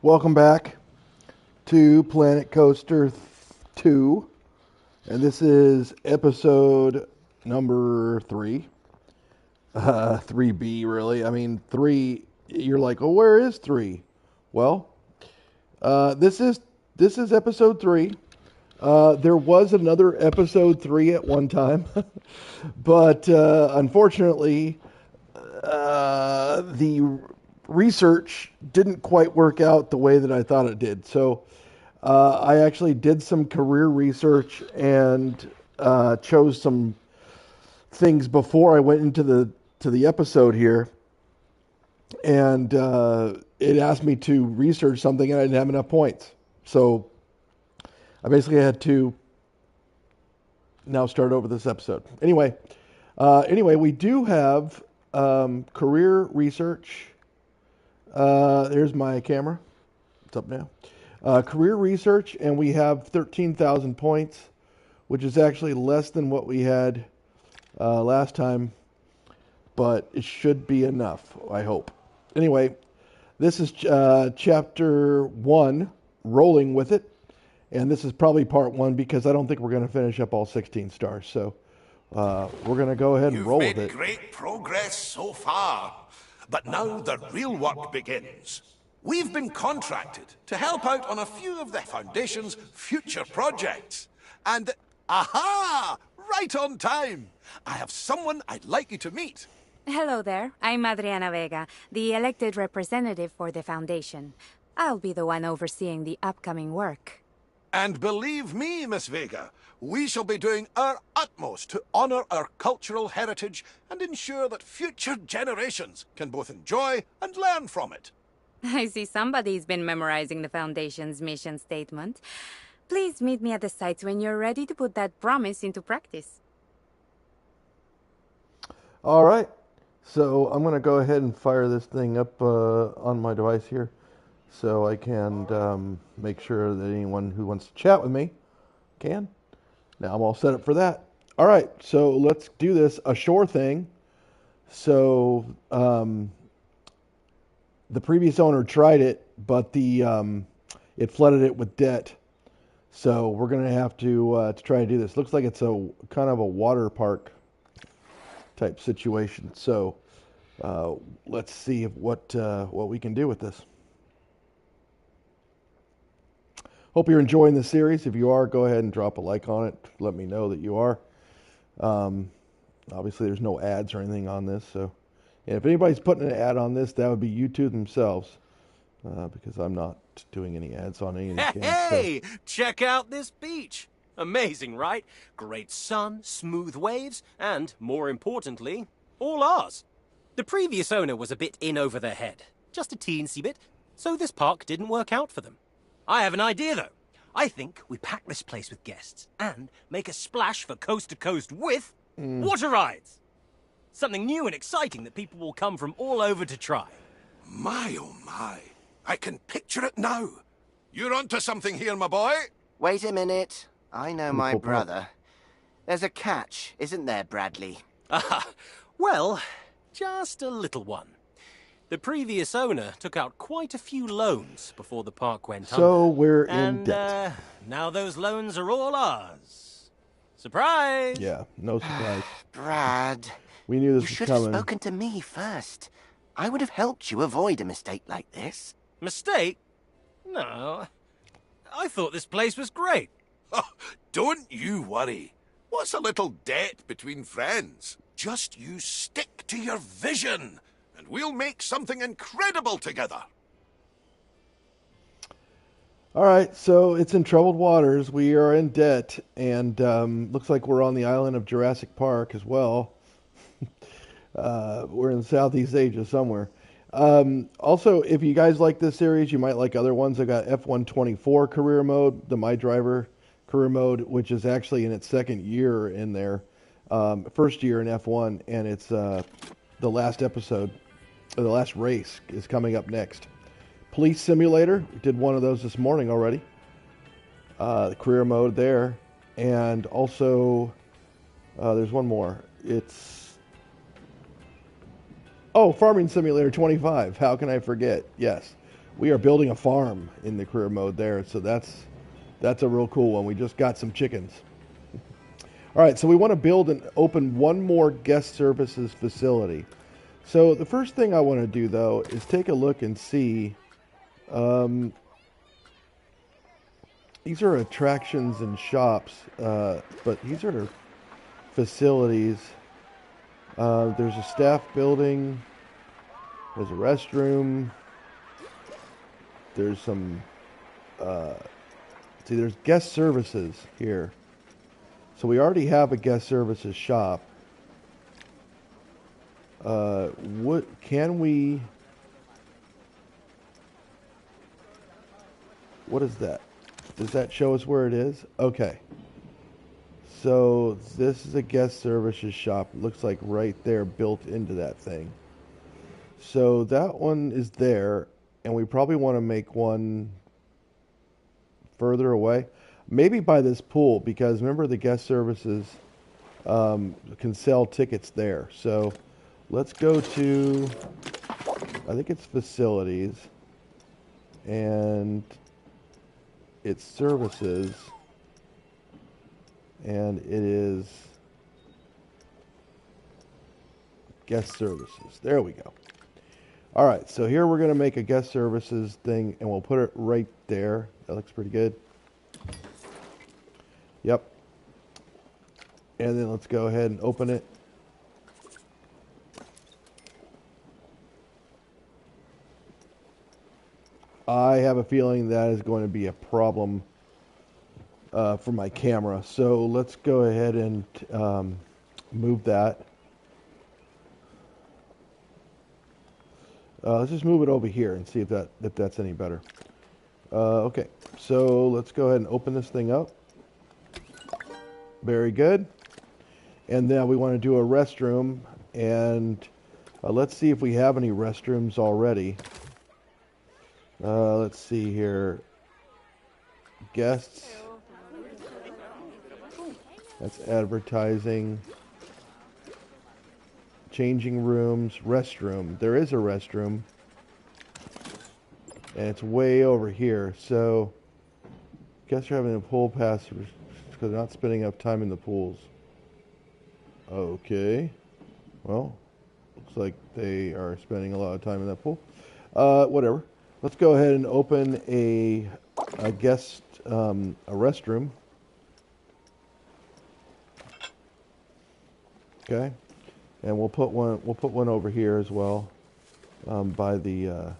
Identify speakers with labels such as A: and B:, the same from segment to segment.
A: Welcome back to Planet Coaster 2, and this is episode number 3. 3B, really. I mean, 3, you're like, oh, where is 3? Well, this is episode 3. There was another episode 3 at one time, but unfortunately, the research didn't quite work out the way that I thought it did. So I actually did some career research and chose some things before I went into the episode here, and it asked me to research something, and I didn't have enough points. So I basically had to now start over this episode. Anyway, we do have career research. There's my camera. It's up now. Career research, and we have 13,000 points, which is actually less than what we had last time, but it should be enough, I hope. Anyway, this is chapter 1, Rolling With It, and this is probably part 1 because I don't think we're going to finish up all 16 stars, so we're going to go ahead and roll with it.
B: You've made great progress so far, but now the real work begins. We've been contracted to help out on a few of the Foundation's future projects. And, aha! Right on time! I have someone I'd like you to meet.
C: Hello there. I'm Adriana Vega, the elected representative for the Foundation. I'll be the one overseeing the upcoming work.
B: And believe me, Miss Vega, we shall be doing our utmost to honor our cultural heritage and ensure that future generations can both enjoy and learn from it.
C: I see somebody's been memorizing the Foundation's mission statement. Please meet me at the site when you're ready to put that promise into practice.
A: All right. So I'm going to go ahead and fire this thing up on my device here so I can make sure that anyone who wants to chat with me can. Now I'm all set up for that. All right. So let's do this. A shore thing. So the previous owner tried it, but it flooded it with debt. So we're going to have to try to do this. Looks like it's a kind of a water park type situation. So let's see what we can do with this. Hope you're enjoying the series. If you are, go ahead and drop a like on it. Let me know that you are. Obviously, there's no ads or anything on this. So, and if anybody's putting an ad on this, that would be YouTube themselves, because I'm not doing any ads on any of these games.
D: Hey, check out this beach. Amazing, right? Great sun, smooth waves, and, more importantly, all ours. The previous owner was a bit in over their head. Just a teensy bit. So this park didn't work out for them. I have an idea, though. I think we pack this place with guests and make a splash for coast to coast with water rides. Something new and exciting that people will come from all over to try.
B: My, oh my. I can picture it now. You're onto something here, my boy.
E: Wait a minute. I know my
A: Cool.
E: brother. There's a catch, isn't there, Bradley?
D: Well, just a little one. The previous owner took out quite a few loans before the park went under.
A: So we're in
D: And
A: debt.
D: now those loans are all ours. Surprise!
A: Yeah, no surprise.
E: Brad,
A: We knew
E: you
A: this was
E: should have
A: coming.
E: spoken to me first. I would have helped you avoid a mistake like this.
D: Mistake? No. I thought this place was great.
B: Oh, don't you worry. What's a little debt between friends? Just you stick to your vision, and we'll make something incredible together.
A: All right, so it's in troubled waters. We are in debt, and looks like we're on the island of Jurassic Park as well. We're in Southeast Asia somewhere. Also, if you guys like this series, you might like other ones. I got F124 career mode, the My Driver career mode, which is actually in its second year in there. First year in F1, and it's the last episode, or the last race is coming up next. Police Simulator, we did one of those this morning already. The career mode there. And also, there's one more. It's... Oh, Farming Simulator 25. How can I forget? Yes. We are building a farm in the career mode there, so that's a real cool one. We just got some chickens. All right, so we want to build and open one more guest services facility. So the first thing I want to do, though, is take a look and see. These are attractions and shops, but these are facilities. There's a staff building. There's a restroom. There's some, there's guest services here. So we already have a guest services shop. What is that? Does that show us where it is? Okay. So this is a guest services shop. It looks like right there built into that thing. So that one is there, and we probably want to make one further away. Maybe by this pool, because remember the guest services can sell tickets there. So let's go to, I think it's facilities, and it's services, and it is guest services. There we go. All right, so here we're going to make a guest services thing, and we'll put it right there. That looks pretty good. Yep. And then let's go ahead and open it. I have a feeling that is going to be a problem for my camera. So let's go ahead and move that. Let's just move it over here and see if that's any better. Okay, so let's go ahead and open this thing up. Very good. And then we want to do a restroom, and let's see if we have any restrooms already. Let's see here. Guests. That's advertising. Changing rooms. Restroom. There is a restroom. And it's way over here. So, guests are having a pool pass because they're not spending enough time in the pools. Okay. Well, looks like they are spending a lot of time in that pool. Whatever. Let's go ahead and open a guest a restroom. Okay, and we'll put one over here as well, by the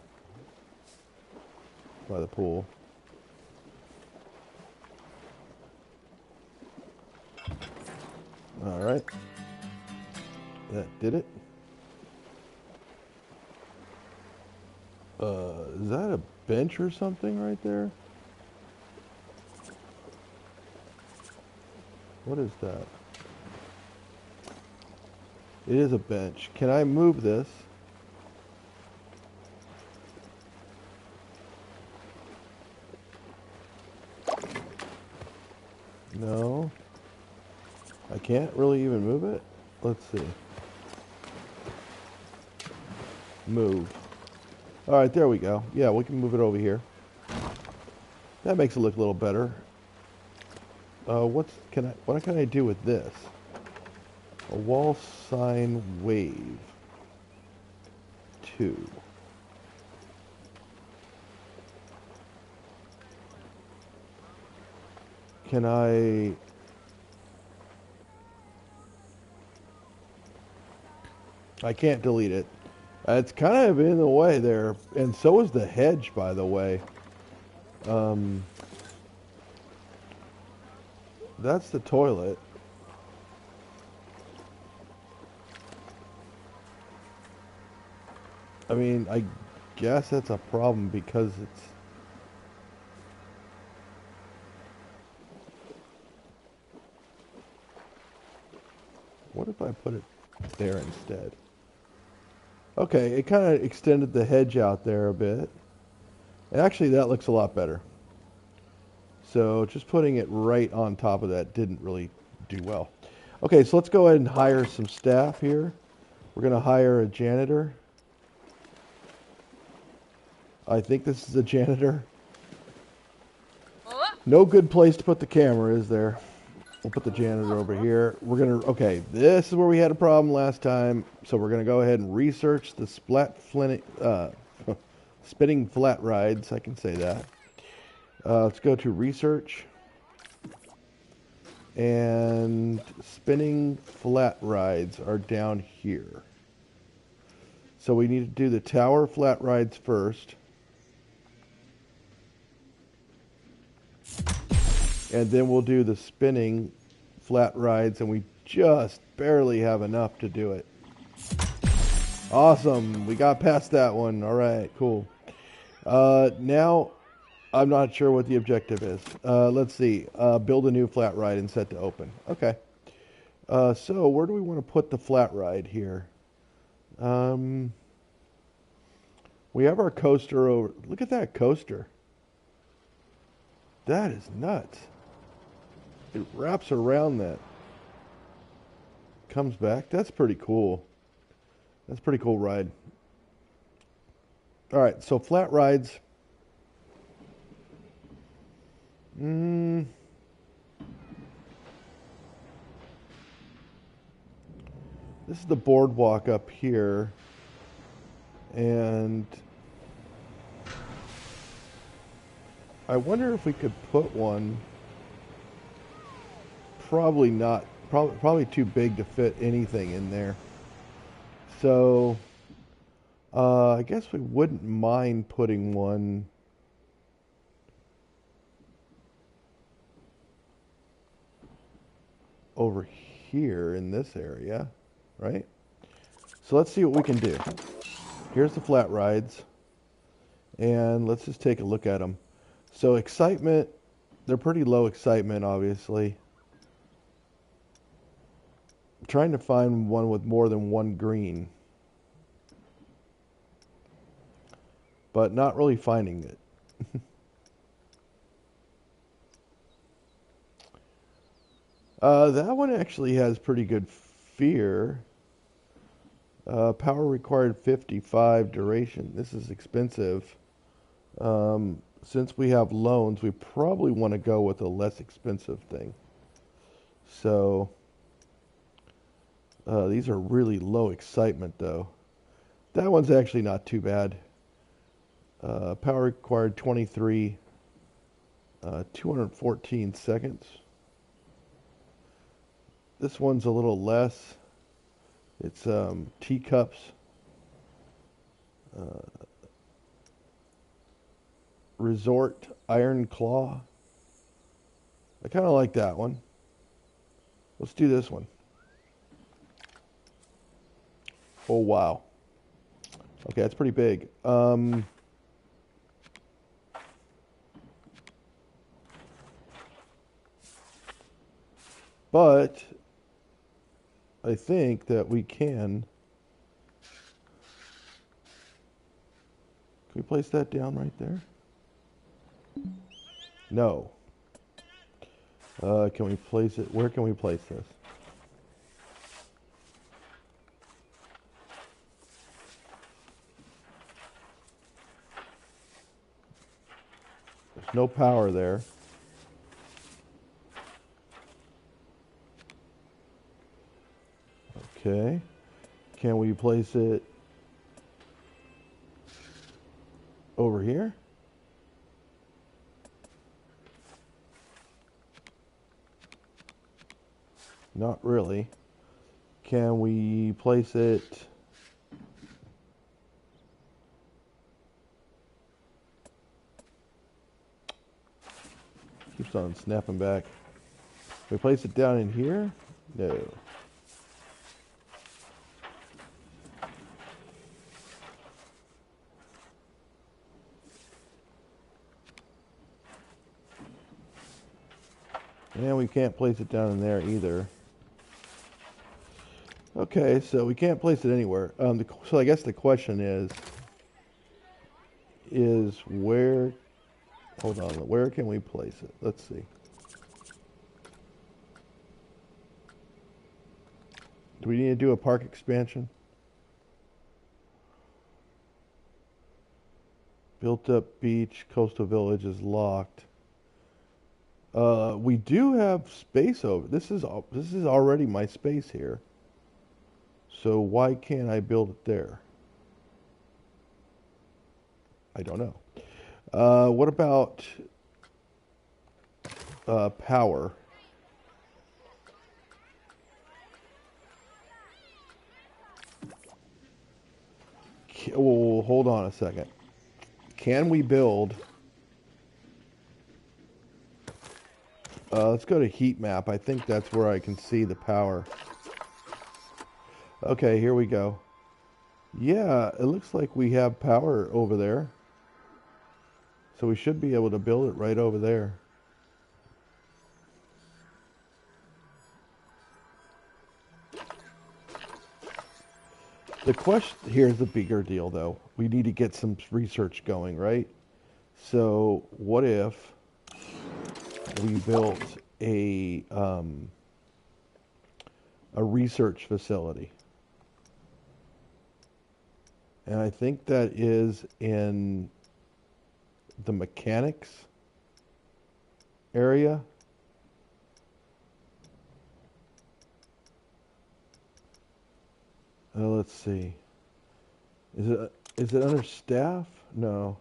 A: pool. All right, that did it. Is that a bench or something right there? What is that? It is a bench. Can I move this? No. I can't really even move it. Let's see. Move. All right, there we go. Yeah, we can move it over here. That makes it look a little better. What can I do with this? A wall sign wave 2. Can I can't delete it. It's kind of in the way there, and so is the hedge, by the way. That's the toilet. I mean, I guess that's a problem because it's... What if I put it there instead? Okay, it kind of extended the hedge out there a bit. And actually, that looks a lot better. So just putting it right on top of that didn't really do well. Okay, so let's go ahead and hire some staff here. We're going to hire a janitor. I think this is a janitor. No good place to put the camera, is there? We'll put the janitor over here. We're gonna, okay, this is where we had a problem last time, so we're gonna go ahead and research the spinning flat rides, I can say that. Let's go to research, and spinning flat rides are down here. So we need to do the tower flat rides first. And then we'll do the spinning flat rides, and we just barely have enough to do it. Awesome. We got past that one. All right, cool. Now, I'm not sure what the objective is. Let's see. Build a new flat ride and set to open. Okay. So where do we want to put the flat ride here? We have our coaster over. Look at that coaster. That is nuts. It wraps around that. Comes back. That's pretty cool. That's a pretty cool ride. All right, so flat rides. This is the boardwalk up here. And I wonder if we could put one. Probably not. Probably too big to fit anything in there. So, I guess we wouldn't mind putting one over here in this area, right? So let's see what we can do. Here's the flat rides, and let's just take a look at them. So excitement, they're pretty low excitement, obviously. I'm trying to find one with more than one green, but not really finding it. That one actually has pretty good fear. Power required 55, duration. This is expensive. Since we have loans, we probably want to go with a less expensive thing. So, these are really low excitement though. That one's actually not too bad. Power required 23, 214 seconds. This one's a little less. It's teacups. Resort Iron Claw. I kind of like that one. Let's do this one. Oh, wow. Okay, that's pretty big. But I think that we can we place that down right there? No. Can we place it? Where can we place this? There's no power there. Okay. Can we place it over here? Not really. Can we place it keeps on snapping back. Can we place it down in here? No. And we can't place it down in there either. Okay, so we can't place it anywhere. So I guess the question is where, hold on, where can we place it? Let's see. Do we need to do a park expansion? Built up beach, coastal village is locked. We do have space over. This is already my space here. So why can't I build it there? I don't know. What about power? Oh, hold on a second. Can we build? Let's go to heat map. I think that's where I can see the power. Okay, here we go. Yeah, it looks like we have power over there. So we should be able to build it right over there. The question, here's the bigger deal though. We need to get some research going, right? So what if we built a research facility? And I think that is in the mechanics area. Let's see. Is it under staff? No.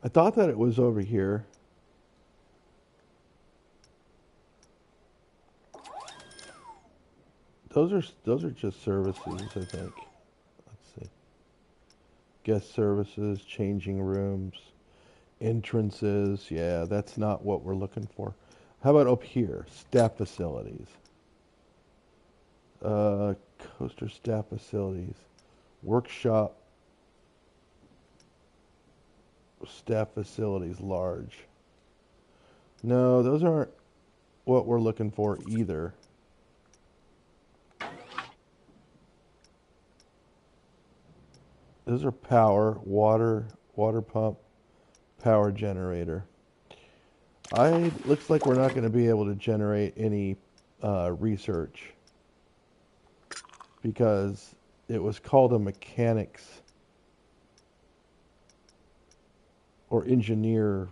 A: I thought that it was over here. Those are just services, I think. Let's see. Guest services, changing rooms, entrances. Yeah, that's not what we're looking for. How about up here? Staff facilities. Coaster staff facilities. Workshop. Staff facilities, large. No, those aren't what we're looking for either. Those are power, water pump, power generator. Looks like we're not going to be able to generate any research because it was called a mechanics or engineer.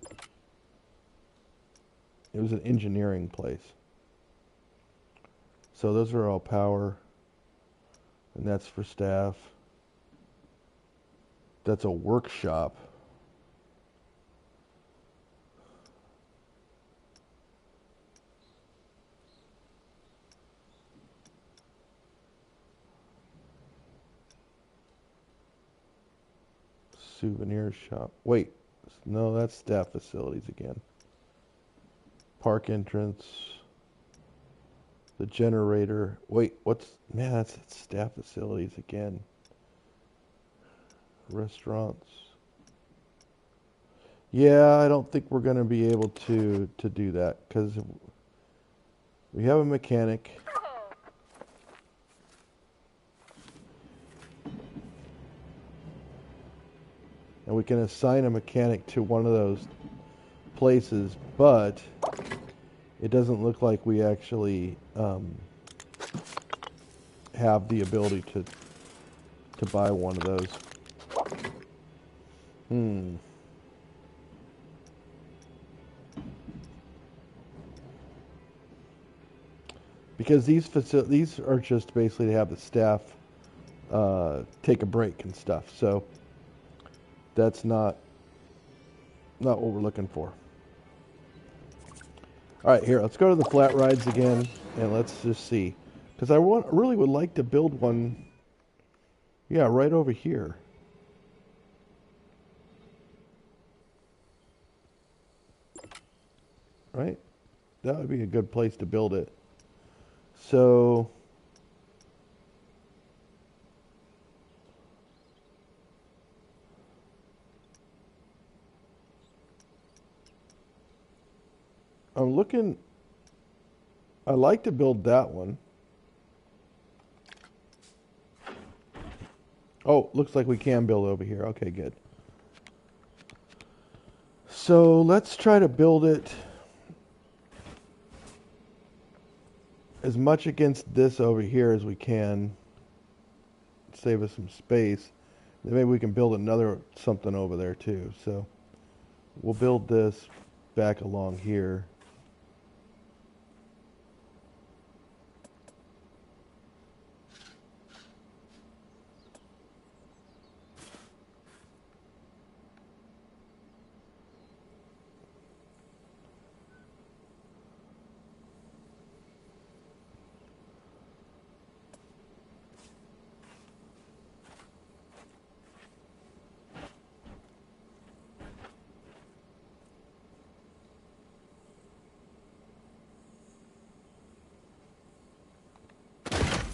A: It was an engineering place. So those are all power, and that's for staff. That's a workshop. Souvenir shop. Wait, no, that's staff facilities again. Park entrance. The generator. Wait, man, that's staff facilities again. Restaurants. Yeah, I don't think we're going to be able to do that because we have a mechanic. And we can assign a mechanic to one of those places, but it doesn't look like we actually have the ability to buy one of those. Because these are just basically to have the staff take a break and stuff. So that's not what we're looking for. All right, here, let's go to the flat rides again, and let's just see. Because I really would like to build one, yeah, right over here. Right? That would be a good place to build it. So I'm looking, I like to build that one. Oh, looks like we can build over here. Okay, good. So let's try to build it as much against this over here as we can. save us some space. Then maybe we can build another something over there too. So we'll build this back along here.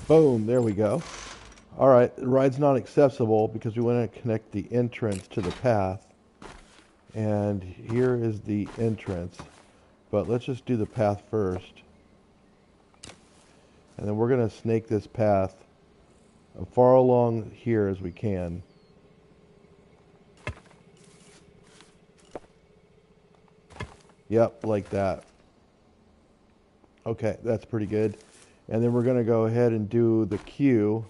A: Boom, there we go. All right, the ride's not accessible because we want to connect the entrance to the path. And here is the entrance. But let's just do the path first. And then we're going to snake this path as far along here as we can. Yep, like that. Okay, that's pretty good. And then we're going to go ahead and do the queue.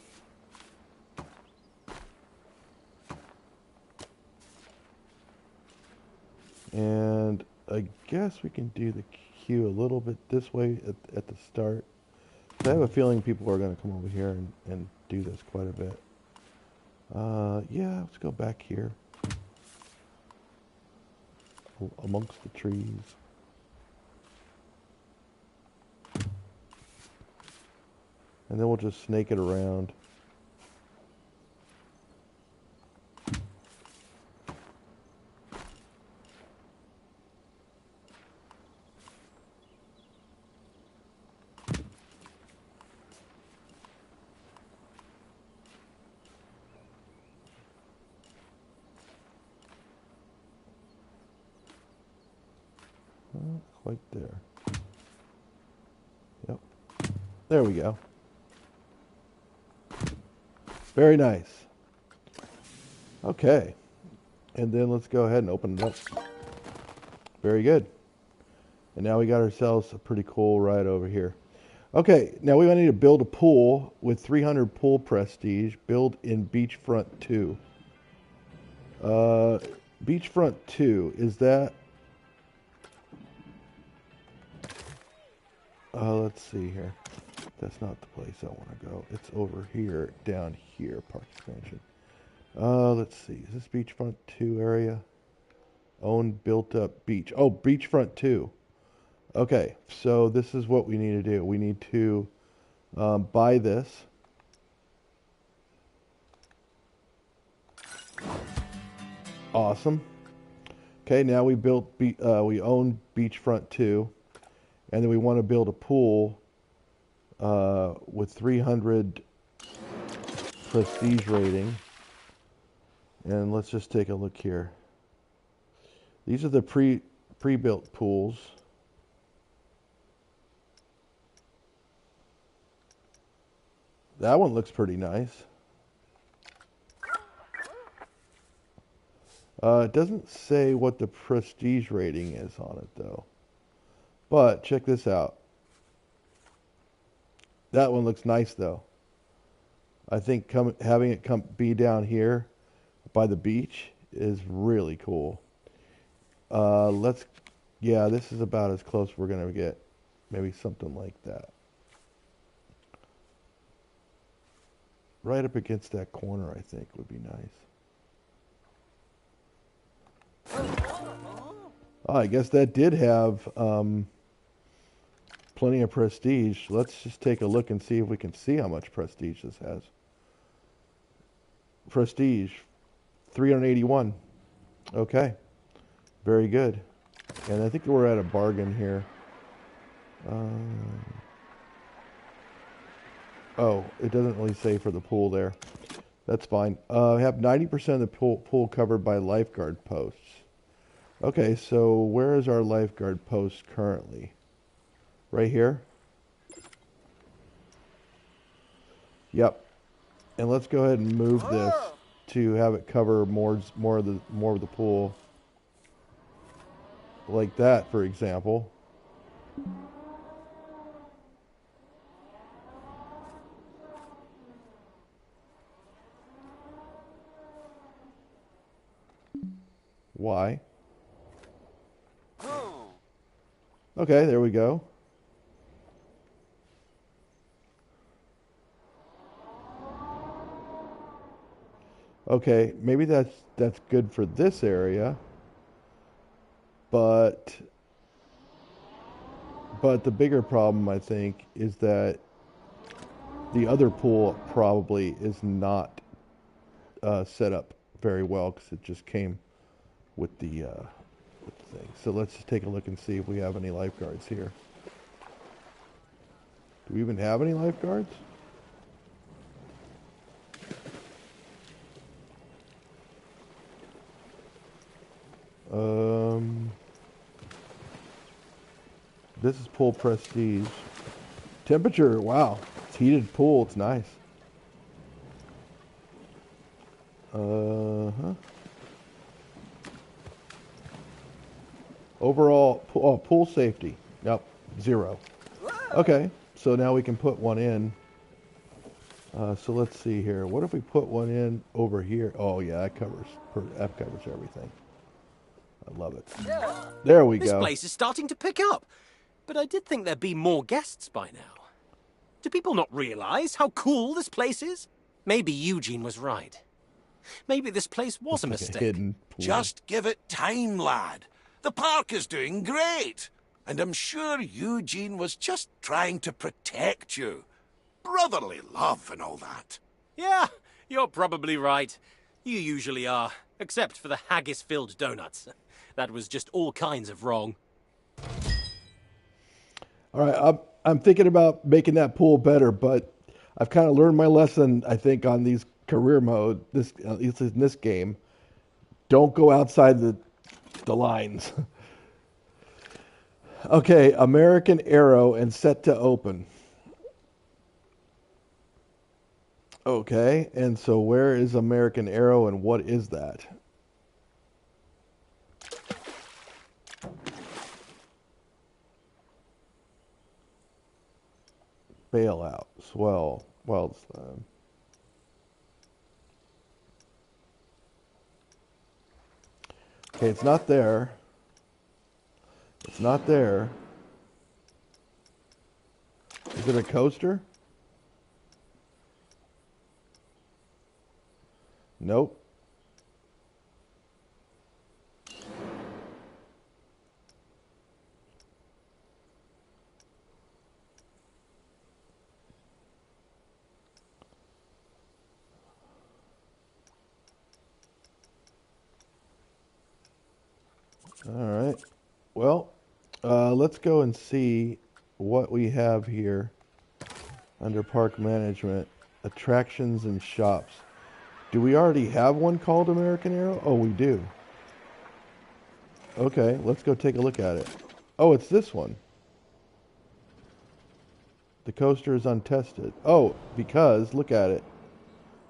A: And I guess we can do the queue a little bit this way at the start. So I have a feeling people are going to come over here and do this quite a bit. Yeah, let's go back here. Amongst the trees. And then we'll just snake it around. Not quite there. Yep. There we go. Very nice. Okay. And then let's go ahead and open it up. Very good. And now we got ourselves a pretty cool ride over here. Okay, now we need to build a pool with 300 pool prestige. Build in Beachfront 2. Beachfront 2, is that... let's see here. That's not the place I want to go. It's over here, down here, park expansion. Let's see. Is this Beachfront 2 area? Own built up beach. Oh, Beachfront 2. Okay, so this is what we need to do. We need to buy this. Awesome. Okay, now we we own Beachfront 2, and then we want to build a pool with 300 prestige rating. And let's just take a look here. These are the pre-built pools. That one looks pretty nice. It doesn't say what the prestige rating is on it though. But check this out. That one looks nice though. I think having it be down here by the beach is really cool. Yeah, this is about as close we're gonna get. Maybe something like that. Right up against that corner, I think, would be nice. Oh, I guess that did have plenty of prestige. Let's just take a look and see if we can see how much prestige this has. Prestige, 381. Okay, very good. And I think we're at a bargain here. Oh, it doesn't really say for the pool there. That's fine. We have 90% of the pool covered by lifeguard posts. Okay, so where is our lifeguard post currently? Right here? Yep. And let's go ahead and move this to have it cover more of the pool. Like that, for example. Why? Okay, there we go. Okay, maybe that's good for this area, but the bigger problem I think is that the other pool probably is not set up very well because it just came with the thing. So let's just take a look and see if we have any lifeguards here. Do we even have any lifeguards? This is pool prestige. Temperature, wow. It's heated pool, it's nice. Uh-huh. Overall, pool safety. Nope, 0. Okay, so now we can put one in. So let's see here. What if we put one in over here? Oh yeah, that covers everything. I love it. There we
D: This
A: go.
D: place is starting to pick up. But I did think there'd be more guests by now. Do people not realize how cool this place is? Maybe Eugene was right. Maybe this place was a
A: Like a
D: mistake.
A: hidden pool.
B: Just give it time, lad. The park is doing great. And I'm sure Eugene was just trying to protect you. Brotherly love and all that.
D: Yeah, you're probably right. You usually are, except for the haggis-filled donuts. That was just all kinds of wrong.
A: All right, I'm thinking about making that pool better, but I've kind of learned my lesson, I think, on these career mode, at least in this game. Don't go outside the lines. Okay, American Arrow and set to open. Okay, and so where is American Arrow and what is that? Bailout, swell, well, okay, it's not there. It's not there. Is it a coaster? Nope. All right. Well, let's go and see what we have here under park management, attractions and shops. Do we already have one called American Arrow? Oh, we do. Okay, let's go take a look at it. Oh, it's this one. The coaster is untested. Oh, because, look at it.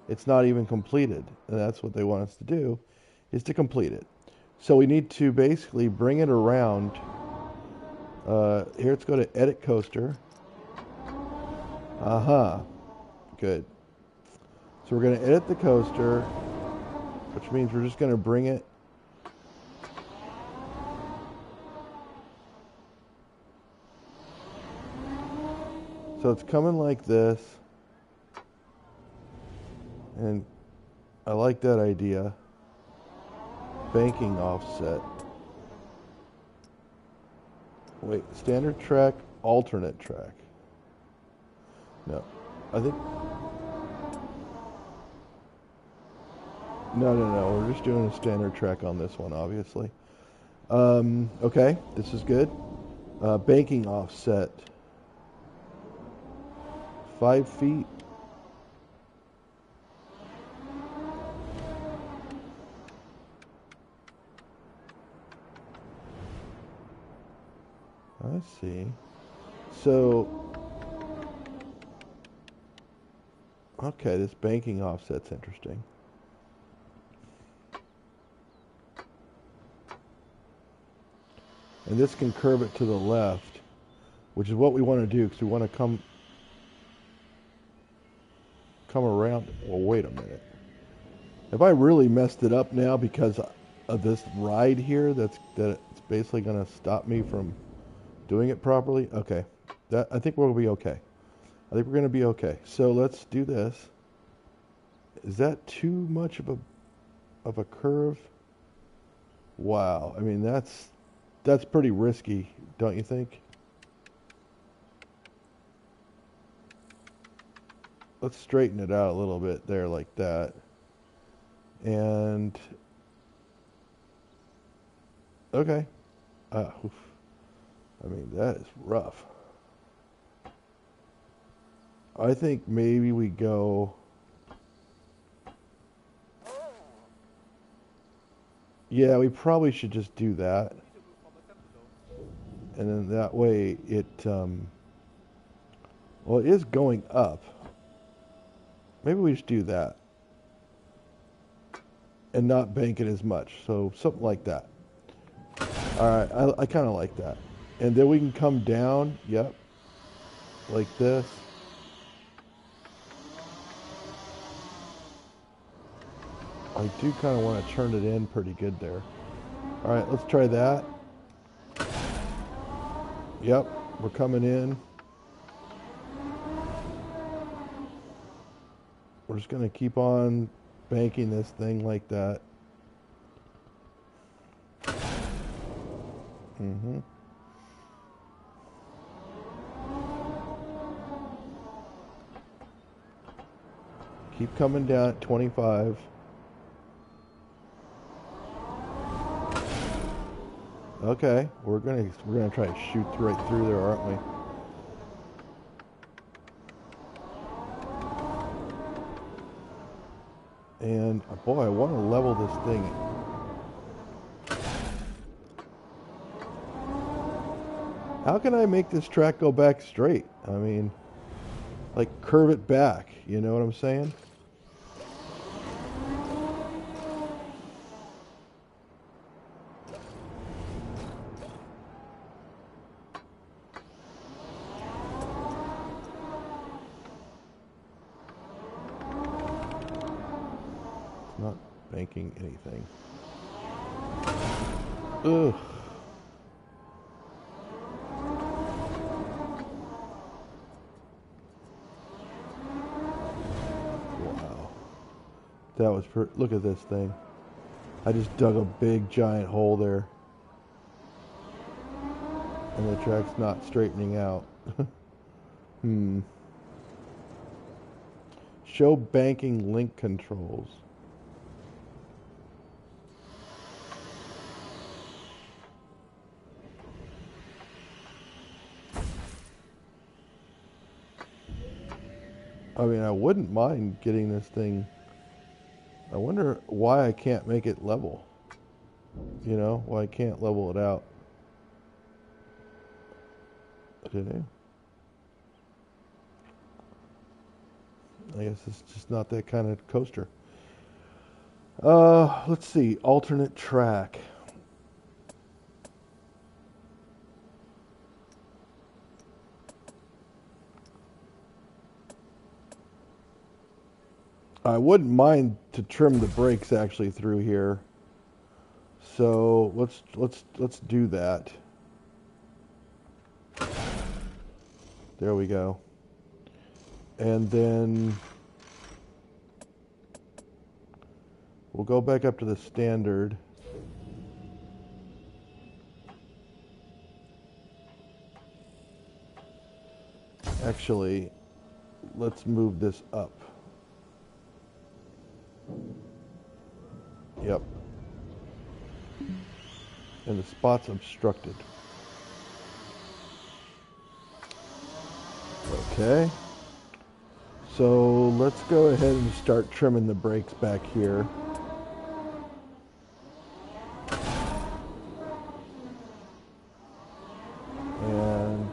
A: It's not even completed. And that's what they want us to do, is to complete it. So we need to basically bring it around. Here, let's go to Edit Coaster. Uh-huh. Good. So we're going to edit the coaster, which means we're just going to bring it. So it's coming like this. And I like that idea. Banking offset. Wait, standard track, alternate track. No, I think... No, we're just doing a standard track on this one, obviously. Okay, this is good. Banking offset. 5 feet. I see. So, okay, this banking offset's interesting. And this can curve it to the left, which is what we want to do, because we want to come around. Well, wait a minute. Have I really messed it up now? Because of this ride here that's basically going to stop me from doing it properly. Okay, I think we'll be okay. I think we're going to be okay. So let's do this. Is that too much of a curve? Wow. I mean, that's pretty risky, don't you think? Let's straighten it out a little bit there like that. And okay. Oof. I mean, that is rough. I think maybe we go. Yeah, we probably should just do that. And then that way it, well, it is going up. Maybe we just do that. And not bank it as much. So something like that. Alright, I kind of like that. And then we can come down, yep, like this. I do kind of want to turn it in pretty good there. Alright, let's try that. Yep, we're coming in. We're just going to keep on banking this thing like that. Mm-hmm. Keep coming down at 25. Okay, we're gonna try to shoot right through there, aren't we? And boy, I want to level this thing. How can I make this track go back straight? I mean, like curve it back, you know what I'm saying? It's not banking anything. Ugh. That was look at this thing. I just dug a big giant hole there. And the track's not straightening out. Show banking link controls. I mean, I wouldn't mind getting this thing. I wonder why I can't make it level. You know, why I can't level it out. I don't know. I guess it's just not that kind of coaster. Let's see. Alternate track. I wouldn't mind to trim the brakes actually through here. So let's do that. There we go. And then we'll go back up to the standard. Actually, let's move this up. Yep. And the spot's obstructed. Okay. So let's go ahead and start trimming the brakes back here. And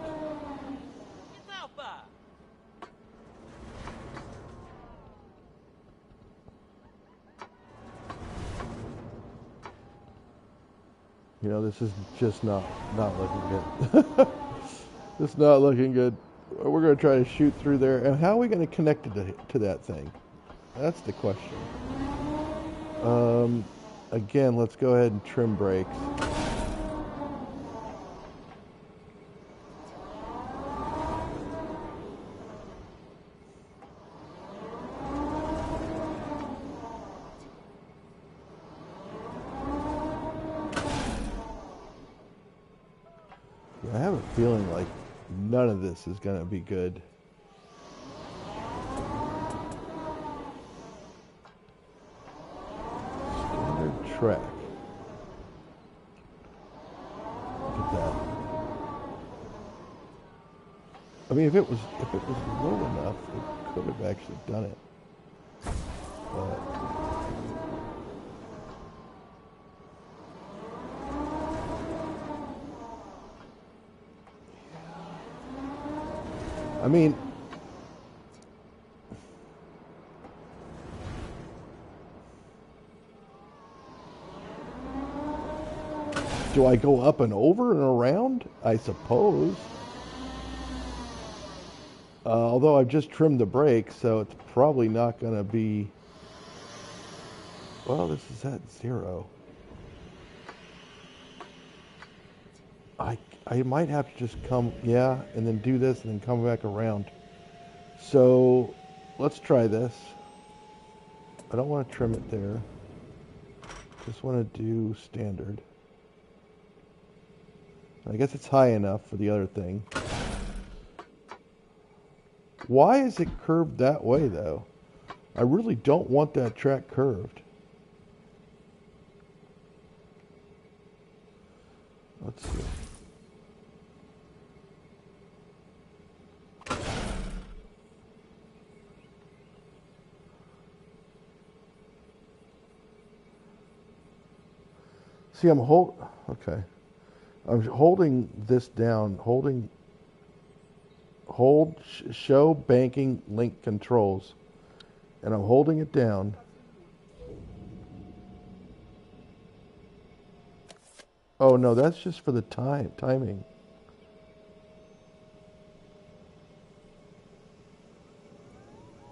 A: you know, this is just not looking good. It's not looking good. We're going to try to shoot through there. And how are we going to connect it to that thing? That's the question. again, let's go ahead and trim brakes. I have a feeling like none of this is going to be good. Standard track. Look at that. I mean, if it was low enough, it could have actually done it. But I mean, do I go up and over and around? I suppose. Although I've just trimmed the brakes, so it's probably not going to be... Well, this is at 0. I might have to just come, yeah, and then do this and then come back around. So let's try this. I don't want to trim it there. Just want to do standard. I guess it's high enough for the other thing. Why is it curved that way, though? I really don't want that track curved. Let's see. See, I'm holding this down, show banking link controls, and I'm holding it down. Oh no, that's just for the timing.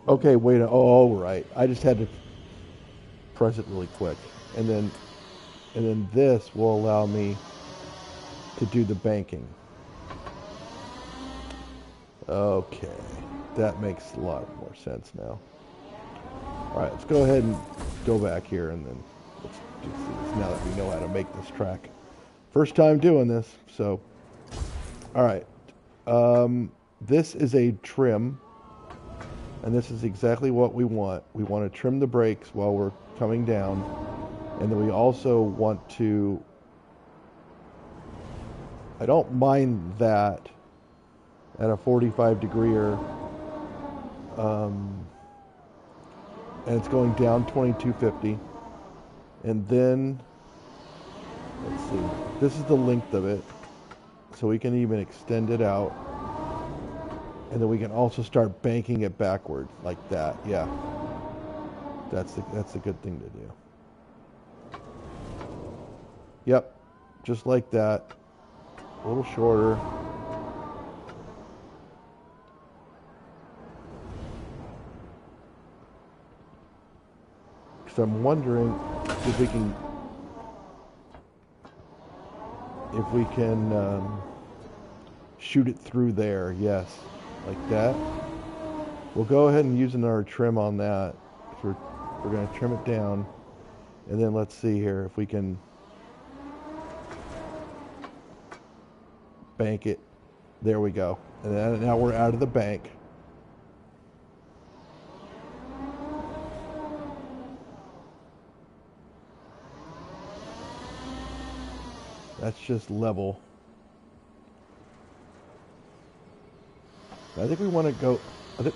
A: Okay, wait. Oh, right. I just had to press it really quick, and then this will allow me to do the banking. Okay, that makes a lot more sense now. All right, let's go ahead and go back here, and then let's do this now that we know how to make this track. First time doing this, so all right. This is a trim, and this is exactly what we want. We want to trim the brakes while we're coming down, and then we also want to, I don't mind that at a 45 degree, and it's going down 2250, and then let's see, this is the length of it, so we can even extend it out, and then we can also start banking it backwards like that. Yeah, that's a good thing to do. Yep, just like that, a little shorter. So I'm wondering if we can shoot it through there. Yes, like that. We'll go ahead and use our trim on that. We're going to trim it down, and then let's see here if we can bank it. There we go. And then now we're out of the bank. That's just level. I think we want to go, I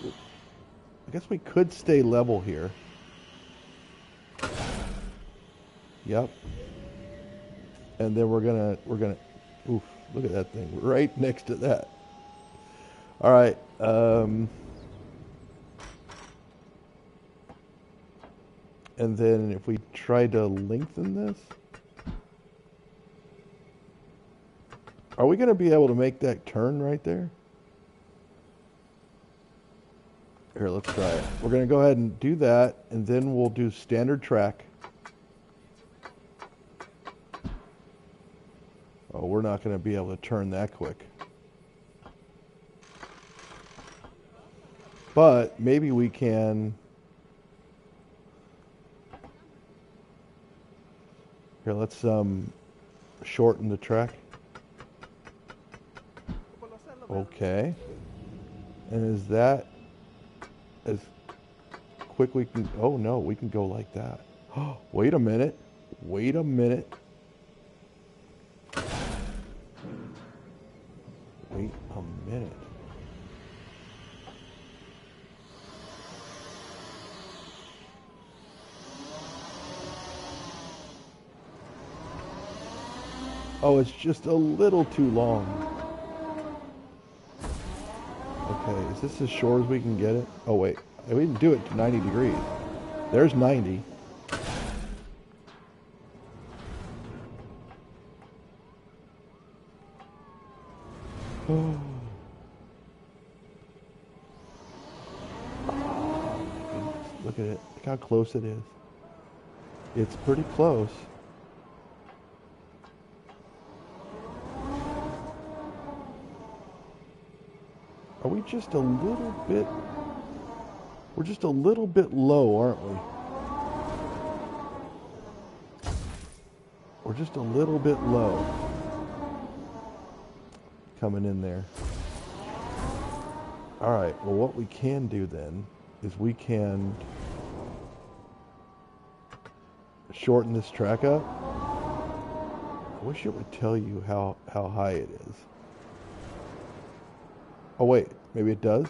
A: guess we could stay level here. Yep. And then we're gonna, oof, look at that thing, right next to that. All right. And then if we try to lengthen this, are we going to be able to make that turn right there? Here, let's try it. We're going to go ahead and do that, and then we'll do standard track. Oh, we're not going to be able to turn that quick. But maybe we can... Here, let's shorten the track. Okay. And is that as quick we can... Oh, no, we can go like that. Wait a minute. Wait a minute. Wait a minute. Oh, it's just a little too long. Okay, is this as short as we can get it? Oh, wait. We didn't do it to 90 degrees. There's 90. Oh. Look at it. Look how close it is. It's pretty close. Are we just a little bit... We're just a little bit low, aren't we? We're just a little bit low. Coming in there. Alright, well what we can do then is we can shorten this track up. I wish it would tell you how high it is. Oh wait, maybe it does?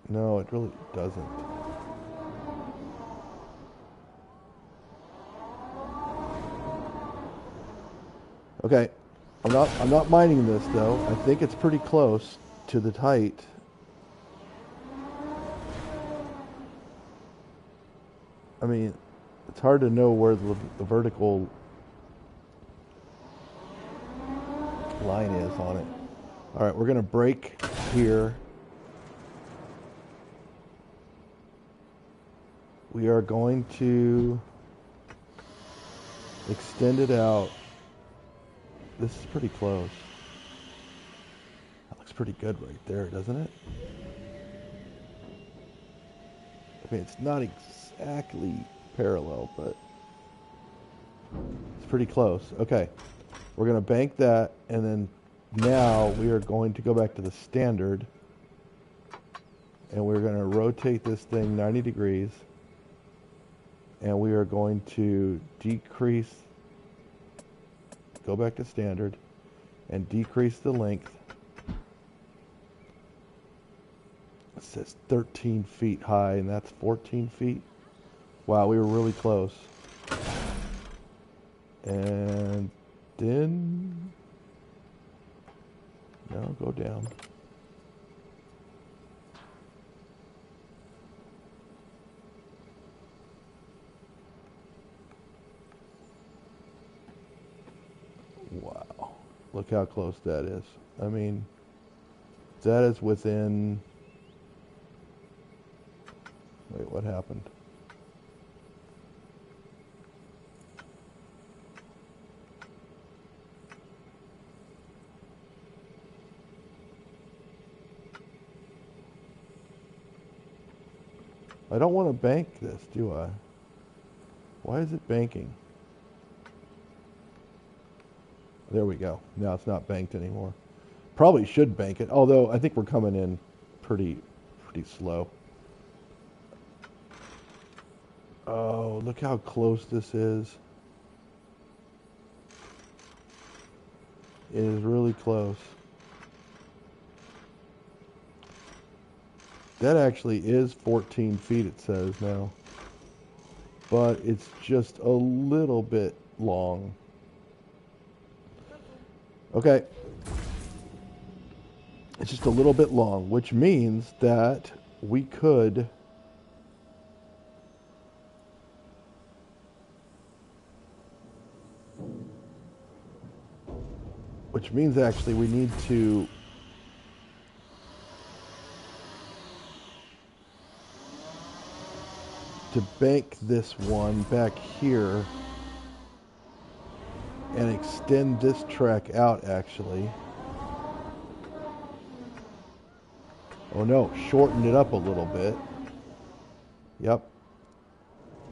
A: No, it really doesn't. Okay, I'm not minding this though. I think it's pretty close to the height. I mean, it's hard to know where the vertical line is on it. All right, we're gonna brake here. We are going to extend it out. This is pretty close. That looks pretty good right there, doesn't it? I mean, it's not exactly parallel, but it's pretty close. Okay, we're going to bank that, and then now we are going to go back to the standard, and we're going to rotate this thing 90 degrees, and we are going to decrease, go back to standard, and decrease the length. It says 13 feet high, and that's 14 feet. Wow, we were really close. And then... No, go down. Wow. Look how close that is. I mean, that is within... Wait, what happened? I don't want to bank this, do I? Why is it banking? There we go. Now it's not banked anymore. Probably should bank it, although I think we're coming in pretty slow. Oh, look how close this is. It is really close. That actually is 14 feet, it says now. But it's just a little bit long. Okay. It's just a little bit long, which means that we could... Which means actually we need to bank this one back here and extend this track out, actually. Oh no, shorten it up a little bit. Yep.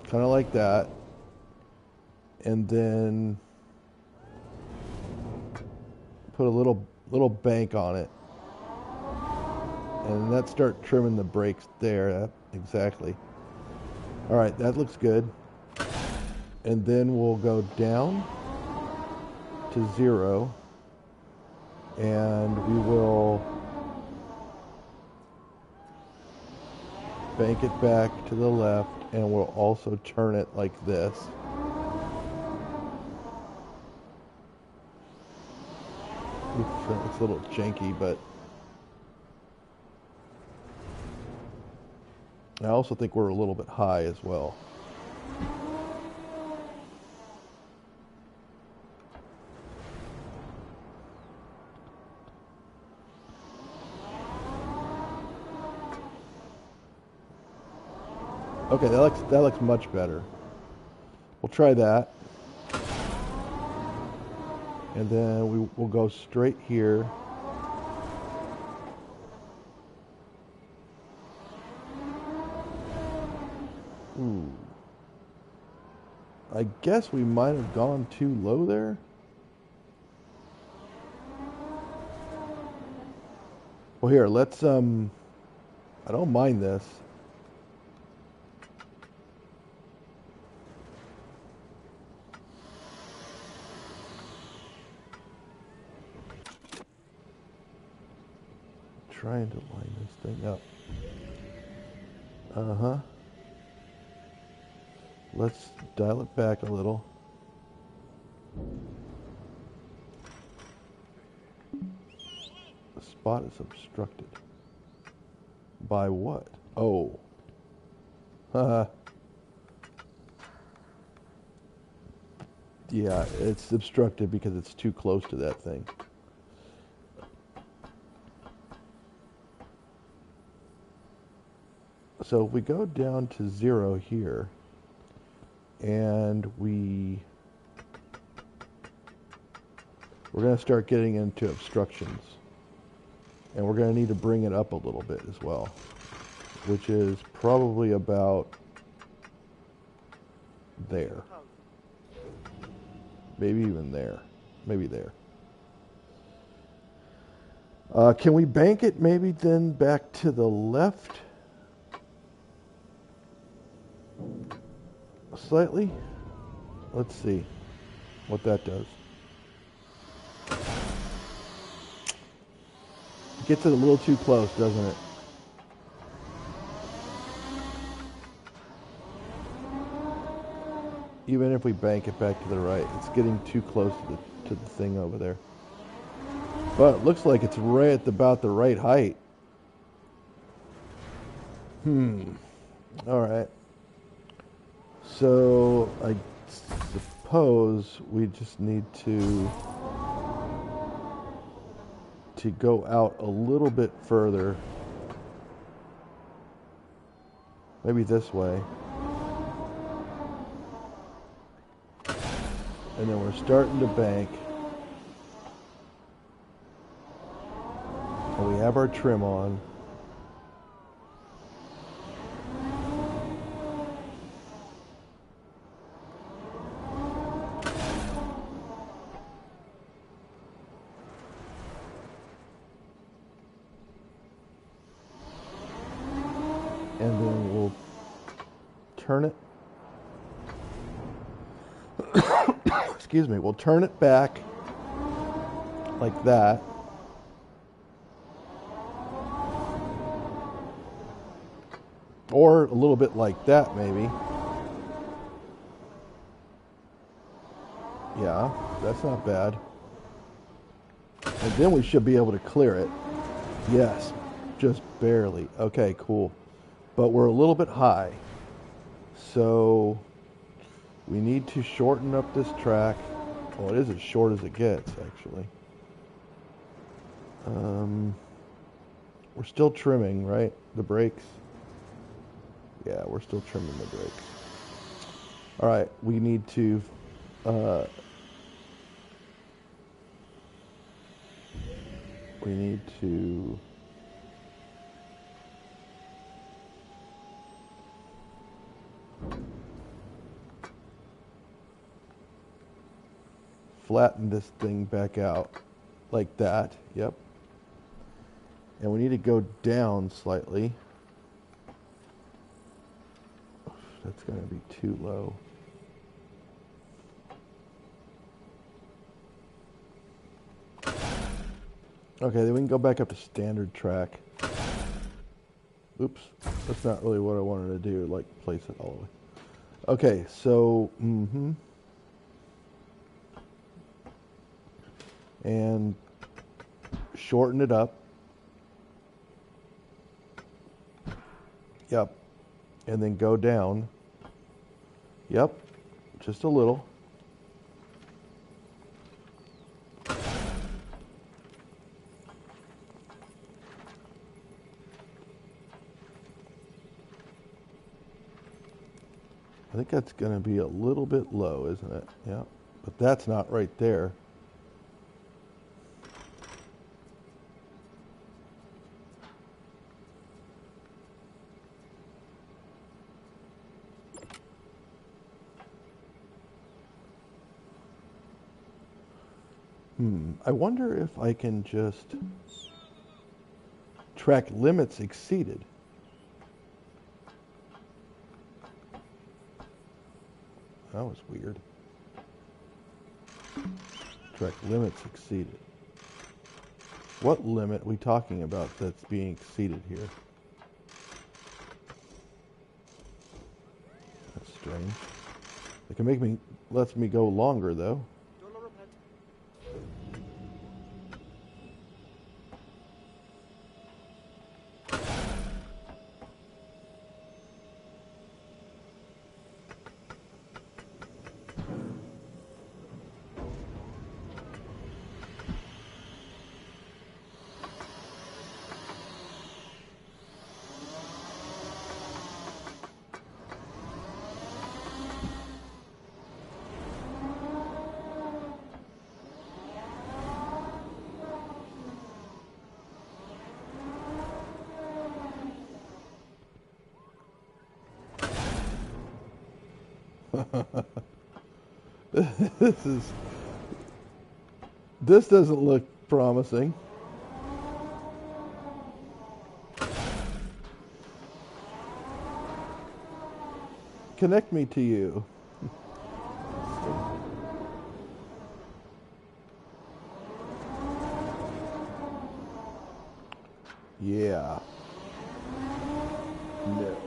A: Kind of like that. And then put a little bank on it. And let's start trimming the brakes there. Exactly. All right, that looks good. And then we'll go down to 0. And we will bank it back to the left, and we'll also turn it like this. It's a little janky, but I also think we're a little bit high as well. Okay, that looks much better. We'll try that. And then we'll go straight here. Ooh. I guess we might have gone too low there. Well, here, let's, I don't mind this. Trying to line this thing up. Uh-huh. Let's dial it back a little. The spot is obstructed. By what? Oh. Haha. Yeah, it's obstructed because it's too close to that thing. So if we go down to 0 here, and we're going to start getting into obstructions. And we're going to need to bring it up a little bit as well, which is probably about there. Maybe even there. Maybe there. Can we bank it maybe then back to the left? Slightly? Let's see what that does. It gets it a little too close, doesn't it? Even if we bank it back to the right, it's getting too close to the thing over there. But it looks like it's right at about the right height. All right. So I suppose we just need to go out a little bit further. Maybe this way. And then we're starting to bank. And we have our trim on. And then we'll turn it. Excuse me, we'll turn it back like that. Or a little bit like that, maybe. Yeah, that's not bad. And then we should be able to clear it. Yes, just barely. Okay, cool. But we're a little bit high. So we need to shorten up this track. Well, it is as short as it gets, actually. We're still trimming, right? The brakes. Yeah, we're still trimming the brakes. All right, we need to we need to flatten this thing back out like that. Yep. And we need to go down slightly. That's going to be too low. Okay, then we can go back up to standard track. Oops, that's not really what I wanted to do, like place it all the way. Okay, so, and shorten it up. Yep. And then go down. Yep. Just a little. I think that's going to be a little bit low, isn't it? Yeah. But that's not right there. I wonder if I can just track limits exceeded. That was weird. Track limits exceeded. What limit are we talking about that's being exceeded here? That's strange. It can make me, lets me go longer though. This doesn't look promising. Connect me to you. Yeah. No.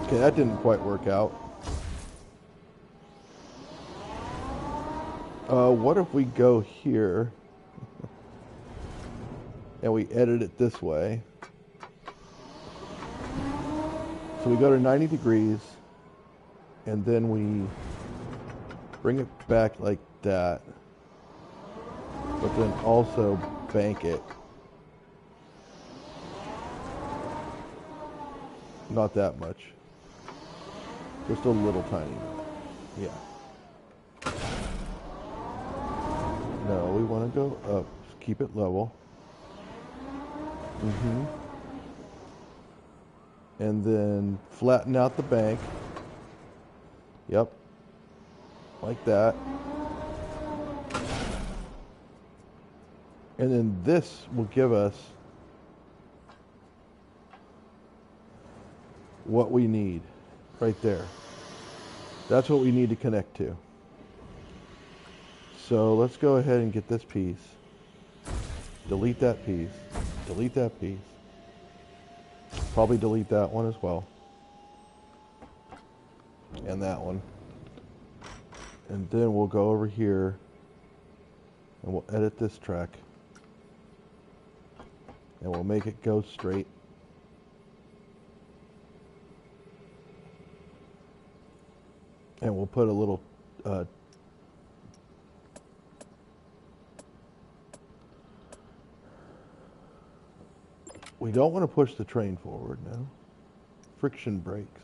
A: Okay, that didn't quite work out. What if we go here and we edit it this way? So we go to 90 degrees and then we bring it back like that, but then also bank it. Not that much. Just a little tiny bit. Yeah. No, we want to go up. Just keep it level. And then flatten out the bank. Yep. Like that. And then this will give us what we need right there. That's what we need to connect to. So let's go ahead and get this piece. Delete that piece. Delete that piece. Probably delete that one as well. And that one. And then we'll go over here and we'll edit this track. And we'll make it go straight. And we'll put a little we don't want to push the train forward now. Friction brakes.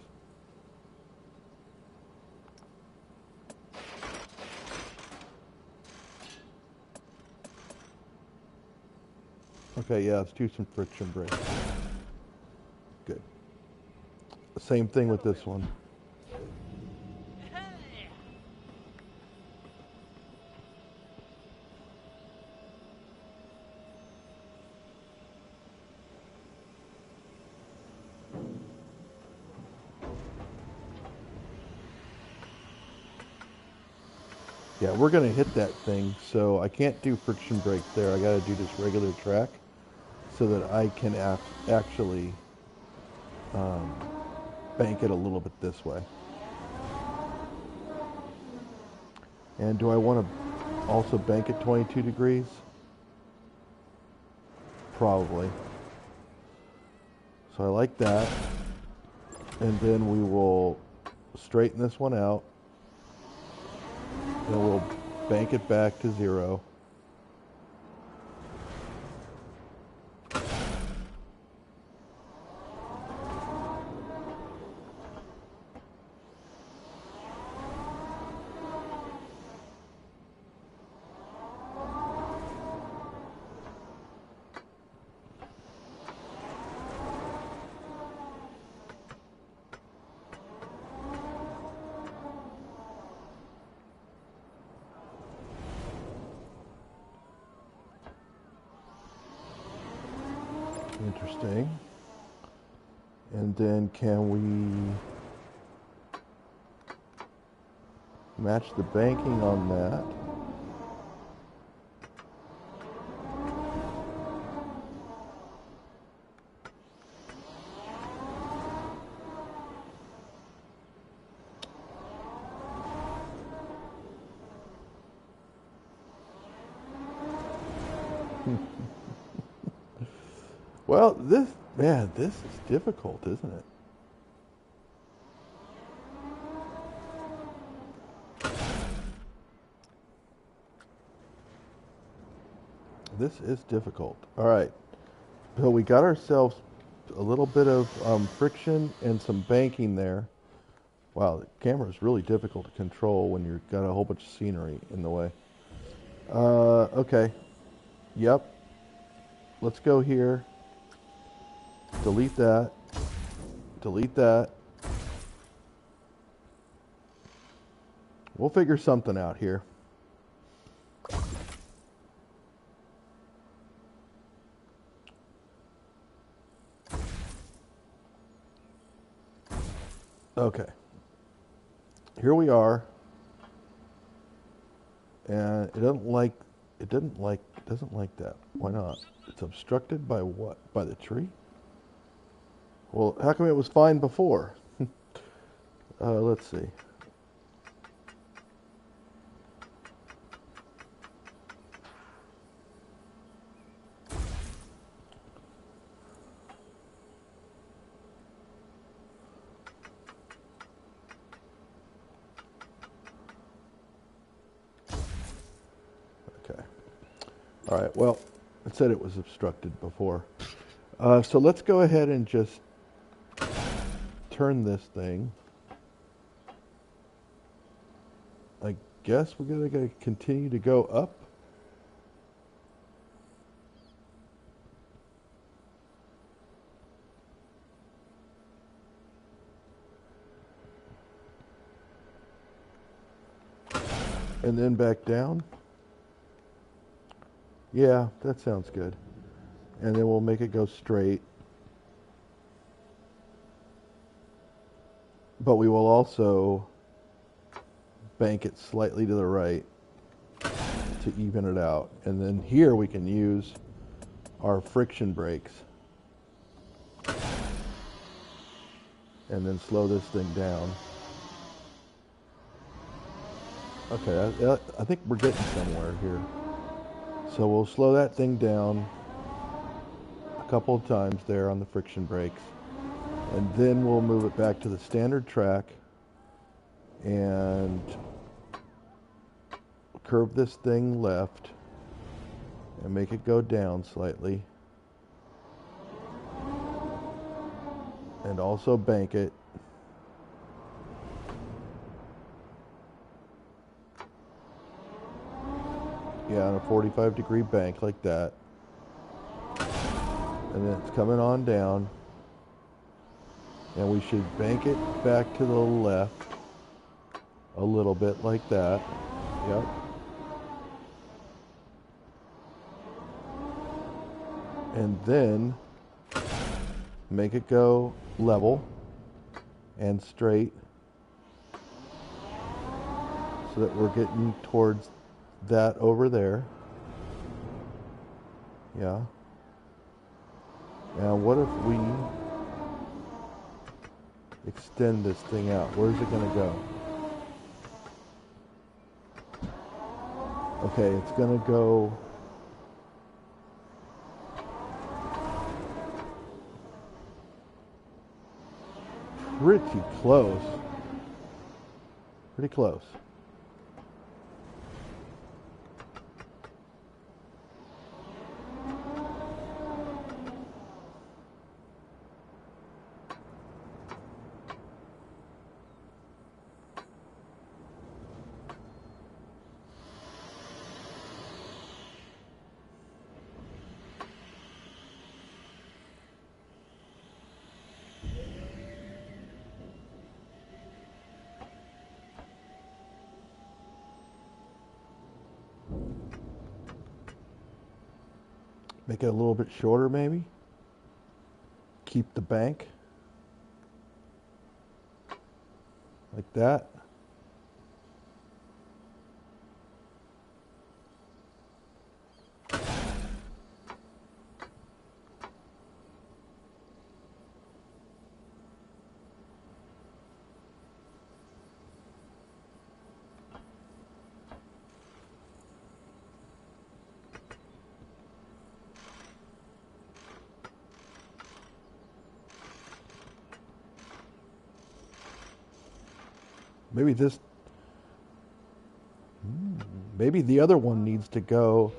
A: Okay, yeah, let's do some friction brakes. Good. Same thing with this one. Yeah, we're gonna hit that thing, so I can't do friction brake there. I gotta do this regular track so that I can actually bank it a little bit this way. And do I want to also bank it 22 degrees? Probably. So I like that. And then we will straighten this one out. And we'll bank it back to 0. Interesting. And then can we match the banking on that? Well, this is difficult, isn't it? This is difficult. All right. So we got ourselves a little bit of friction and some banking there. Wow, the camera is really difficult to control when you've got a whole bunch of scenery in the way. Okay. Yep. Let's go here. Delete that. Delete that. We'll figure something out here. Okay. Here we are. And it doesn't like that. Why not? It's obstructed by what? By the tree? Well, how come it was fine before? Let's see. Okay. All right. Well, it said it was obstructed before. So let's go ahead and just turn this thing. I guess we're gonna continue to go up. And then back down. Yeah, that sounds good. And then we'll make it go straight. But we will also bank it slightly to the right to even it out. And then here we can use our friction brakes. And then slow this thing down. Okay, I think we're getting somewhere here. So we'll slow that thing down a couple of times there on the friction brakes. And then we'll move it back to the standard track and curve this thing left and make it go down slightly. And also bank it. Yeah, on a 45-degree bank like that. and then it's coming on down. And we should bank it back to the left a little bit like that. Yep. And then make it go level and straight so that we're getting towards that over there. Yeah. Now what if we extend this thing out? Where's it going to go? Okay, it's going to go pretty close. Pretty close. Make it a little bit shorter, maybe. Keep the bank. Like that. Maybe this, maybe the other one needs to go.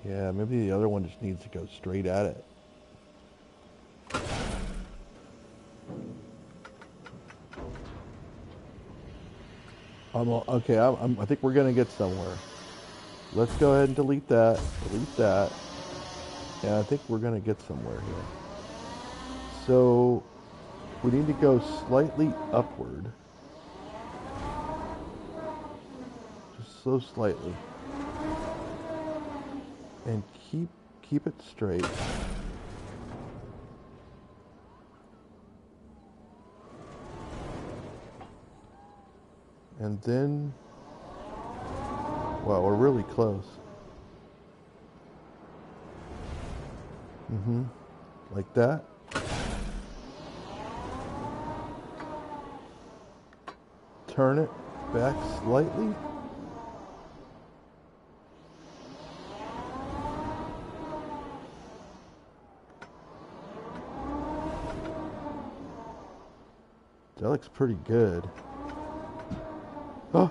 A: Yeah, maybe the other one just needs to go straight at it. Okay, I think we're gonna get somewhere. Let's go ahead and delete that. Delete that. Yeah, I think we're gonna get somewhere here. So we need to go slightly upward. Just so slightly. And keep it straight. And then, wow, we're really close. Like that. Turn it back slightly. That looks pretty good. Oh.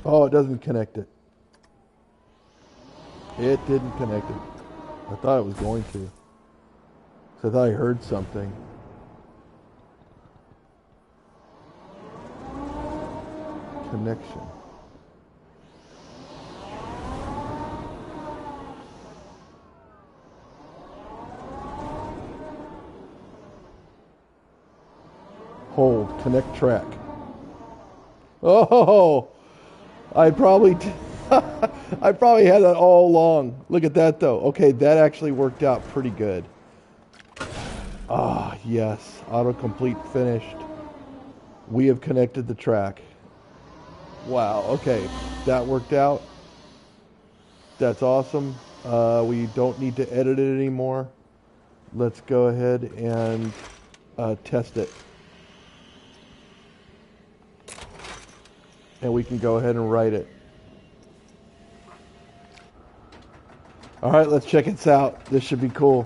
A: Oh, it doesn't connect it. It didn't connect it. I thought it was going to. So I thought I heard something. Connection. Hold, connect track. Oh, I probably I probably had that all along. Look at that though. Okay, that actually worked out pretty good. Ah, yes. Autocomplete finished. We have connected the track. Wow, okay. That worked out. That's awesome. We don't need to edit it anymore. Let's go ahead and test it. And we can go ahead and write it. Alright, let's check this out. This should be cool.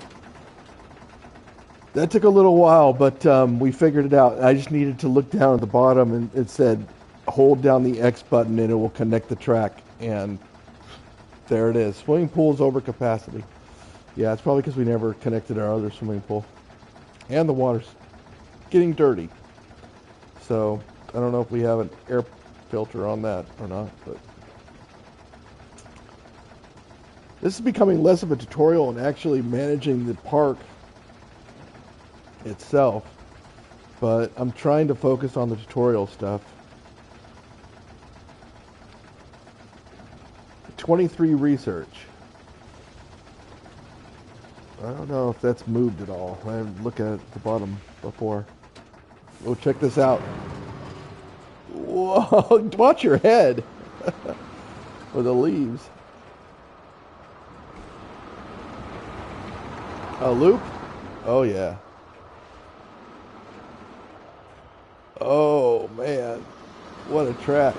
A: That took a little while, but we figured it out. I just needed to look down at the bottom and it said hold down the X button and it will connect the track. And there it is. Swimming pool's over capacity. Yeah, it's probably because we never connected our other swimming pool. And the water's getting dirty. So, I don't know if we have an filter on that or not, but this is becoming less of a tutorial and actually managing the park itself, but I'm trying to focus on the tutorial stuff. 23 research. I don't know if that's moved at all. I didn't look at it at the bottom before. Oh, check this out. Whoa, watch your head. Or the leaves. A loop? Oh, yeah. Oh, man. What a track.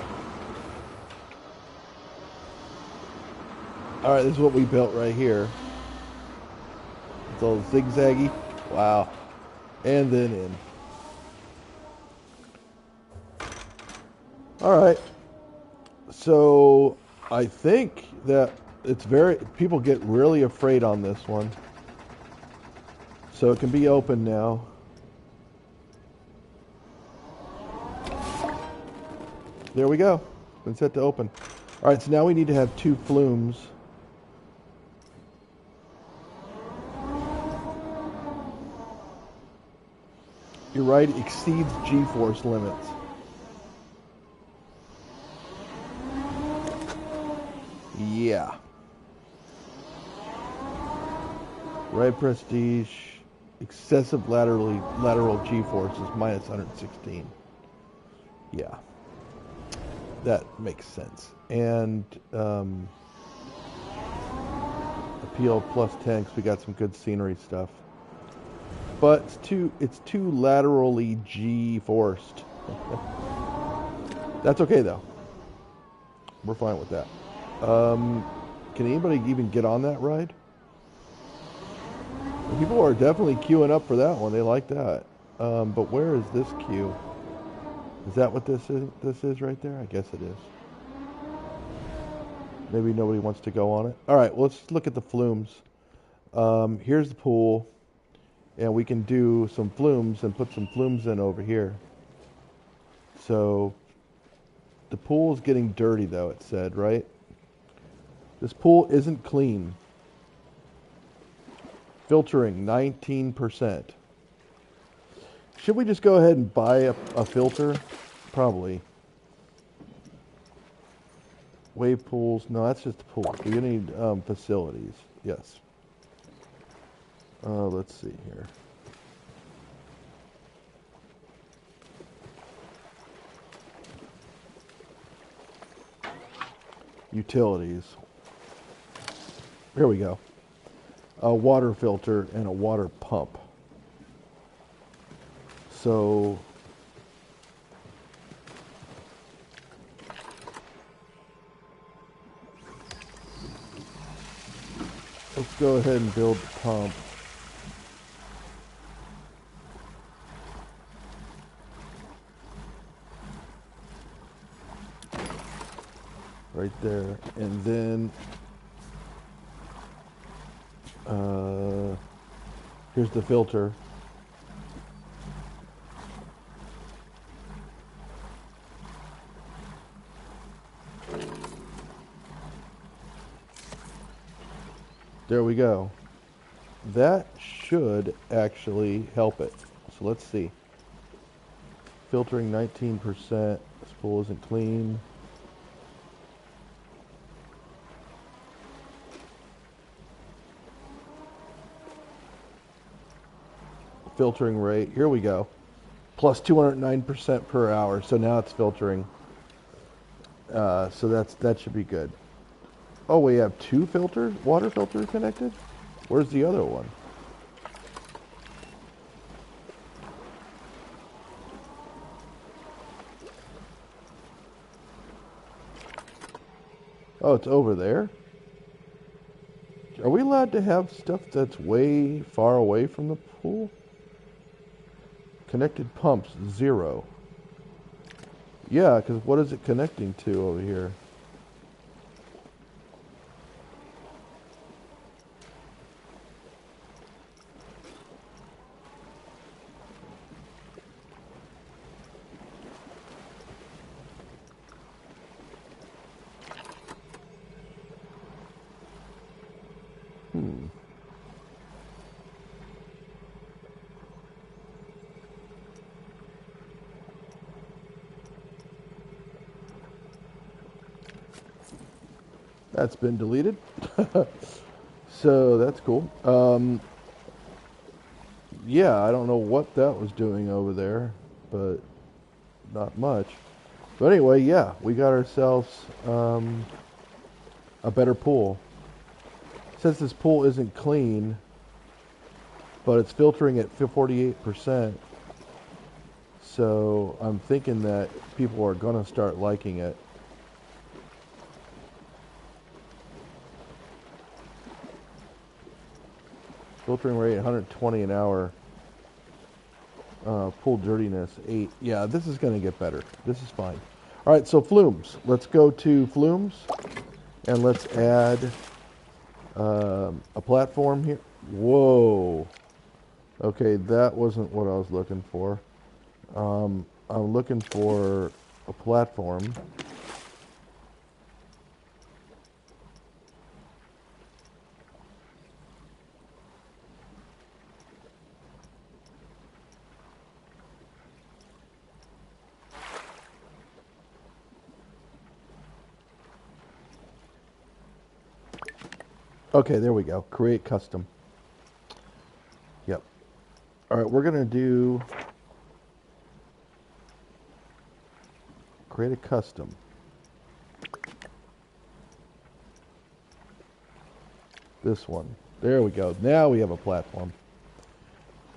A: Alright, this is what we built right here. It's all zigzaggy. Wow. And then in. Alright. So, I think that it's people get really afraid on this one. So it can be open now. There we go. Been set to open. Alright, so now we need to have 2 flumes. Your ride exceeds G-force limits. Yeah. Ride prestige. Excessive lateral G-force is minus 116. Yeah. That makes sense. And appeal plus 10 because we got some good scenery stuff. But it's too laterally G-forced. That's okay though. We're fine with that. Can anybody even get on that ride? People are definitely queuing up for that one. They like that. But where is this queue? Is that what this is? This is right there? I guess it is. Maybe nobody wants to go on it. All right, well, let's look at the flumes. Here's the pool, and we can do some flumes and put some flumes in over here. So the pool is getting dirty, though, it said, right? This pool isn't clean. Filtering, 19%. Should we just go ahead and buy a filter? Probably. Wave pools. No, that's just a pool. We need facilities. Yes. Let's see here. Utilities. Here we go. A water filter and a water pump. So let's go ahead and build the pump. Right there. And then here's the filter. There we go. That should actually help it. So let's see. Filtering 19%. This pool isn't clean. Filtering rate. Here we go. Plus 209% per hour. So now it's filtering. So that should be good. Oh, we have 2 filters, water filters connected? Where's the other one? Oh, it's over there? Are we allowed to have stuff that's way far away from the pool? Connected pumps, 0. Yeah, because what is it connecting to over here? That's been deleted. So that's cool. Yeah, I don't know what that was doing over there, but not much. But anyway, yeah, we got ourselves a better pool. Since this pool isn't clean, but it's filtering at 48%, so I'm thinking that people are going to start liking it. Filtering rate 120 an hour. Pool dirtiness 8. Yeah, this is going to get better. This is fine. All right, so flumes. Let's go to flumes and let's add a platform here. Whoa. Okay, that wasn't what I was looking for. I'm looking for a platform. Okay, there we go. Create custom. Yep. All right, we're going to do create a custom. This one. There we go. Now we have a platform.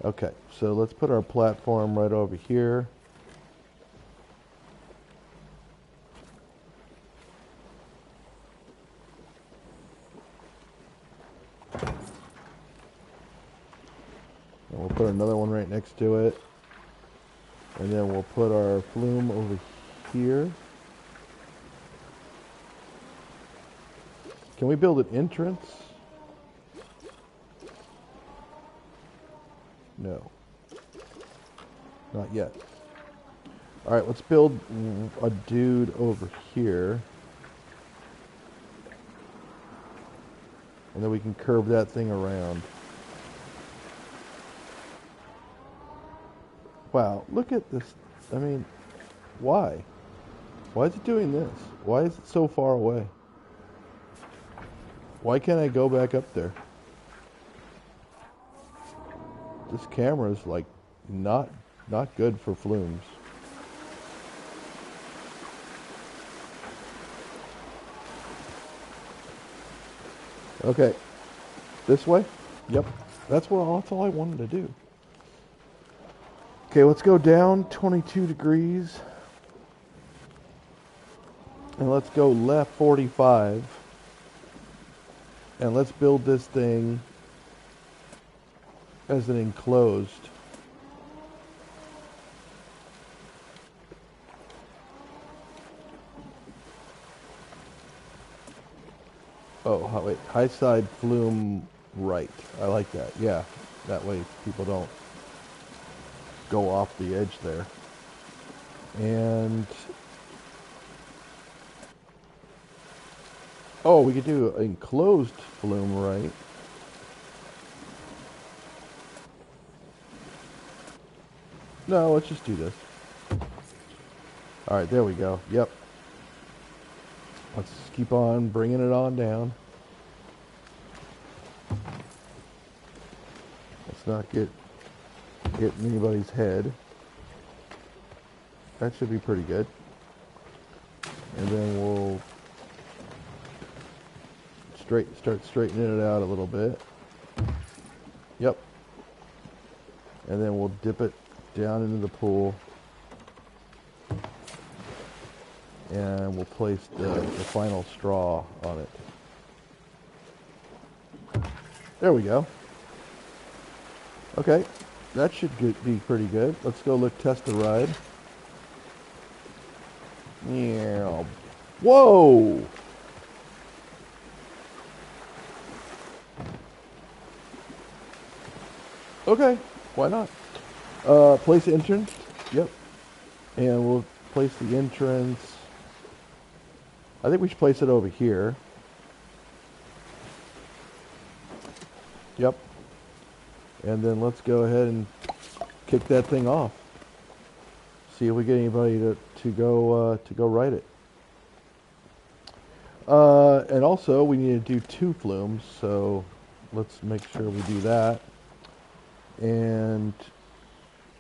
A: Okay, so let's put our platform right over here. And we'll put another one right next to it. And then we'll put our flume over here. Can we build an entrance? No. Not yet. All right, let's build a dude over here. And then we can curve that thing around. Wow, look at this. I mean, why? Why is it doing this? Why is it so far away? Why can't I go back up there? This camera is like not good for flumes. Okay, this way? Yep, that's all I wanted to do. Okay, let's go down 22 degrees. And let's go left 45. And let's build this thing as an enclosed. Oh, wait, high side flume right. I like that. Yeah, that way people don't go off the edge there. And oh, we could do enclosed flume right. No, let's just do this. All right, there we go. Yep. Let's keep on bringing it on down. Let's not get hitting anybody's head. That should be pretty good. And then we'll start straightening it out a little bit. Yep. And then we'll dip it down into the pool. And we'll place the final straw on it. There we go. Okay, that should be pretty good. Let's go test the ride. Yeah. Whoa! Okay, why not? Place the entrance. Yep. And we'll place the entrance. I think we should place it over here. Yep. And then let's go ahead and kick that thing off. See if we get anybody to go ride it. And also, we need to do 2 flumes, so let's make sure we do that. And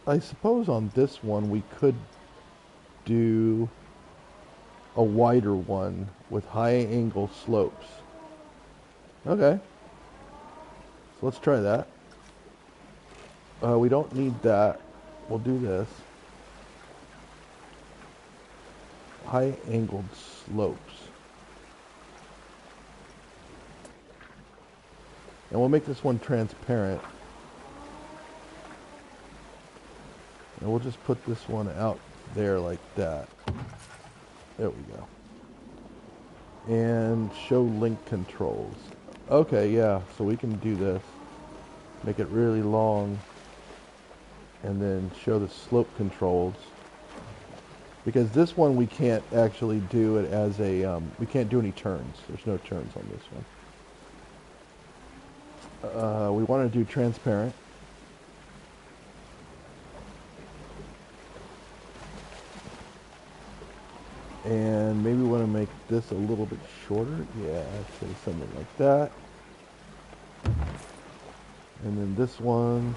A: I suppose on this one we could do a wider one with high angle slopes. Okay. So let's try that. We don't need that. We'll do this. High angled slopes. And we'll make this one transparent. And we'll just put this one out there like that. There we go. And show link controls. Okay, yeah, so we can do this. Make it really long. And then show the slope controls. Because this one we can't actually do it as a, we can't do any turns. There's no turns on this one. We want to do transparent. And maybe we want to make this a little bit shorter. Yeah, I'd say something like that. And then this one.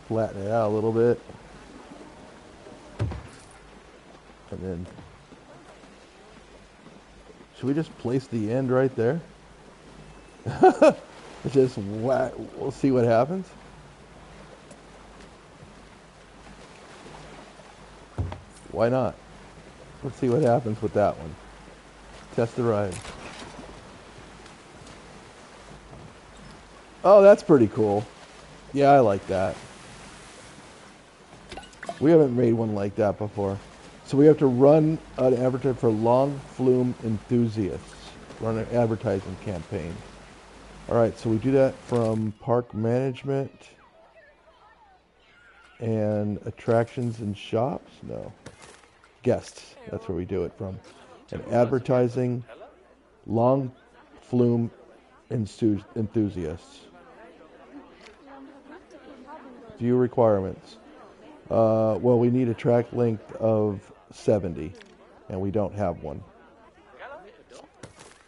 A: Flatten it out a little bit. And then, should we just place the end right there? Just whack, we'll see what happens. Why not? Let's see what happens with that one. Test the ride. Oh, that's pretty cool. Yeah, I like that. We haven't made one like that before. So we have to run an advertisement for long flume enthusiasts. Run an advertising campaign. Alright, so we do that from park management and attractions and shops. No. Guests. That's where we do it from. And advertising long flume enthusiasts. View requirements. Well, we need a track length of 70, and we don't have one.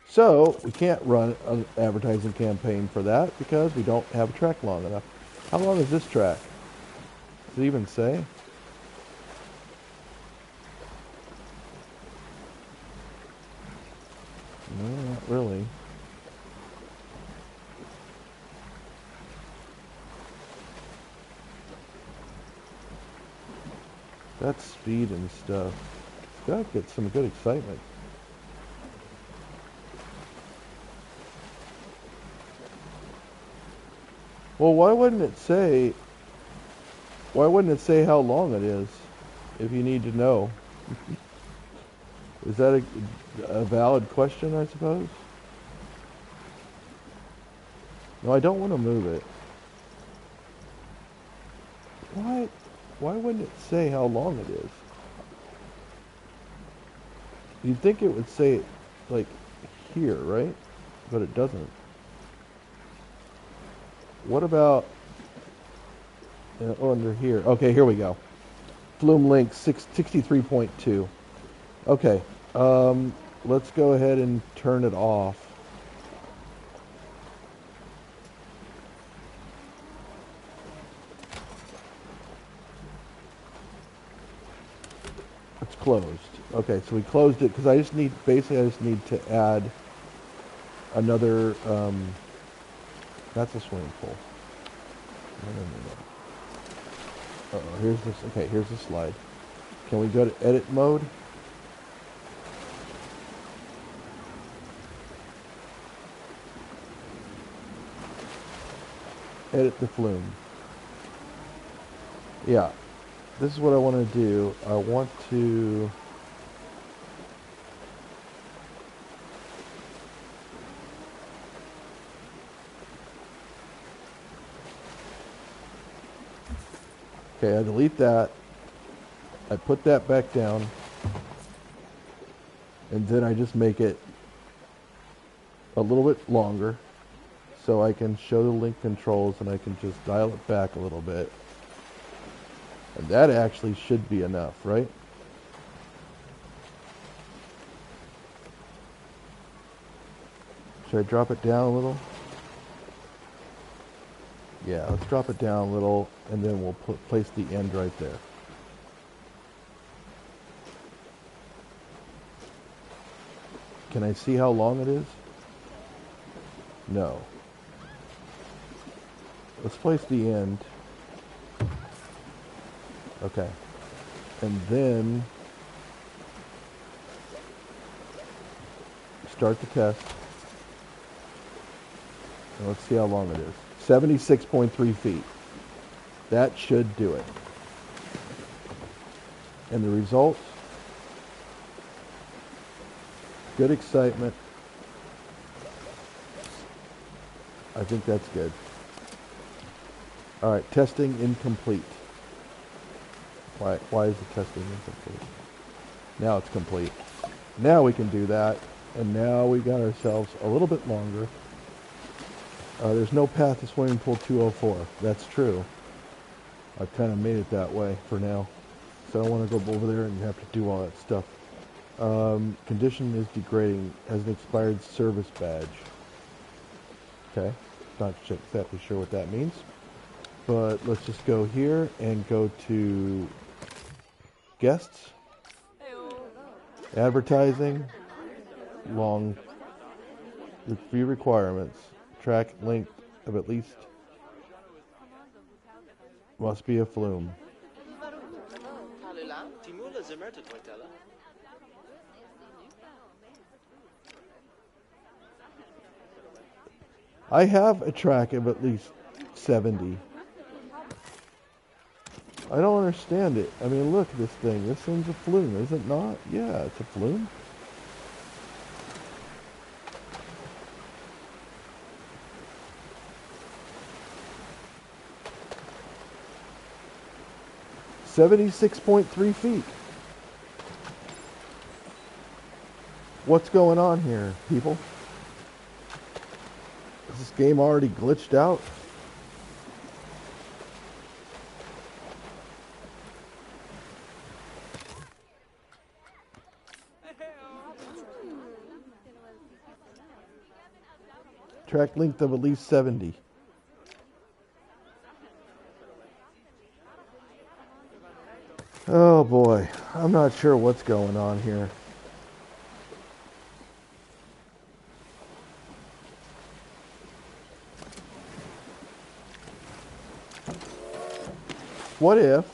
A: So, we can't run an advertising campaign for that because we don't have a track long enough. How long is this track? Does it even say? No, not really. That's speed and stuff. It's got to get some good excitement. Well, why wouldn't it say how long it is if you need to know? Is that a valid question, I suppose? No, I don't want to move it. What? Why wouldn't it say how long it is? You'd think it would say it, like, here, right? But it doesn't. What about under here? Okay, here we go. Flume link 63.2. Okay, let's go ahead and turn it off. It's closed. Okay, so we closed it because I just need to add another, that's a swimming pool. No. Uh-oh, here's this, okay, here's the slide. Can we go to edit mode? Edit the flume. Yeah, this is what I want to do. I want to... Okay, I delete that. I put that back down. And then I just make it a little bit longer so I can show the link controls and I can just dial it back a little bit. And that actually should be enough, right? Should I drop it down a little? Yeah, let's drop it down a little and then we'll place the end right there. Can I see how long it is? No. Let's place the end. Okay. And then start the test. And let's see how long it is. 76.3 feet. That should do it. And the results? Good excitement. I think that's good. All right, testing incomplete. Why is the testing incomplete? Now it's complete. Now we can do that, and now we got ourselves a little bit longer. There's no path to swimming pool 204. That's true. I've kind of made it that way for now. So I don't want to go over there and have to do all that stuff. Condition is degrading. Has an expired service badge. Okay. Not exactly sure what that means. But let's just go here and go to guests. Advertising. Long. View requirements. Track length of at least. Must be a flume. I have a track of at least 70. I don't understand it. I mean, look at this thing. This thing's a flume, is it not? Yeah, it's a flume. $76.3 feet. What's going on here, people? Is this game already glitched out? Track length of at least 70. Oh boy, I'm not sure what's going on here. What if?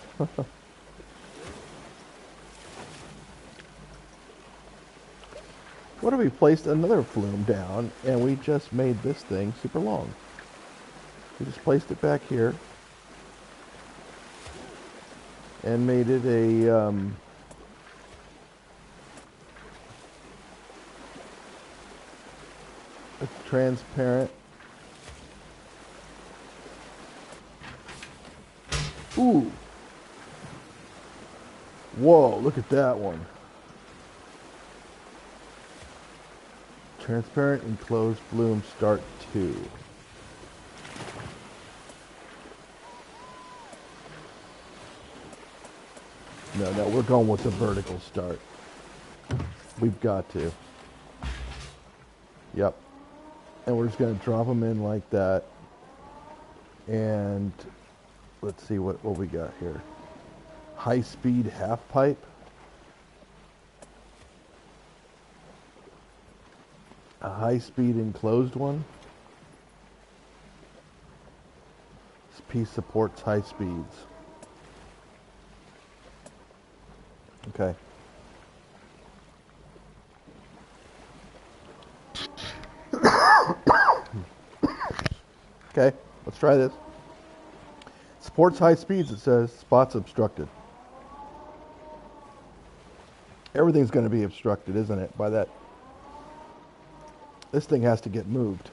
A: What if we placed another flume down and we just made this thing super long? We just placed it back here and made it a transparent. Ooh. Whoa, look at that one. Transparent enclosed flume start 2. No, we're going with the vertical start. We've got to. Yep. And we're just going to drop them in like that. And let's see what we got here. High-speed half pipe. A high-speed enclosed one. This piece supports high speeds. Okay. Okay, let's try this. Supports high speeds, it says. Spots obstructed. Everything's going to be obstructed, isn't it, by that? This thing has to get moved.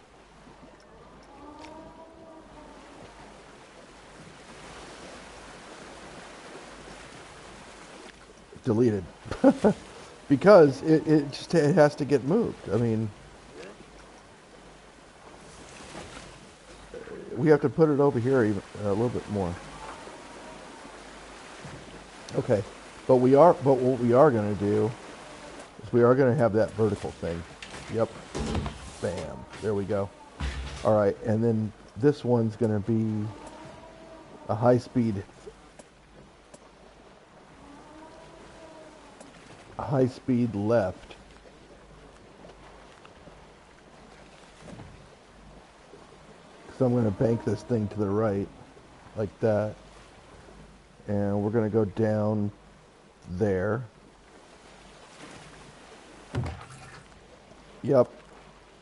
A: Deleted. Because it has to get moved. I mean, we have to put it over here even a little bit more. Okay, but what we are going to do is we are going to have that vertical thing. Yep. Bam. There we go. All right, and then this one's going to be a high-speed left. So I'm going to bank this thing to the right, like that. And we're going to go down there. Yep.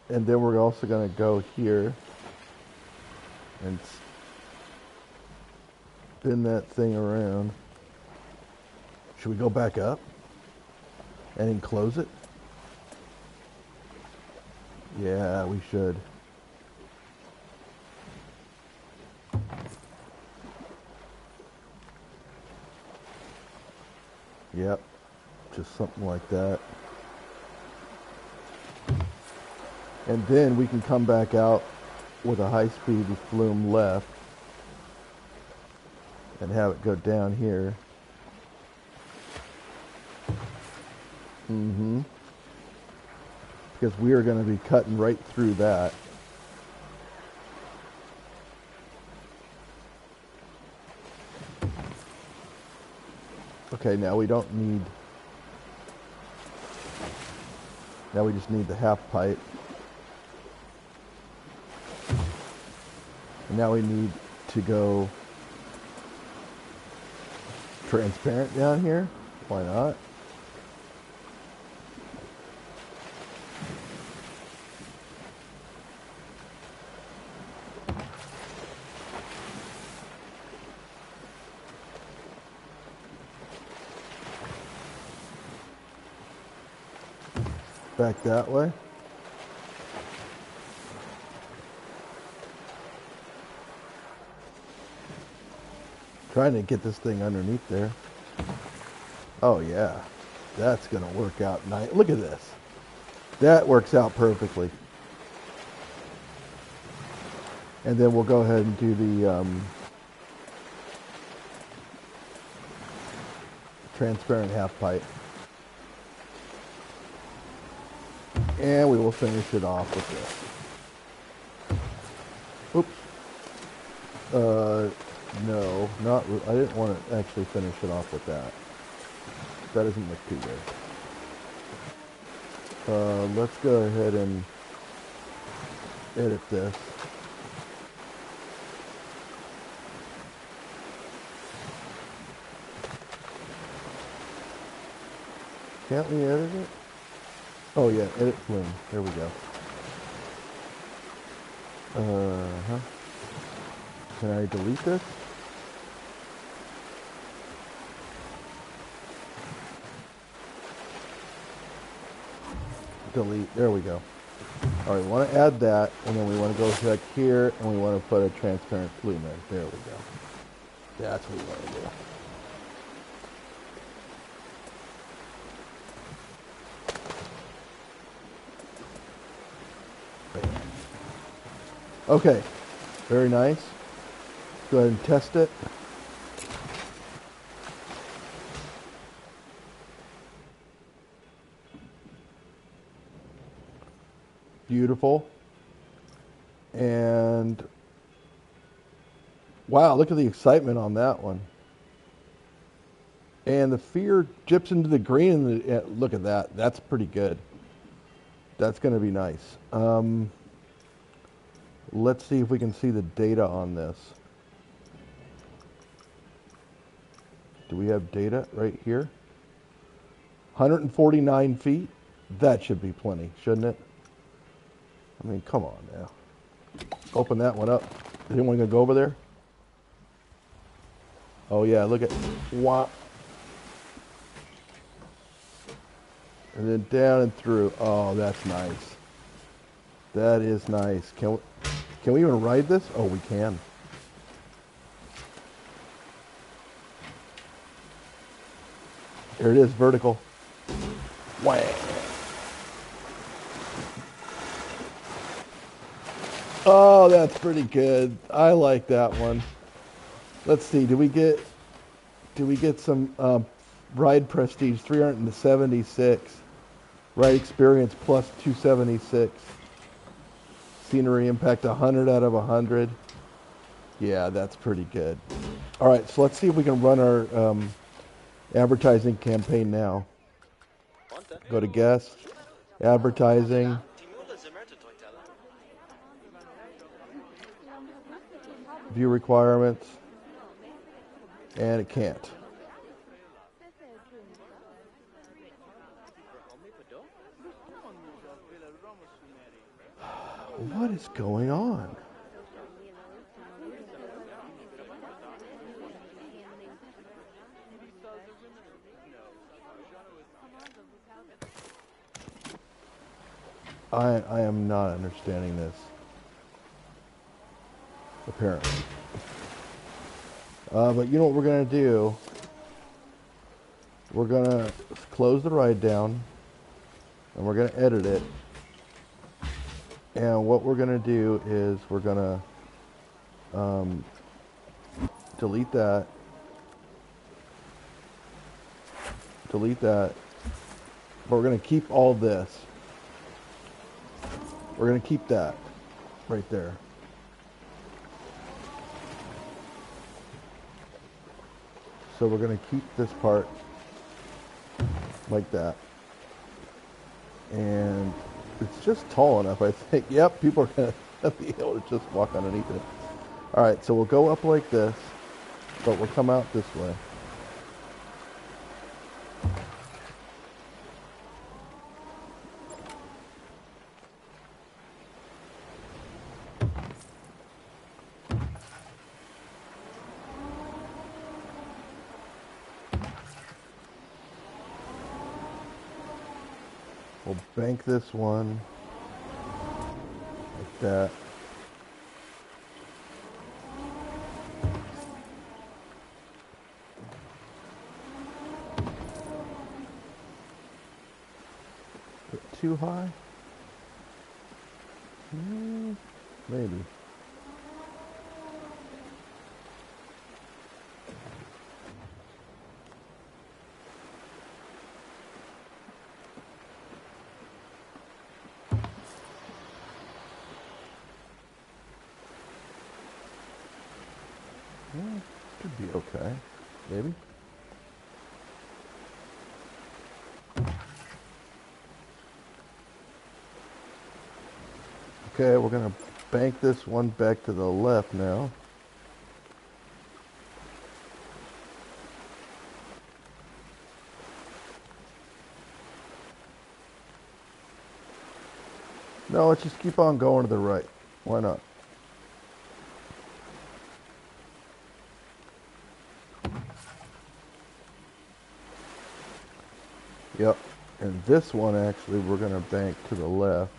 A: And then we're also going to go here and spin that thing around. Should we go back up and enclose it? Yeah, we should. Yep, just something like that. And then we can come back out with a high-speed flume left and have it go down here. Because we are going to be cutting right through that. Okay, now we don't need... Now we just need the half pipe. And now we need to go transparent down here. Why not? Back that way. Trying to get this thing underneath there. Oh yeah, that's gonna work out nice. Look at this. That works out perfectly. And then we'll go ahead and do the transparent half pipe. And we will finish it off with this. Oops. No, not. I didn't want to actually finish it off with that. That doesn't look too good. Let's go ahead and edit this. Can't we edit it? Oh yeah, edit flume. There we go. Can I delete this? Delete. There we go. All right, we want to add that, and then we want to go back here, and we want to put a transparent flume in. There we go. That's what we want to do. Okay, very nice. Go ahead and test it. Beautiful. And wow, look at the excitement on that one. And the fear dips into the green. And look at that. That's pretty good. That's going to be nice. Let's see if we can see the data on this. Do we have data right here? 149 feet? That should be plenty, shouldn't it? I mean, come on now. Open that one up. Is anyone going to go over there? Oh yeah, look at... Wow. And then down and through. Oh, that's nice. That is nice. Can we even ride this? Oh, we can. Here it is, vertical. Wow. Oh, that's pretty good. I like that one. Let's see. Do we get some ride prestige 376, ride experience plus 276, scenery impact 100 out of 100. Yeah, that's pretty good. All right, so let's see if we can run our advertising campaign now. Go to guest, advertising. View requirements, and it can't. What is going on? I am not understanding this, apparently. But you know what we're going to do? We're going to close the ride down, and we're going to edit it. And what we're going to do is we're going to delete that, but we're going to keep all this. We're going to keep that right there. So we're going to keep this part like that. And it's just tall enough, I think. Yep, people are going to be able to just walk underneath it. All right, so we'll go up like this, but we'll come out this way. We'll bank this one like that. Bit too high? Maybe. Could be okay. Maybe. Okay, we're going to bank this one back to the left now. No, let's just keep on going to the right. Why not? Yep. And this one, actually, we're going to bank to the left.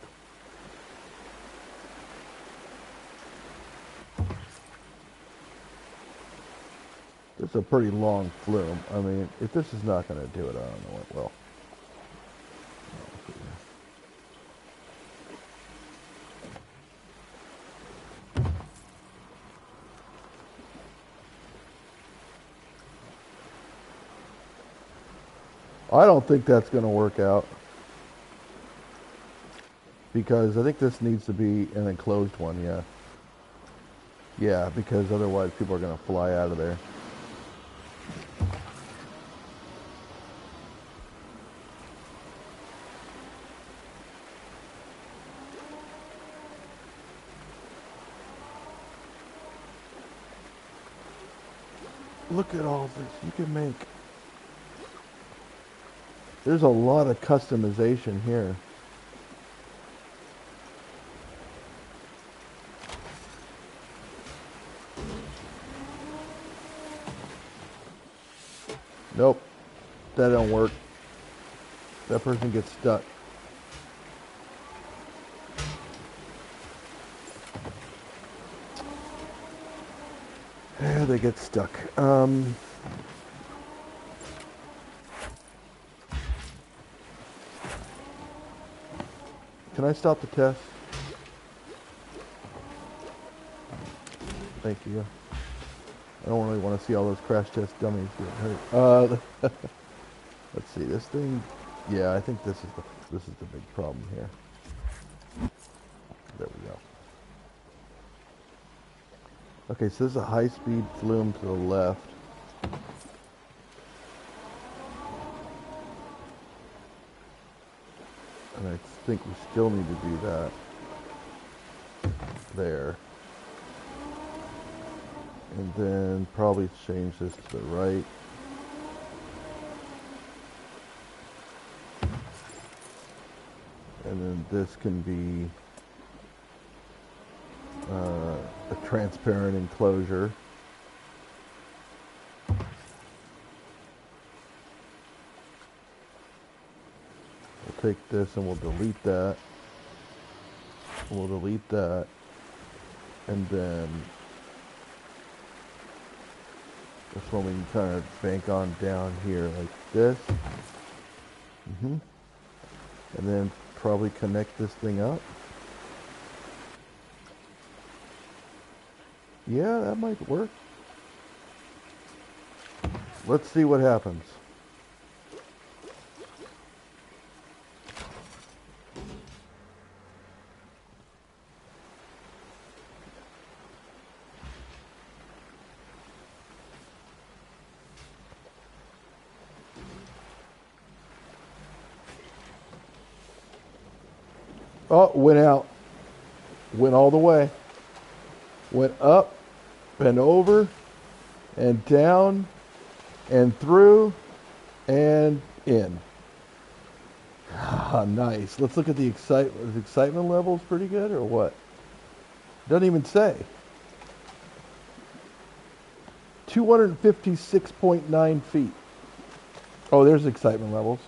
A: This is a pretty long flume. I mean, if this is not going to do it, I don't know what will. I don't think that's going to work out, because I think this needs to be an enclosed one, yeah. Yeah, because otherwise people are going to fly out of there. Look at all this. You can make... There's a lot of customization here. Nope. That don't work. That person gets stuck. Yeah, they get stuck. Can I stop the test? Thank you. I don't really want to see all those crash test dummies get hurt. Let's see, this thing. Yeah, I think this is the big problem here. There we go. Okay, so there's a high-speed flume to the left. And I think we still need to do that. There. And then probably change this to the right. And then this can be a transparent enclosure. We'll take this and we'll delete that. We'll delete that. And then this one we can kind of bank on down here like this. And then probably connect this thing up. Yeah, that might work. Let's see what happens. Oh, went out. Went all the way. Went up and over and down and through and in. Ah, nice. Let's look at the excitement. Is excitement levels pretty good or what? Doesn't even say. 256.9 feet. Oh, there's excitement levels.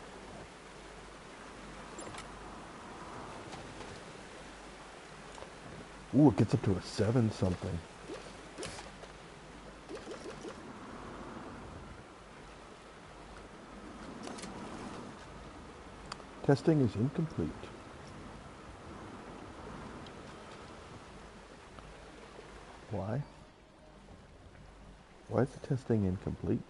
A: Ooh, it gets up to a 7 something. Testing is incomplete. Why? Why is the testing incomplete?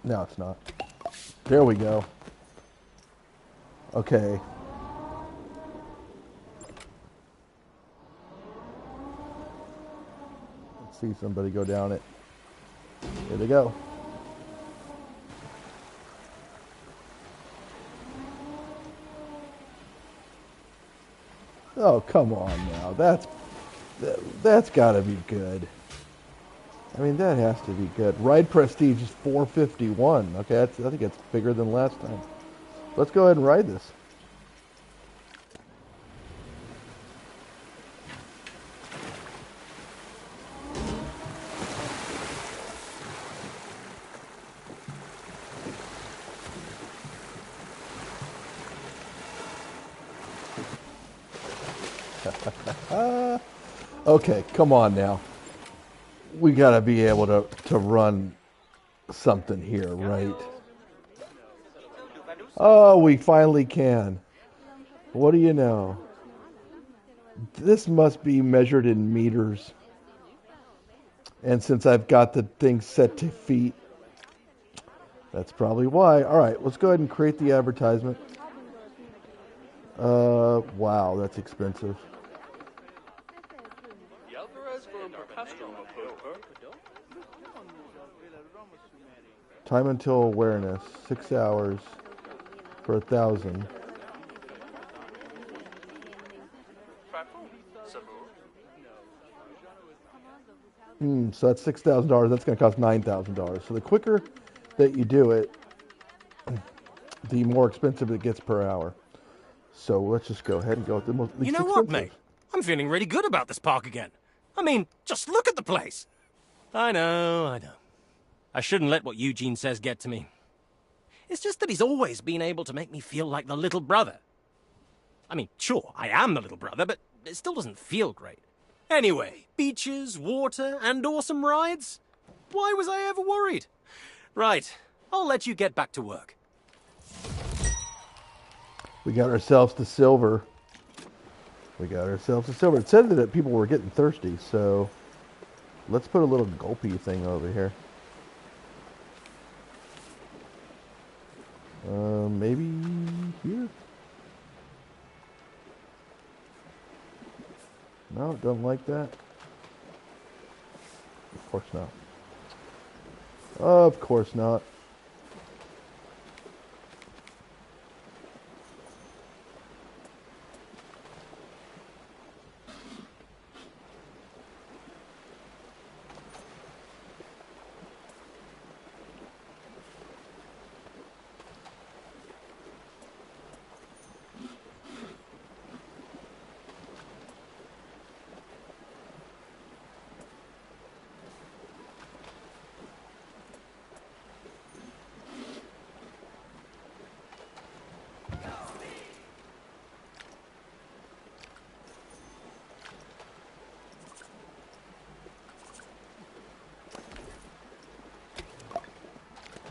A: No, it's not. There we go. Okay. Let's see somebody go down it. Here they go. Oh, come on now. That's got to be good. I mean, that has to be good. Ride Prestige is 451. Okay, I think it's bigger than last time. Let's go ahead and ride this. Okay, come on now. We gotta be able to run something here, right? Oh, we finally can. What do you know? This must be measured in meters. And since I've got the thing set to feet, that's probably why. All right, let's go ahead and create the advertisement. Wow, that's expensive. Time until awareness, 6 hours for 1,000. So that's $6,000. That's going to cost $9,000. So the quicker that you do it, the more expensive it gets per hour. So let's just go ahead and go with the most.
D: You know what, mate? I'm feeling really good about this park again. I mean, just look at the place. I know. I shouldn't let what Eugene says get to me. It's just that he's always been able to make me feel like the little brother. I mean, sure, I am the little brother, but it still doesn't feel great. Anyway, beaches, water, and awesome rides? Why was I ever worried? Right, I'll let you get back to work.
A: We got ourselves to silver. We got ourselves a silver. It said that people were getting thirsty, so let's put a little gulpy thing over here. Maybe here? No, don't like that. Of course not. Of course not.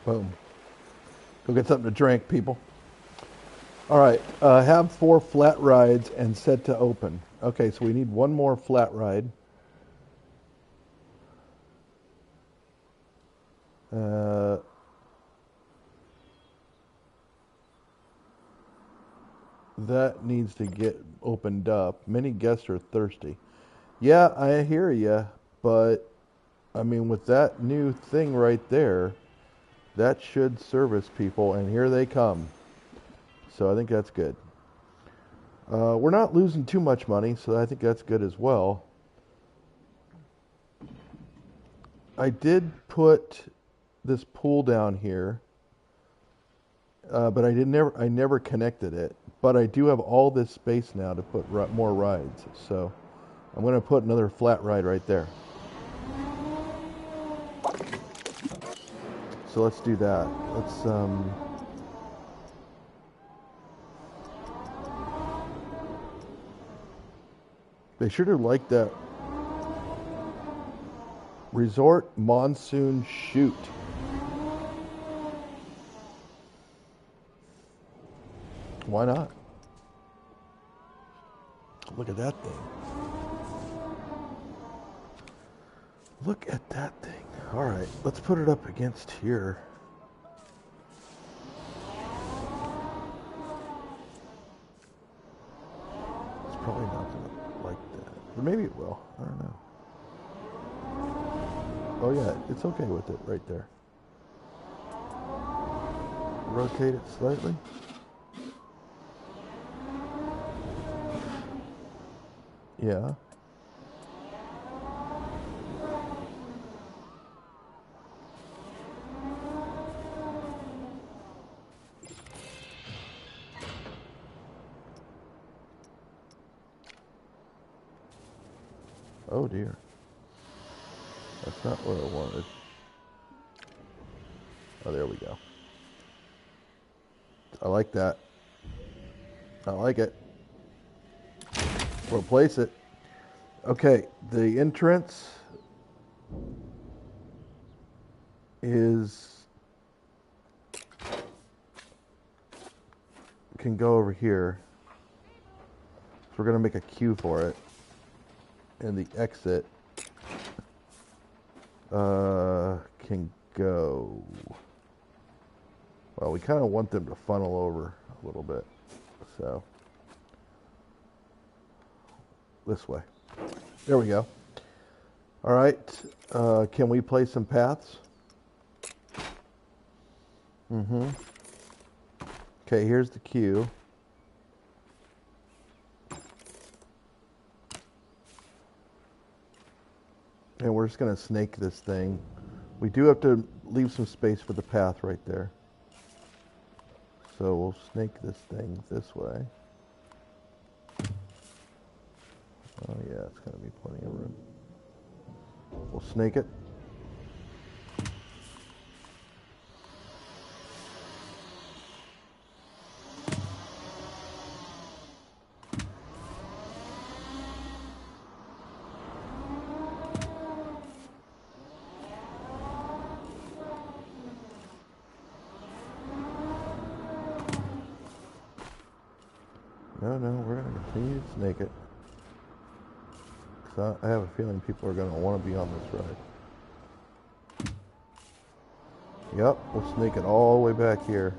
A: Boom. Go get something to drink, people. All right. Have 4 flat rides and set to open. Okay, so we need one more flat ride. That needs to get opened up. Many guests are thirsty. Yeah, I hear you, but I mean, with that new thing right there, that should service people, and here they come. So I think that's good. We're not losing too much money, so I think that's good as well. I did put this pool down here, but I never connected it. But I do have all this space now to put more rides, so I'm going to put another flat ride right there. So let's do that. Let's they sure do like that. Resort Monsoon Shoot. Why not? Look at that thing. Look at that thing. All right, let's put it up against here. It's probably not going to like that. Or maybe it will. I don't know. Oh yeah, it's okay with it right there. Rotate it slightly. Yeah. Oh dear. That's not what I wanted. Oh, there we go. I like that. I like it. We'll place it. Okay, the entrance can go over here. So we're going to make a queue for it. And the exit can go. Well, we kind of want them to funnel over a little bit. So this way. There we go. All right. Can we play some paths? Mm-hmm. Okay, here's the queue. And we're just going to snake this thing. We do have to leave some space for the path right there. So we'll snake this thing this way. Oh yeah, it's going to be plenty of room. We'll snake it. No, we're going to continue to snake it. So I have a feeling people are going to want to be on this ride. Yep, we'll sneak it all the way back here.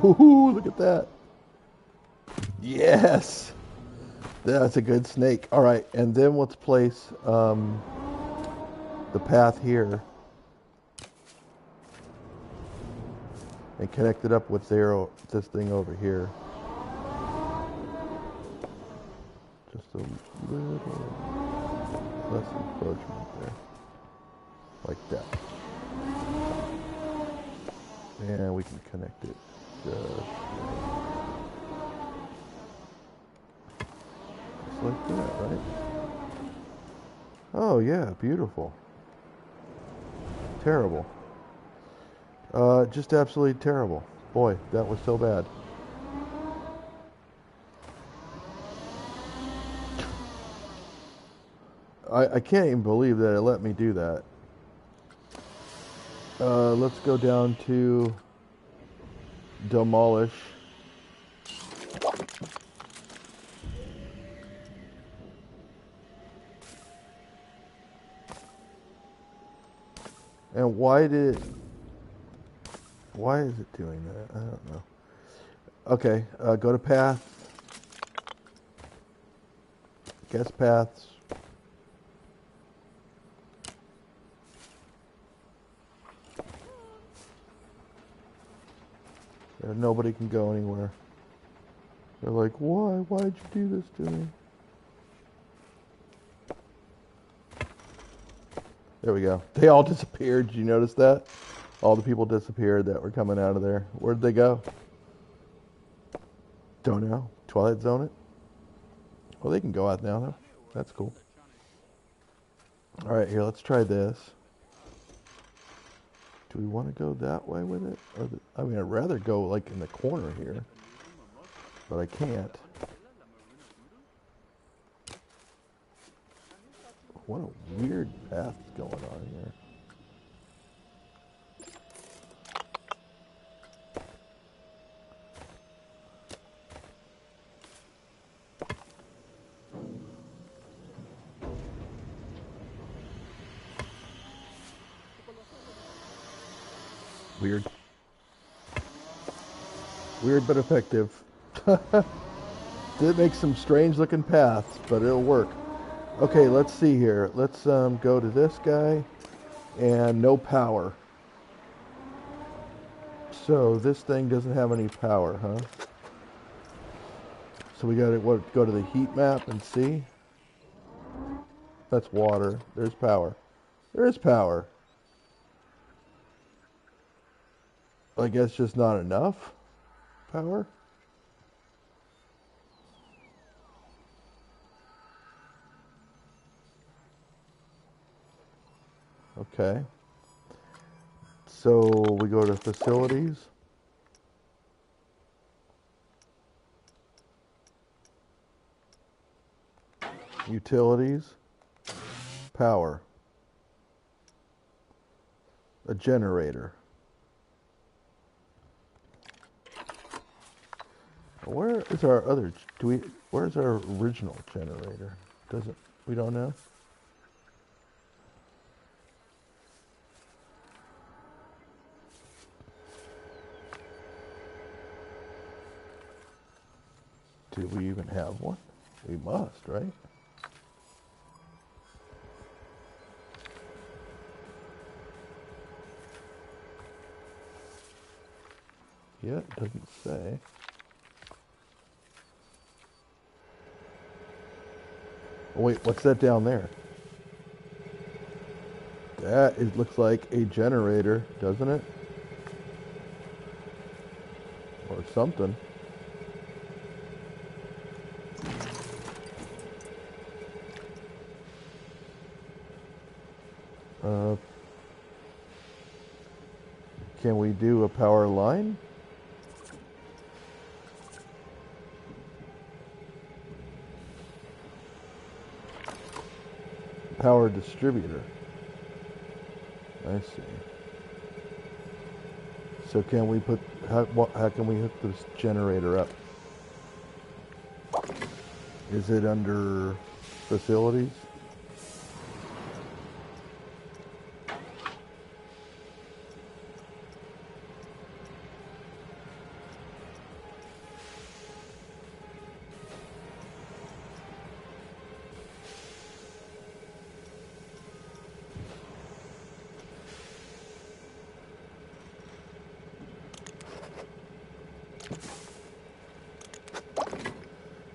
A: Ooh, look at that. Yes. That's a good snake. All right, and then let's place the path here and connect it up with this thing over here. Just a little less encroachment there. Like that. And we can connect it just like that, right? Oh yeah, beautiful. Terrible. Just absolutely terrible. Boy, that was so bad. I can't even believe that it let me do that. Let's go down to demolish. And why is it doing that? I don't know. Okay, go to path. Guess paths. And nobody can go anywhere. They're like, why? Why'd you do this to me? There we go. They all disappeared. Did you notice that? All the people disappeared that were coming out of there. Where'd they go? Don't know. Twilight Zone it? Well, they can go out now, though. That's cool. All right, here, let's try this. Do we want to go that way with it? I mean, I'd rather go, like, in the corner here. But I can't. What a weird path going on here. Weird. Weird but effective. Did make some strange looking paths, but it'll work. Okay, let's see here. Let's go to this guy, and no power. So this thing doesn't have any power, huh? So we gotta go to the heat map and see. That's water. There's power. There is power. I guess just not enough power. Okay. So we go to facilities. Utilities. Power. A generator. Where is our other, where's our original generator? We don't know? Do we even have one? We must, right? Yeah, it doesn't say. Oh, wait, what's that down there? That looks like a generator, doesn't it? Or something. Can we do a power line? Power distributor. I see. So can we put, how can we hook this generator up? Is it under facilities?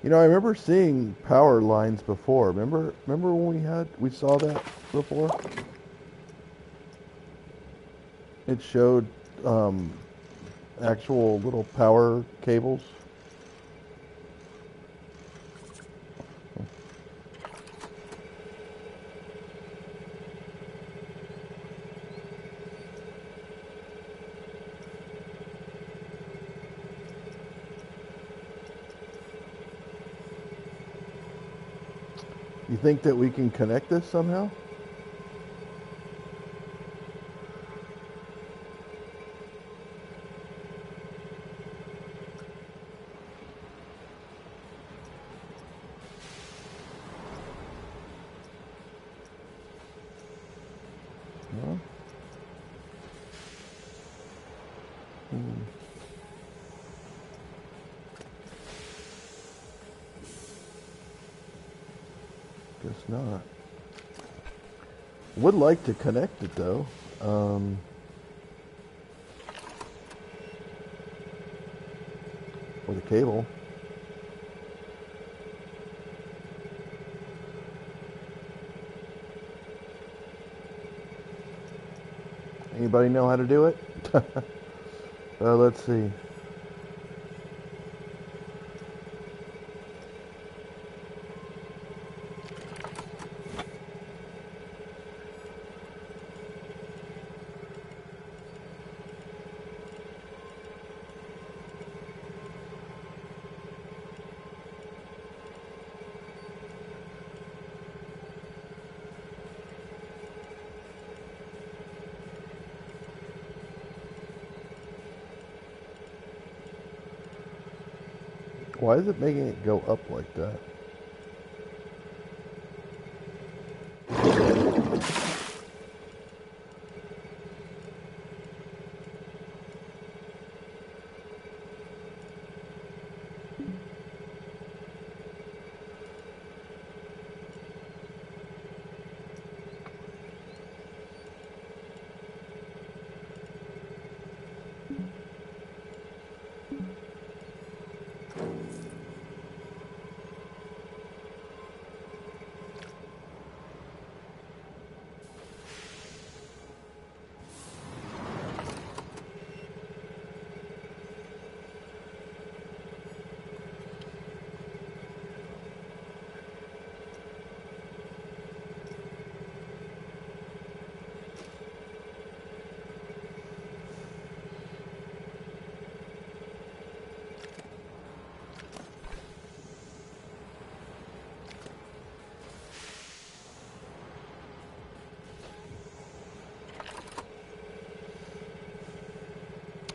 A: You know, I remember seeing power lines before. Remember when we saw that before? It showed actual little power cables. You think that we can connect this somehow? No? Guess not. Would like to connect it though. With a cable. Anybody know how to do it? Let's see. Why is it making it go up like that?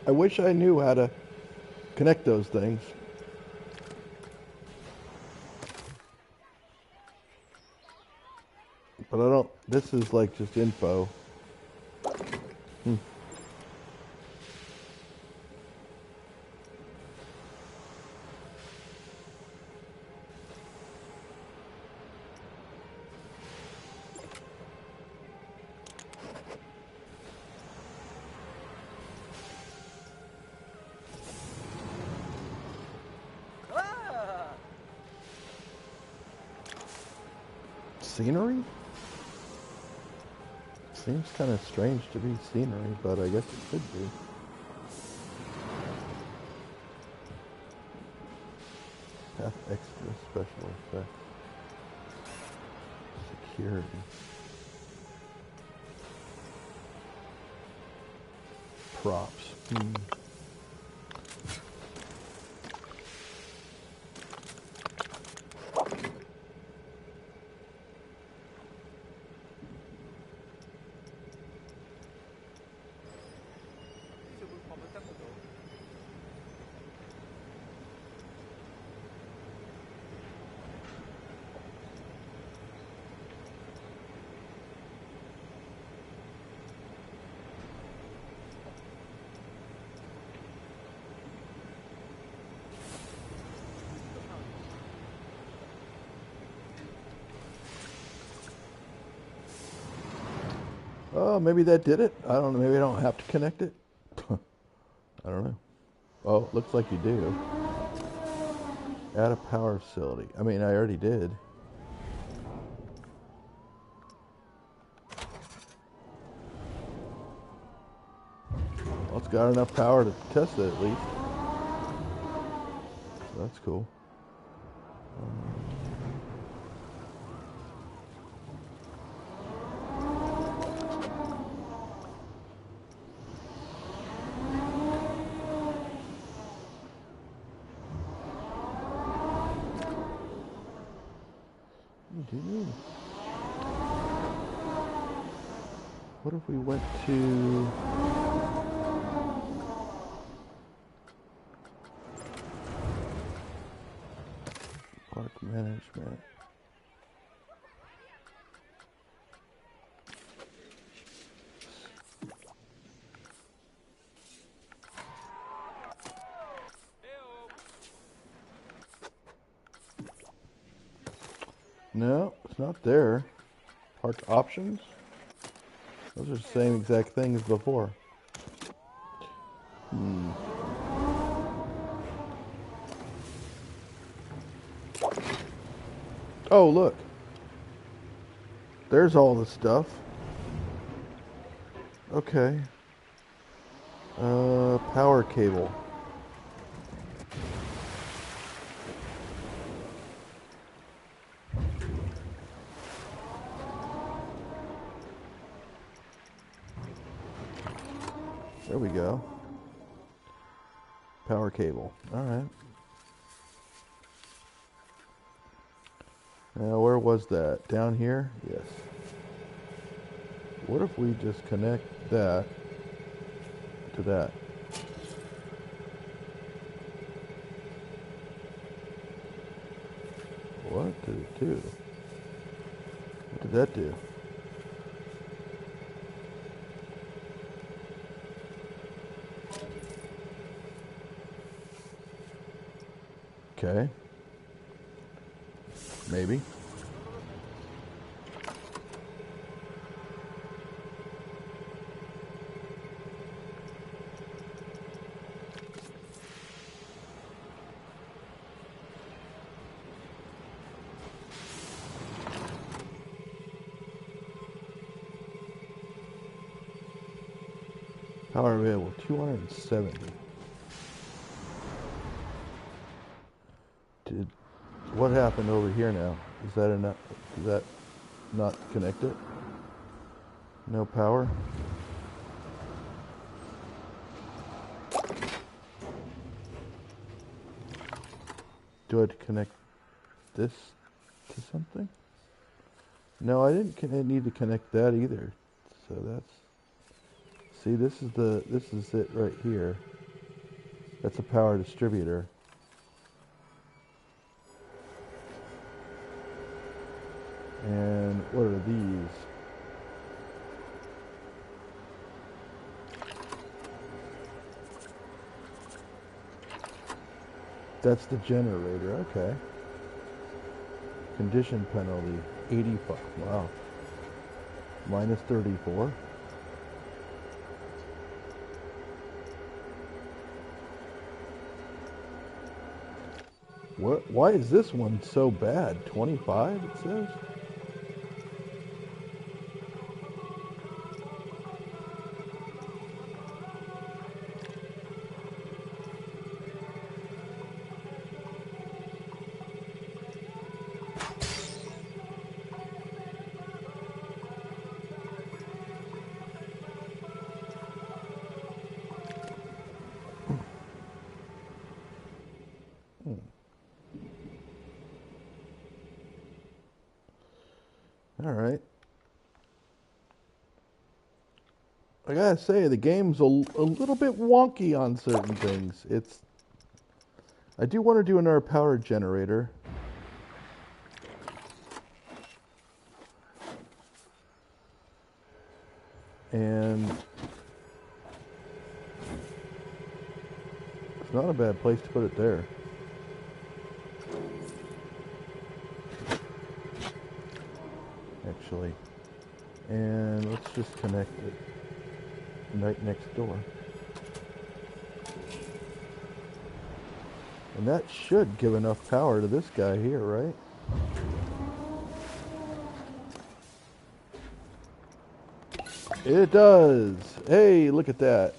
A: I wish I knew how to connect those things. But I don't, this is like just info. Scenery? Seems kind of strange to be scenery, but I guess it could be. Path extra special effects. Security. props. Oh, maybe that did it. I don't know. Maybe I don't have to connect it. I don't know. Oh, looks like you do. Add a power facility. I mean, I already did. Well, it's got enough power to test it at least. So that's cool. What if we went to... park management? No, it's not there. Park options? Those are the same exact thing as before. Oh, look. There's all the stuff. Okay. Power cable. There we go. Power cable. All right. Now, where was that? Down here? Yes. What if we just connect that to that? What did it do? What did that do? Okay. Maybe. Power available 270. What happened over here now? Is that enough? Is that not connected? No power? Do I have to connect this to something? No, I didn't need to connect that either. So that's... See, this is it right here. That's a power distributor. And what are these? That's the generator, okay. Condition penalty, 85, wow. Minus 34. What? Why is this one so bad? 25, it says? All right. I gotta say, the game's a little bit wonky on certain things. I do want to do another power generator. And it's not a bad place to put it there. Actually. And let's just connect it right next door. And that should give enough power to this guy here, right? It does. Hey, look at that.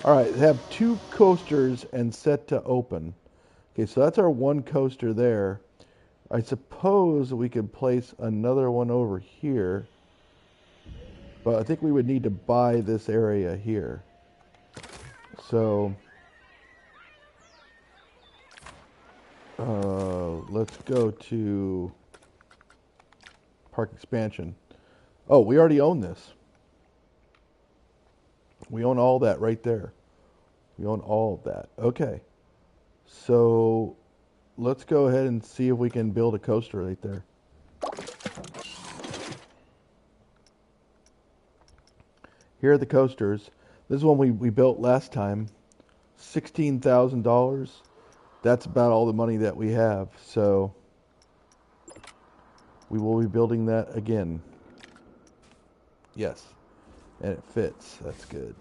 A: All right, have 2 coasters and set to open. Okay, so that's our 1 coaster there. I suppose we could place another one over here. But I think we would need to buy this area here. So let's go to park expansion. Oh, we already own this. We own all that right there. We own all of that. Okay. So let's go ahead and see if we can build a coaster right there. Here are the coasters. This is one we built last time. $16,000. That's about all the money that we have. So we will be building that again. Yes. And it fits. That's good.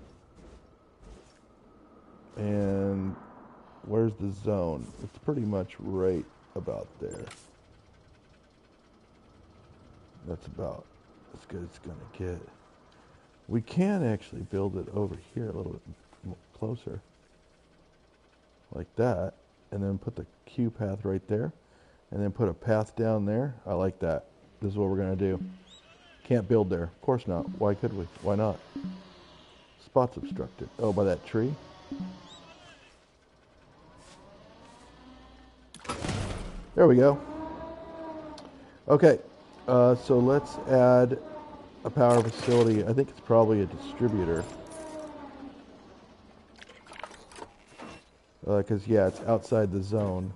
A: And where's the zone? It's pretty much right about there. That's about as good as it's going to get. We can actually build it over here a little bit closer. Like that. And then put the Q path right there. And then put a path down there. I like that. This is what we're going to do. Can't build there. Of course not. Why could we? Why not? Spot's obstructed. Oh, by that tree? There we go. Okay. So let's add a power facility. I think it's probably a distributor. Because, yeah, it's outside the zone.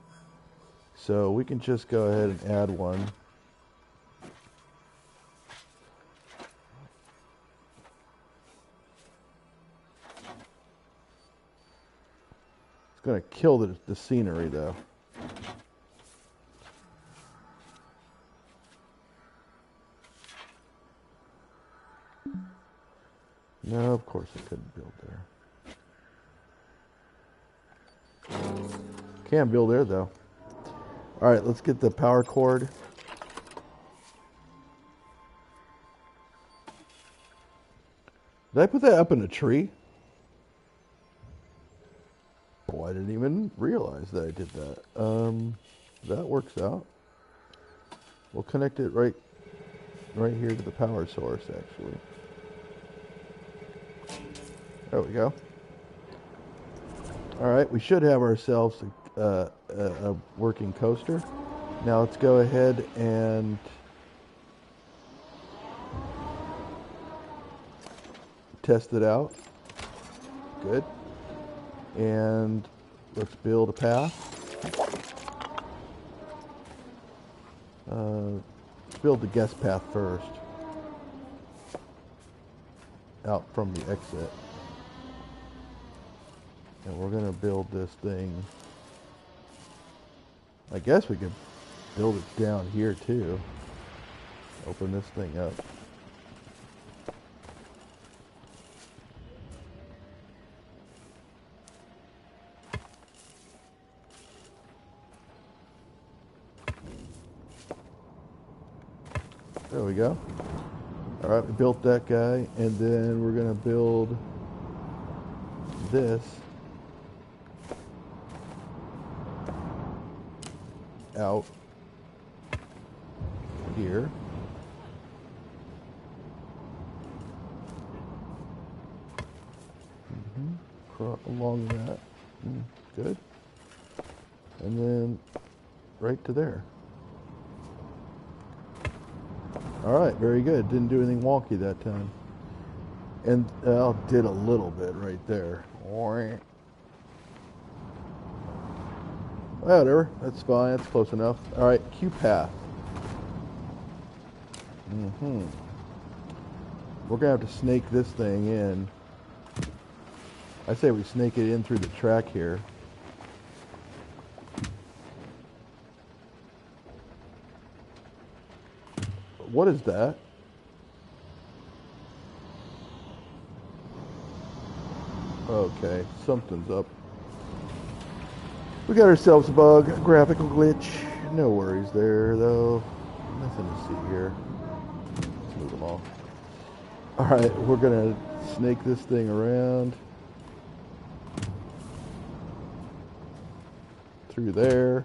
A: So we can just go ahead and add one. It's going to kill the scenery, though. No, of course I couldn't build there. Can't build there, though. All right, let's get the power cord. Did I put that up in a tree? Oh, I didn't even realize that I did that. That works out. We'll connect it right here to the power source, actually. There we go. All right, we should have ourselves a working coaster. Now let's go ahead and test it out. Good. And let's build a path. Let's build the guest path first. Out from the exit. And we're going to build this thing. I guess we could build it down here too. Open this thing up. There we go. All right, we built that guy, and then we're going to build this out here. Along that. Good. And then right to there. All right, very good. Didn't do anything wonky that time. And did a little bit right there. Whatever, that's fine. That's close enough. All right, Q path. We're gonna have to snake this thing in. I say we snake it in through the track here. What is that? Okay, something's up. We got ourselves a bug, a graphical glitch. No worries there, though. Nothing to see here. Let's move them all. Alright, we're gonna snake this thing around. Through there.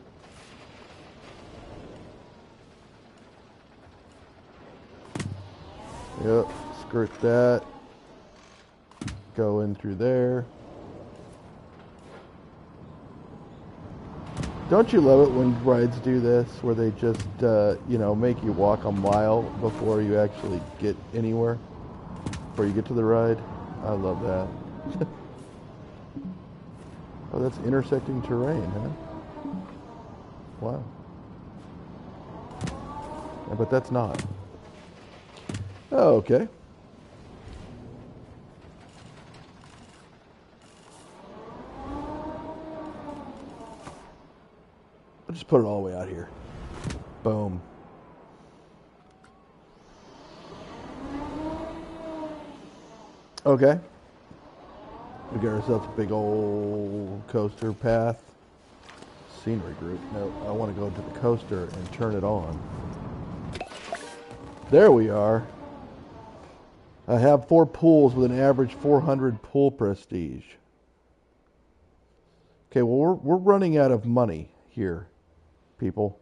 A: Yep, skirt that. Go in through there. Don't you love it when rides do this, where they just, make you walk a mile before you actually get anywhere? Before you get to the ride? I love that. Oh, that's intersecting terrain, huh? Wow. Yeah, but that's not. Oh, okay. I'll just put it all the way out here. Boom. Okay. We got ourselves a big old coaster path. Scenery group. No, I want to go to the coaster and turn it on. There we are. I have 4 pools with an average 400 pool prestige. Okay, well we're running out of money here, people.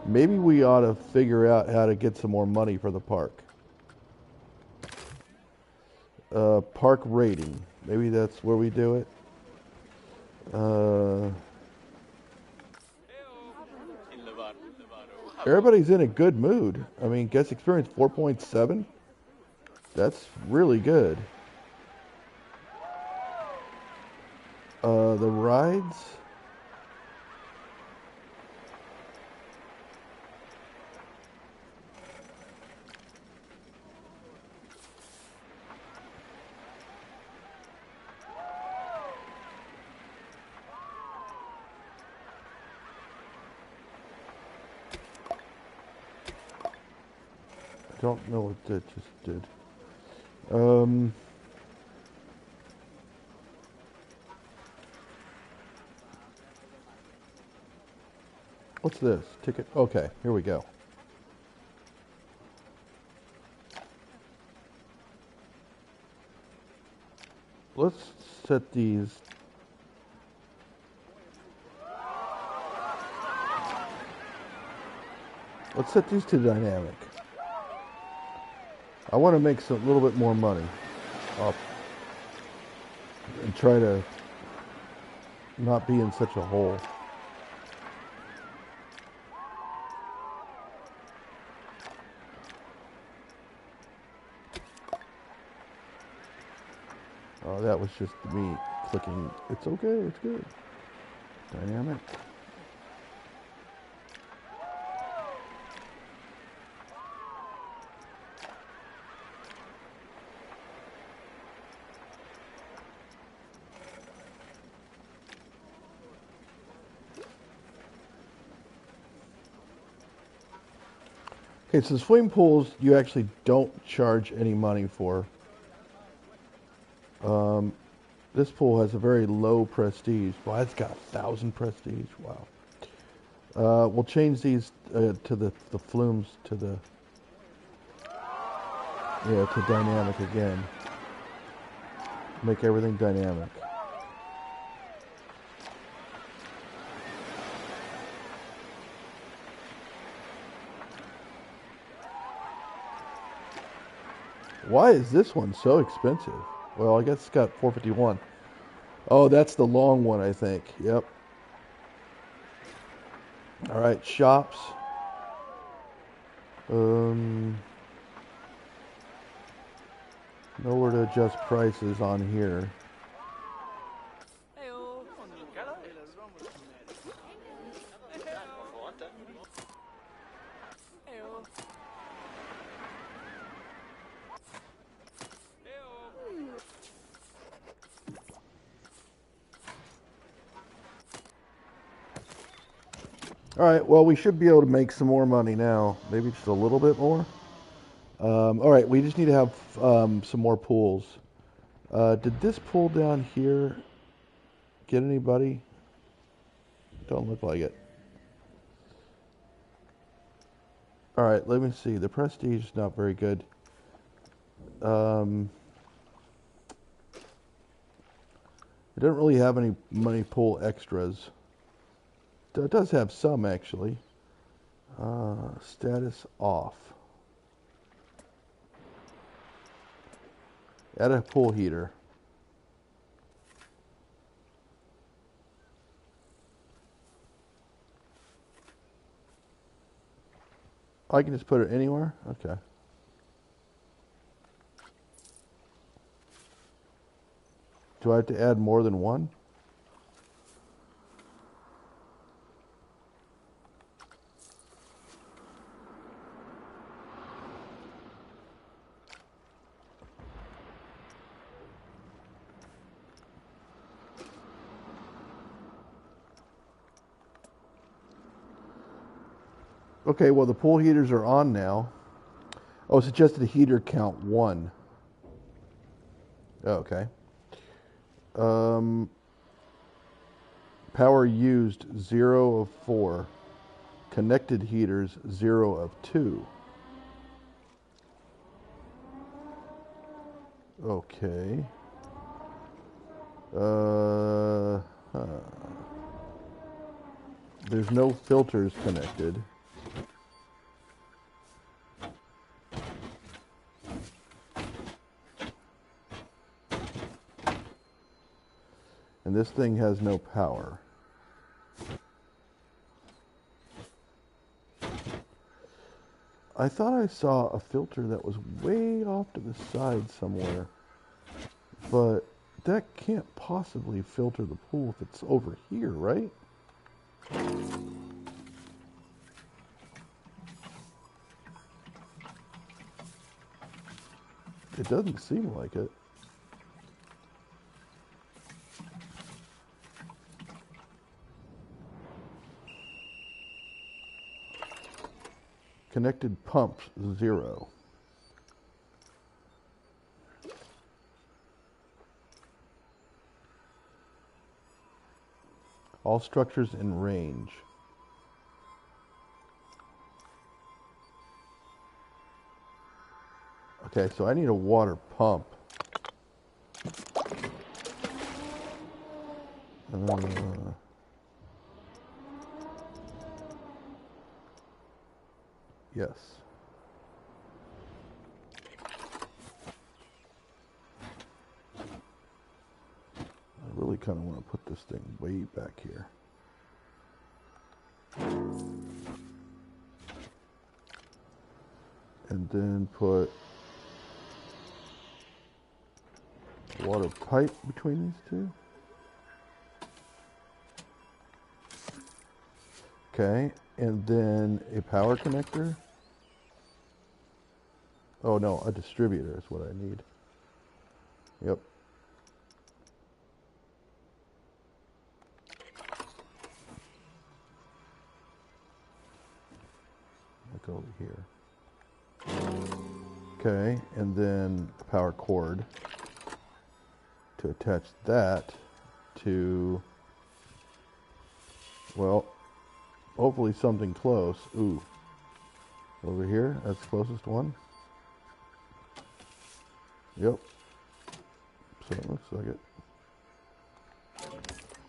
A: Maybe we ought to figure out how to get some more money for the park. Park rating. Maybe that's where we do it. Everybody's in a good mood. I mean, guest experience 4.7. That's really good. The rides. I don't know what that just did. What's this? Ticket? Okay, here we go. Let's set these. Let's set these to dynamic. I want to make a little bit more money up and try to not be in such a hole. Oh, that was just me clicking. It's okay, it's good. Dynamic. Okay, so swimming pools you actually don't charge any money for. This pool has a very low prestige. Well, it's got 1,000 prestige. Wow. We'll change these to the flumes to the to dynamic again. Make everything dynamic. Why is this one so expensive? Well, I guess it's got 451. Oh, that's the long one, I think. Yep. All right, shops. Nowhere to adjust prices on here. All right, well, we should be able to make some more money now. Maybe just a little bit more. All right, we just need to have some more pools. Did this pool down here get anybody? Don't look like it. All right, let me see. The prestige is not very good. It doesn't really have any money pool extras. It does have some, actually. Status off. Add a pool heater. I can just put it anywhere? Okay. Do I have to add more than one? Okay, well, the pool heaters are on now. Oh, suggested heater count 1. Oh, okay. Power used 0 of 4. Connected heaters 0 of 2. Okay. There's no filters connected. And this thing has no power. I thought I saw a filter that was way off to the side somewhere, but that can't possibly filter the pool if it's over here, right? It doesn't seem like it. Connected pumps 0. All structures in range. Okay, so I need a water pump. Yes. I really kind of want to put this thing way back here. And then put a water pipe between these two. Okay, and then a power connector. Oh no, a distributor is what I need. Yep. Look over here. Okay, and then a power cord to attach that to, well, hopefully something close. Ooh. Over here, that's the closest one. Yep. So it looks like it.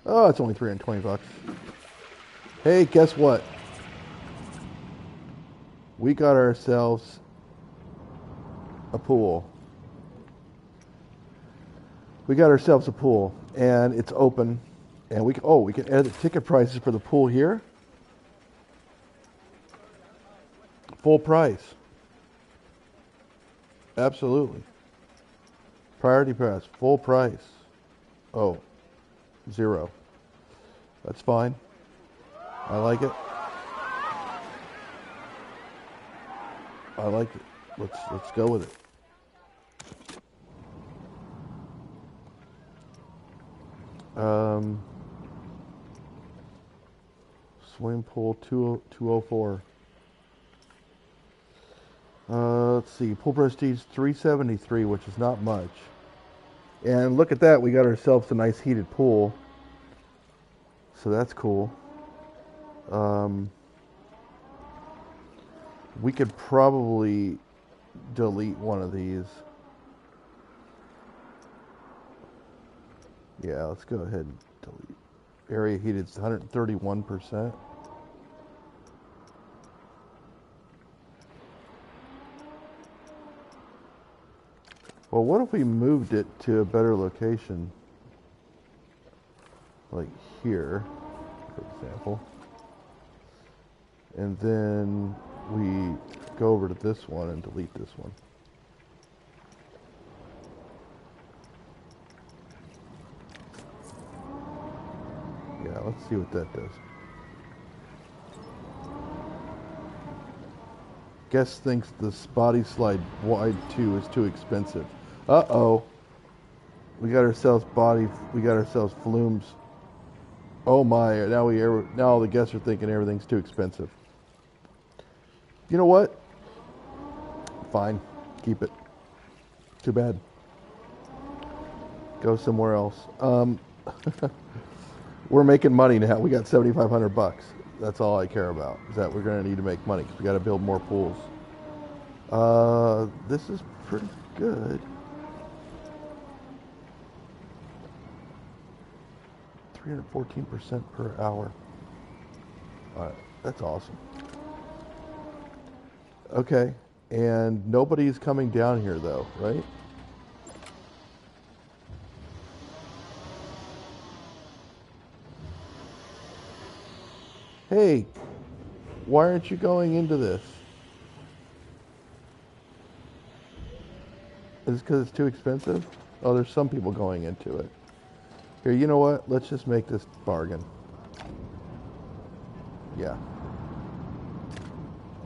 A: Oh, it's only $320. Hey, guess what? We got ourselves a pool. We got ourselves a pool, and it's open. And we can add the ticket prices for the pool here. Full price. Absolutely. Priority pass, full price. Oh, 0. That's fine. I like it. I like it. Let's go with it. Swimming pool 204. Let's see. Pool prestige 373, which is not much. And look at that. We got ourselves a nice heated pool. So that's cool. We could probably delete one of these. Yeah, let's go ahead and delete. Area heated is 131%. Well, what if we moved it to a better location? Like here, for example. And then we go over to this one and delete this one. Yeah, let's see what that does. Guest thinks the Body Slide Wide 2 is too expensive. Uh-oh. We got ourselves flumes. Oh my, now all the guests are thinking everything's too expensive. You know what? Fine. Keep it. Too bad. Go somewhere else. We're making money now. We got $7,500. That's all I care about. Is that we're going to need to make money because we got to build more pools. This is pretty good. 314% per hour. All right, that's awesome. Okay, and nobody's coming down here though, right? Hey, why aren't you going into this? Is it because it's too expensive? Oh, there's some people going into it. Here, you know what? Let's just make this bargain. Yeah.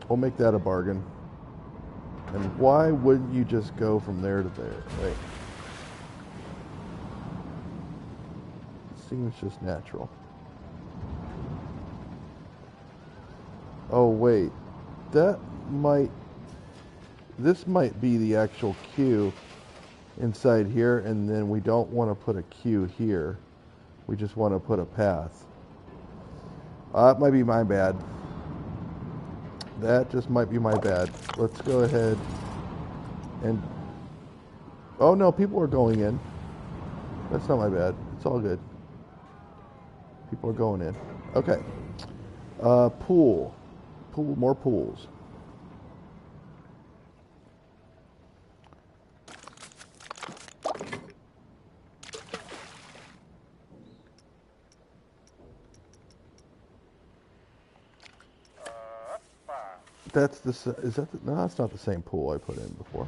A: We'll make that a bargain. And why wouldn't you just go from there to there, right? It seems just natural. Oh, wait. This might be the actual queue inside here, and then we don't want to put a queue here. We just want to put a path. It might be my bad. That just might be my bad. Let's go ahead and... Oh no, people are going in. That's not my bad. It's all good. People are going in. Okay. Pool. More pools. No, that's not the same pool I put in before.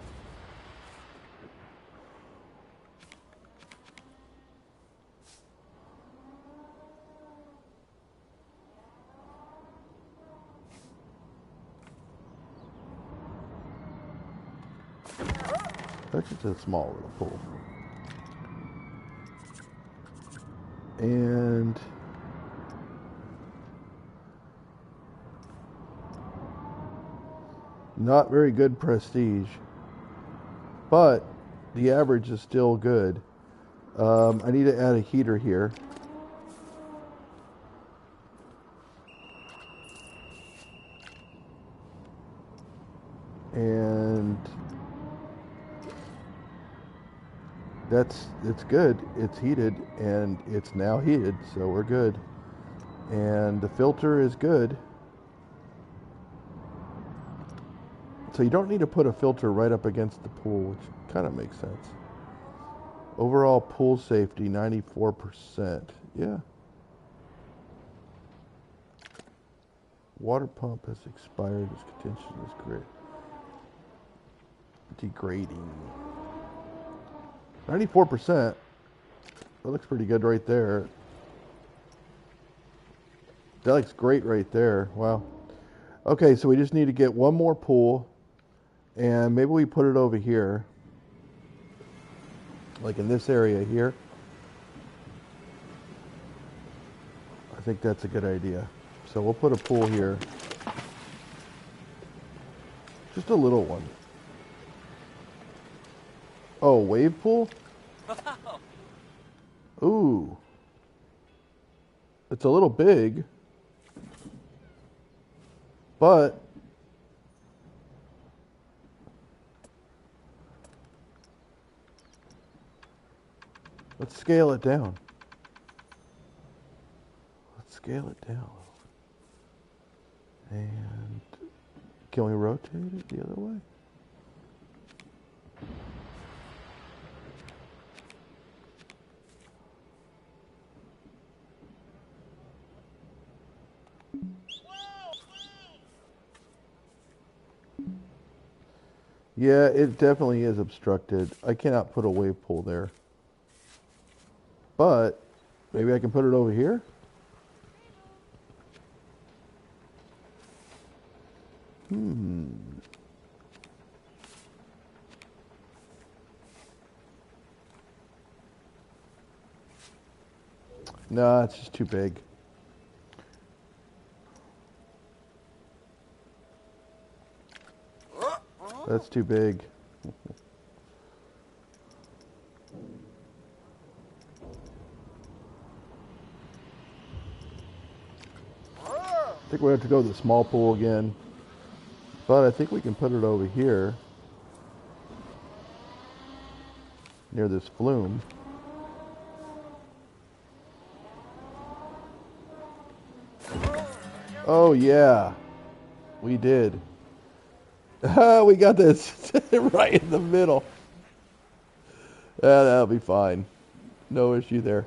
A: That's just a small little pool. And not very good prestige, but the average is still good. I need to add a heater here. And it's good. It's heated, and it's now heated, so we're good. And the filter is good. So you don't need to put a filter right up against the pool, which kind of makes sense. Overall pool safety, 94%. Yeah. Water pump has expired. Its contention is great. Degrading. 94%. That looks pretty good right there. That looks great right there. Wow. Okay, so we just need to get one more pool, and maybe we put it over here, like in this area here. I think that's a good idea. So we'll put a pool here. Just a little one. Oh, wave pool? Ooh. It's a little big. But let's scale it down. Let's scale it down. And can we rotate it the other way? Yeah, it definitely is obstructed. I cannot put a wave pool there. But maybe I can put it over here? No, it's just too big. That's too big. I think we have to go to the small pool again. But I think we can put it over here. Near this flume. Oh yeah. We did. We got this right in the middle. That'll be fine. No issue there.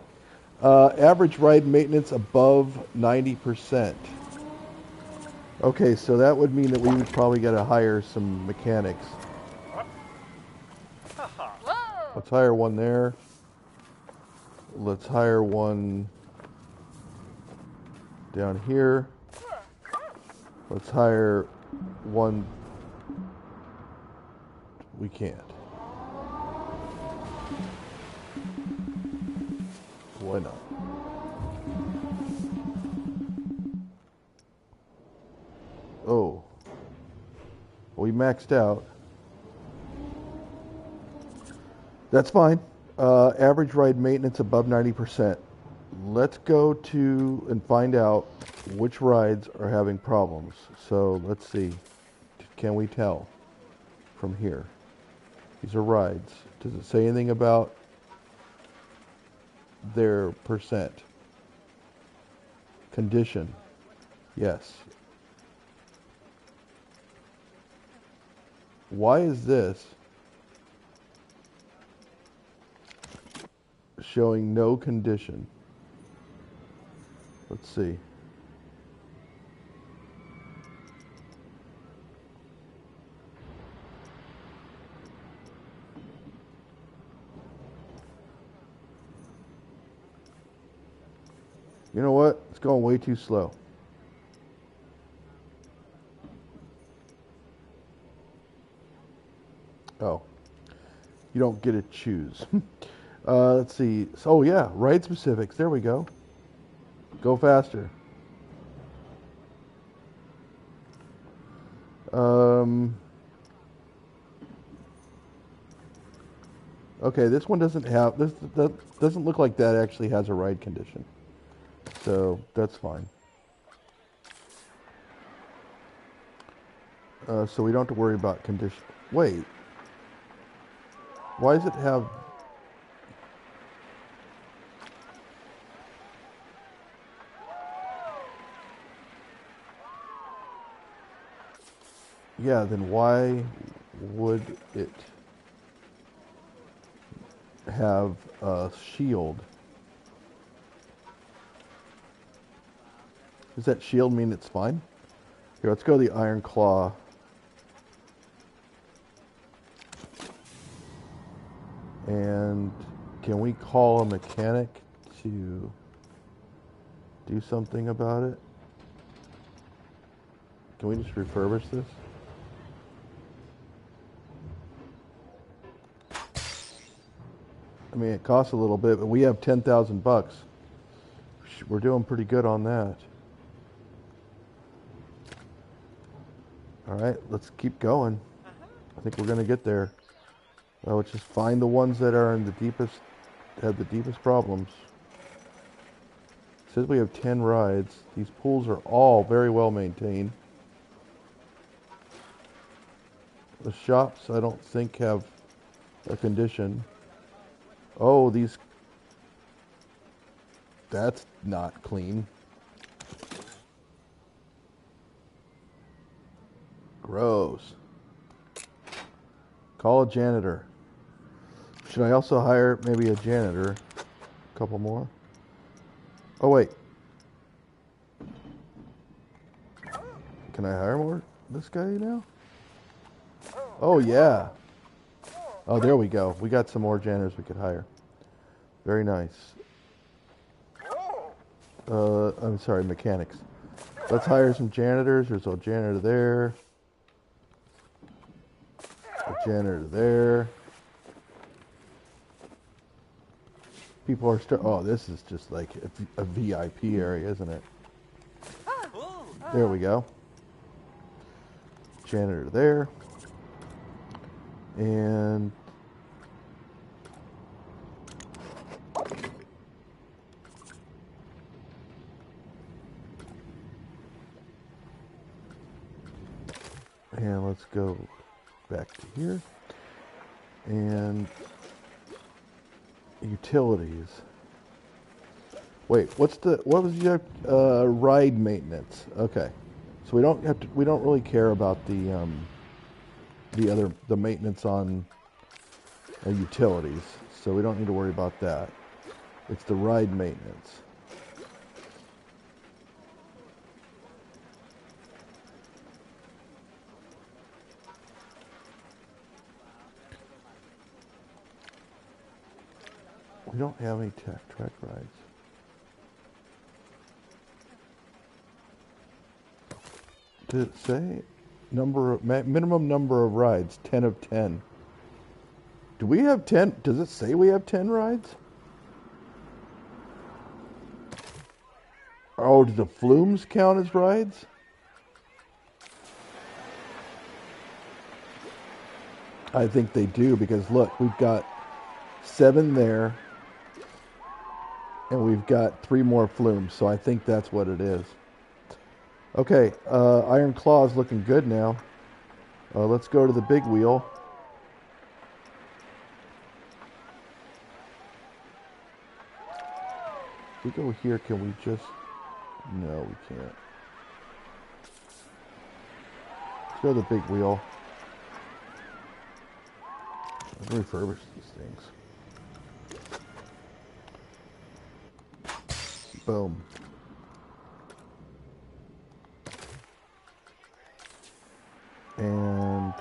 A: Average ride maintenance above 90%. Okay, so that would mean that we would probably got to hire some mechanics. Let's hire one there. Let's hire one down here. Let's hire one. We can't. Why not? Oh. We maxed out. That's fine. Average ride maintenance above 90%. Let's go to and find out which rides are having problems. So let's see. Can we tell from here? These are rides. Does it say anything about their percent? Condition. Yes. Why is this showing no condition? Let's see. You know what? It's going way too slow. Oh. You don't get to choose. Let's see. So, oh yeah, ride specifics. There we go. Go faster. Okay, this one doesn't have this. That doesn't look like that actually has a ride condition. So that's fine. So we don't have to worry about condition. Wait. Why does it have... Yeah, then why would it have a shield? Does that shield mean it's fine? Here, let's go to the Iron Claw. And can we call a mechanic to do something about it? Can we just refurbish this? I mean, it costs a little bit, but we have 10,000 bucks. We're doing pretty good on that. All right, let's keep going. I think we're gonna get there. Let's just find the ones that are in the deepest, have the deepest problems. It says we have 10 rides. These pools are all very well maintained. The shops, I don't think, have a condition. Oh, these... That's not clean. Gross. Call a janitor. Should I also hire maybe a janitor? A couple more? Oh, wait. Can I hire more? This guy now? Oh, yeah. Oh, there we go. We got some more janitors we could hire. Very nice. I'm sorry, mechanics. Let's hire some janitors. There's a janitor there. A janitor there. People are oh, this is just like a VIP area, isn't it? There we go. Janitor there. And let's go back to here. And utilities. Wait, what was your ride maintenance? Okay. So we don't really care about the maintenance on utilities. So we don't need to worry about that. It's the ride maintenance. We don't have any track rides. Did it say minimum number of rides? 10 of 10. Do we have 10? Does it say we have 10 rides? Oh, do the flumes count as rides? I think they do, because look, we've got 7 there. And we've got 3 more flumes, so I think that's what it is. Okay, Iron Claw is looking good now. Let's go to the big wheel. If we go here, can we just... No, we can't. Let's go to the big wheel. Let's refurbish these things. Boom. And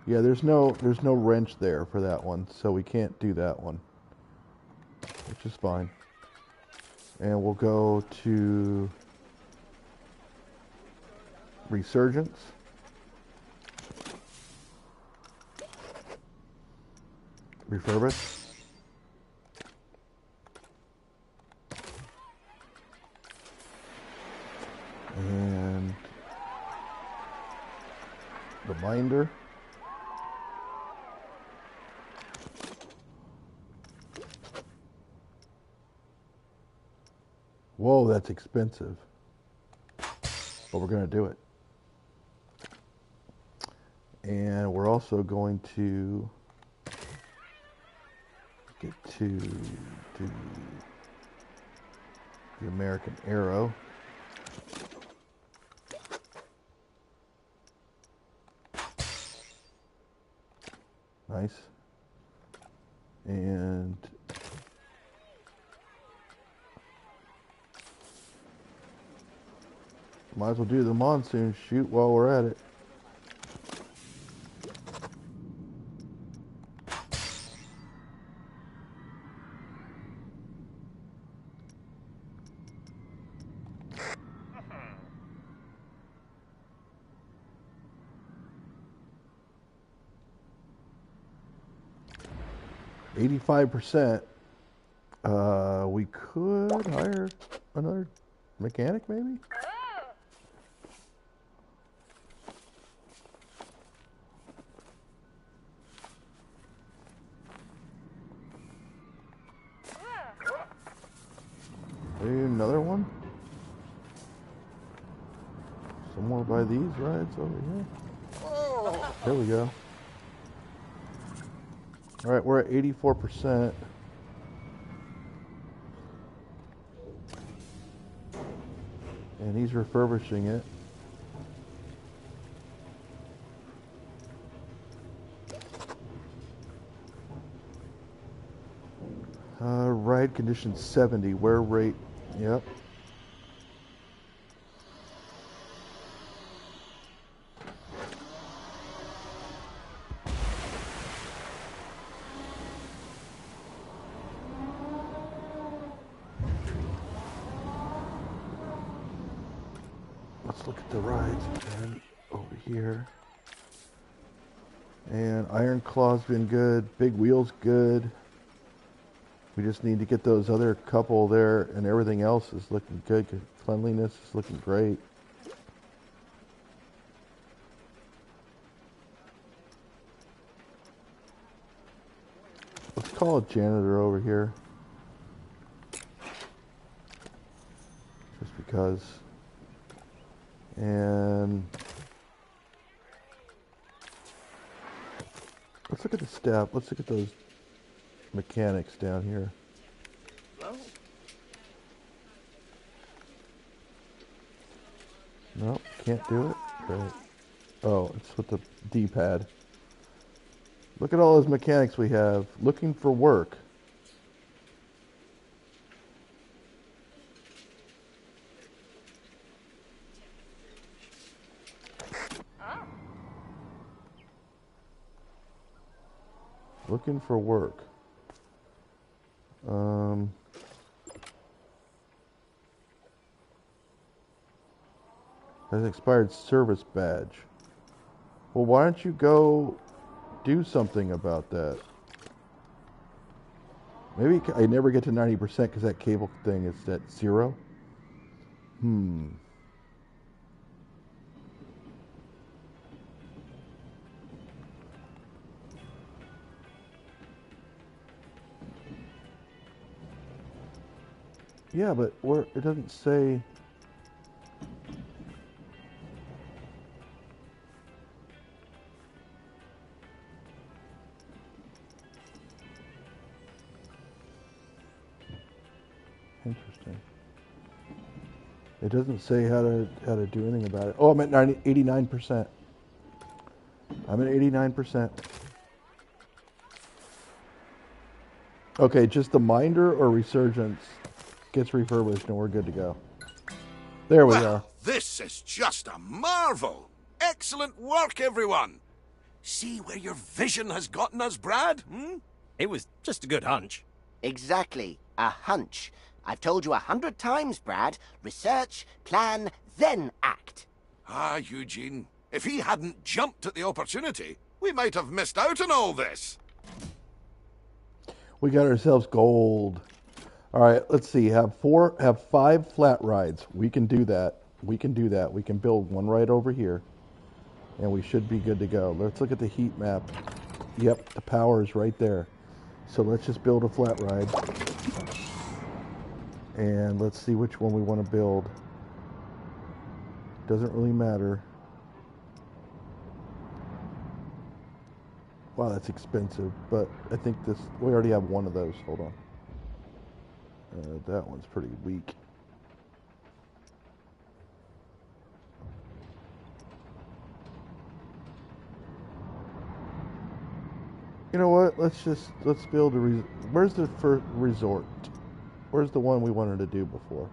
A: yeah, there's no wrench there for that one, so we can't do that one, which is fine. And we'll go to Resurgence. Refurbish. And the binder. Whoa, that's expensive. But we're going to do it. And we're also going to get to the American Arrow. Nice. And Might as well do the monsoon shoot while we're at it. %. We could hire another mechanic, maybe? Maybe another one? Somewhere by these rides over here. There we go. All right, we're at 84%. And he's refurbishing it. Ride condition 70, wear rate, yep. Let's look at the rides again over here. And Iron Claw's been good, Big Wheel's good. We just need to get those other couple there, and everything else is looking good. Cleanliness is looking great. Let's call a janitor over here. Just because. And let's look at the staff. Let's look at those mechanics down here.
E: Hello?
A: No, can't do it. Great. Oh, it's with the D-pad. Look at all those mechanics we have looking for work. Looking for work. Has expired service badge. Well, why don't you go do something about that? Maybe I never get to 90% because that cable thing is at 0. Yeah, but it doesn't say. Interesting. It doesn't say how to do anything about it. Oh, I'm at 89%. I'm at 89%. Okay, just the Minder or Resurgence gets refurbished and we're good to go. There we go.
B: This is just a marvel. Excellent work, everyone. See where your vision has gotten us, Brad?
D: It was just a good hunch.
E: Exactly. A hunch. I've told you 100 times, Brad. Research, plan, then act.
B: Ah, Eugene. If he hadn't jumped at the opportunity, we might have missed out on all this.
A: We got ourselves gold. All right, let's see. Have 5 flat rides. We can do that. We can build one right over here, and we should be good to go. Let's look at the heat map. Yep, the power is right there. So let's just build a flat ride. And let's see which one we want to build. Doesn't really matter. Wow, that's expensive, but I think we already have one of those. Hold on. That one's pretty weak. You know what? Let's build a where's the first resort? Where's the one we wanted to do before?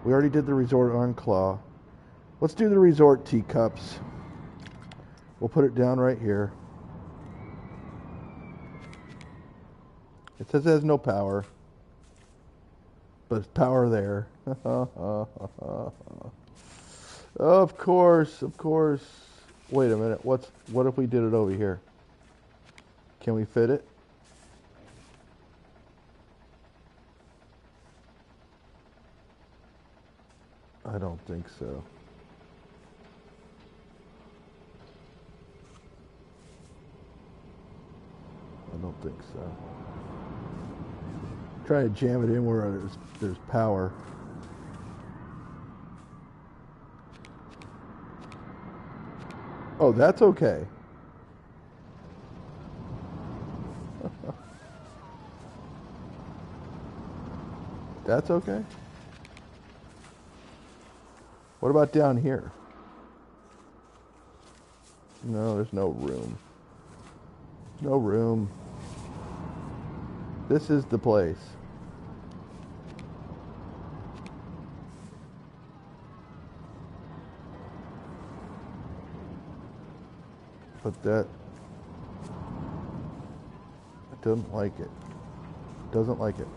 A: We already did the resort on Claw. Let's do the resort teacups. We'll put it down right here. It says it has no power, but it's power there. Of course, of course. Wait a minute. What if we did it over here? Can we fit it? I don't think so. I don't think so. Try to jam it in where there's power. Oh, that's okay. That's okay. What about down here? No, there's no room. No room. This is the place. But that it doesn't like it. Doesn't like it.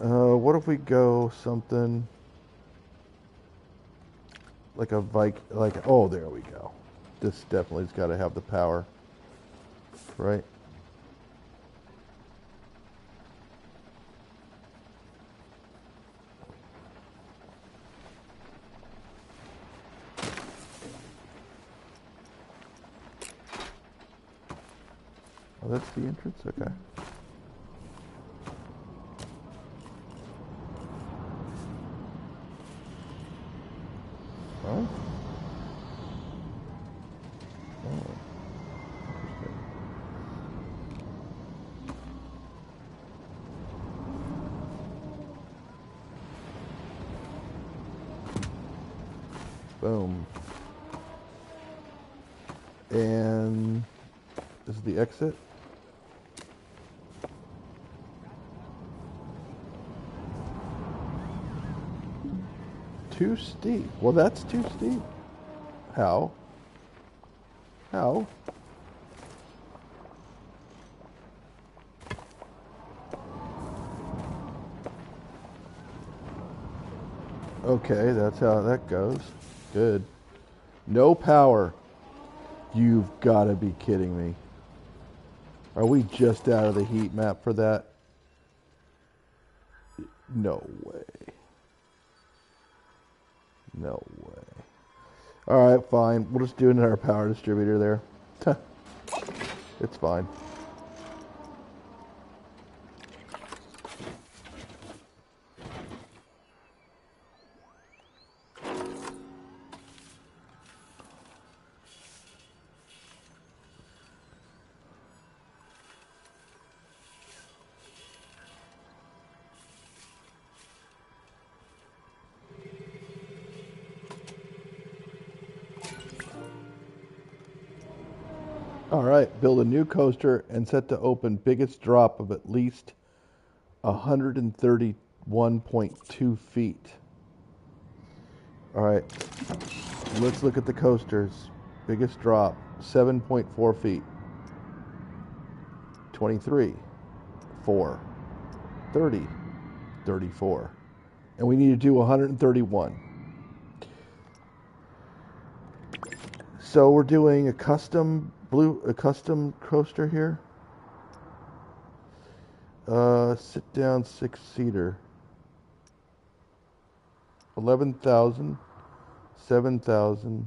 A: What if we go something like a oh, there we go. This definitely's got to have the power, right? Oh, that's the entrance? Okay. Oh. Oh. Interesting. Boom. And this is the exit. Too steep. Well, that's too steep. How? How? Okay, that's how that goes. Good. No power. You've got to be kidding me. Are we just out of the heat map for that? No way. No way. Alright, fine. We'll just do another power distributor there. It's fine. Alright, build a new coaster and set to open biggest drop of at least 131.2 feet. Alright, let's look at the coasters. Biggest drop, 7.4 feet. 23, 4, 30, 34. And we need to do 131. So we're doing a custom coaster here. Sit down 6-seater. 11,000, 7,000.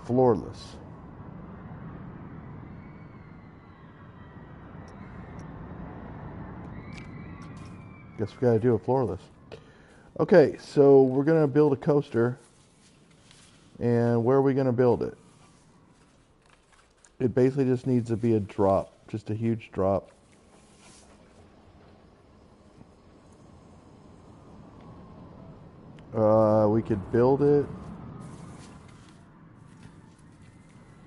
A: Floorless. Guess we gotta do a floorless. Okay, so we're gonna build a coaster. And where are we gonna build it? It basically just needs to be a drop, just a huge drop. We could build it.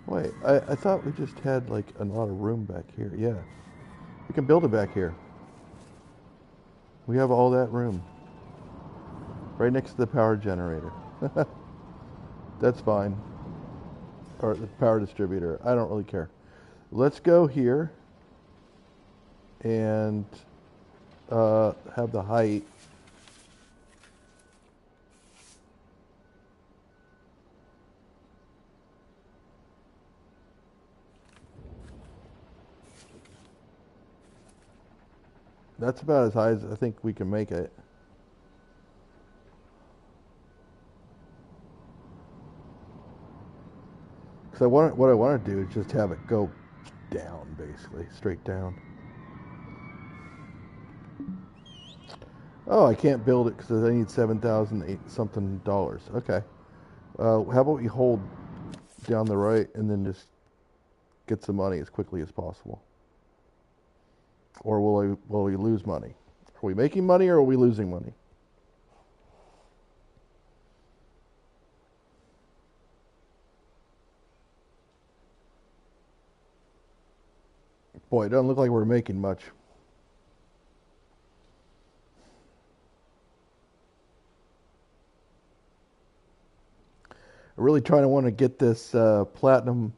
A: Wait, I thought we just had like a lot of room back here. Yeah. We can build it back here. We have all that room. Right next to the power generator. That's fine. Or the power distributor. I don't really care. Let's go here and have the height. That's about as high as I think we can make it. Because what I want to do is just have it go down, basically, straight down. Oh, I can't build it because I need $7,000 something. Okay. How about we hold down the right and then just get some money as quickly as possible? Or will we lose money? Are we making money or are we losing money? Boy, it doesn't look like we're making much. I'm really trying to want to get this platinum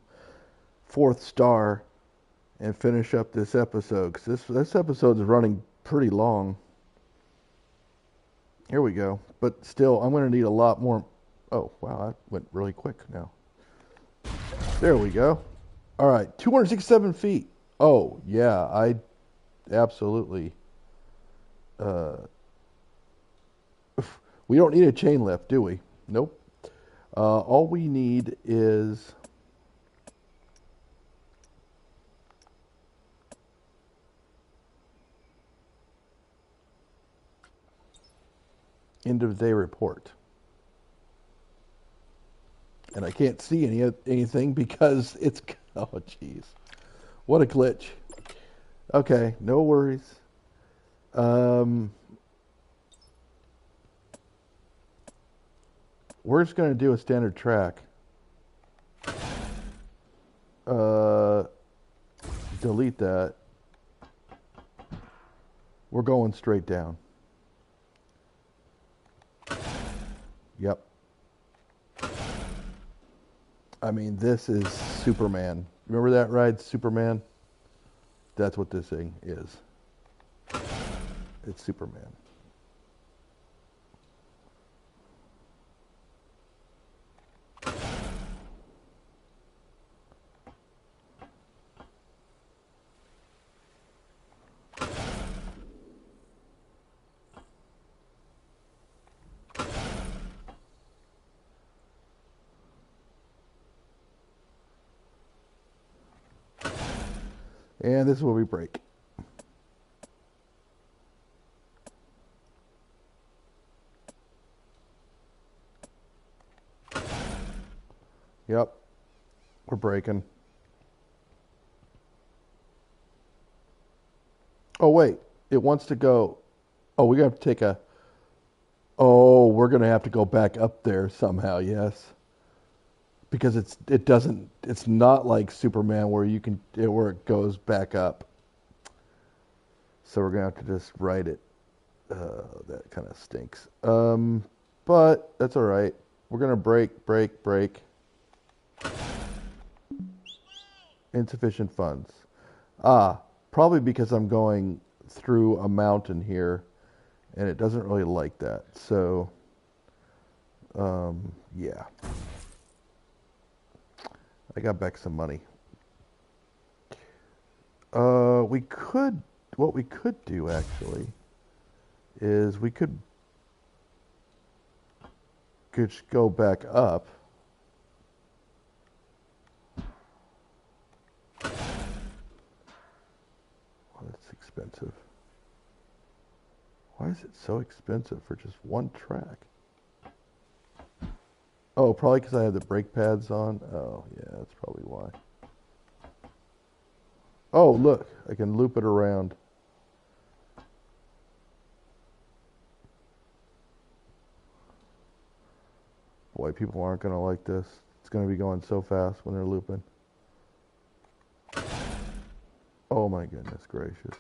A: 4th star and finish up this episode because this episode is running pretty long. Here we go. But still, I'm going to need a lot more. Oh, wow, that went really quick now. There we go. All right, 267 feet. Oh, yeah, I absolutely. We don't need a chain lift, do we? Nope. All we need is end of day report. And I can't see anything because it's, oh jeez. What a glitch. Okay, no worries. We're just going to do a standard track. Delete that. We're going straight down. Yep. I mean, this is Superman. Remember that ride, Superman? That's what this thing is. It's Superman. And this is where we break. Yep. We're breaking. Oh, wait. It wants to go. Oh, we're going to have to take a. Oh, we're going to have to go back up there somehow, yes. Because it's not like Superman where where it goes back up. So we're going to have to just write it. That kind of stinks. But that's all right. We're going to break. Insufficient funds. Probably because I'm going through a mountain here and it doesn't really like that. So, yeah. I got back some money. What we could do actually is we could just go back up. Oh, that's expensive. Why is it so expensive for just one track? Oh, probably because I have the brake pads on. Oh, yeah, that's probably why. Oh, look, I can loop it around. Boy, people aren't going to like this. It's going to be going so fast when they're looping. Oh my goodness gracious.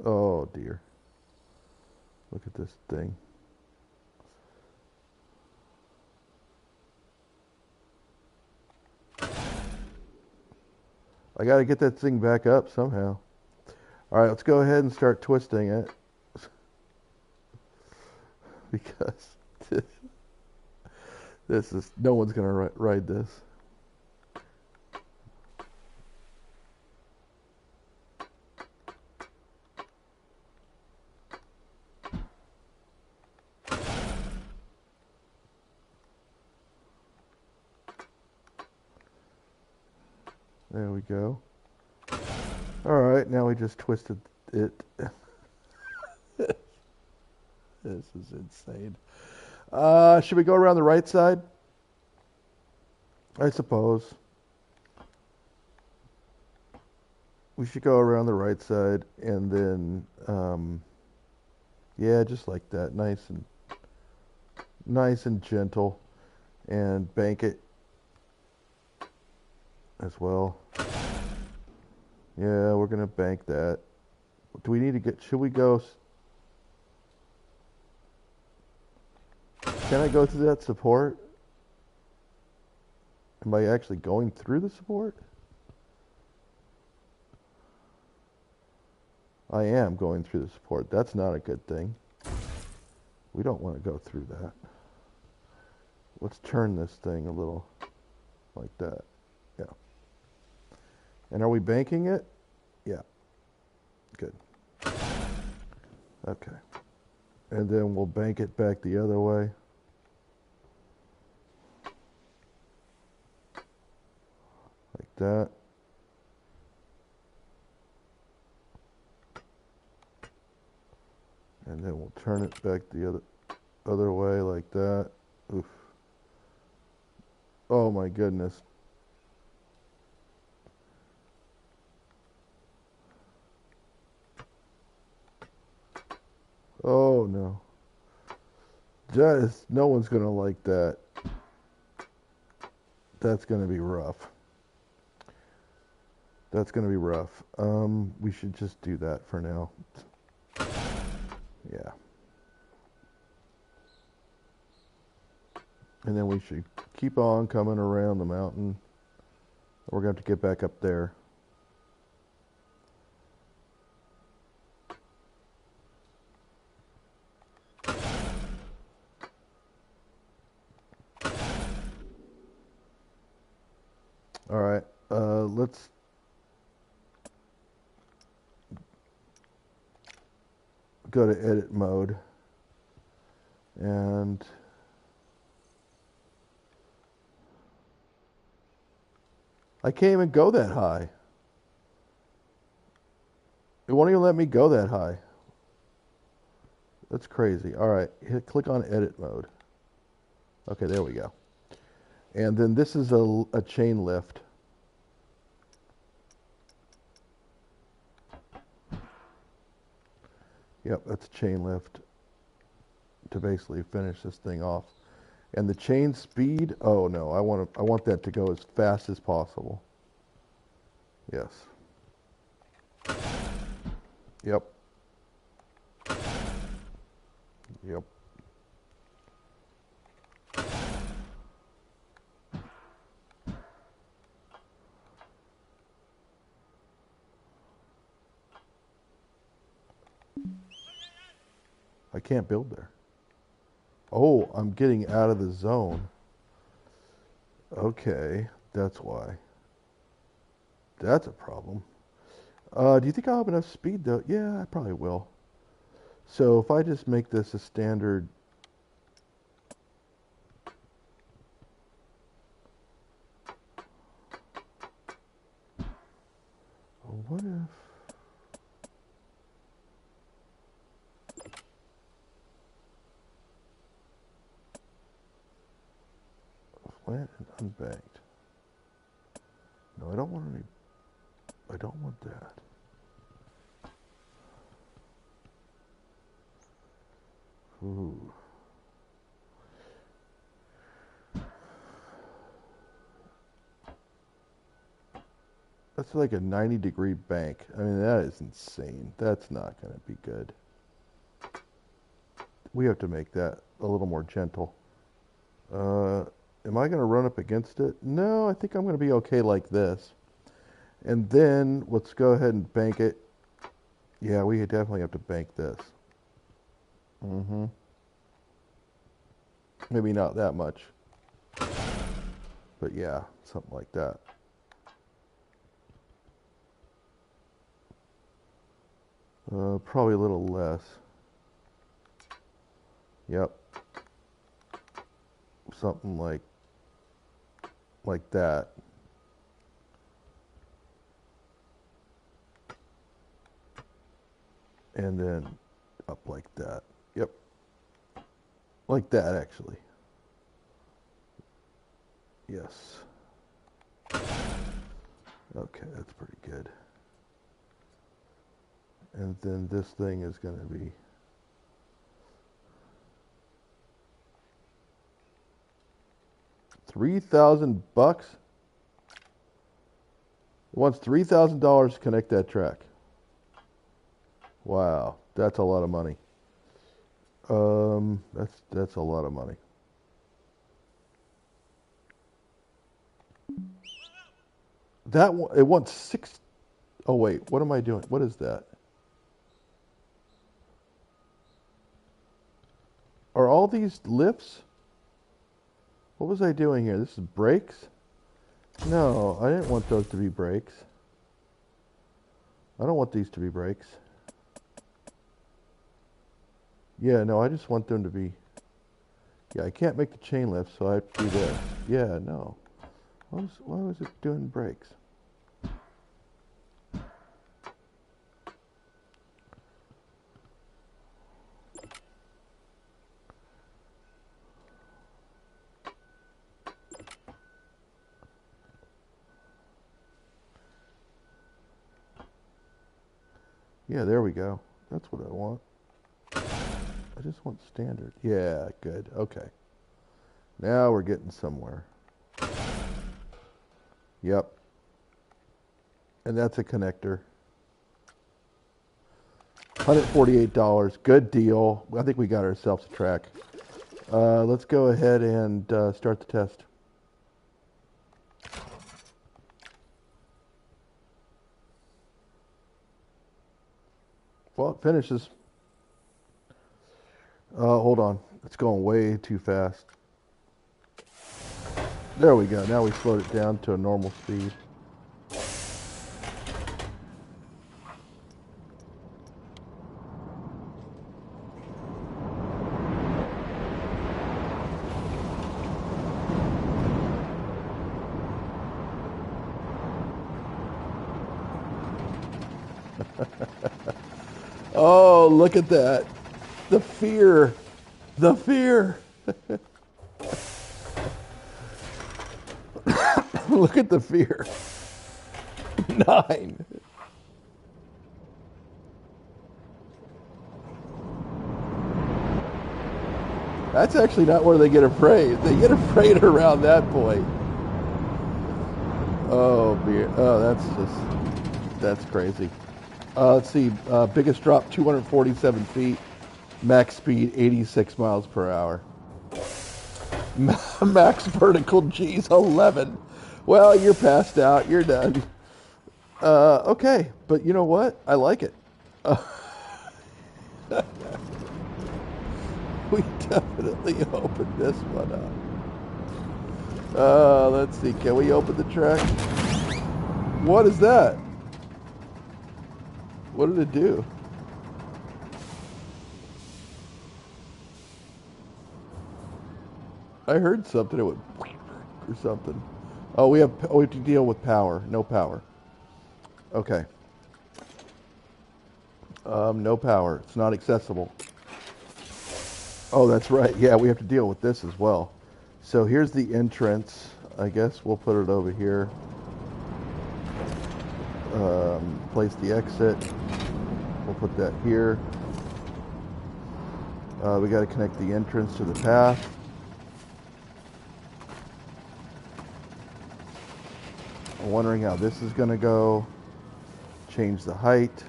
A: Oh dear. Look at this thing. I got to get that thing back up somehow. All right, let's go ahead and start twisting it. Because this is, no one's going to ride this. There we go. All right, now we just twisted it. This is insane. Should we go around the right side? I suppose. We should go around the right side and then, yeah, just like that. Nice and gentle. And bank it as well. Yeah, we're going to bank that. Do we need to get, should we go? Can I go through that support? Am I actually going through the support? I am going through the support. That's not a good thing. We don't want to go through that. Let's turn this thing a little like that. Yeah. And are we banking it? Yeah. Good. Okay. And then we'll bank it back the other way. Like that. And then we'll turn it back the other way like that. Oof. Oh my goodness. Oh no. No one's gonna like that. That's gonna be rough. That's gonna be rough. We should just do that for now. Yeah. And then we should keep on coming around the mountain. We're going to have to get back up there. All right. Let's go to edit mode. And I can't even go that high. It won't even let me go that high. That's crazy. All right, click on edit mode. Okay, there we go. And then this is a chain lift. Yep, that's a chain lift to basically finish this thing off. And the chain speed, oh no, I want that to go as fast as possible. Yes. Yep. Yep. I can't build there. Oh, I'm getting out of the zone. Okay, that's why. That's a problem. Do you think I'll have enough speed though? Yeah, I probably will. So if I just make this a standard... What if... Flat and unbanked. No, I don't want any... I don't want that. Ooh. That's like a 90-degree bank. I mean, that is insane. That's not going to be good. We have to make that a little more gentle. Am I going to run up against it? No, I think I'm going to be okay like this. And then let's go ahead and bank it. Yeah, we definitely have to bank this. Maybe not that much. But yeah, something like that. Probably a little less. Yep. Something like that. And then up like that. Yep. Like that, actually. Yes. Okay, that's pretty good. And then this thing is going to be $3,000. It wants $3,000 to connect that track. Wow, that's a lot of money. That's a lot of money. That one, it wants 6. Oh wait, what am I doing? What is that? Are all these lifts? What was I doing here? This is brakes? No, I didn't want those to be brakes. I don't want these to be brakes. Yeah, no, I just want them to be... Yeah, I can't make the chain lift, so I have to do this. Yeah, no. Why was it doing brakes? Yeah, there we go. That's what I want. I just want standard. Yeah, good. Okay. Now we're getting somewhere. Yep. And that's a connector. $148. Good deal. I think we got ourselves a track. Let's go ahead and start the test. Well, it finishes. Hold on. It's going way too fast. There we go. Now we slowed it down to a normal speed. Oh, look at that. The fear. The fear. Look at the fear. 9. That's actually not where they get afraid. They get afraid around that point. Oh, dear. Oh, that's crazy. Let's see. Biggest drop, 247 feet. Max speed, 86 miles per hour. Max vertical G's, 11. Well, you're passed out. You're done. Okay, but you know what? I like it. We definitely opened this one up. Let's see. Can we open the track? What is that? What did it do? I heard something. It went or something. Oh, we have to deal with power. No power. Okay. No power. It's not accessible. Oh, that's right. Yeah, we have to deal with this as well. So here's the entrance. I guess we'll put it over here. Place the exit. We'll put that here. We got to connect the entrance to the path. I'm wondering how this is going to go. Change the height.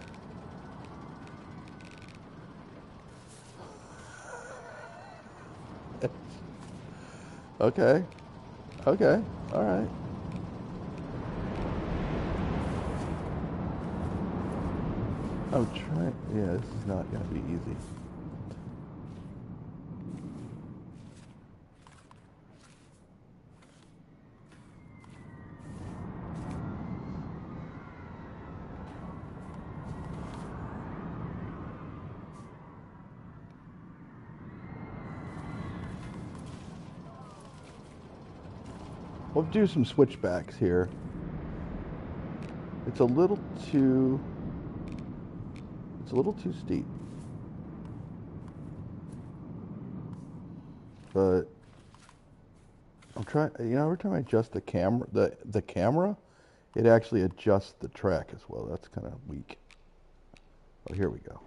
A: Okay. Okay. All right. I'm trying. Yeah, this is not going to be easy. We'll do some switchbacks here. It's a little too steep. But I'm trying, every time I adjust the camera, it actually adjusts the track as well. That's kind of weak. Oh, here we go.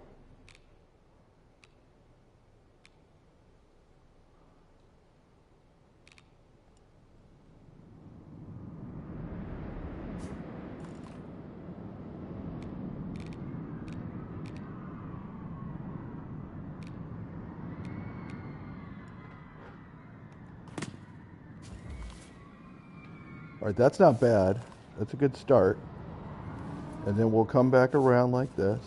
A: All right, that's not bad. That's a good start. And then we'll come back around like this.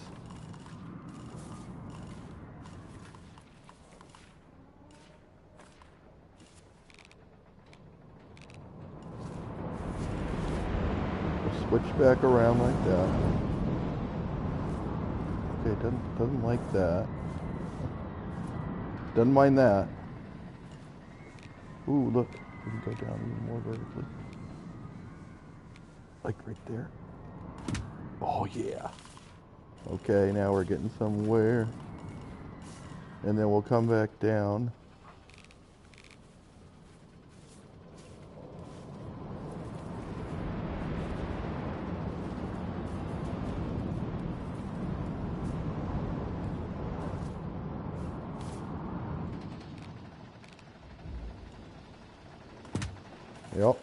A: We'll switch back around like that. Okay, doesn't like that. Doesn't mind that. Ooh, look. We can go down even more vertically. Like right there. Oh yeah. Okay, now we're getting somewhere. And then we'll come back down. Yep.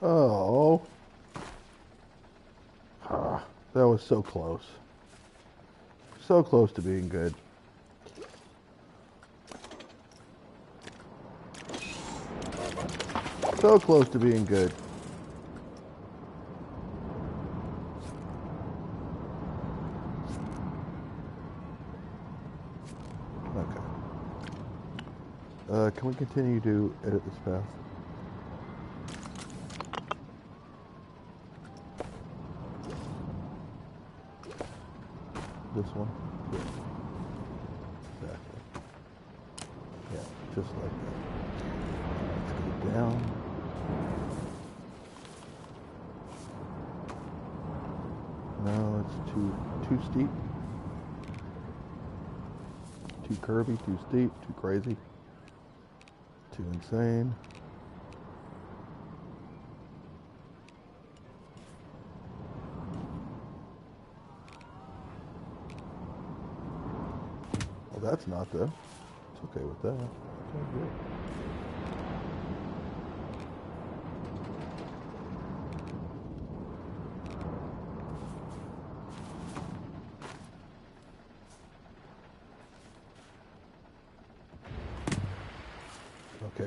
A: Oh. Ah, that was so close. So close to being good. So close to being good. Okay. Can we continue to edit this path? This one? Yeah. Exactly. Yeah, just like that. Let's go down. No, it's too steep. Too curvy, too steep, too crazy. Too insane. Well, that's not though. It's okay with that. It's all good.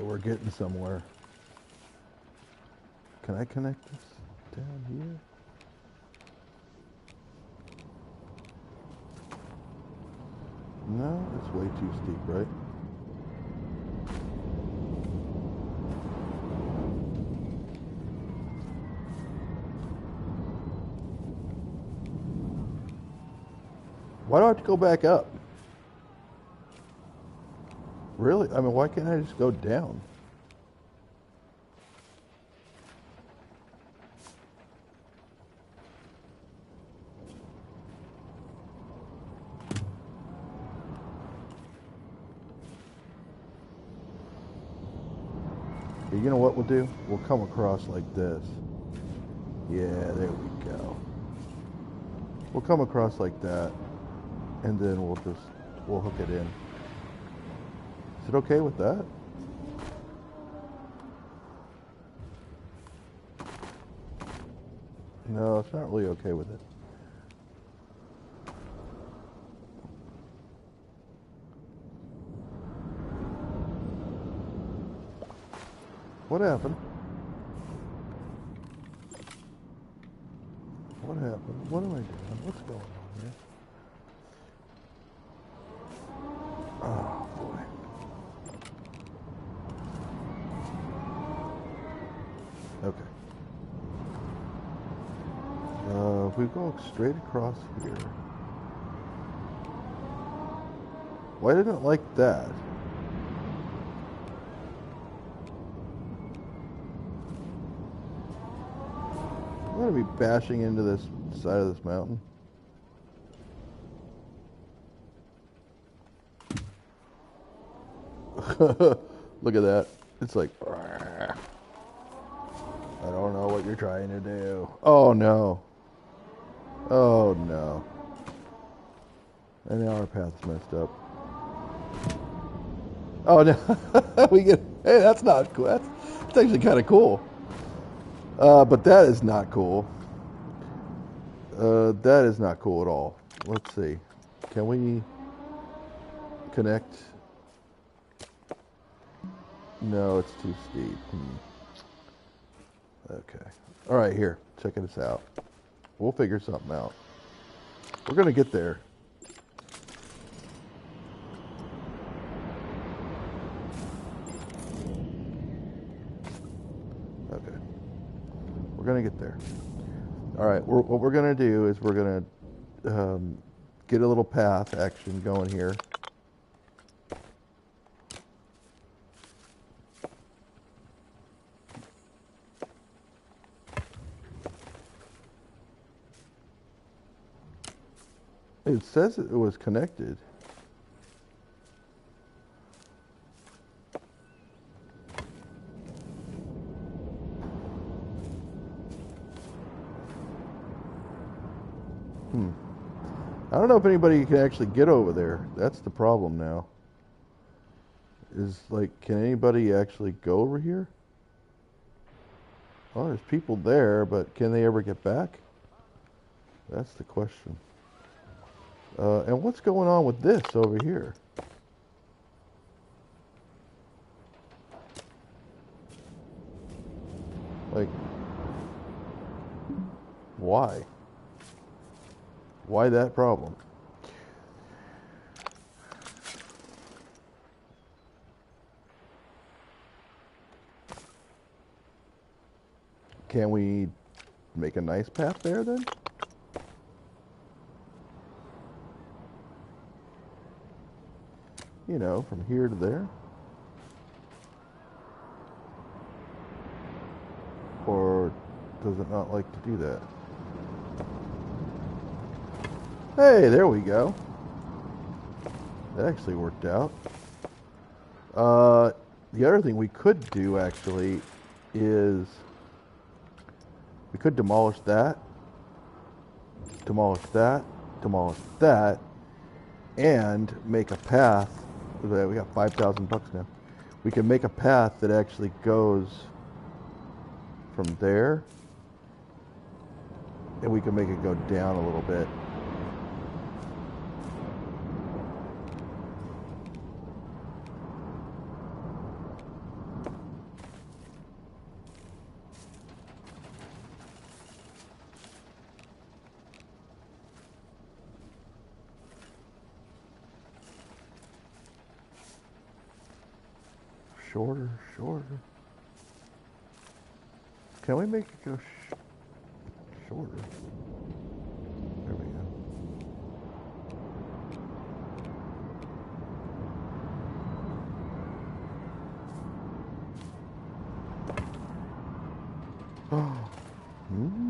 A: Okay, we're getting somewhere. Can I connect this down here? No, it's way too steep, right? Why do I have to go back up? Really? I mean, why can't I just go down? You know what we'll do? We'll come across like this. Yeah, there we go. We'll come across like that, and then we'll hook it in. Is it okay with that? No, it's not really okay with it. What happened? What happened? What am I doing? What's going on here? Oh, boy. Okay. If we go straight across here. Why didn't it like that? I'm going to be bashing into this side of this mountain. Look at that. It's like, I don't know what you're trying to do. Oh no. Oh no. And now our path's messed up. Oh no. We get, hey, that's not cool. That's actually kind of cool. But that is not cool. That is not cool at all. Let's see. Can we connect? No, it's too steep. Okay. All right, here. Check this out. We'll figure something out. We're going to get there. Okay. We're going to get there. All right. What we're going to do is we're going to get a little path action going here. It says it was connected. I don't know if anybody can actually get over there. That's the problem now. Is like, can anybody actually go over here? Oh, there's people there, but can they ever get back? That's the question. And what's going on with this over here? Like, why? Why that problem? Can we make a nice path there then? You know, from here to there? Or does it not like to do that? Hey, there we go. That actually worked out. The other thing we could do actually is we could demolish that, demolish that, demolish that, and make a path. We got 5,000 bucks now. We can make a path that actually goes from there, and we can make it go down a little bit. shorter, shorter. Can we make it go shorter? There we go. Mm-hmm.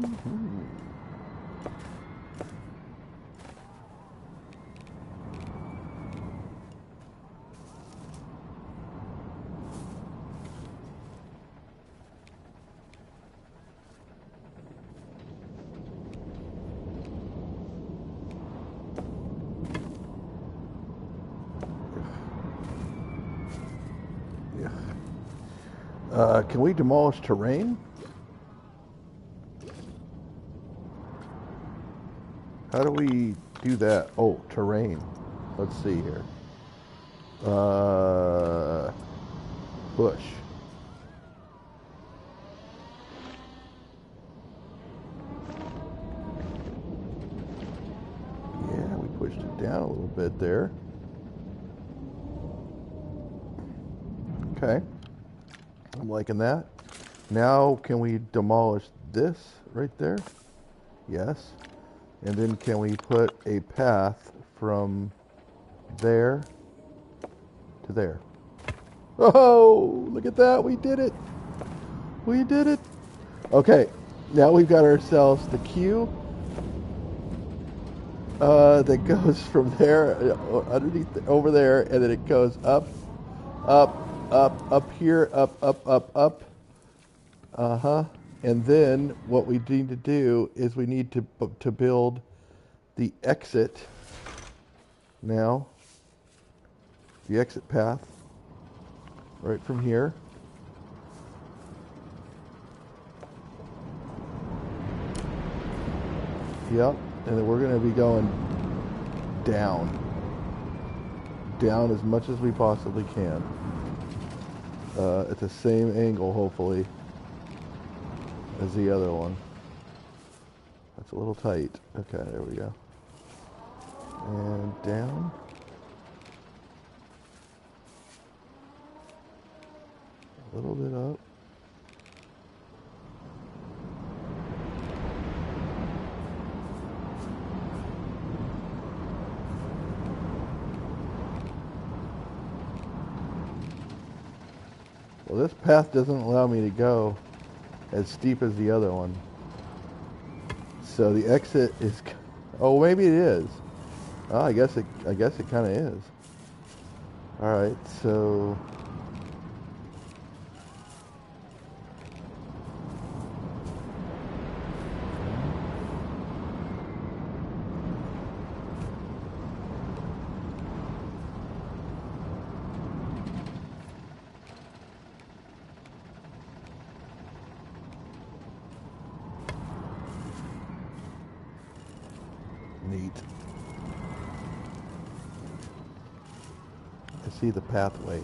A: Can we demolish terrain? How do we do that? Oh, terrain. Let's see here. Bush. Yeah, we pushed it down a little bit there. Okay. I'm liking that. Now, can we demolish this right there? Yes. And then can we put a path from there to there? Oh, look at that. We did it. We did it. Okay. Now we've got ourselves the queue that goes from there, underneath, over there, and then it goes up, up here, up. Uh-huh. And then what we need to do is we need to build the exit now. The exit path right from here. Yep. And then we're going to be going down. Down as much as we possibly can. At the same angle, hopefully, as the other one. That's a little tight. Okay, there we go. And down. A little bit up. Well, this path doesn't allow me to go as steep as the other one. So the exit is, oh, maybe it is. Oh, I guess it kind of is. All right, so neat. I see the pathway.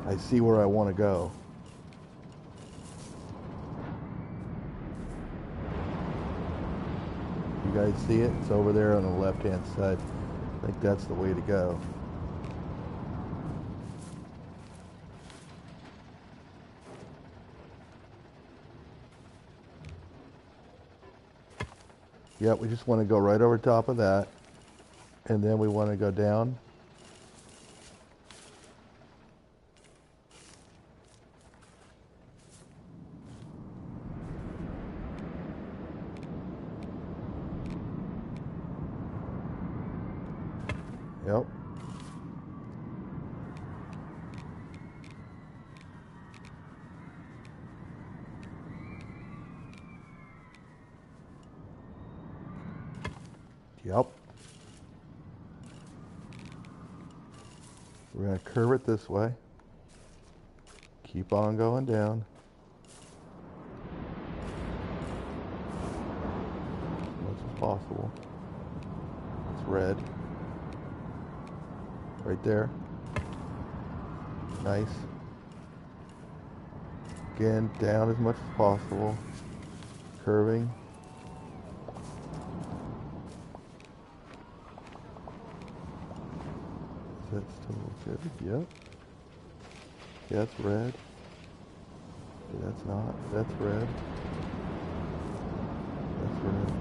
A: I see where I want to go. You guys see it? It's over there on the left-hand side. I think that's the way to go. Yep, we just want to go right over top of that. And then we want to go down. Yep. Yep. We're going to curve it this way. Keep on going down. As much as possible. It's red. Right there. Nice. Again, down as much as possible. Curving. Is that still good? Yep. Yeah, that's red. That's not. That's red. That's red.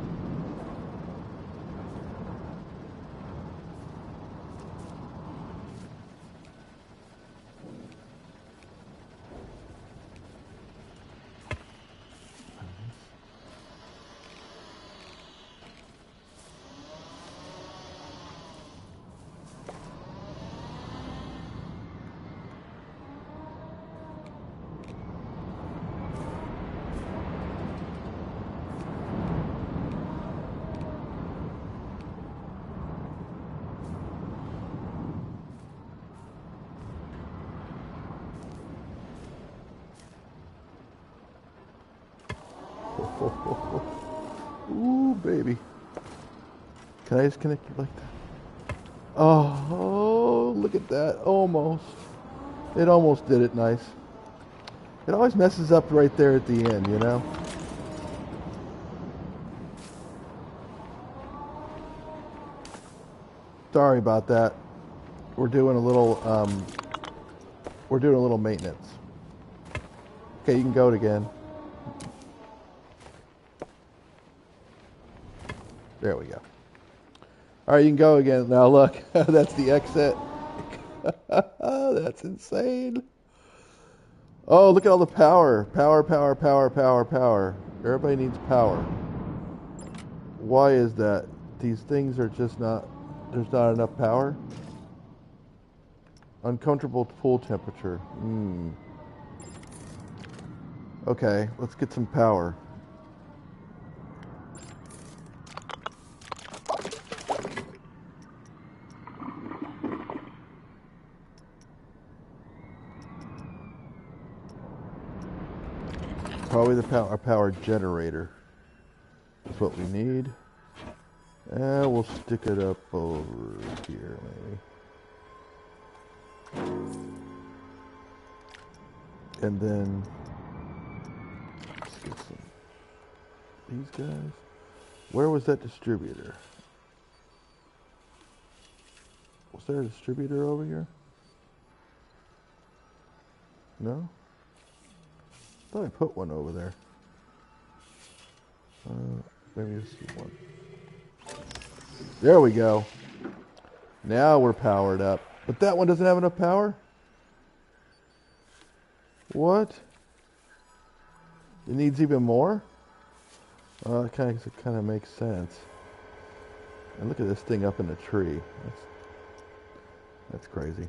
A: Ooh, baby. Can I just connect you like that? Oh, look at that. Almost. It almost did it nice. It always messes up right there at the end, you know? Sorry about that. We're doing a little maintenance. Okay, you can go it again. There we go. All right, you can go again. Now look, that's the exit. That's insane. Oh, look at all the power. Power, power, power, power, power. Everybody needs power. Why is that? These things are just not, there's not enough power? Uncomfortable pool temperature. Okay, let's get some power. Probably the power generator. That's what we need. And we'll stick it up over here, maybe. And then let's get some these guys. Where was that distributor? Was there a distributor over here? No? I thought I put one over there. Maybe this is one. There we go. Now we're powered up. But that one doesn't have enough power? What? It needs even more? It kind of makes sense. And look at this thing up in the tree. That's crazy.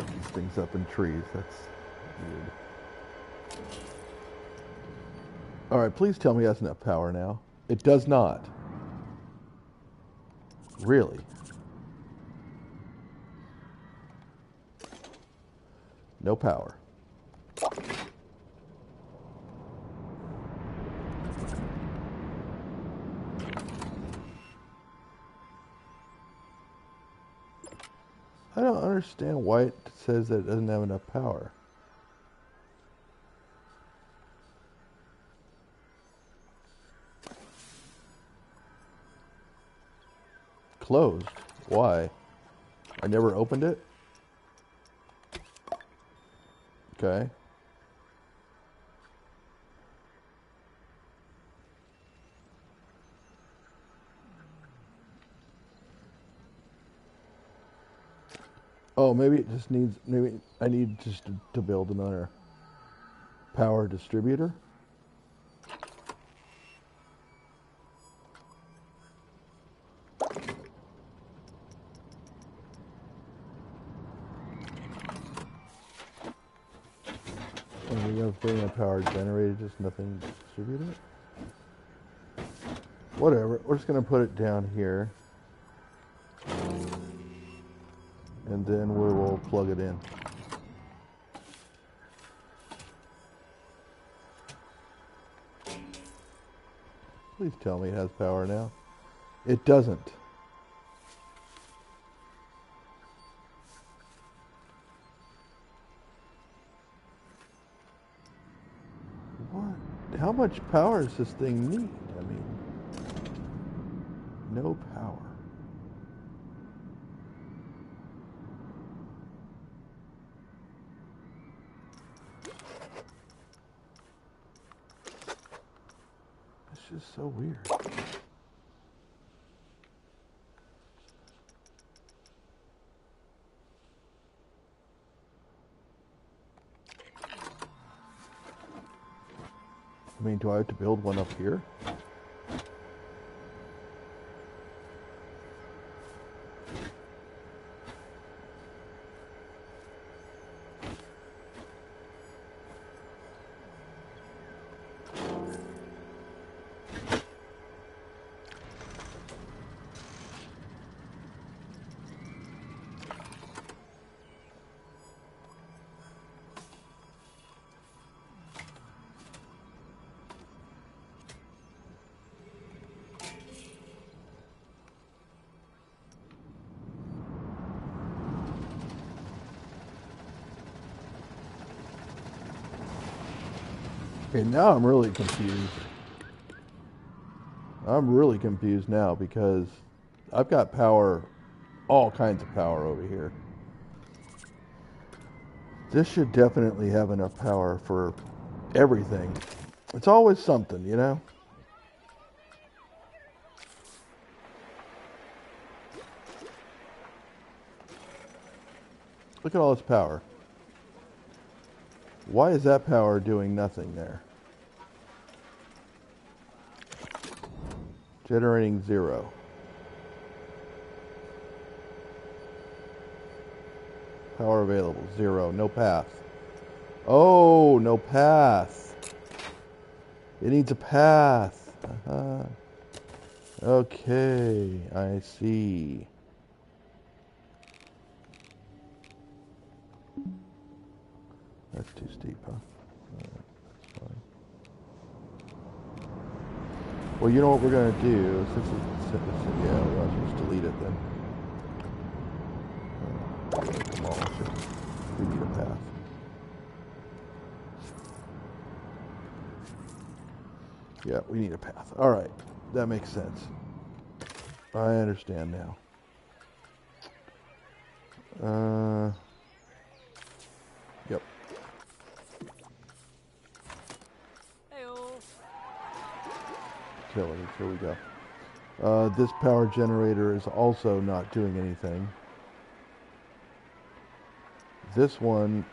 A: These things up in trees. That's weird. All right, please tell me that's enough power now. It does not. Really? No power. I don't understand why it says that it doesn't have enough power. Closed? Why? I never opened it? Okay. Oh, maybe it just needs, maybe I need just to build another power distributor. And we have putting a power generator, just nothing distributed. Whatever, we're just gonna put it down here. And then we will plug it in. Please tell me it has power now. It doesn't. What? much power does this thing need? I mean, no power. It's just so weird. I mean, do I have to build one up here? Okay, now I'm really confused. I'm really confused now because I've got power, all kinds of power over here. This should definitely have enough power for everything. It's always something, you know? Look at all this power. Why is that power doing nothing there? Generating 0. Power available, 0. No path. Oh, no path. It needs a path. Okay, I see. That's too steep, huh? That's fine. Well, you know what we're going to do? Since it's, yeah, we'll just delete it then. Demolish it. We need a path. Yeah, we need a path. All right, that makes sense. I understand now. Yep. Utilities, here we go. This power generator is also not doing anything. This one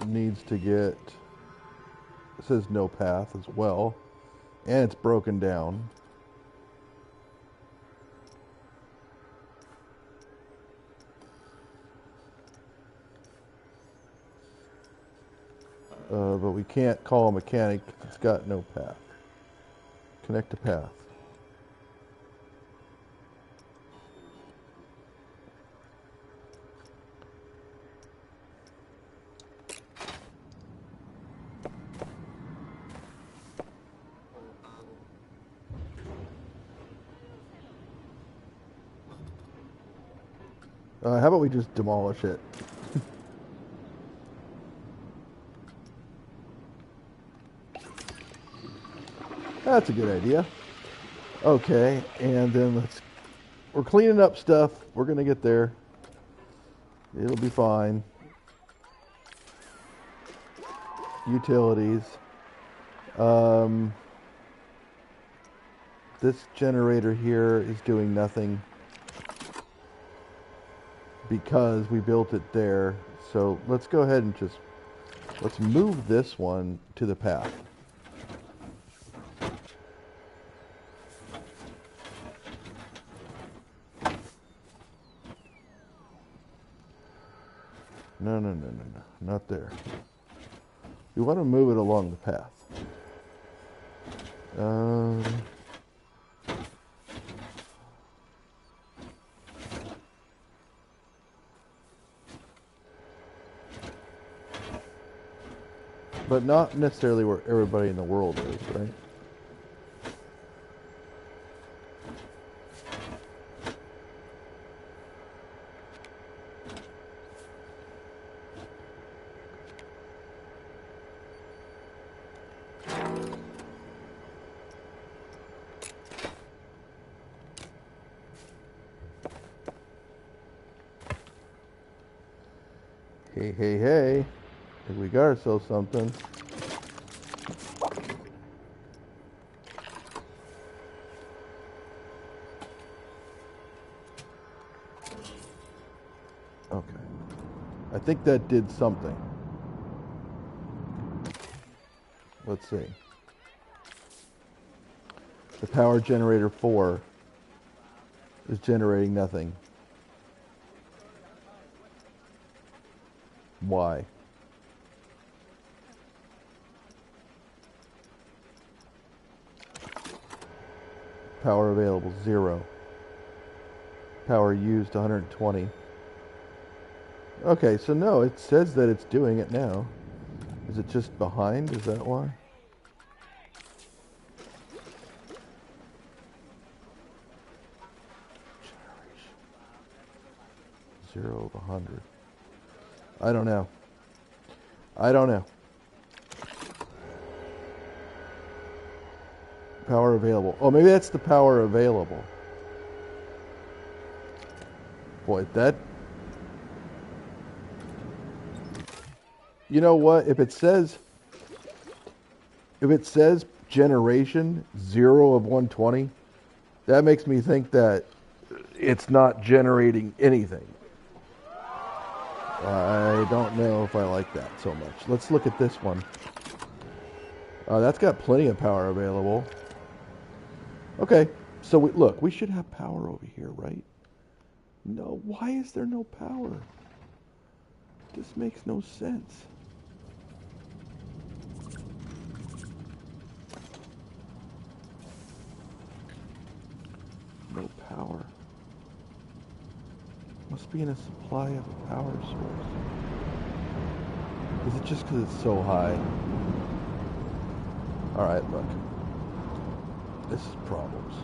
A: needs to get, it says no path as well, and it's broken down. But we can't call a mechanic because it's got no path. Connect to path. How about we just demolish it? That's a good idea. Okay, and then we're cleaning up stuff. We're going to get there. It'll be fine. Utilities. This generator here is doing nothing because we built it there. So let's go ahead and let's move this one to the path. No, not there. We want to move it along the path. But not necessarily where everybody in the world is, right? Hey, hey, hey. I think we got ourselves something. Okay. I think that did something. Let's see. The power generator 4 is generating nothing. Why? Power available 0. Power used 120. Okay, so no, it says that it's doing it now. Is it just behind? Is that why? Generation. 0 of 100. I don't know. I don't know. Power available. Oh, maybe that's the power available. Boy, that... You know what? If it says generation 0 of 120, that makes me think that it's not generating anything. I don't know if I like that so much. Let's look at this one. That's got plenty of power available. Okay, so look, we should have power over here, right? No, why is there no power? This makes no sense. No power. Must be in a supply of a power source. Is it just because it's so high? Alright, look. This is problems.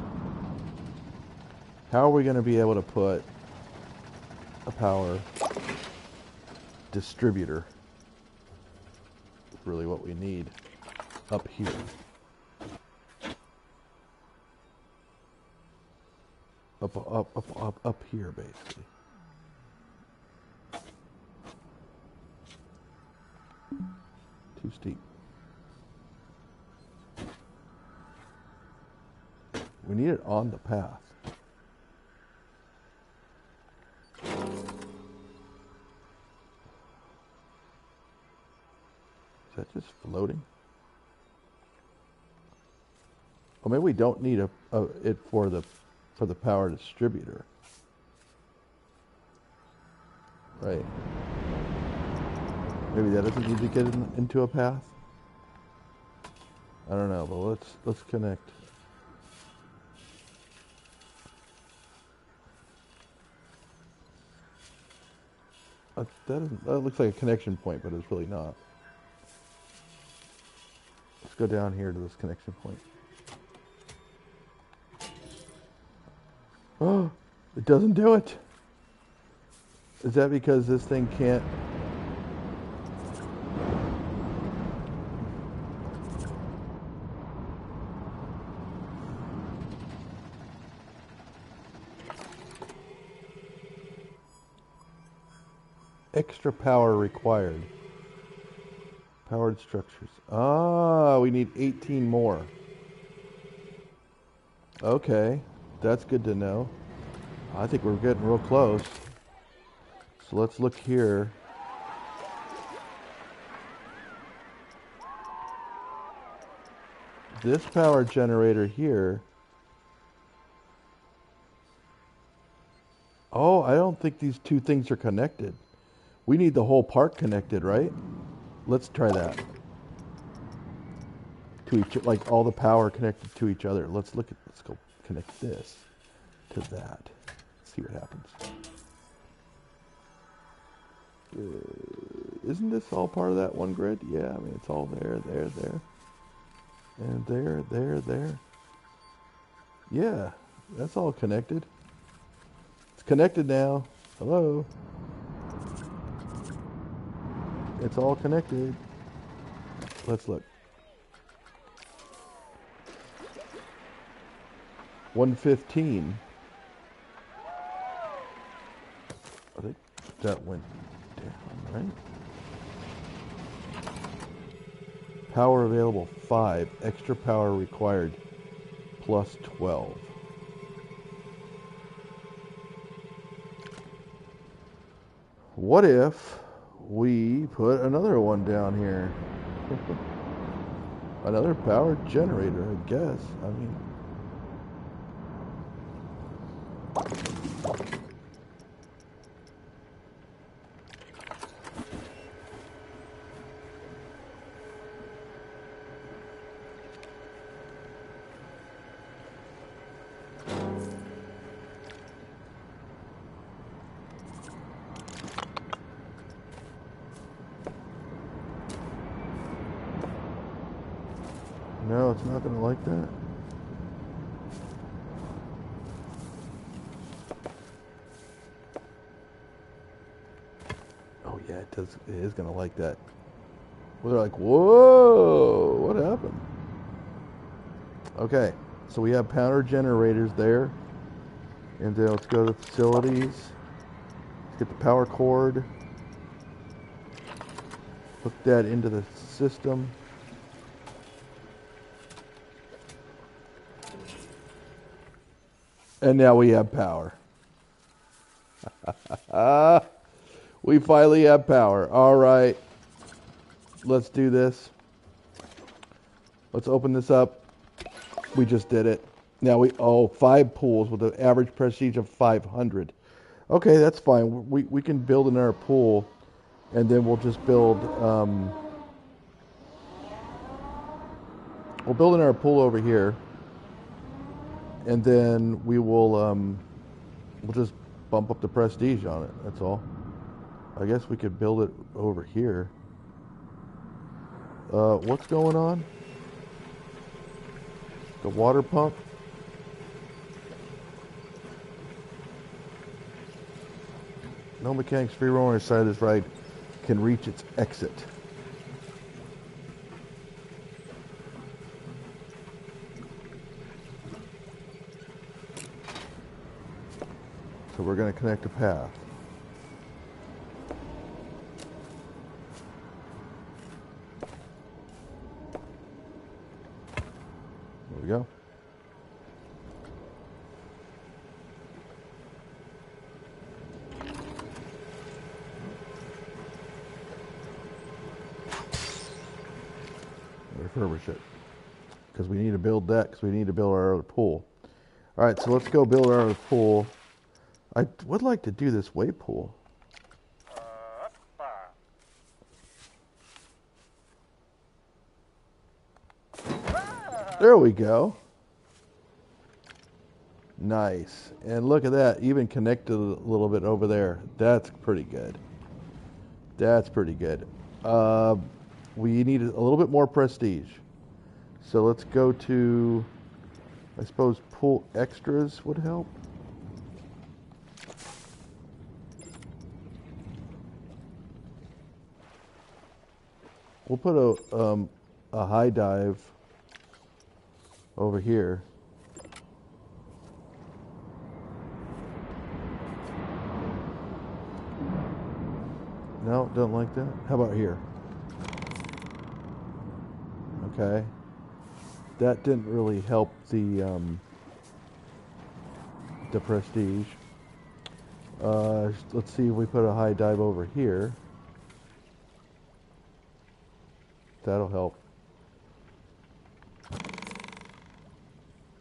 A: How are we going to be able to put a power distributor, really what we need, up here? Up here, basically. Too steep. We need it on the path. Is that just floating? Well, maybe we don't need it for the power distributor. Right. Maybe that doesn't need to get into a path. I don't know, but let's connect. That looks like a connection point, but it's really not. Let's go down here to this connection point. Oh, it doesn't do it. Is that because this thing can't? Extra power required. Powered structures. Ah, we need 18 more. Okay, that's good to know. I think we're getting real close. So let's look here. This power generator here. Oh, I don't think these two things are connected. We need the whole park connected, right? Let's try that. Like all the power connected to each other. Let's go connect this to that. See what happens. Isn't this all part of that one grid? Yeah, I mean, it's all there, and there. Yeah, that's all connected. It's connected now. Hello. It's all connected. Let's look. 115. I think that went down. right? Power available 5. Extra power required plus 12. What if we put another one down here? Another power generator, I guess. I mean, no, it's not going to like that. Oh yeah, it does. It is going to like that. Well, they're like, whoa, what happened? Okay, so we have power generators there. And then let's go to facilities. Let's get the power cord. Hook that into the system. And now we have power. We finally have power. All right. Let's do this. Let's open this up. We just did it. Now 5 pools with an average prestige of 500. Okay, that's fine. We can build another pool, and then we'll just build. We'll build another pool over here, and then we will we'll just bump up the prestige on it. That's all. I guess we could build it over here. What's going on? The water pump? No mechanics free roam on the side of this ride can reach its exit. So we're going to connect a path. There we go. Refurbish it. Because we need to build that, because we need to build our other pool. Alright, so let's go build our other pool. I would like to do this wave pool. There we go. Nice. And look at that, even connected a little bit over there. That's pretty good. That's pretty good. We need a little bit more prestige. So let's go to, I suppose, pool extras would help. We'll put a high dive over here. No, don't like that. How about here? Okay. That didn't really help the prestige. Let's see if we put a high dive over here. That'll help.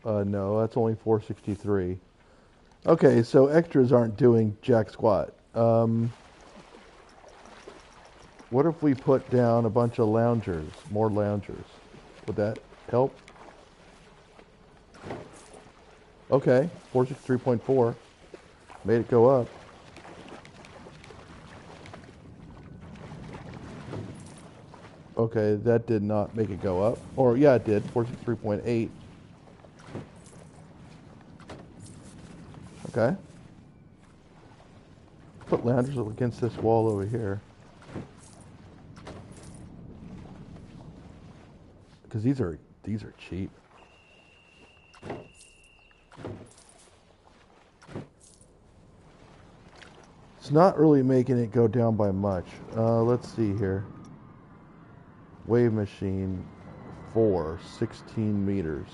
A: No, that's only 463. Okay, so extras aren't doing jack squat. What if we put down a bunch of loungers, more loungers? Would that help? Okay, 463.4. Made it go up. Okay, that did not make it go up. Or, yeah, it did. 463.8. Okay. Put loungers against this wall over here. Because these are cheap. It's not really making it go down by much. Let's see here. Wave machine 4, 16 meters.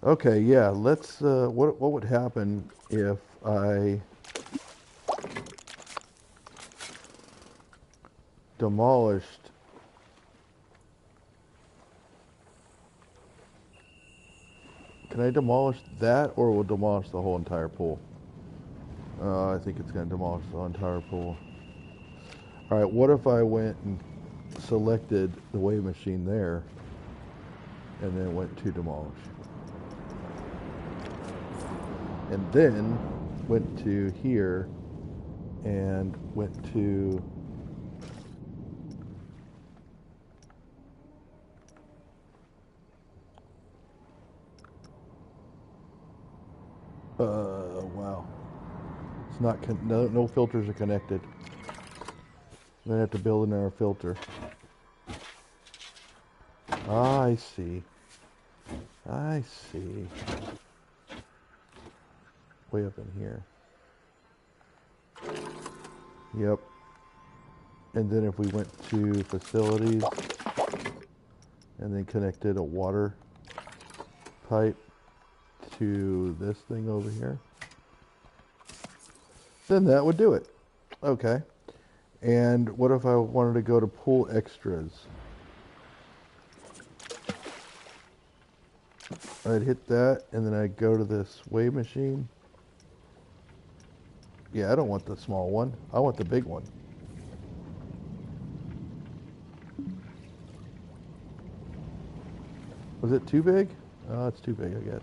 A: Okay, yeah, let's, what would happen if I demolished can I demolish that, or will it demolish the whole entire pool? I think it's going to demolish the entire pool. Alright, what if I went and selected the wave machine there, and then went to demolish? And then went to here and went to wow. It's not no filters are connected. Then I have to build another filter. Ah, I see. I see. Way up in here. Yep. And then if we went to facilities and then connected a water pipe to this thing over here, then that would do it. Okay. And what if I wanted to go to pool extras? I'd hit that and then I'd go to this wave machine. Yeah, I don't want the small one. I want the big one. Was it too big? Oh, it's too big, I guess.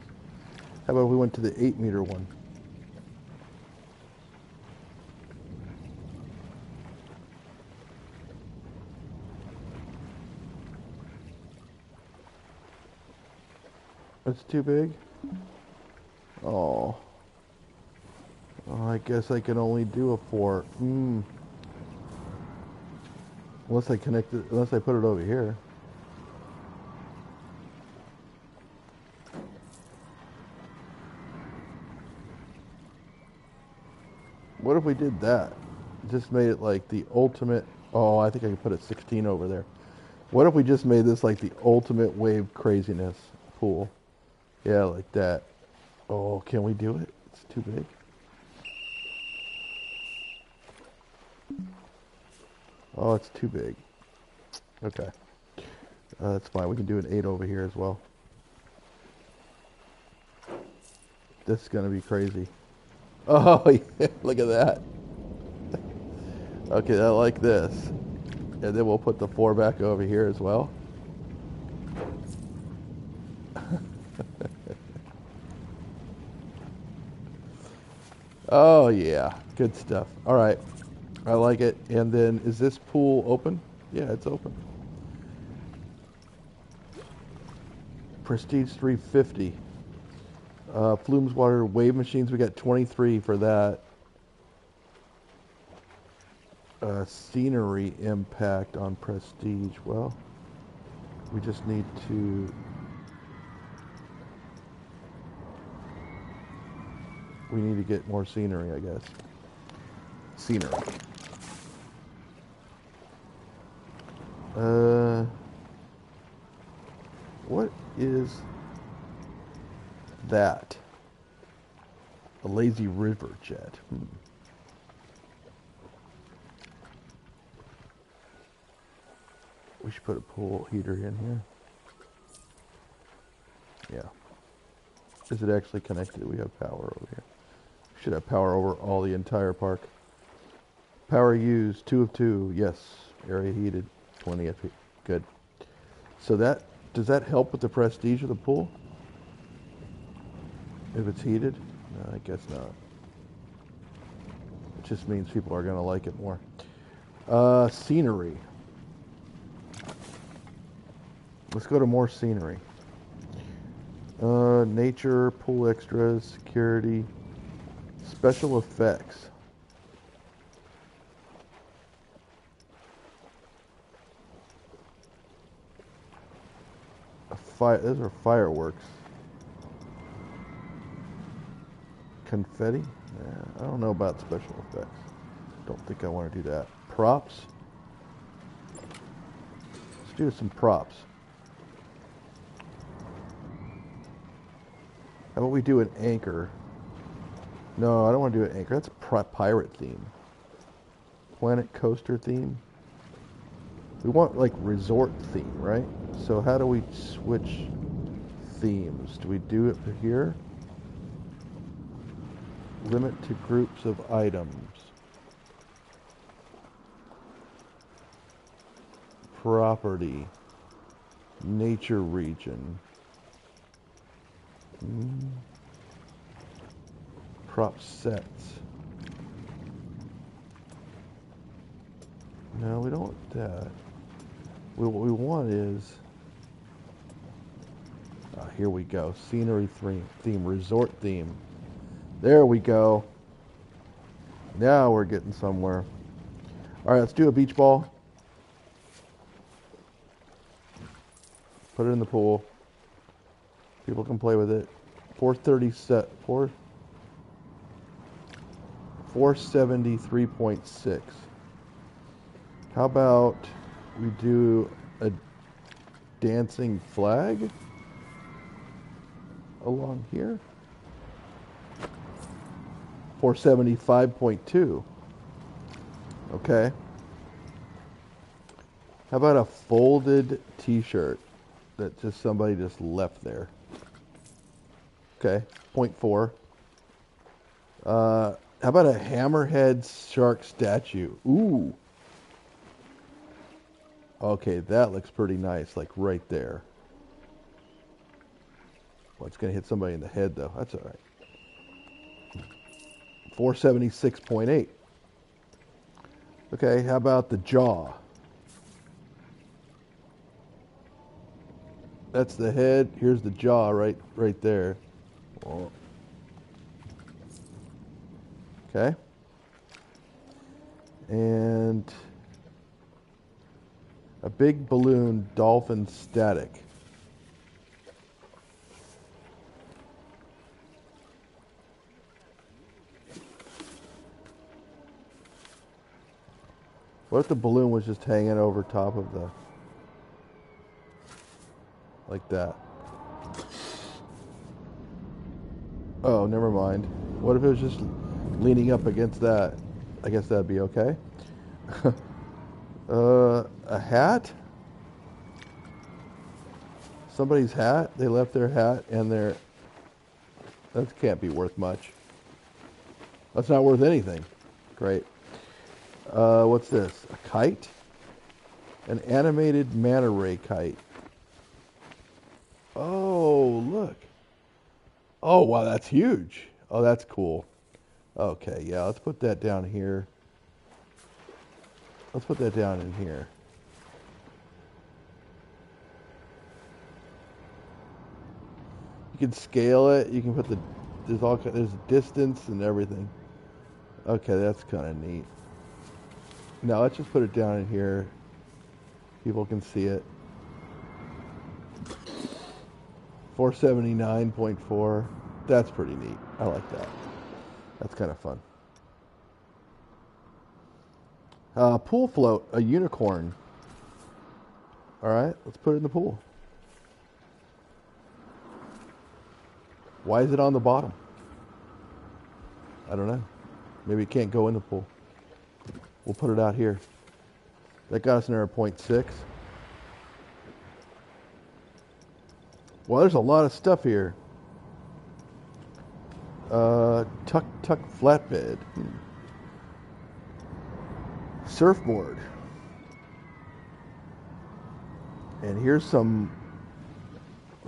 A: How about if we went to the 8-meter one? It's too big? Oh. Oh, I guess I can only do a 4. Unless I connect it, unless I put it over here. What if we did that? Just made it like the ultimate. Oh, I think I could put a 16 over there. What if we just made this like the ultimate wave craziness pool? Yeah, like that. Oh, can we do it? It's too big. Oh, it's too big. Okay. That's fine. We can do an 8 over here as well. This is going to be crazy. Oh, yeah. Look at that. Okay, I like this. And then we'll put the 4 back over here as well. Oh, yeah. Good stuff. All right. I like it. And then, is this pool open? Yeah, it's open. Prestige 350. Flumes Water wave machines, we got 23 for that. Scenery impact on Prestige. Well, we just need to... We need to get more scenery, I guess. Scenery. What is that? A lazy river jet. We should put a pool heater in here. Yeah. Is it actually connected? We have power over here. We should have power over all the entire park. Power used, 2 of 2. Yes. Area heated, 20 FP. Good. So that, does that help with the prestige of the pool? If it's heated? No, I guess not. It just means people are going to like it more. Scenery. Let's go to more scenery. Nature, pool extras, security, special effects. Those are fireworks. Confetti? Yeah, I don't know about special effects. Don't think I want to do that. Props? Let's do some props. How about we do an anchor? No, I don't want to do an anchor. That's a pirate theme. Planet coaster theme. We want like resort theme, right? So how do we switch themes? Do we do it here? Limit to groups of items. Property. Nature region. Prop sets. No, we don't want that. What we want is... here we go. Scenery theme. Resort theme. There we go. Now we're getting somewhere. Alright, let's do a beach ball. Put it in the pool. People can play with it. 473.6. How about we do a dancing flag along here? 475.2. Okay. How about a folded t-shirt that somebody just left there? Okay, 0.4. How about a hammerhead shark statue? Ooh. Okay, that looks pretty nice, like right there. Well, it's going to hit somebody in the head, though. That's all right. 476.8. Okay, how about the jaw? That's the head. Here's the jaw right there. Okay. And a big balloon dolphin static. What if the balloon was just hanging over top of the... like that? Oh, never mind. What if it was just leaning up against that? I guess that'd be okay. A hat? Somebody's hat? They left their hat and their... That can't be worth much. That's not worth anything. Great. What's this? A kite? An animated manta ray kite. Oh, look. Oh, wow, that's huge. Oh, that's cool. Okay, yeah, let's put that down here. Let's put that down in here. You can scale it. You can put there's distance and everything. Okay, that's kind of neat. Now let's just put it down in here. People can see it. 479.4. That's pretty neat. I like that. That's kind of fun. Pool float, a unicorn. All right, let's put it in the pool. Why is it on the bottom? I don't know. Maybe it can't go in the pool. We'll put it out here. That got us near a 0.6. Well, there's a lot of stuff here. Tuck flatbed. Surfboard. And here's some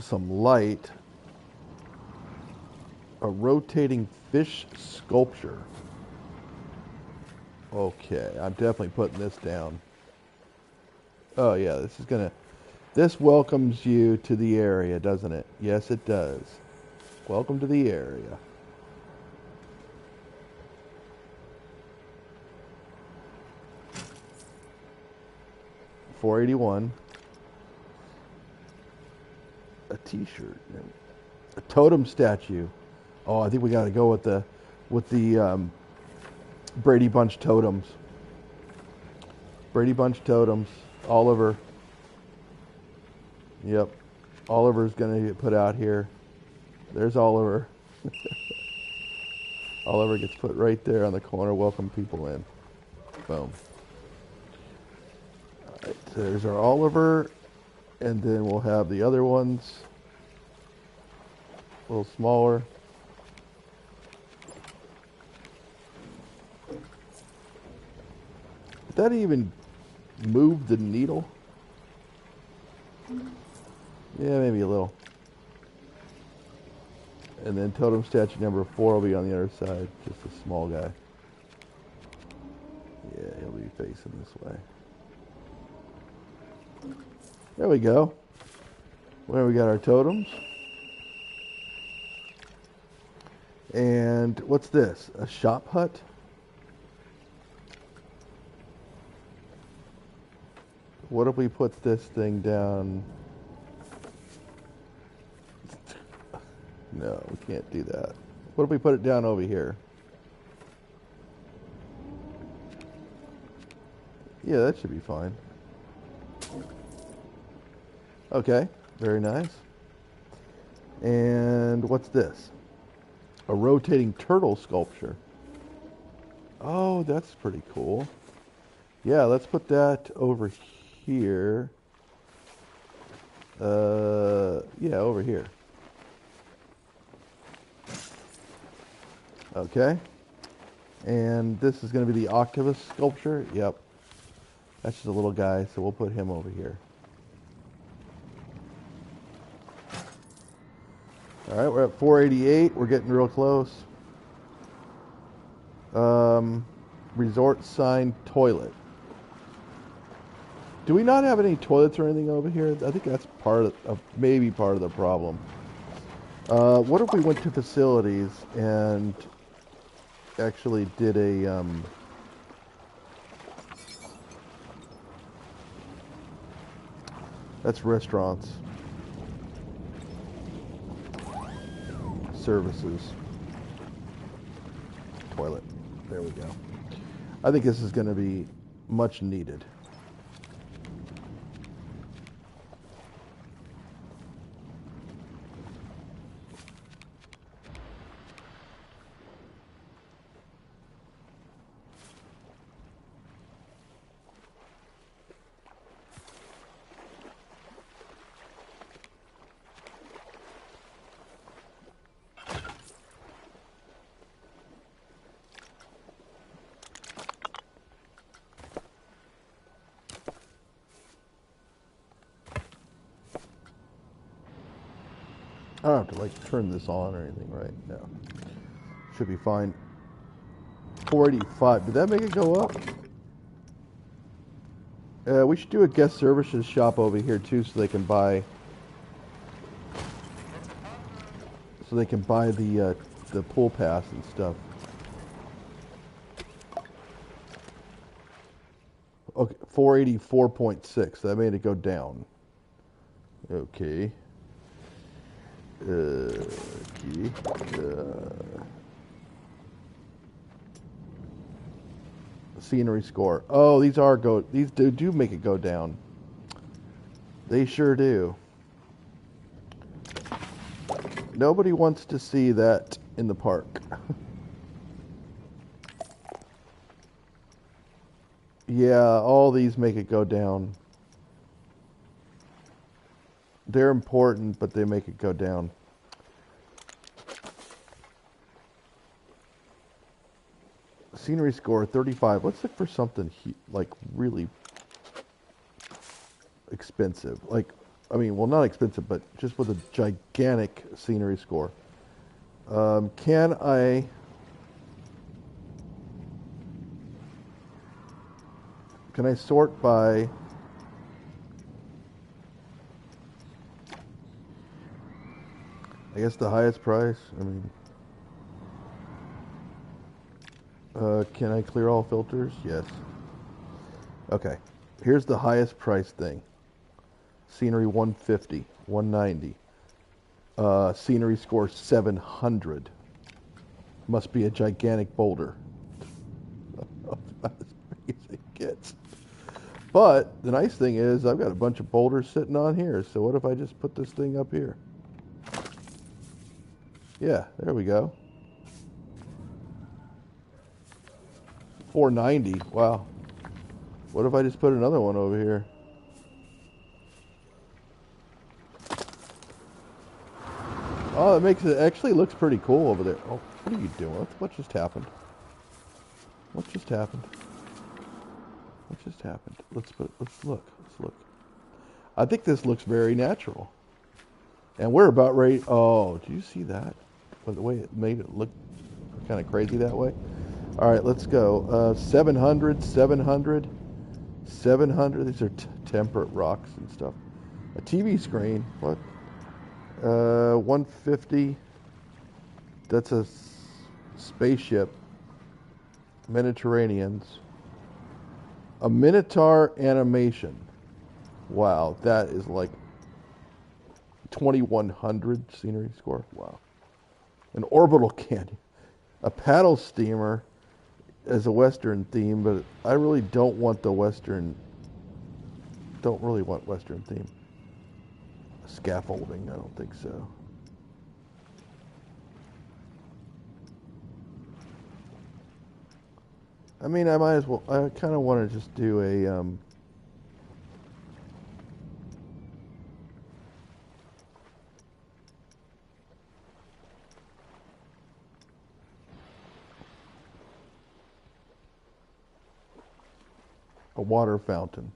A: light. A rotating fish sculpture. Okay, I'm definitely putting this down. Oh yeah, this is gonna This welcomes you to the area, doesn't it? Yes, it does. Welcome to the area. $481. A T-shirt. A totem statue. Oh, I think we got to go with the Brady Bunch totems. Brady Bunch totems. Oliver. Yep. Oliver's going to get put out here. There's Oliver. Oliver gets put right there on the corner. Welcome people in. Boom. All right, so there's our Oliver. And then we'll have the other ones. A little smaller. Did that even move the needle? Yeah, maybe a little. And then totem statue number 4 will be on the other side. Just a small guy. Yeah, he'll be facing this way. There we go. Where we got our totems. And what's this? A shop hut? What if we put this thing down? No, we can't do that. What if we put it down over here? Yeah, that should be fine. Okay, very nice. And what's this? A rotating turtle sculpture. Oh, that's pretty cool. Yeah, let's put that over here. Yeah, over here. Okay. And this is going to be the octopus sculpture. Yep. That's just a little guy, so we'll put him over here. All right, we're at 488. We're getting real close. Resort sign toilet. Do we not have any toilets or anything over here? I think that's maybe part of the problem. What if we went to facilities and actually did a that's restaurants. Services. Toilet. There we go. I think this is going to be much needed. I don't have to like turn this on or anything, right? No. Should be fine. 485. Did that make it go up? We should do a guest services shop over here too, so they can buy. So they can buy the pool pass and stuff. Okay, 484.6. That made it go down. Okay. Scenery score. Oh, these do make it go down. They sure do. Nobody wants to see that in the park. Yeah, all these make it go down. They're important, but they make it go down. Scenery score 35. Let's look for something like really expensive. Like, I mean, well, not expensive, but just with a gigantic scenery score. Can I sort by guess the highest price. I mean, can I clear all filters? Yes. Okay. Here's the highest price thing. Scenery 150, 190. Scenery score 700. Must be a gigantic boulder. About as big as it gets. But the nice thing is I've got a bunch of boulders sitting on here. So what if I just put this thing up here? Yeah, there we go. 490. Wow. What if I just put another one over here? Oh, it makes it actually looks pretty cool over there. Oh, what are you doing? What just happened? What just happened? What just happened? Let's look. Let's look. I think this looks very natural. And we're about ready. Oh, do you see that? By the way it made it look kind of crazy that way. All right, let's go. 700, 700, 700. These are temperate rocks and stuff. A TV screen. What? 150. That's a spaceship. Mediterraneans. A Minotaur animation. Wow, that is like 2100 scenery score. Wow. An orbital canyon. A paddle steamer as a Western theme, but I really don't want the Western. Don't really want Western theme. Scaffolding, I don't think so. I mean, I might as well. I kind of want to just do a water fountain.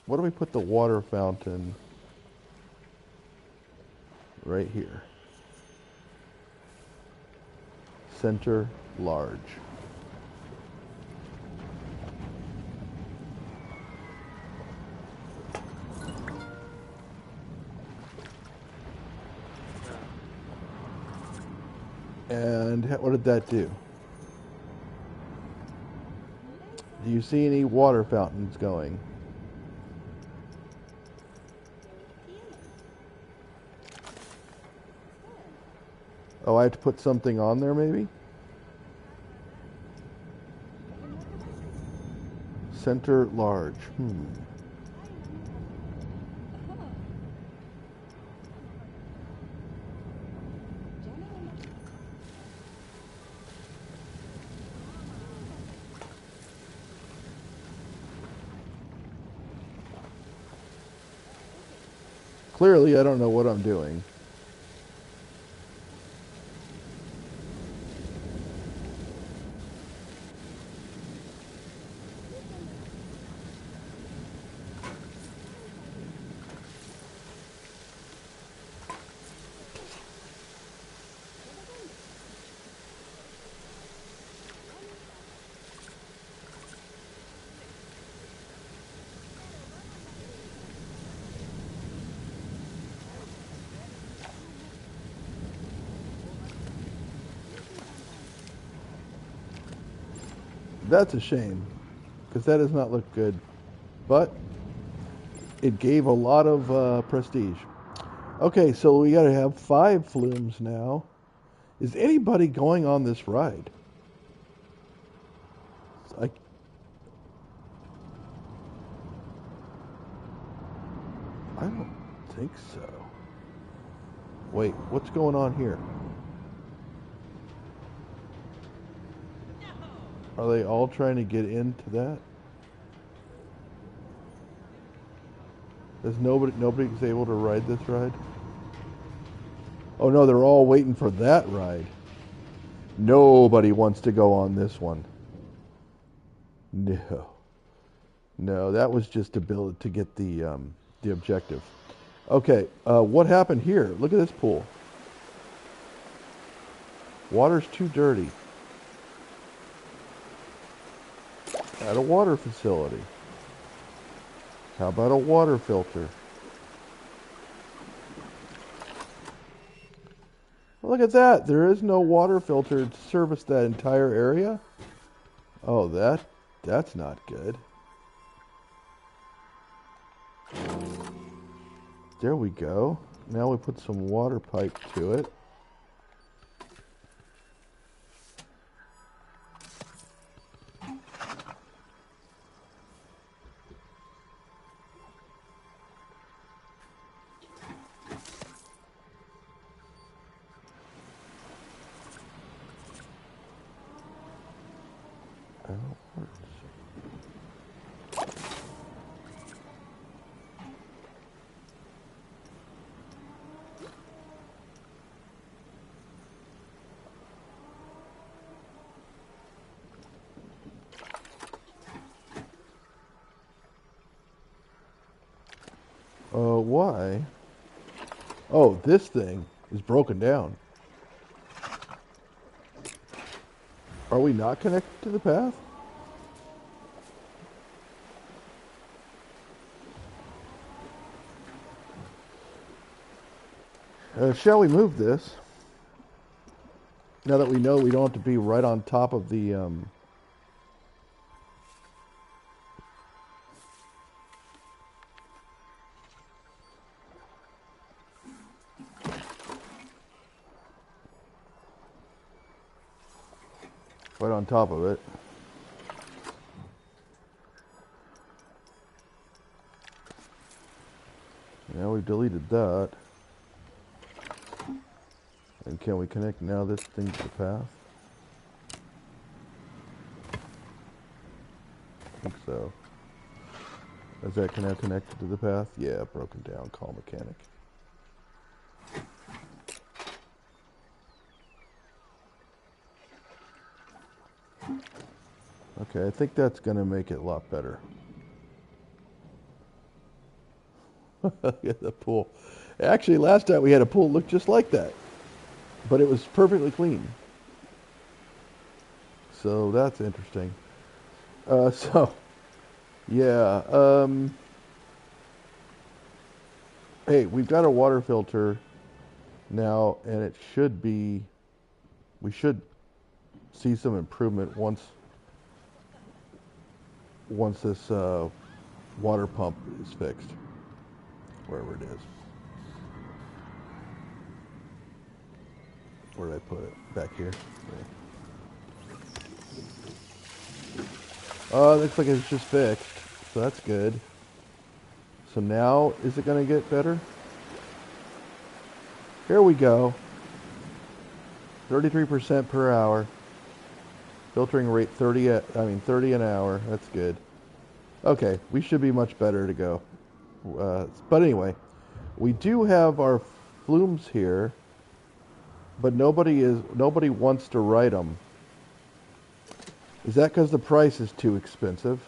A: What do we put the water fountain? Right here. Center large. And what did that do? Do you see any water fountains going? Oh, I have to put something on there, maybe? Center large. Clearly, I don't know what I'm doing. That's a shame, because that does not look good. But it gave a lot of prestige. Okay, so we got to have 5 flumes now. Is anybody going on this ride? I don't think so. Wait, what's going on here? Are they all trying to get into that? There's nobody's able to ride this ride? Oh no, they're all waiting for that ride. Nobody wants to go on this one. No. No, that was just to build to get the objective. Okay, what happened here? Look at this pool. Water's too dirty. At a water facility. How about a water filter? Look at that. There is no water filter to service that entire area. Oh, that's not good. There we go. Now we put some water pipe to it. Why? Oh, this thing is broken down. Are we not connected to the path? Shall we move this? Now that we know we don't have to be right on top of the right on top of it. Now we've deleted that. And can we connect now this thing to the path? I think so. Is that now connected to the path? Yeah, broken down. Call mechanic. Okay, I think that's going to make it a lot better. Yeah, the pool. Actually, last time we had a pool look just like that. But it was perfectly clean. So that's interesting. Yeah. Hey, we've got a water filter now, and it should be, we should see some improvement once this water pump is fixed, wherever it is. Where did I put it? Back here. Oh, looks like it's just fixed, so that's good. So now, is it going to get better? Here we go. 33% per hour. Filtering rate 30 an hour. That's good. Okay, we should be much better to go. But anyway, we do have our flumes here, but nobody wants to write them. Is that because the price is too expensive?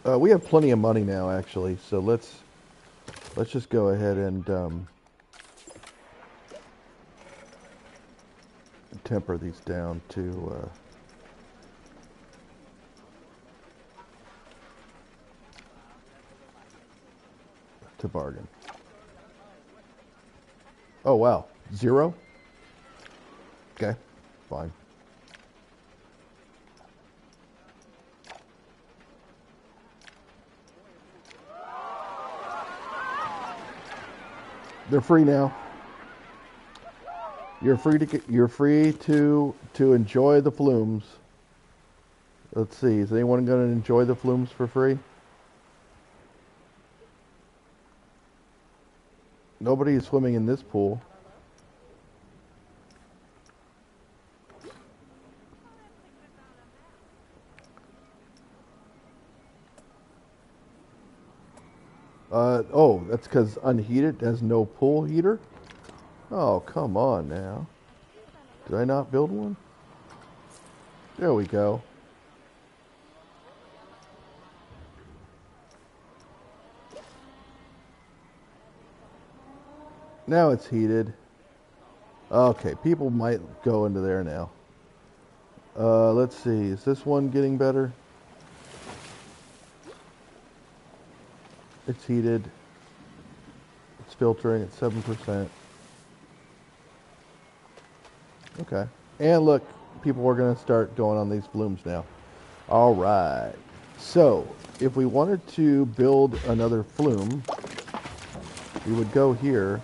A: We have plenty of money now, actually, so let's just go ahead and temper these down to bargain. Oh wow, 0? Okay, fine. They're free now. You're free to enjoy the flumes. Let's see, is anyone going to enjoy the flumes for free? Nobody is swimming in this pool. Oh, that's because unheated has no pool heater? Oh, come on now. Did I not build one? There we go. Now it's heated. Okay, people might go into there now. Let's see. Is this one getting better? It's heated. It's filtering at 7%. Okay. And look, people are going to start going on these blooms now. All right. So, if we wanted to build another flume, we would go here.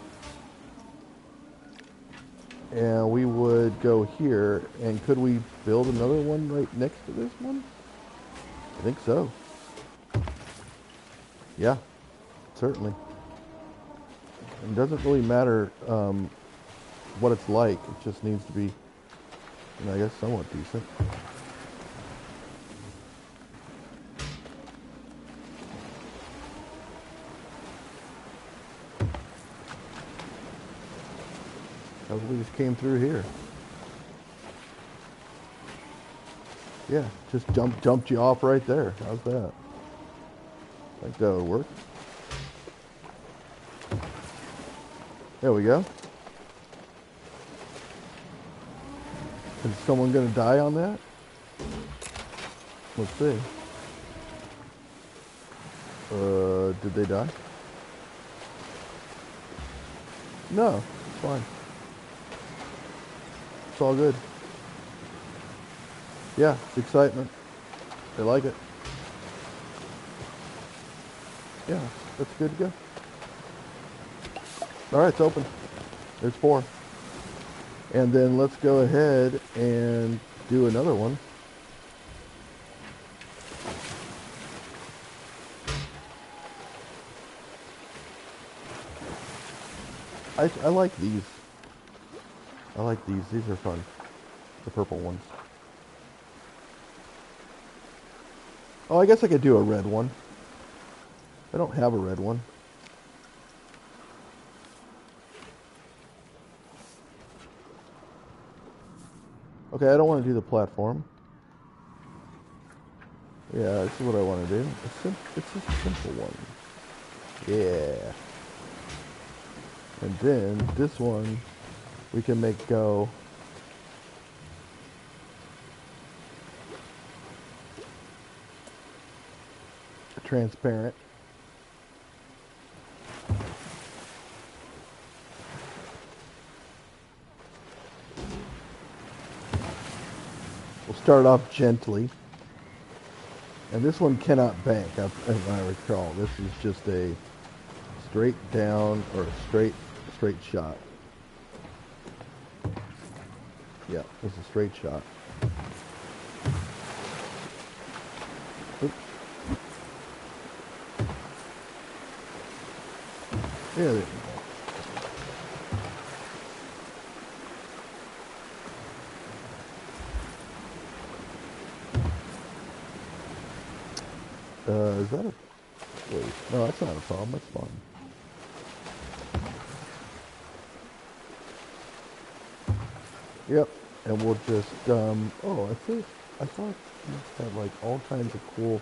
A: And we would go here. And could we build another one right next to this one? I think so. Yeah, certainly. It doesn't really matter what it's like. It just needs to be, you know, I guess, somewhat decent. We just came through here. Yeah, just jumped you off right there. How's that? I think that would work. There we go. Is someone going to die on that? Let's see. Did they die? No, it's fine. It's all good. Yeah, it's excitement. They like it. Yeah, that's good to go. All right, it's open. There's 4. And then let's go ahead and do another one. I like these. I like these. These are fun. The purple ones. Oh, I guess I could do a red one. I don't have a red one. Okay, I don't want to do the platform. Yeah, this is what I want to do. It's a simple one. Yeah. And then this one we can make go transparent. We'll start off gently. And this one cannot bank, as I recall. This is just a straight down or a straight shot. Yeah, this is a straight shot. Oops. Yeah, there you go. Is that a... Wait, no, that's not a problem. That's fine. Yep, and we'll just, oh, I thought these had, like, all kinds of cool...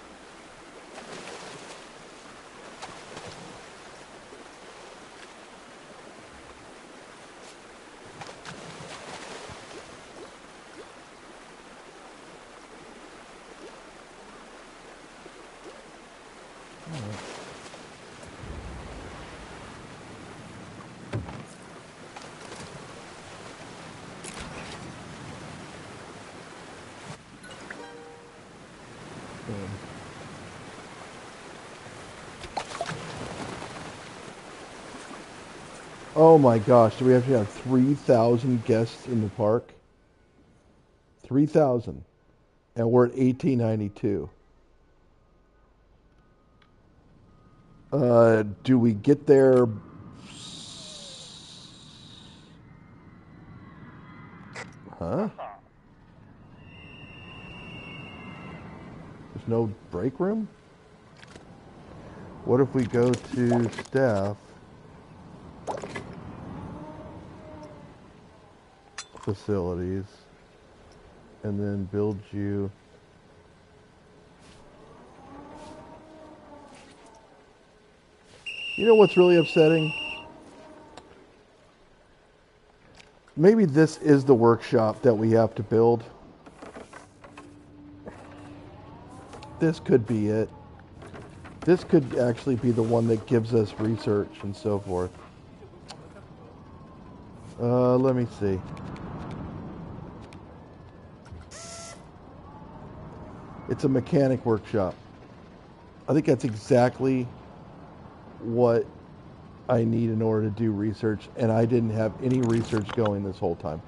A: Oh my gosh, do we have to have 3,000 guests in the park? 3,000. And we're at 1892. Do we get there? Huh? There's no break room? What if we go to staff? Facilities. And then build you... You know what's really upsetting? Maybe this is the workshop that we have to build. This could be it. This could actually be the one that gives us research and so forth. Let me see. It's a mechanic workshop. I think that's exactly what I need in order to do research, and I didn't have any research going this whole time.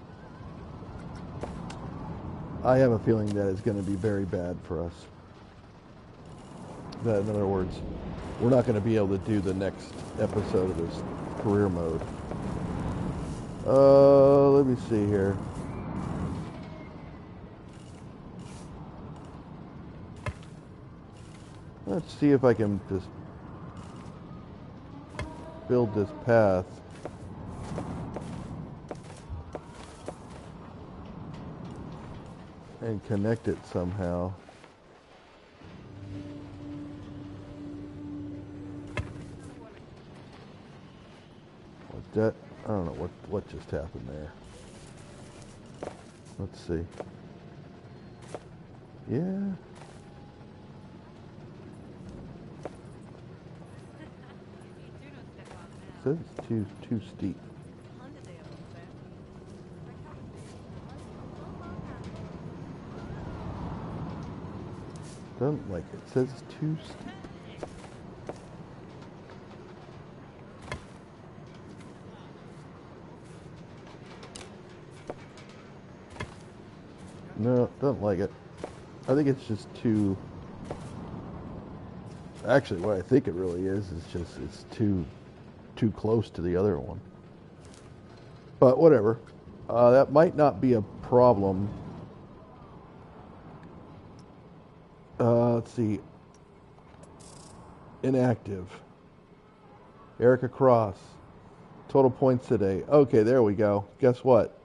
A: I have a feeling that it's going to be very bad for us. That, in other words, we're not going to be able to do the next episode of this career mode. Let me see here. Let's see if I can just build this path. And connect it somehow. Was that? I don't know what just happened there. Let's see. Yeah. Says it's too steep. Doesn't like it. It says it's too steep. No, doesn't like it. I think it's just too... Actually, what I think it really is just it's too close to the other one. But whatever. That might not be a problem. Let's see. Inactive. Erica Cross. Total points today. Okay, there we go. Guess what?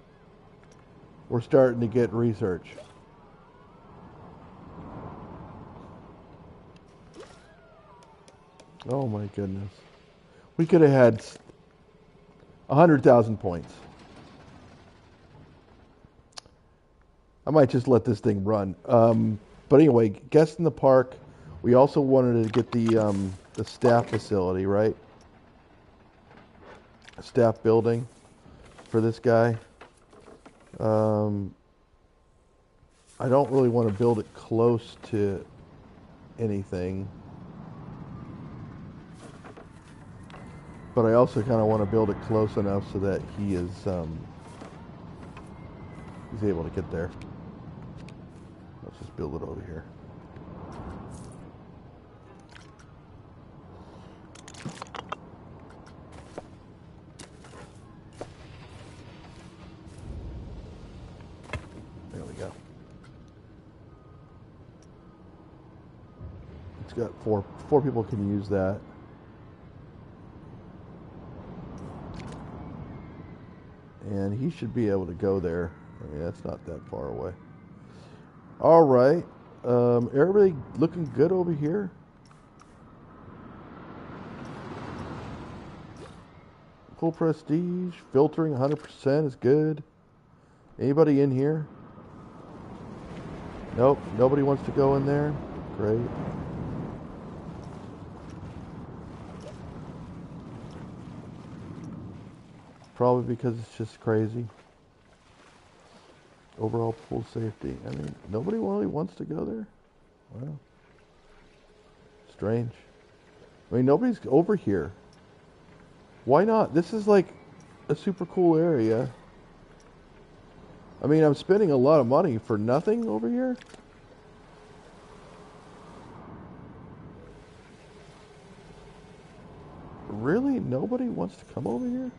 A: We're starting to get research. Oh my goodness. We could have had 100,000 points. I might just let this thing run. But anyway, Guest in the Park. We also wanted to get the staff facility, right? A staff building for this guy. I don't really want to build it close to anything. But I also kind of want to build it close enough so that he is he's able to get there. Let's just build it over here. There we go. It's got four people can use that. And he should be able to go there. I mean, that's not that far away. All right. Everybody looking good over here? Full prestige. Filtering 100% is good. Anybody in here? Nope. Nobody wants to go in there? Great. Probably because it's just crazy. Overall pool safety. I mean, nobody really wants to go there? Wow. Strange. I mean, nobody's over here. Why not? This is like a super cool area. I mean, I'm spending a lot of money for nothing over here. Really? Nobody wants to come over here?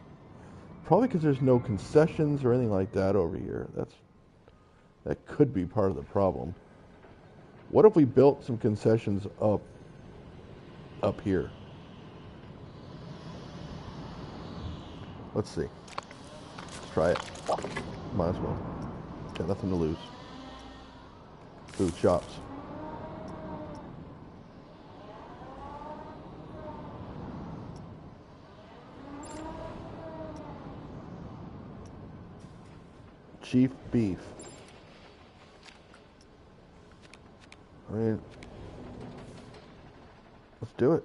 A: Probably because there's no concessions or anything like that over here. That could be part of the problem. What if we built some concessions up here? Let's see. Let's try it. Might as well. Got nothing to lose. Food shops. Chief beef. I mean, let's do it.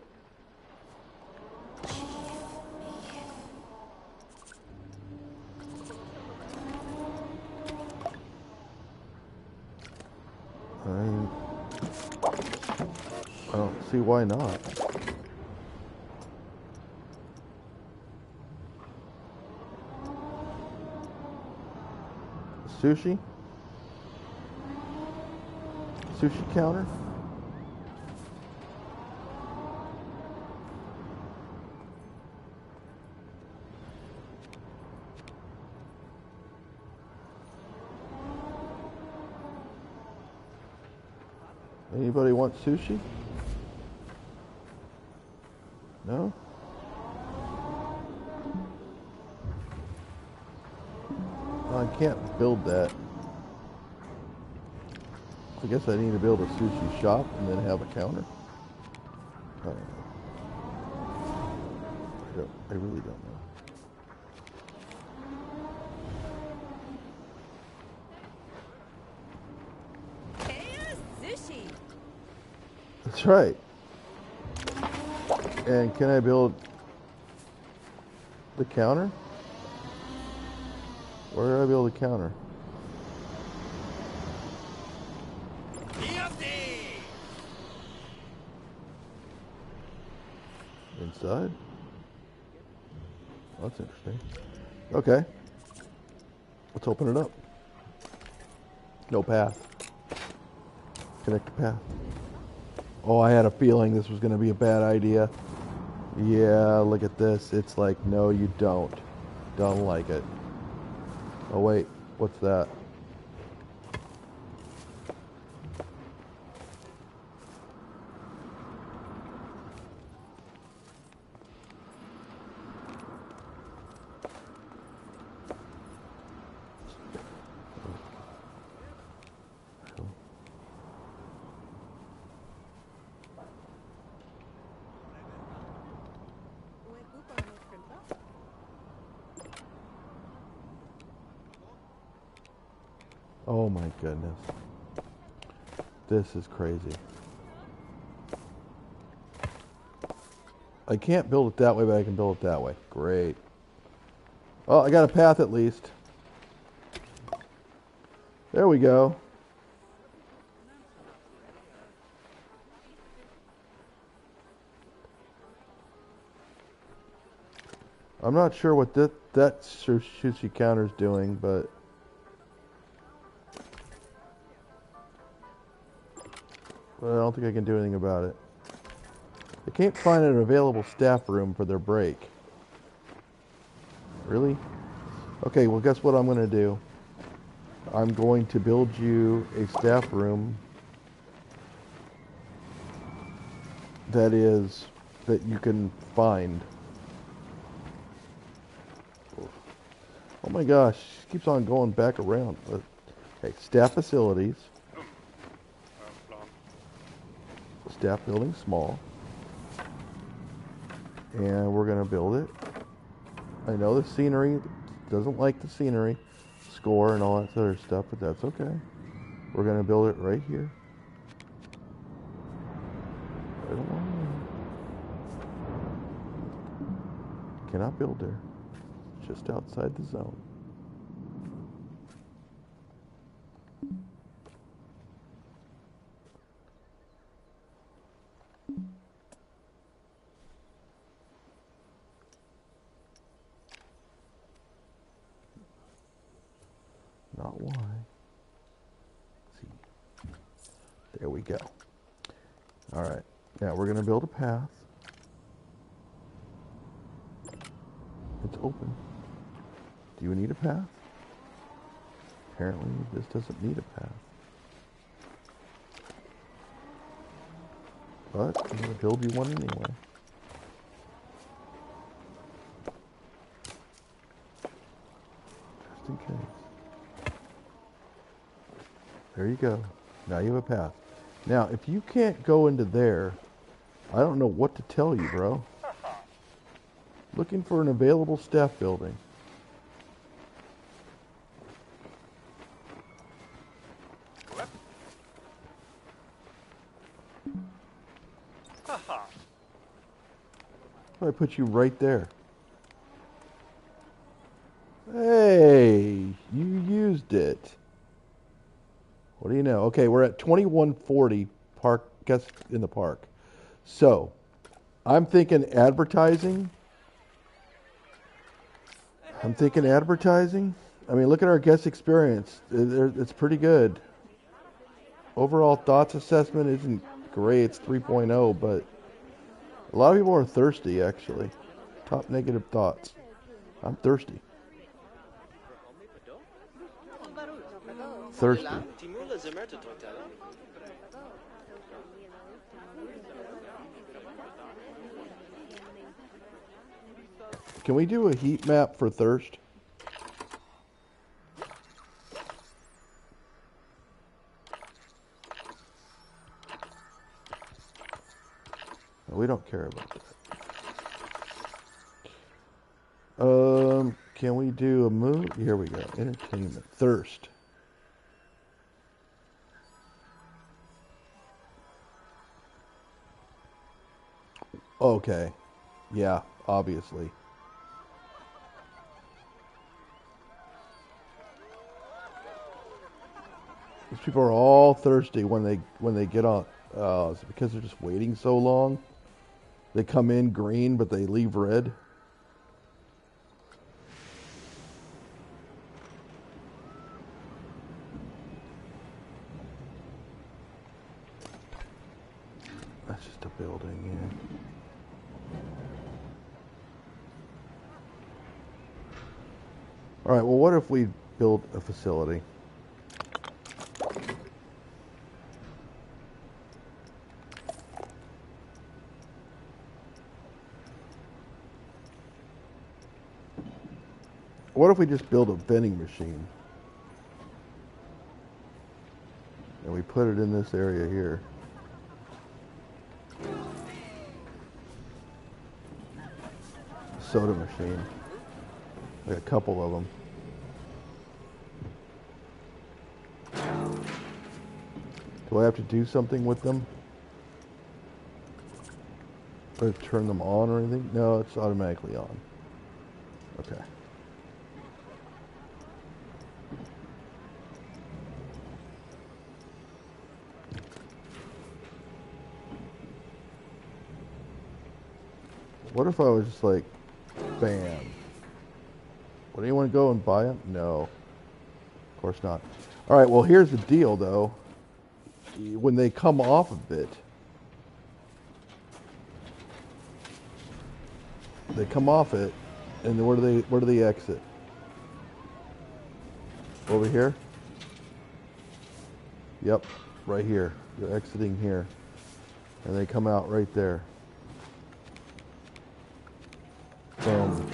A: I don't see why not. Sushi? Sushi counter? Anybody want sushi? No? I can't build that. I guess I need to build a sushi shop and then have a counter. I don't know. I really don't know.
C: Sushi.
A: That's right. And can I build the counter? Where do I build the counter? Inside? Well, that's interesting. Okay. Let's open it up. No path. Connect the path. Oh, I had a feeling this was going to be a bad idea. Yeah, look at this. It's like, no, you don't. Don't like it. Oh, wait. What's that? Oh my goodness. This is crazy. I can't build it that way, but I can build it that way. Great. Oh, I got a path at least. There we go. I'm not sure what that sushi counter's doing, but I don't think I can do anything about it. I can't find an available staff room for their break. Really? Okay, well, guess what I'm going to do? I'm going to build you a staff room that you can find. Oh my gosh, she keeps on going back around. Okay, staff facilities. Staff building small. And we're going to build it. I know the scenery doesn't like the scenery score and all that other stuff, but that's okay. We're going to build it right here. Right along there. Cannot build there. Just outside the zone. Not Y. Z. There we go. All right. Now we're going to build a path. It's open. Do you need a path? Apparently this doesn't need a path. But I'm going to build you one anyway. Just in case. There you go. Now you have a path. Now, if you can't go into there, I don't know what to tell you, bro. Looking for an available staff building. I put you right there. Hey, you used it. What do you know? Okay, we're at 2140 park guests in the park. So, I'm thinking advertising. I mean, look at our guest experience. It's pretty good. Overall thoughts assessment isn't great. It's 3.0, but a lot of people are thirsty, actually. Top negative thoughts. I'm thirsty. Thirsty. Can we do a heat map for thirst? No, we don't care about that. Can we do a move? Here we go. Entertainment. Thirst. Okay. Yeah, obviously. These people are all thirsty when they get on. Is it because they're just waiting so long? They come in green, but they leave red. That's just a building, yeah. All right, well, what if we build a facility? What if we just build a vending machine? And we put it in this area here. Soda machine. Like a couple of them. Do I have to do something with them? Or turn them on or anything? No, it's automatically on. Okay. What if I was just like, bam. Would anyone go and buy them? No. Of course not. All right, well, here's the deal, though. When they come off of it, they come off it, and then where do they exit? Over here? Yep, right here. They're exiting here. And they come out right there. Boom.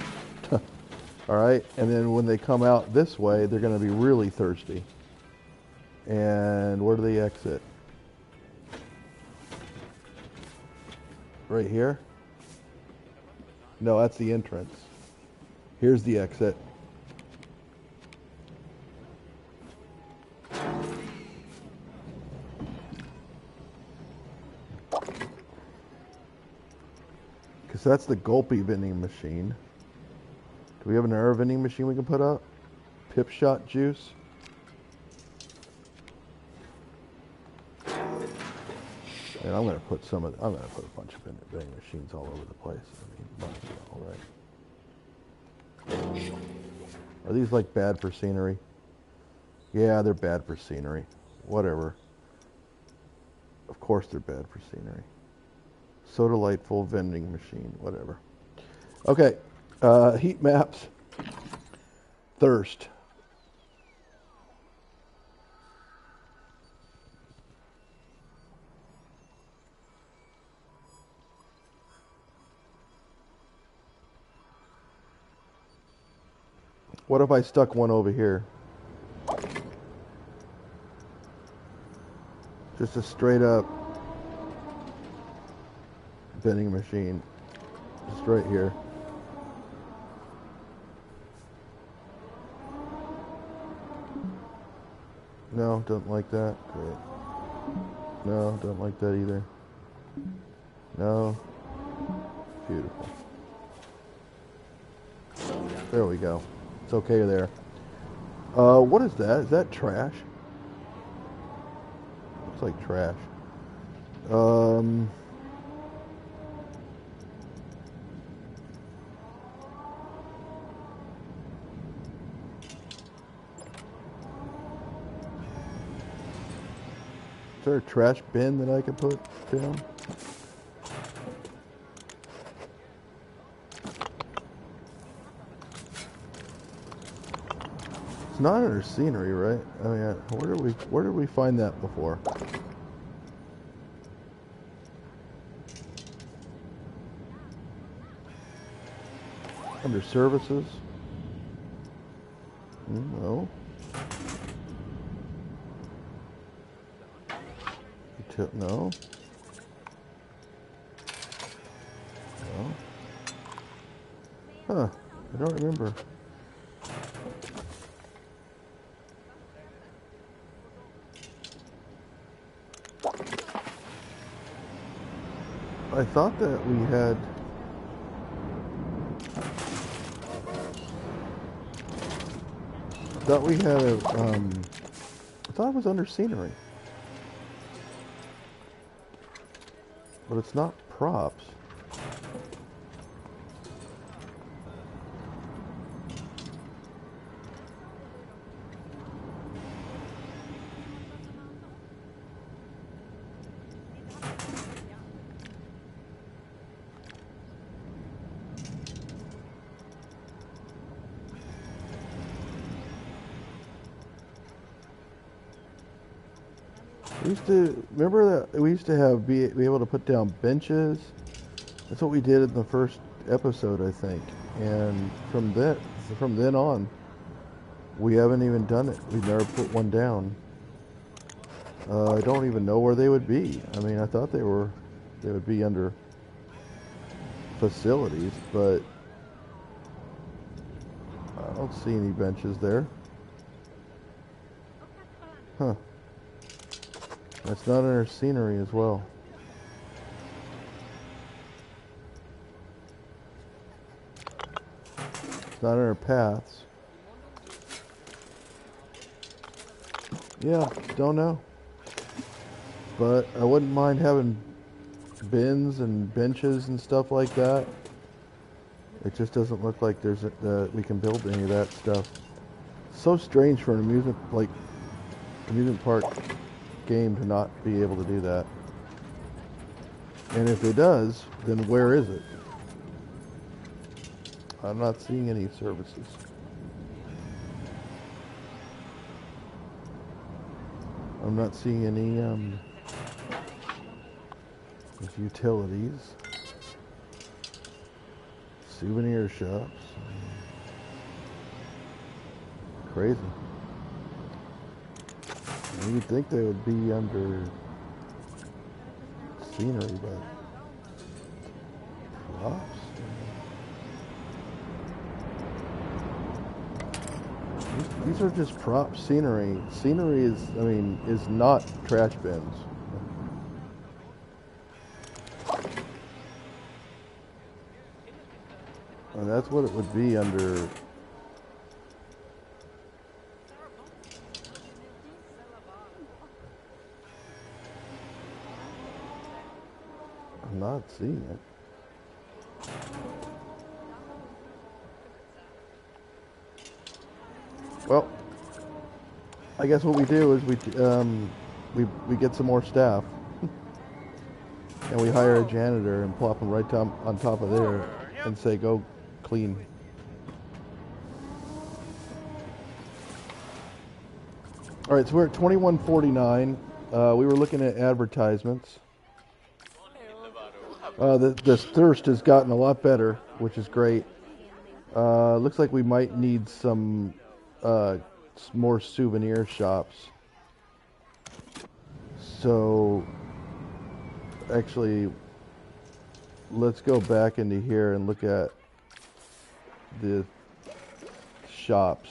A: All right, and then when they come out this way, they're going to be really thirsty. And where do they exit? Right here? No, that's the entrance. Here's the exit. Because that's the Gulpy vending machine. Do we have another vending machine we can put up? Pip Shot juice. And I'm gonna put a bunch of vending machines all over the place. I mean, all right. Are these like bad for scenery? Yeah, they're bad for scenery. Whatever. Of course they're bad for scenery. So delightful vending machine. Whatever. Okay. Heat maps. Thirst. What if I stuck one over here? Just a straight up vending machine. Just right here. No, don't like that. Great. No, don't like that either. No. Beautiful. There we go. It's okay there. What is that? Is that trash? Looks like trash. Is there a trash bin that I could put down? It's not under scenery, right? I mean, where did we find that before? Under services? No. No. No. Huh. I don't remember. I thought that we had... I thought we had a... I thought it was under scenery. But it's not props. We used to remember that we used to have be able to put down benches. That's what we did in the first episode, I think. And from then on, we haven't even done it. We've never put one down. I don't even know where they would be. I mean, I thought they would be under facilities, but I don't see any benches there. Huh. That's not under scenery as well. It's not under paths. Yeah, don't know. But I wouldn't mind having bins and benches and stuff like that. It just doesn't look like we can build any of that stuff. It's so strange for an amusement park game to not be able to do that. And if it does, then where is it? I'm not seeing any services. I'm not seeing any utilities, souvenir shops. Crazy. You'd think they would be under scenery, but props? These are just prop scenery. Scenery is not trash bins. And that's what it would be under. I'm not seeing it. Well, I guess what we do is we get some more staff, and we hire a janitor and plop them right on top of there, and say go clean. All right, so we're at 21:49. We were looking at advertisements. This thirst has gotten a lot better, which is great. Looks like we might need some more souvenir shops. So, actually, let's go back into here and look at the shops.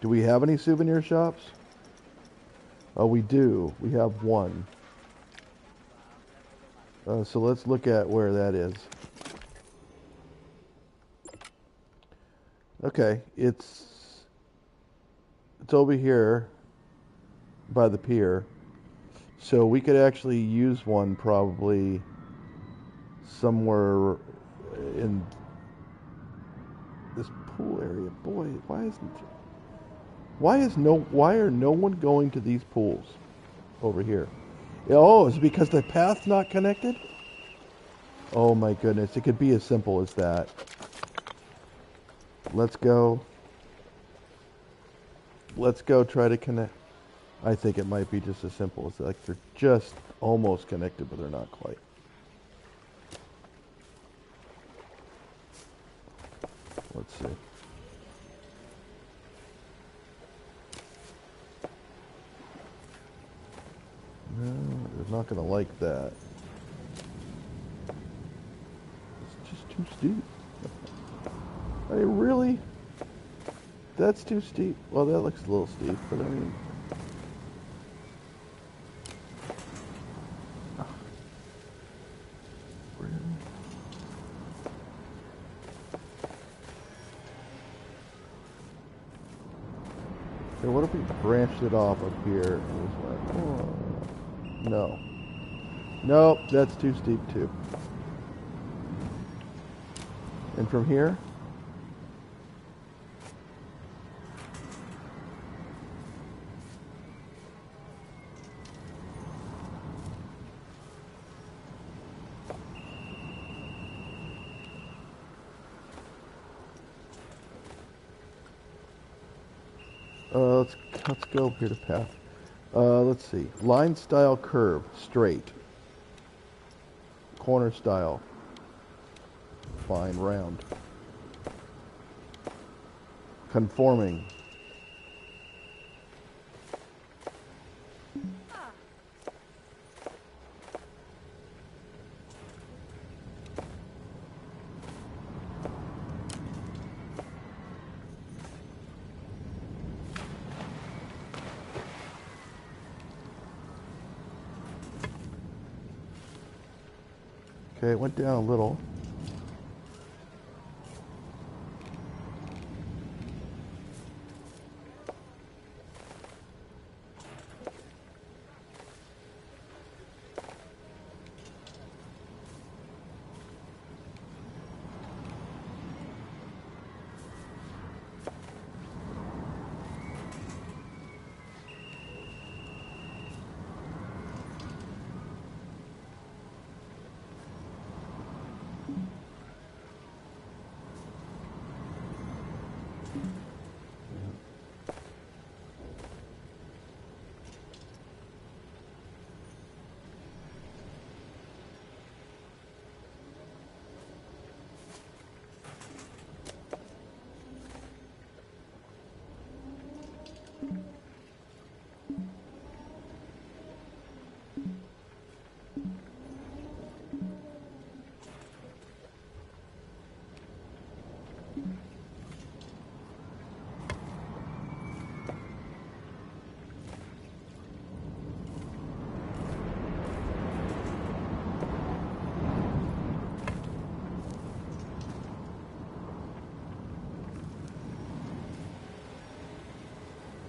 A: Do we have any souvenir shops? Oh, we do. We have one. So let's look at where that is. Okay, it's over here by the pier. So we could actually use one probably somewhere in this pool area. Boy, why are no one going to these pools over here? Oh, is it because the path's not connected? Oh my goodness, it could be as simple as that. Let's go. Let's go try to connect. I think it might be just as simple as like they're just almost connected, but they're not quite. Let's see. No, they're not going to like that. It's just too steep. I mean, really? That's too steep. Well, that looks a little steep, but I mean... Really? Okay, what if we branched it off up here and just went... Oh, no. Nope, that's too steep too. And from here? Let's go up here to path. Let's see. Line style curve, straight. Corner style. Fine, round. Conforming. Okay, it went down a little.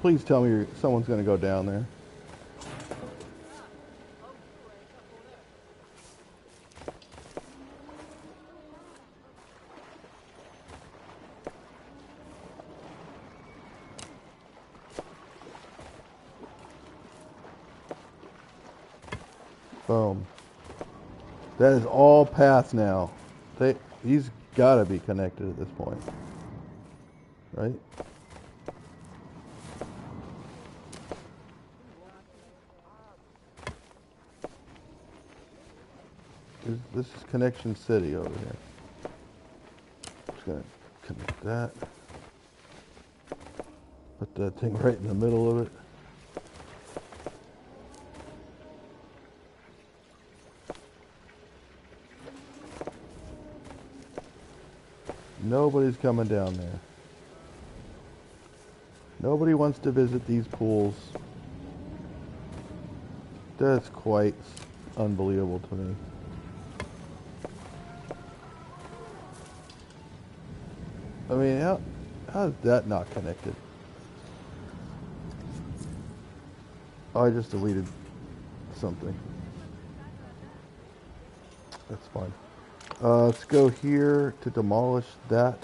A: Please tell me someone's going to go down there. Boom. That is all path now. He's got to be connected at this point. Right? This is Connection City over here. Just gonna connect that. Put that thing right in the middle of it. Nobody's coming down there. Nobody wants to visit these pools. That's quite unbelievable to me. I mean, How is that not connected? Oh, I just deleted something. That's fine. Let's go here to demolish that.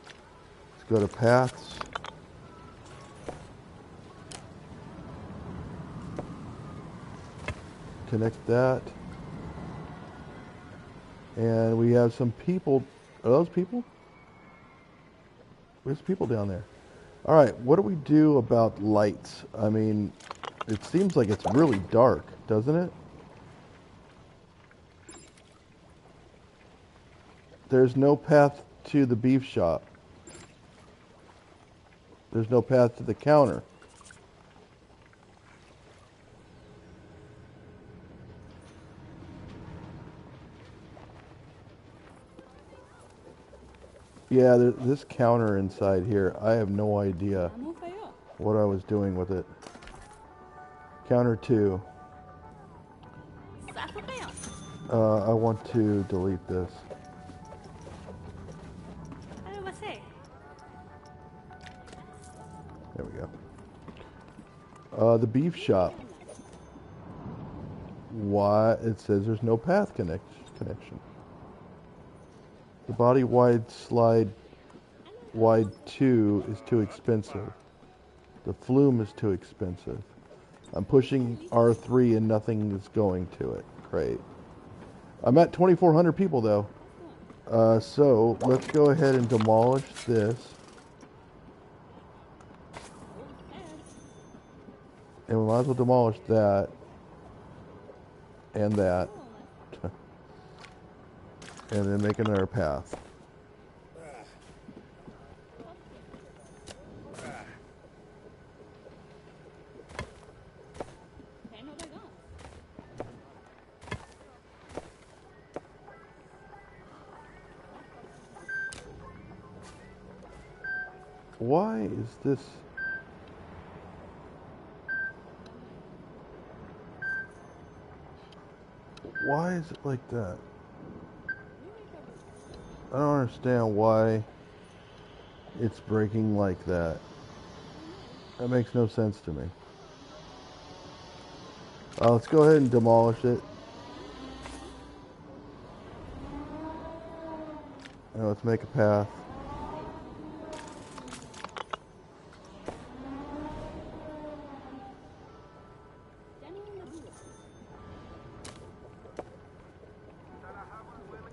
A: Let's go to paths. Connect that. And we have some people. Are those people? There's people down there. All right, what do we do about lights? I mean, it seems like it's really dark, doesn't it? There's no path to the beef shop. There's no path to the counter. Yeah, this counter inside here, I have no idea what I was doing with it. Counter 2. I want to delete this. There we go. The beef shop. Why? It says there's no path connection. The body wide slide wide 2 is too expensive. The flume is too expensive. I'm pushing R3 and nothing is going to it. Great. I'm at 2,400 people though. So let's go ahead and demolish this. And we might as well demolish that. And that. And then make another path. Why is this? Why is it like that? I don't understand why it's breaking like that. That makes no sense to me. Let's go ahead and demolish it. Now let's make a path.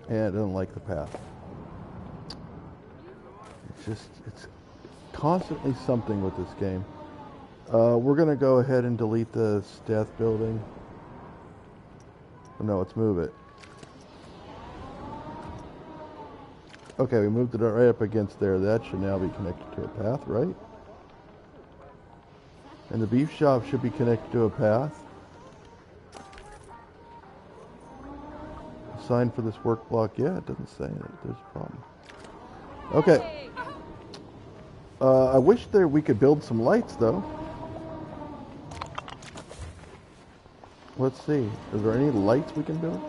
A: And it doesn't like the path. It's constantly something with this game. We're gonna go ahead and delete the death building. Oh, no, let's move it. Okay, we moved it right up against there. That should now be connected to a path, right? And the beef shop should be connected to a path. Sign for this work block. Yeah, it doesn't say it. There's a problem. Okay. I wish we could build some lights, though. Let's see. Is there any lights we can build?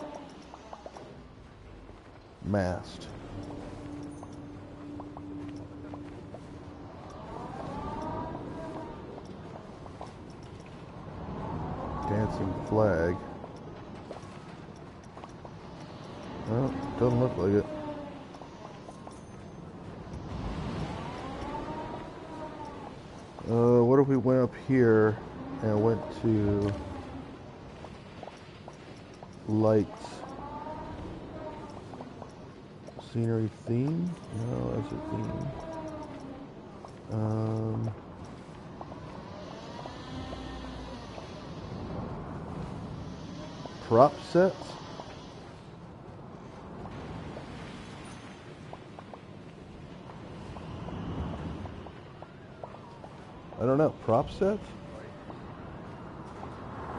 A: Mast. Dancing flag. Well, doesn't look like it. What if we went up here and went to lights? Scenery theme? No, that's a theme. Prop sets? I don't know. Prop sets?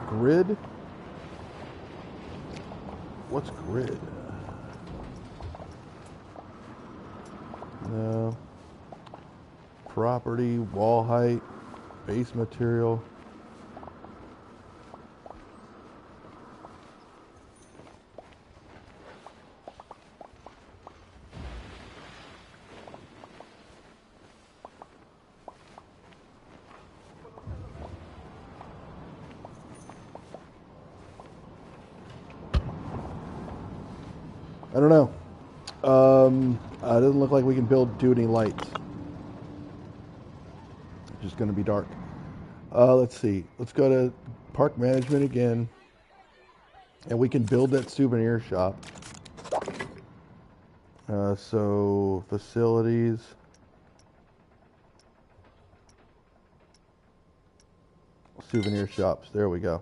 A: Grid? What's grid? No. Property, wall height, base material. I don't know. It doesn't look like we can do any lights. It's just going to be dark. Let's see. Let's go to park management again. And we can build that souvenir shop. So, facilities. Souvenir shops. There we go.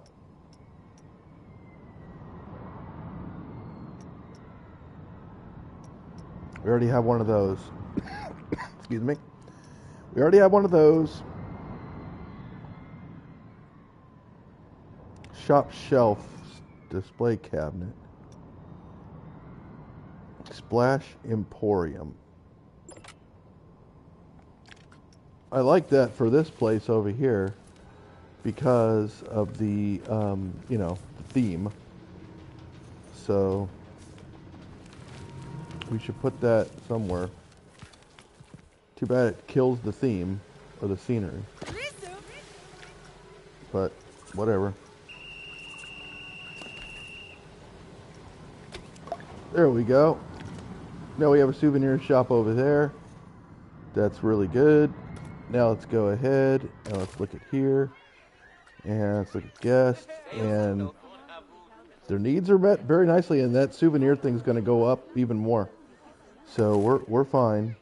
A: We already have one of those. Excuse me. We already have one of those. Shop shelf display cabinet. Splash Emporium. I like that for this place over here because of the, you know, theme. So we should put that somewhere. Too bad it kills the theme or the scenery. But whatever. There we go. Now we have a souvenir shop over there. That's really good. Now let's go ahead and let's look at here. And let's look at guests. And their needs are met very nicely, and that souvenir thing's going to go up even more. So we're fine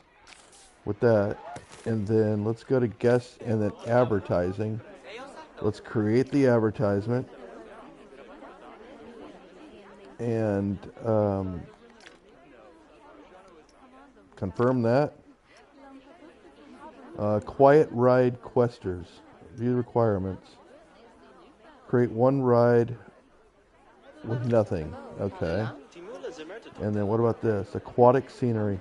A: with that. And then let's go to guests and then advertising. Let's create the advertisement. And confirm that. Quiet ride questers. View requirements. Create one ride with nothing. Okay. And then what about this? Aquatic scenery.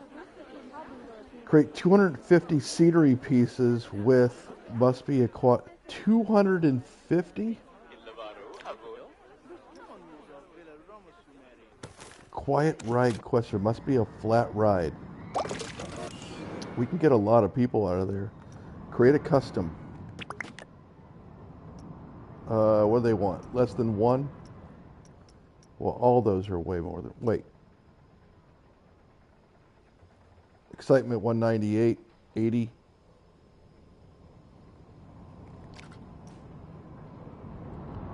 A: Create 250 scenery pieces with must be 250? Quiet ride quester. Must be a flat ride. We can get a lot of people out of there. Create a custom. What do they want? Less than one? Well, all those are way more than... Wait. Excitement 198, 80.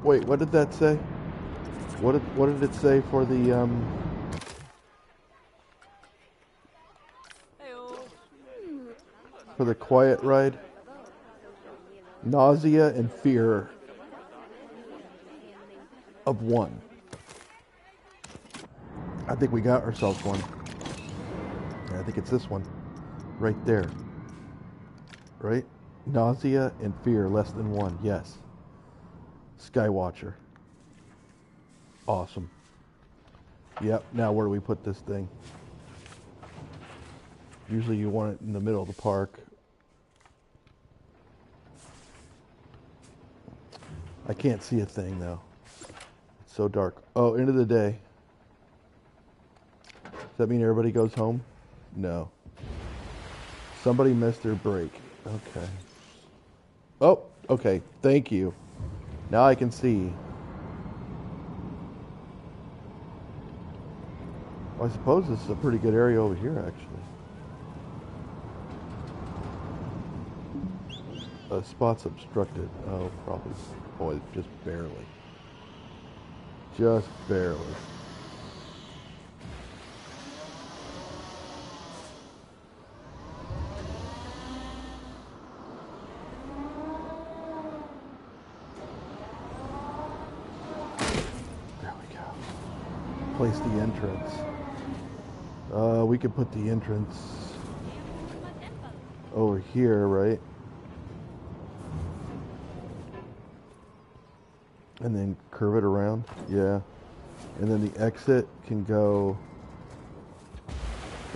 A: Wait, what did that say? What did it say for the quiet ride? Nausea and fear of 1. I think we got ourselves one. I think it's this one. Right there. Right? Nausea and fear less than 1. Yes. Skywatcher. Awesome. Yep. Now where do we put this thing? Usually you want it in the middle of the park. I can't see a thing though. It's so dark. Oh, end of the day. Does that mean everybody goes home? No. Somebody missed their break. Okay. Oh, okay. Thank you. Now I can see. Well, I suppose this is a pretty good area over here, actually. Spot's obstructed. Oh, probably. Oh, just barely. Just barely. There we go. Place the entrance. We could put the entrance over here, right? And then curve it around. Yeah. And then the exit can go...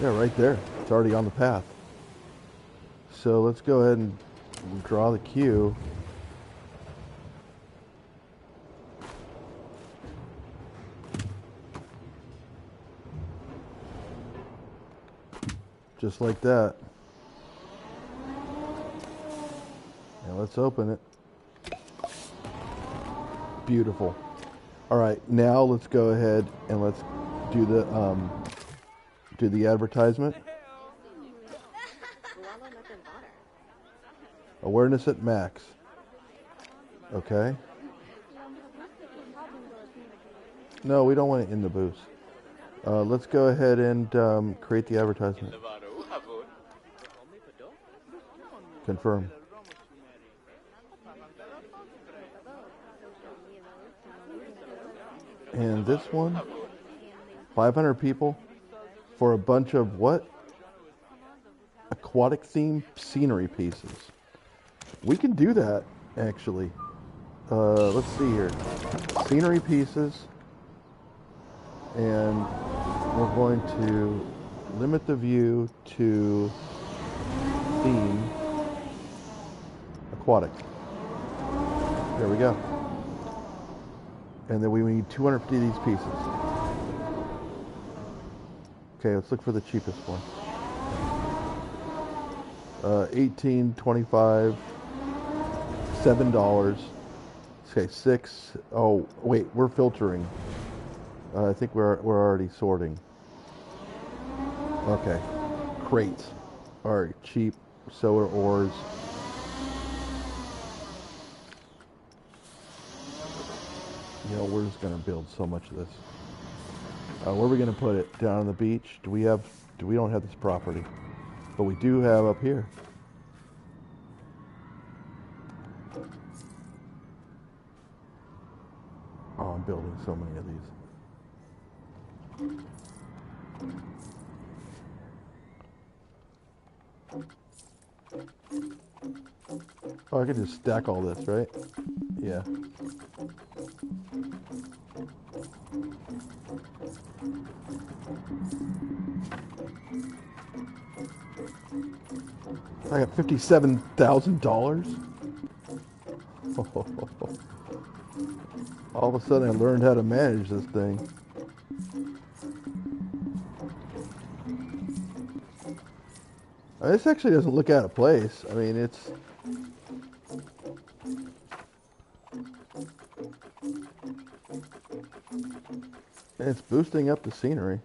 A: Yeah, right there. It's already on the path. So let's go ahead and draw the queue. Just like that. Now let's open it. Beautiful. All right, now let's go ahead and let's do the do the advertisement. Awareness at max. Okay. No, we don't want it in the booth. Let's go ahead and create the advertisement. Confirm. And this one, 500 people for a bunch of what? Aquatic theme scenery pieces. We can do that, actually. Let's see here. Scenery pieces. And we're going to limit the view to theme aquatic. There we go. And then we need 250 of these pieces. Okay, let's look for the cheapest one. 18, 25, $7. Okay, 6. Oh, wait, we're filtering. I think we're already sorting. Okay, crates. All right, cheap solar ores. You know, we're just gonna build so much of this. Where are we gonna put it? Down on the beach? We don't have this property, but we do have up here. Oh, I'm building so many of these. Oh, I could just stack all this, right? Yeah. I got $57,000. All of a sudden I learned how to manage this thing. This actually doesn't look out of place. I mean, it's boosting up the scenery.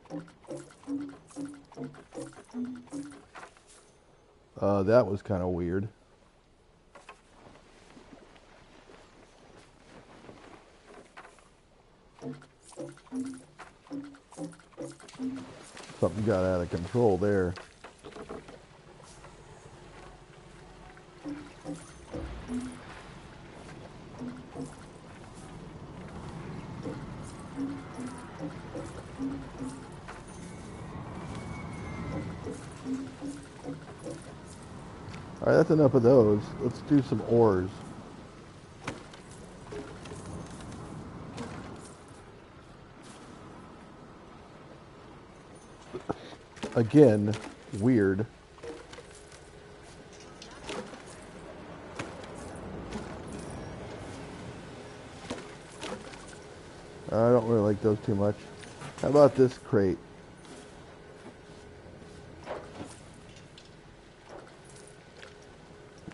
A: That was kind of weird. Something got out of control there. All right, that's enough of those. Let's do some ores. Again, weird. I don't really like those too much. How about this crate?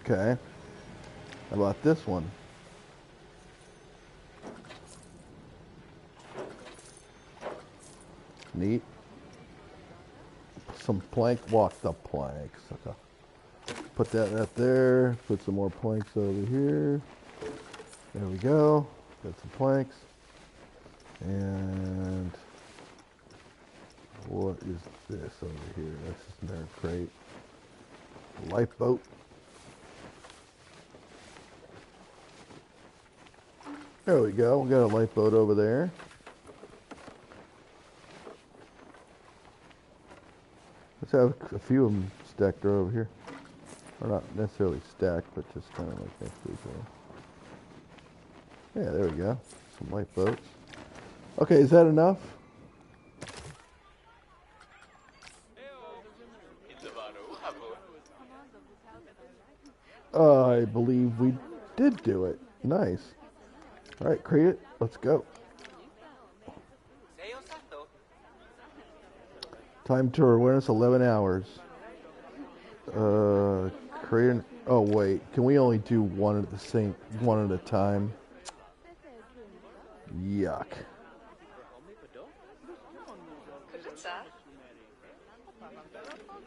A: Okay. How about this one? Neat. Some plank, walk the planks. Okay. Put that right there. Put some more planks over here. There we go. Got some planks. And what is this over here? That's just another crate. Lifeboat. There we go. We got a lifeboat over there. Let's have a few of them stacked over here. Or not necessarily stacked, but just kind of like next to each other. Yeah, there we go. Some lifeboats. Okay, is that enough? I believe we did do it. Nice. All right, create it. Let's go. Time to awareness 11 hours. Create an. Oh wait, can we only do one at a time? Yuck.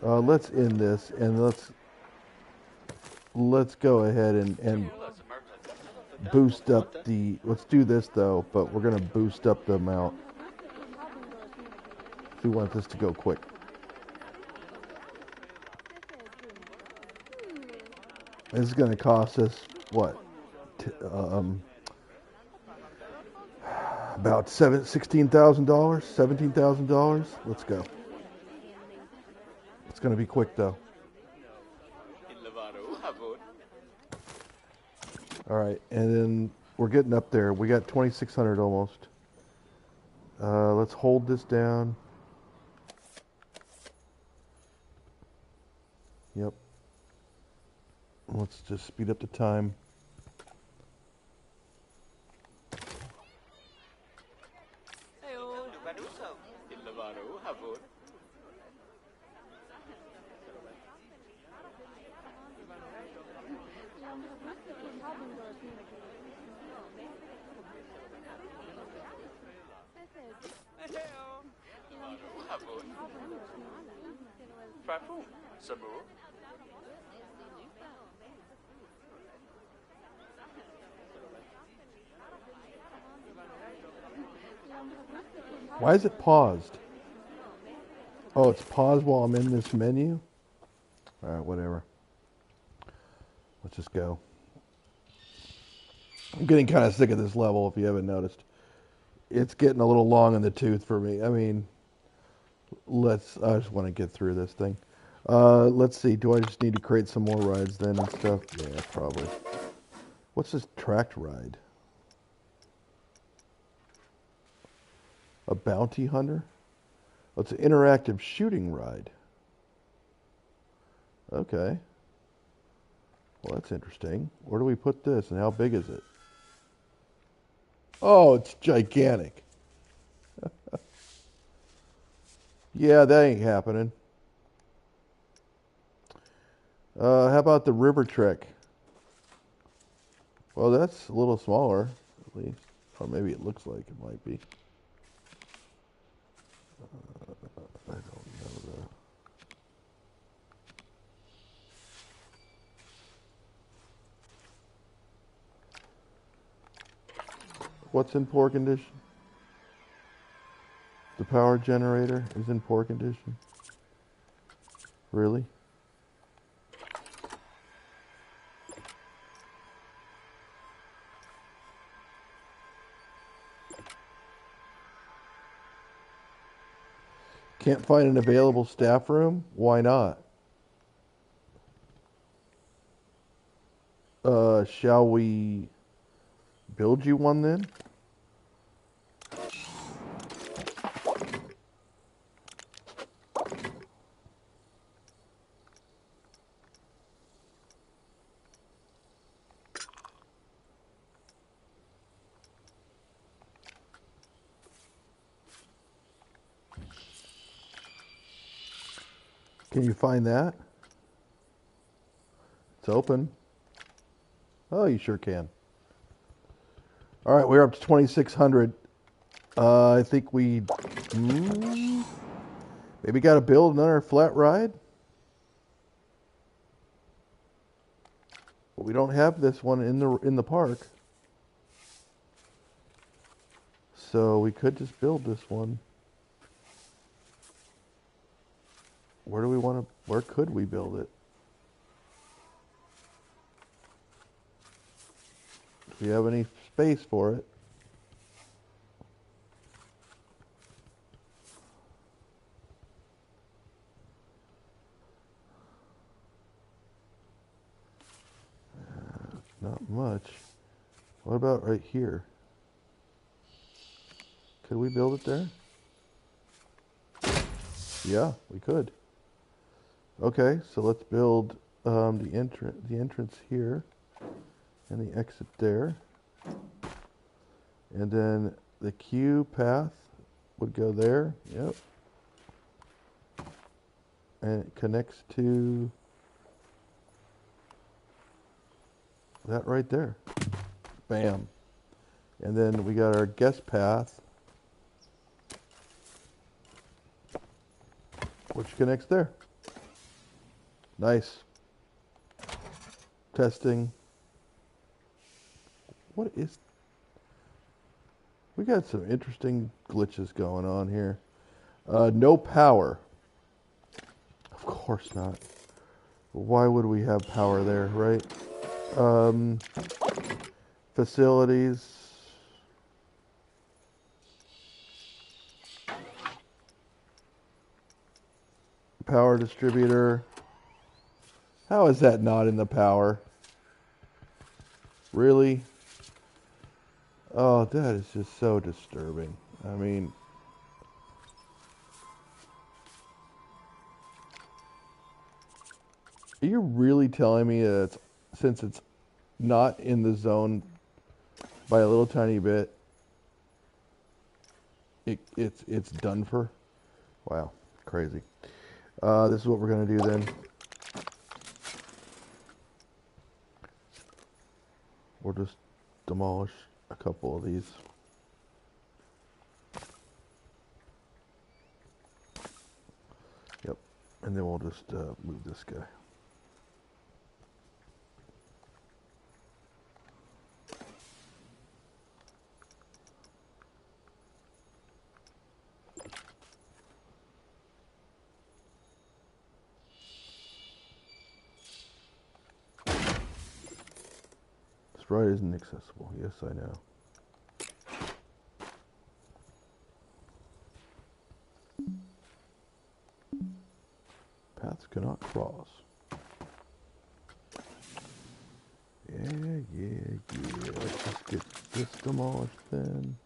A: Let's end this and let's go ahead and boost up the. Let's do this though, but we're gonna boost up the amount. If we want this to go quick. This is gonna cost us what? About $16,000, $17,000. Let's go. It's gonna be quick though. All right, and then we're getting up there. We got 2,600 almost. Let's hold this down. Yep. Let's just speed up the time. Why is it paused? Oh, it's paused while I'm in this menu? Alright, whatever. Let's just go. I'm getting kind of sick of this level, if you haven't noticed. It's getting a little long in the tooth for me. I mean, I just want to get through this thing. Let's see, do I just need to create some more rides then and stuff? Yeah, probably. What's this tracked ride? A bounty hunter? Oh, it's an interactive shooting ride. Okay. Well, that's interesting. Where do we put this and how big is it? Oh, it's gigantic. Yeah, that ain't happening. How about the river trek? Well, that's a little smaller, at least. Or maybe it looks like it might be. I don't know though. What's in poor condition? The power generator is in poor condition. Really? Can't find an available staff room? Why not? Shall we build you one then? Can you find that? It's open. Oh, you sure can. All right, we're up to 2,600. I think we maybe got to build another flat ride. But we don't have this one in the park, so we could just build this one. Where do we want to? Where could we build it? Do we have any space for it? Not much. What about right here? Could we build it there? Yeah, we could. Okay, so let's build the entrance here and the exit there. And then the queue path would go there. Yep. And it connects to that right there. Bam. And then we got our guest path which connects there. Nice. Testing. What is... We got some interesting glitches going on here. No power. Of course not. Why would we have power there, right? Facilities. Power distributor. How is that not in the power? Really? Oh, that is just so disturbing. I mean... Are you really telling me that since it's not in the zone by a little tiny bit, it's done for? Wow, crazy. This is what we're gonna do then. We'll just demolish a couple of these. Yep, and then we'll just move this guy. Right isn't accessible. Yes, I know. Paths cannot cross. Yeah. Let's just get this demolished then.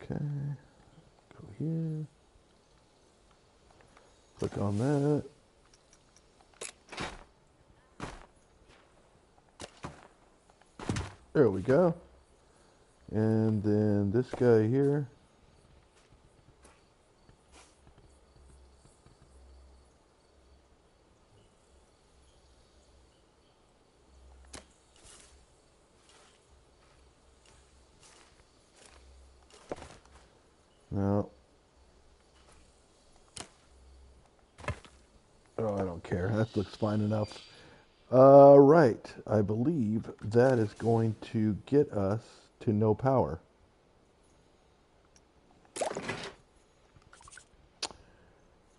A: Okay. Go here. Click on that. There we go. And then this guy here. No. Oh, I don't care. That looks fine enough. Right. I believe that is going to get us to no power.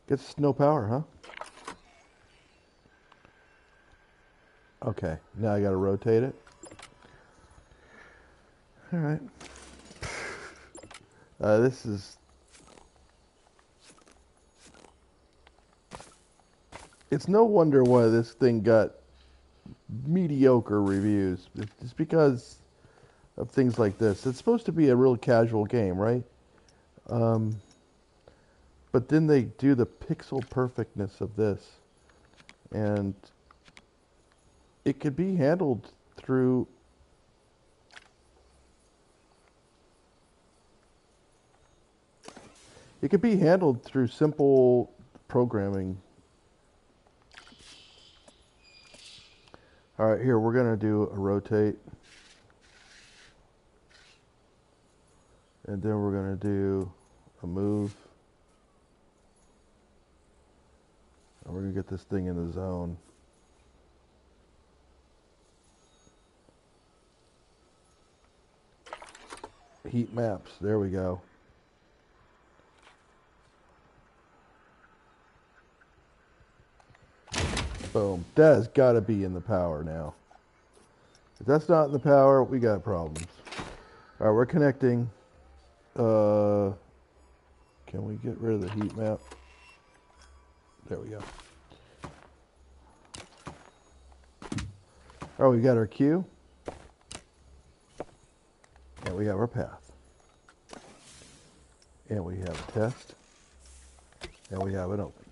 A: Gets no power, huh? Okay. Now I gotta rotate it. Alright. This is... It's no wonder why this thing got mediocre reviews. It's because of things like this. It's supposed to be a real casual game, right? But then they do the pixel perfectness of this. And it could be handled through... It could be handled through simple programming. All right, here, we're going to do a rotate. And then we're going to do a move. And we're going to get this thing in the zone. Heat maps, there we go. Boom. That has got to be in the power now. If that's not in the power, we got problems. All right, we're connecting. Can we get rid of the heat map? There we go. All right, we got our queue. And we have our path. And we have a test. And we have it open.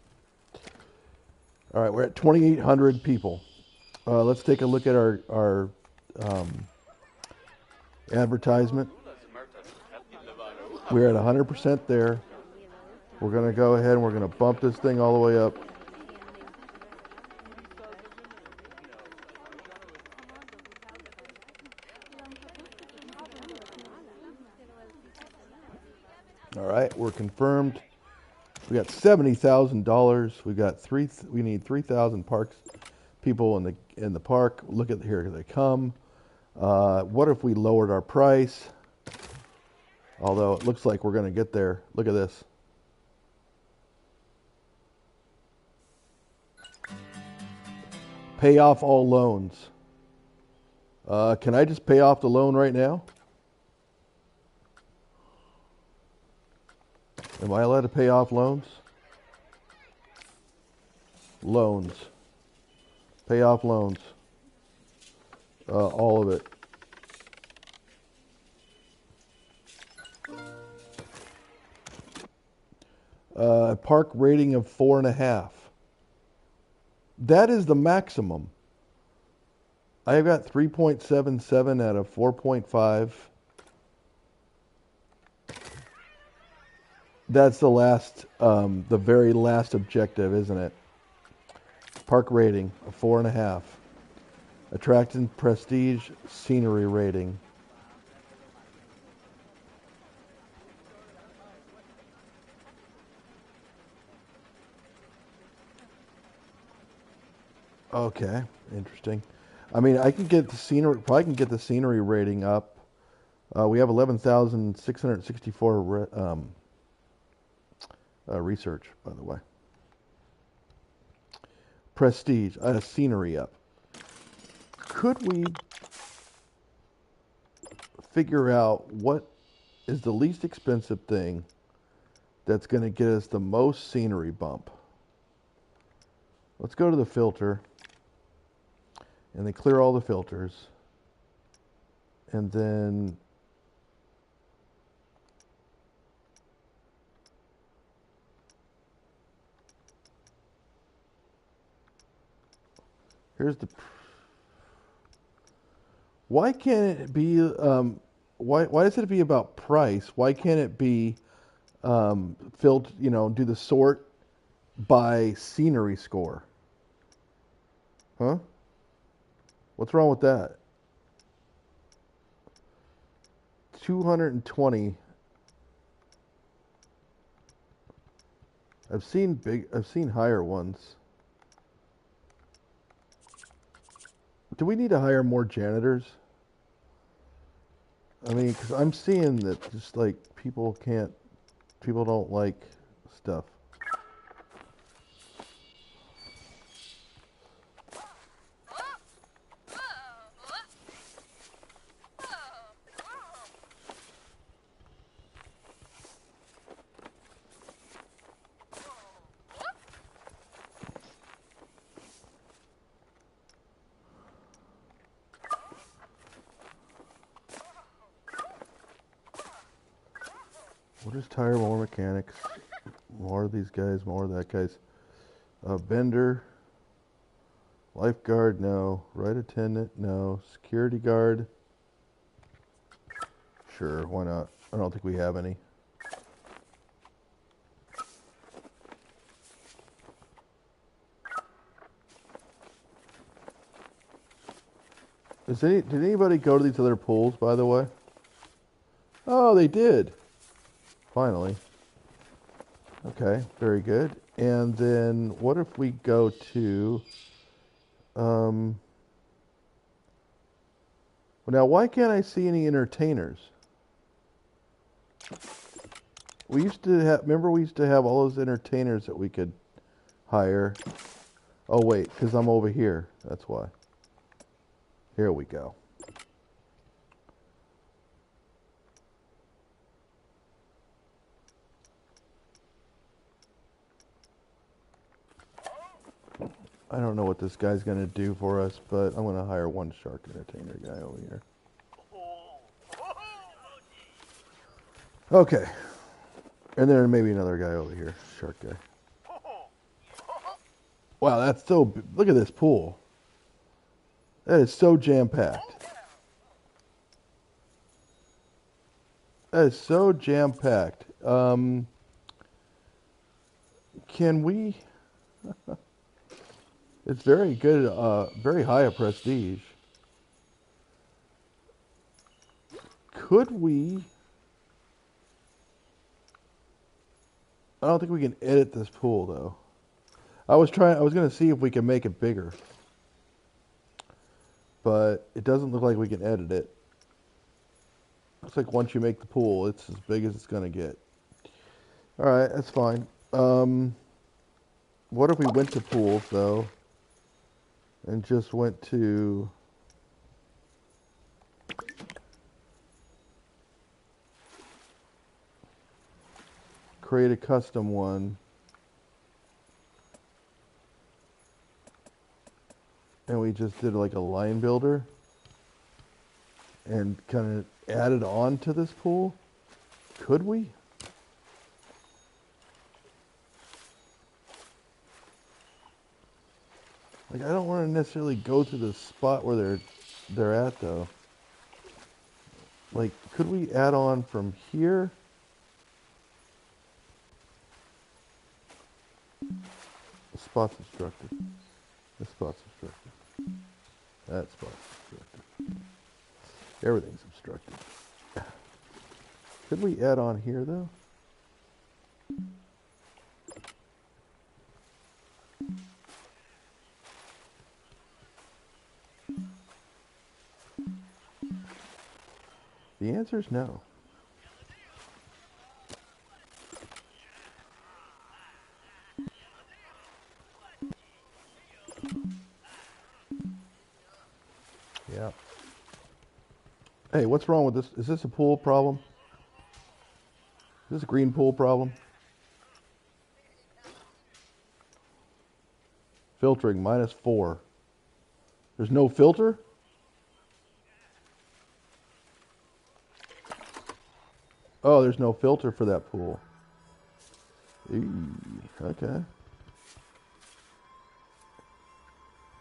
A: All right, we're at 2,800 people. Let's take a look at our advertisement. We're at 100% there. We're going to go ahead and we're going to bump this thing all the way up. All right, we're confirmed. We got $70,000. We got we need 3,000 parks people in the park. Look at here they come. What if we lowered our price? Although it looks like we're going to get there. Look at this. Pay off all loans. Can I just pay off the loan right now? Am I allowed to pay off loans? Loans. Pay off loans. All of it. Park rating of 4.5. That is the maximum. I've got 3.77 out of 4.5. That's the last, the very last objective, isn't it? Park rating of 4.5. Attraction, prestige, scenery rating. Okay, interesting. I mean, I can get the scenery. Probably can get the scenery rating up. We have 11,664 research, by the way. Prestige, scenery up. Could we figure out what is the least expensive thing that's going to get us the most scenery bump? Let's go to the filter. And then clear all the filters. And then here's the. Why can't it be? Why does it be about price? Why can't it be filled? You know, do the sort by scenery score? Huh? What's wrong with that? 220. I've seen higher ones. Do we need to hire more janitors? I mean, because I'm seeing that just like people don't like stuff. What is tire? More mechanics. More of these guys. More of that guys. Bender. Lifeguard, no. Right attendant, no. Security guard. Sure, why not? I don't think we have any. Did anybody go to these other pools, by the way? Oh, they did. Finally. Okay, very good. And then what if we go to well, now why can't I see any entertainers? We used to have, remember we used to have all those entertainers that we could hire. Oh wait, because I'm over here. That's why. Here we go. I don't know what this guy's going to do for us, but I'm going to hire one shark entertainer guy over here. Okay. And then maybe another guy over here, shark guy. Wow, that's so... Look at this pool. That is so jam-packed. That is so jam-packed. Can we... It's very good, very high a prestige. Could we... I don't think we can edit this pool though. I was gonna see if we can make it bigger, but it doesn't look like we can edit it. Looks like once you make the pool, it's as big as it's gonna get. All right, that's fine. What if we went to pools though, and just went to create a custom one, and we just did like a line builder and kind of added on to this pool? Could we? Like, I don't want to necessarily go to the spot where they're at though. Like, could we add on from here? The spot's obstructed. This spot's obstructed. That spot's obstructed. Everything's obstructed. Could we add on here though? The answer is no. Yeah. Hey, what's wrong with this? Is this a pool problem? Is this a green pool problem? Filtering -4. There's no filter? Oh, there's no filter for that pool. Eee, okay.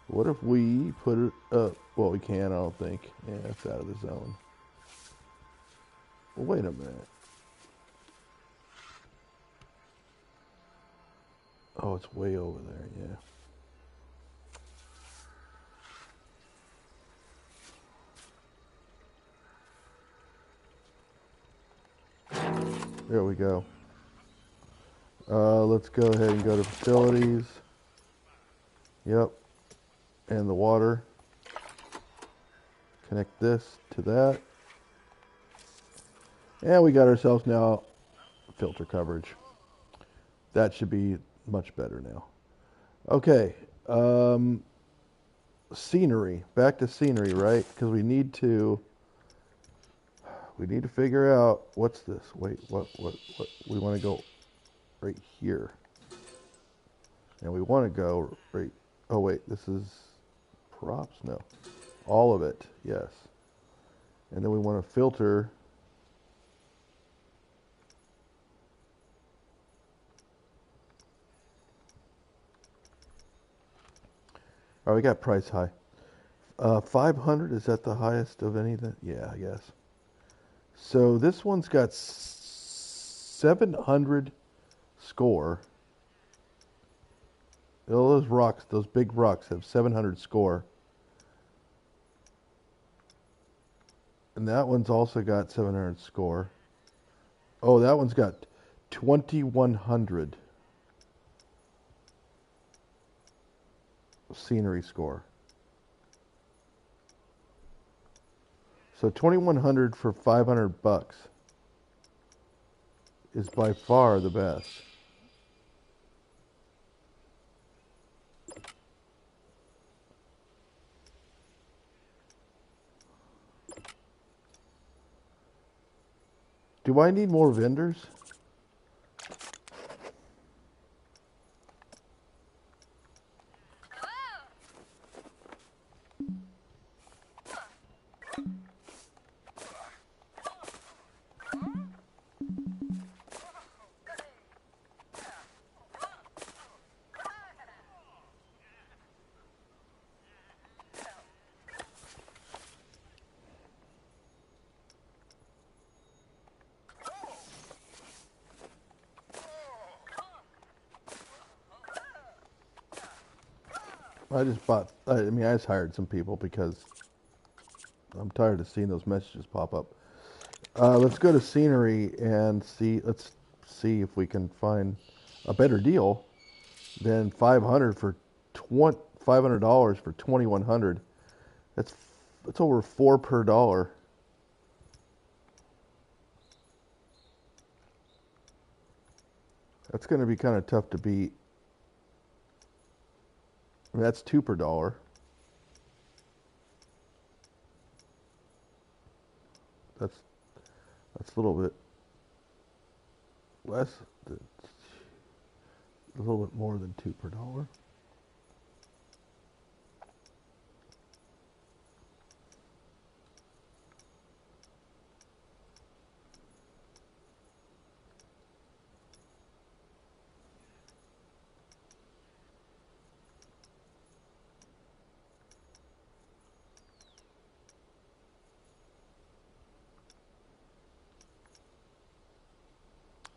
A: What if we put it up? Well, we can't, I don't think. Yeah, it's out of the zone. Well, wait a minute. Oh, it's way over there, yeah. There we go. Let's go ahead and go to facilities. Yep. And the water. Connect this to that. And we got ourselves now filter coverage. That should be much better now. Okay. Scenery. Back to scenery, right? Because we need to figure out what's this. Wait, what we want to go right here. And we want to go right. Oh wait, this is props? No. All of it, yes. And then we want to filter. Oh, we got price high. 500, is that the highest of anything? Yeah, I guess. So this one's got 700 score. All those rocks, those big rocks have 700 score. And that one's also got 700 score. Oh, that one's got 2100 scenery score. So 2100 for 500 bucks is by far the best. Do I need more vendors? I just hired some people because I'm tired of seeing those messages pop up. Let's go to scenery and see, let's see if we can find a better deal than $500 for $500 for 2,100. That's over 4 per dollar. That's going to be kind of tough to beat. I mean, that's 2 per dollar. That's a little bit less. A little bit more than 2 per dollar.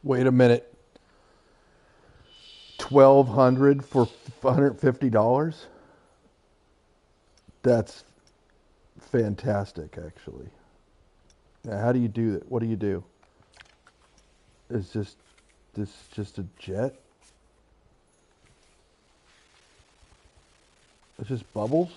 A: Wait a minute. $1,200 for $150? That's fantastic, actually. Now, how do you do that? What do you do? Is this just a jet? It's just bubbles?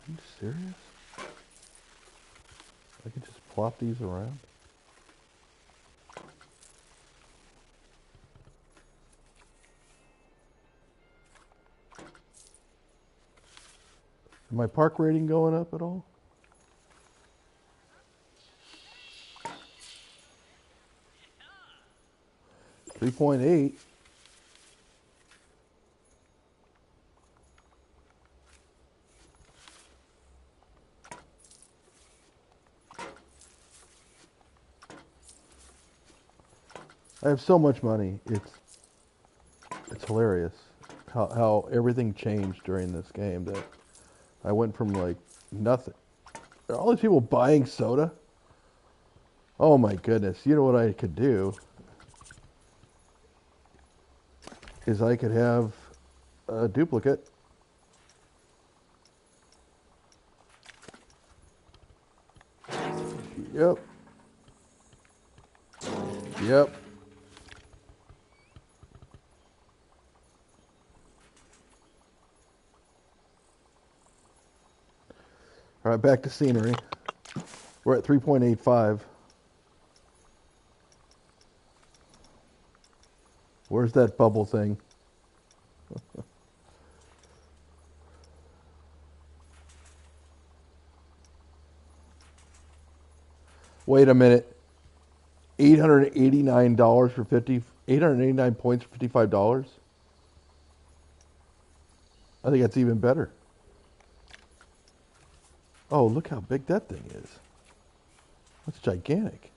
A: Are you serious? I could just plop these around? Is my park rating going up at all? $3.8. I have so much money. It's hilarious how everything changed during this game. That I went from like nothing. Are all these people buying soda? Oh my goodness! You know what I could do is I could have a duplicate. Yep. Yep. All right, back to scenery. We're at 3.85. Where's that bubble thing? Wait a minute. $889 for 889 points for $55? I think that's even better. Oh, look how big that thing is. That's gigantic.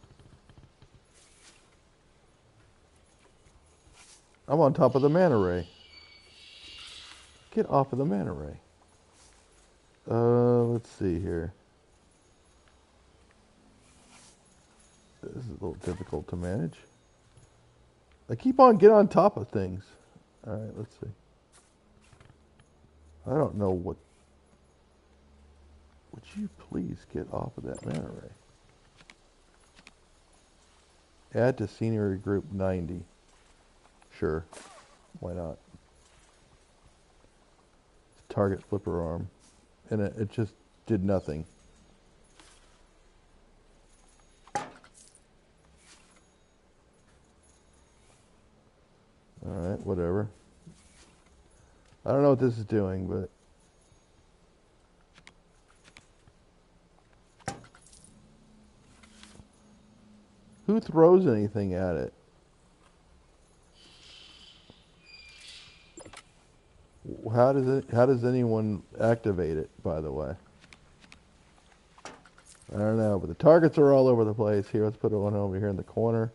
A: I'm on top of the manta ray. Get off of the manta ray. Let's see here. This is a little difficult to manage. I keep on getting on top of things. All right, let's see. I don't know what. Would you please get off of that manta ray? Add to scenery group 90. Sure. Why not? Target flipper arm. And it just did nothing. Alright, whatever. I don't know what this is doing, but... Who throws anything at it? How does anyone activate it, by the way? I don't know, but the targets are all over the place here. Let's put one over here in the corner.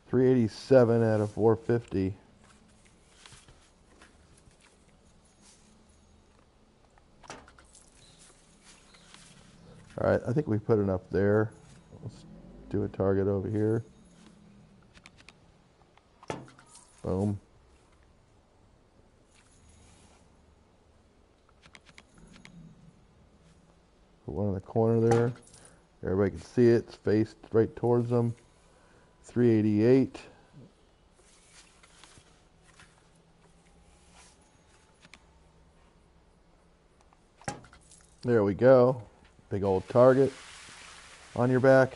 A: 387 out of 450. All right, I think we put enough there. Let's do a target over here. Boom. Put one in the corner there. Everybody can see it. It's faced right towards them. 388. There we go. Big old target on your back.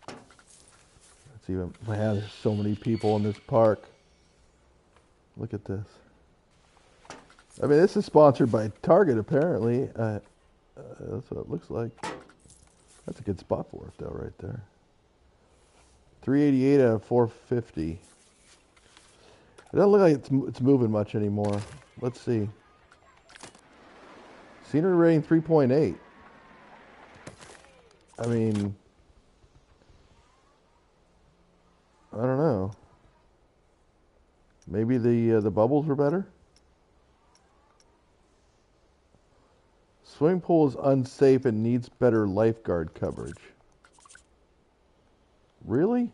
A: Let's even, man, there's so many people in this park. Look at this. I mean, this is sponsored by Target, apparently. That's what it looks like. That's a good spot for it, though, right there. 388 out of 450. It doesn't look like it's moving much anymore. Let's see. Scenery rating 3.8. I mean, I don't know. Maybe the bubbles were better. Swimming pool is unsafe and needs better lifeguard coverage. Really?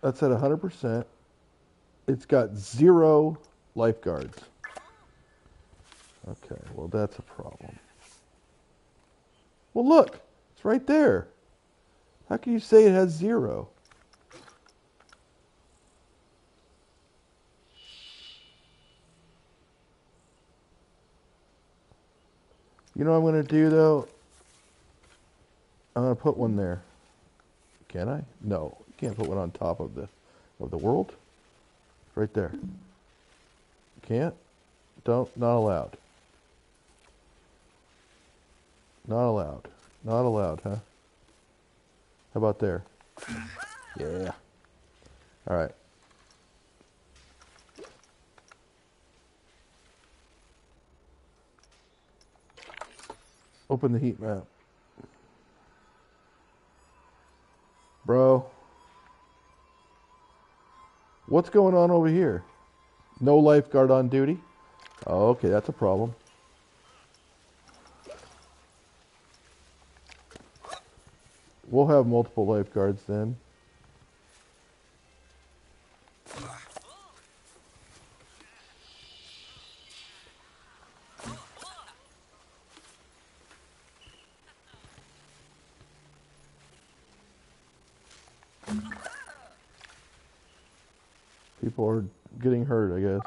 A: That's at 100%. It's got 0 lifeguards. Okay, well that's a problem. Well look, it's right there. How can you say it has 0? You know what I'm going to do though? I'm going to put one there. Can I? No, you can't put one on top of the world. Right there. Can't? Don't, not allowed. Not allowed. Not allowed, huh? How about there? Yeah. All right. Open the heat map. Bro. What's going on over here? No lifeguard on duty? Oh, okay, that's a problem. We'll have multiple lifeguards then. People are getting hurt, I guess.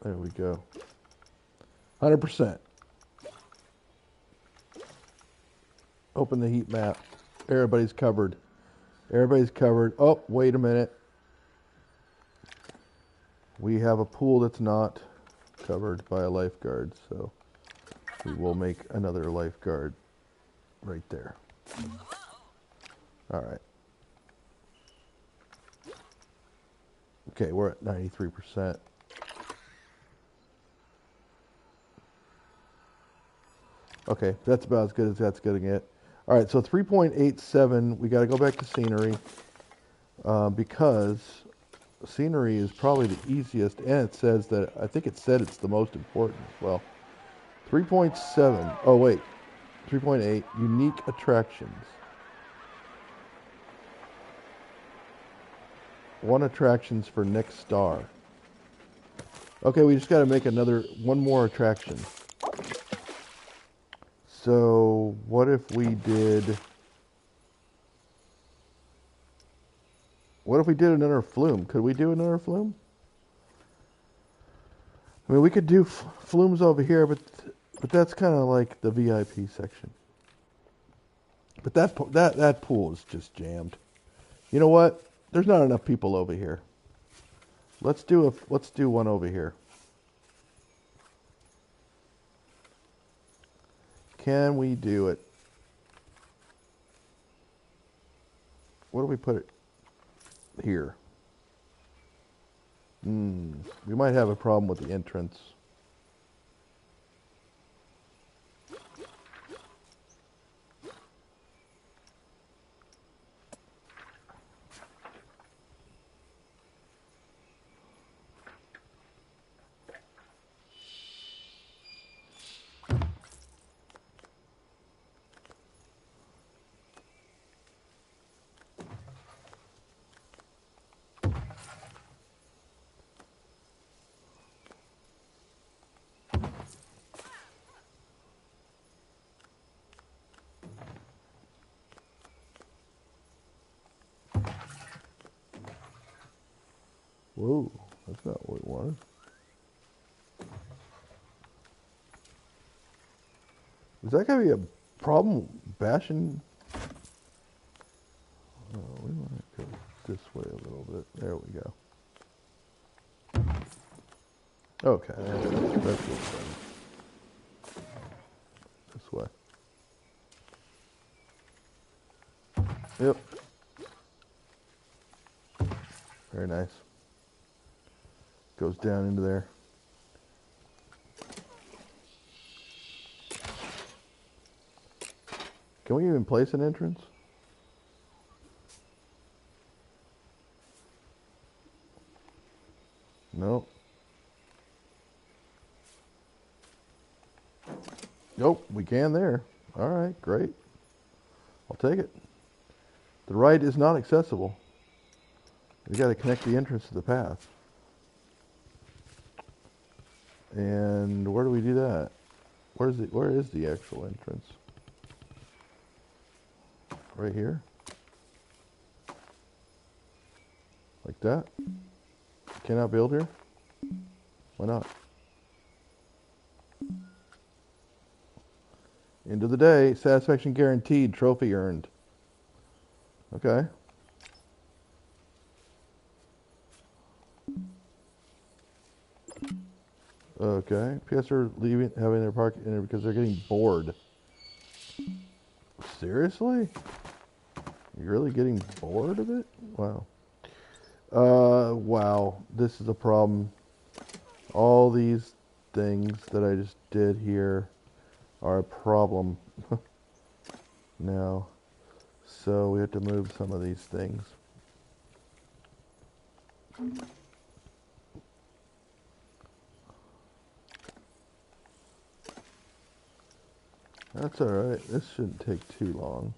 A: There we go. 100%. Open the heat map. Everybody's covered. Everybody's covered. Oh, wait a minute. We have a pool that's not covered by a lifeguard, so we will make another lifeguard right there. All right. Okay, we're at 93%. Okay, that's about as good as that's going to get. All right, so 3.87, we got to go back to scenery because scenery is probably the easiest, and it says that, I think it said it's the most important as well. 3.7, oh wait, 3.8, unique attractions. 1 attractions for next star. Okay, we just got to make one more attraction. So, what if we did another flume? Could we do another flume? I mean, we could do flumes over here, but that's kind of like the VIP section. But that pool is just jammed. You know what? There's not enough people over here. Let's do one over here. Can we do it? What do we put it here? We might have a problem with the entrance. Whoa, that's not what we wanted. Is that going to be a problem bashing? Oh, we want to go this way a little bit. There we go. Okay, that's good. This way. Yep. Very nice. Goes down into there. Can we even place an entrance? Nope. Nope, we can there. All right, great. I'll take it. The right is not accessible. We got to connect the entrance to the path. And where do we do that? Where is the actual entrance? Right here? Like that? Cannot build here? Why not? End of the day, satisfaction guaranteed, trophy earned. Okay. Okay. PS are leaving, having their park in there because they're getting bored. Seriously? You're really getting bored of it? Wow. Wow. This is a problem. All these things that I just did here are a problem now. So we have to move some of these things. That's alright. This shouldn't take too long.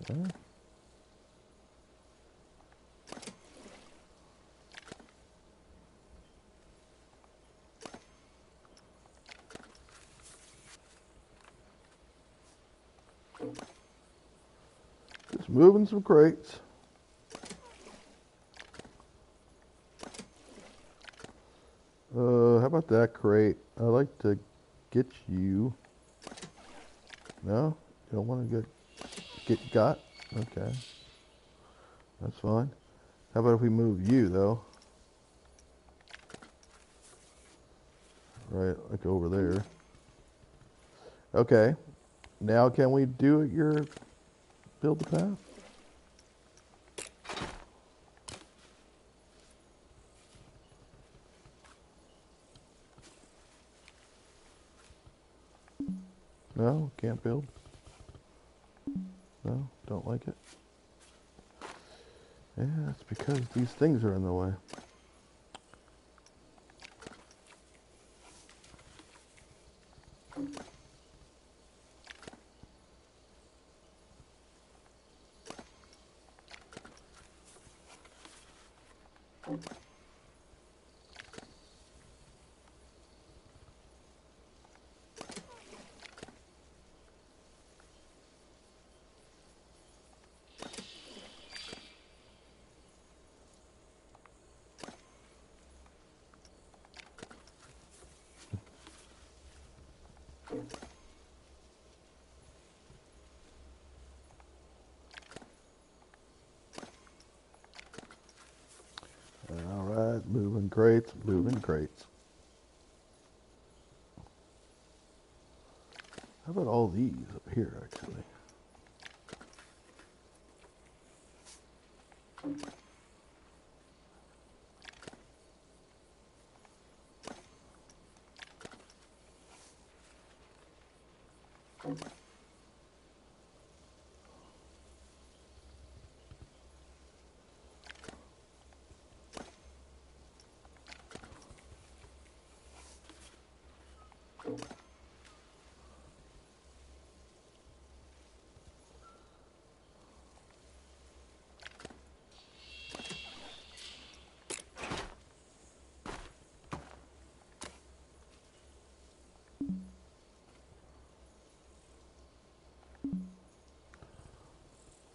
A: Okay. Just moving some crates. How about that crate? I'd like to get you. No? You don't want to get got? Okay. That's fine. How about if we move you, though? Right, like over there. Okay. Now can we do your build the path? No, can't build. No, don't like it. Yeah, it's because these things are in the way. All right, moving crates, moving crates. How about all these up here, actually?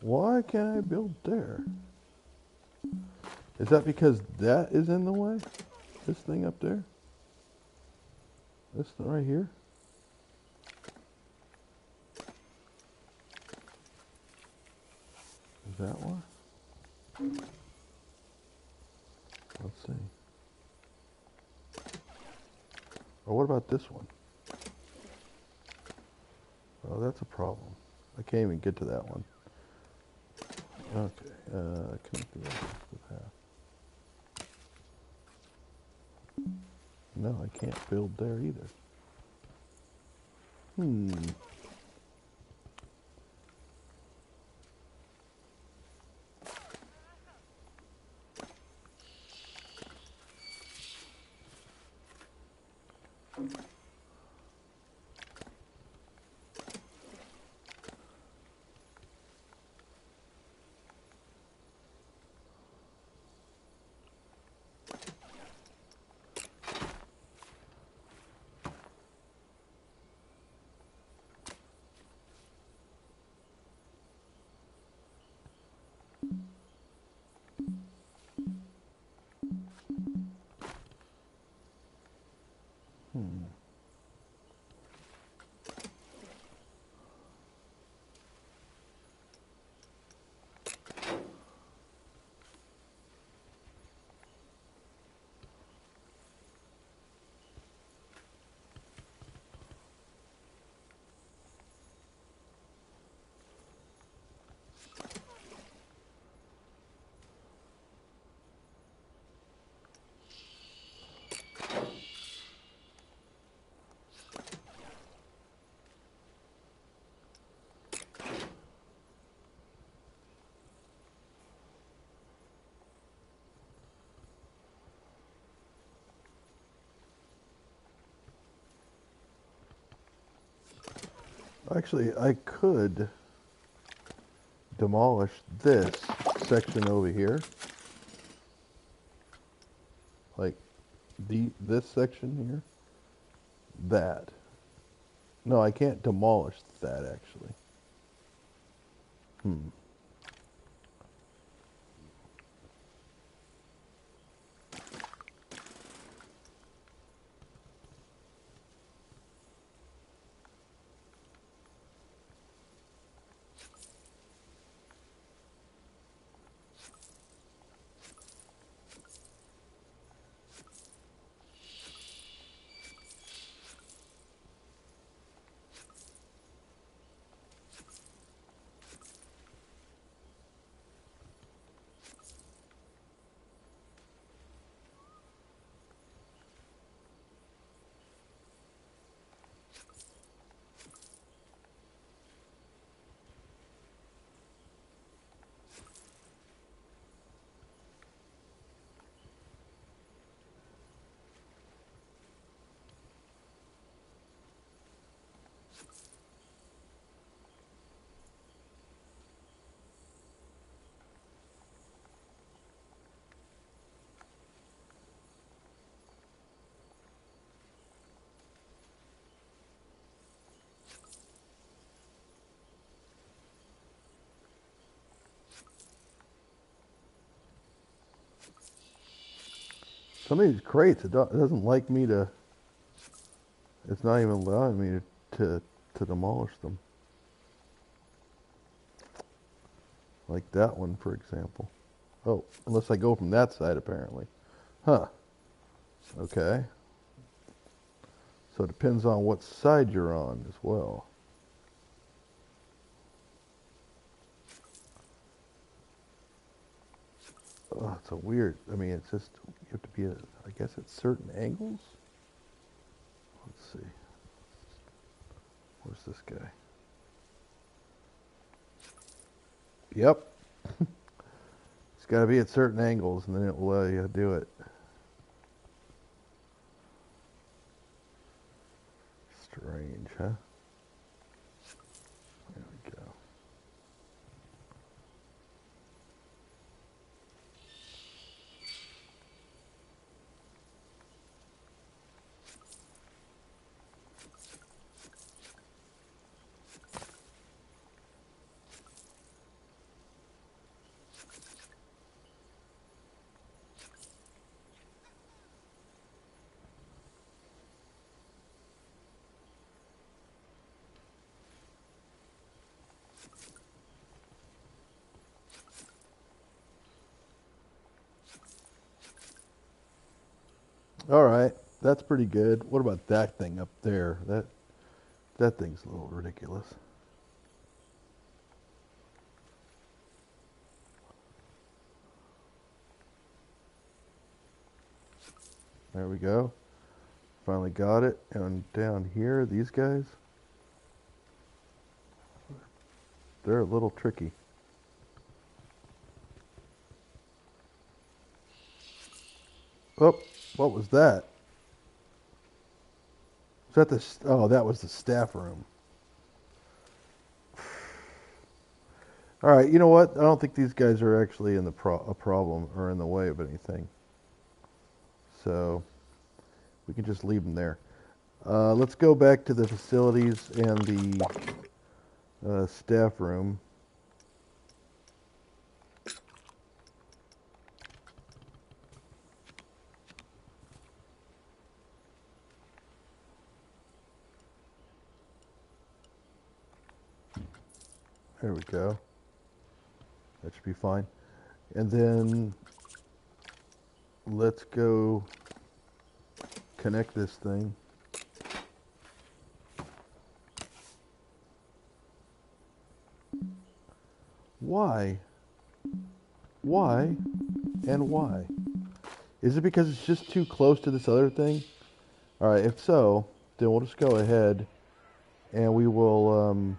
A: Why can't I build there? Is that because that is in the way? This thing up there? This thing right here? Is that one? Let's see. Or what about this one? Oh, that's a problem. I can't even get to that one. Okay, connect the rest of the path. No, I can't build there either. Actually, I could demolish this section over here. Like this section here. That. No, I can't demolish that actually. Some of these crates, it doesn't like me to. It's not even allowing me to demolish them. Like that one, for example. Oh, unless I go from that side, apparently. Huh. Okay. So it depends on what side you're on as well. Oh, it's a weird. I mean, it's just you have to be at, I guess, at certain angles. Let's see. Where's this guy? Yep. It's got to be at certain angles, and then it will let you do it. Strange, huh? There we go. All right, that's pretty good. What about that thing up there? That thing's a little ridiculous. There we go. Finally got it. And down here, these guys, they're a little tricky. Oh, what was that? Is that the? Oh, that was the staff room. All right, you know what? I don't think these guys are actually in the a problem or in the way of anything. So we can just leave them there. Let's go back to the facilities and the staff room. There we go. That should be fine. And then let's go connect this thing. Why? Why? And why? Is it because it's just too close to this other thing? All right, if so, then we'll just go ahead and we will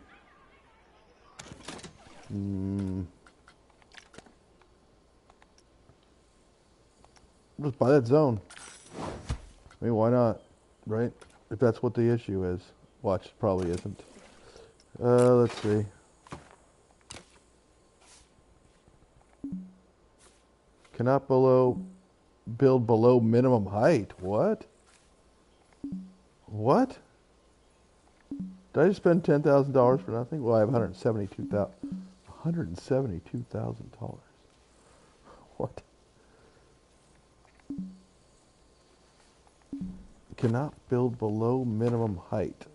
A: just buy that zone. I mean, why not? Right? If that's what the issue is. Watch, it probably isn't. Let's see. Cannot build below minimum height. What? What? Did I just spend $10,000 for nothing? Well, I have $172,000. What? Cannot build below minimum height.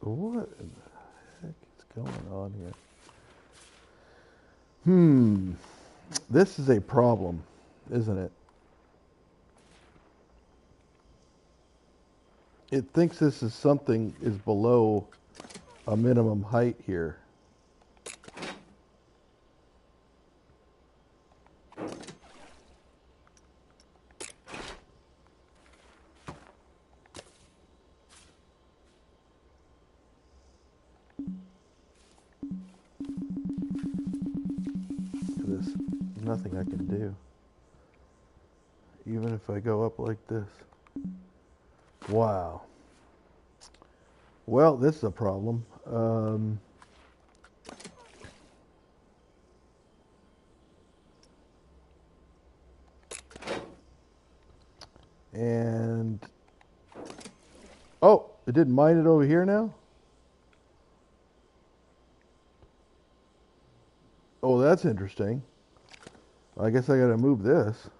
A: What in the heck is going on here? This is a problem, isn't it? It thinks this is something is below a minimum height here. There's nothing I can do. Even if I go up like this. Wow. Well, this is a problem. And oh, it didn't mine it over here now? Oh, that's interesting. I guess I gotta move this.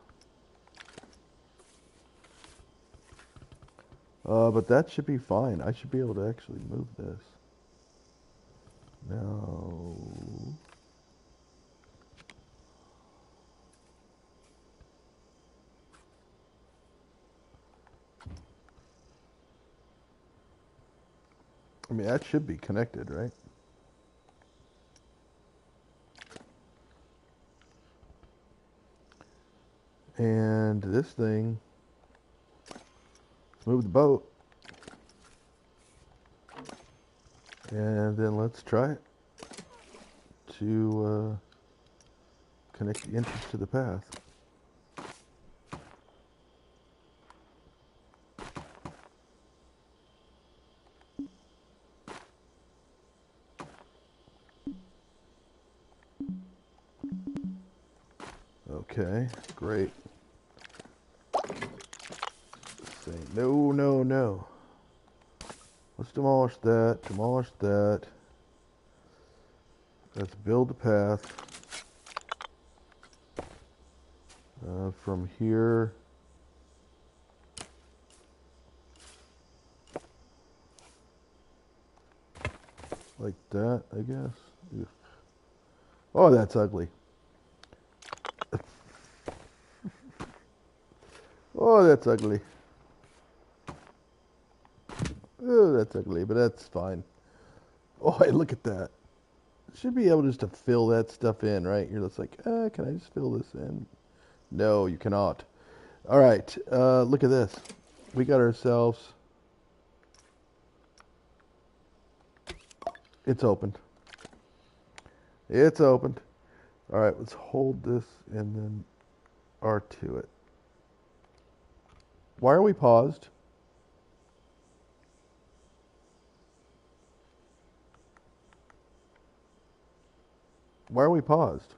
A: But that should be fine. I should be able to actually move this. No. I mean, that should be connected, right? And this thing, move the boat. And then let's try it to connect the entrance to the path. Okay, great. Say no, no, no. Let's demolish that, demolish that. Let's build the path from here. Like that, I guess. Ugh. Oh, that's ugly. Oh, that's ugly. Oh, that's ugly, but that's fine. Oh, hey, look at that. Should be able just to fill that stuff in, right? You're just like, can I just fill this in? No, you cannot. All right, look at this. We got ourselves... It's opened. It's opened. All right, let's hold this and then R2 it. Why are we paused? Why are we paused?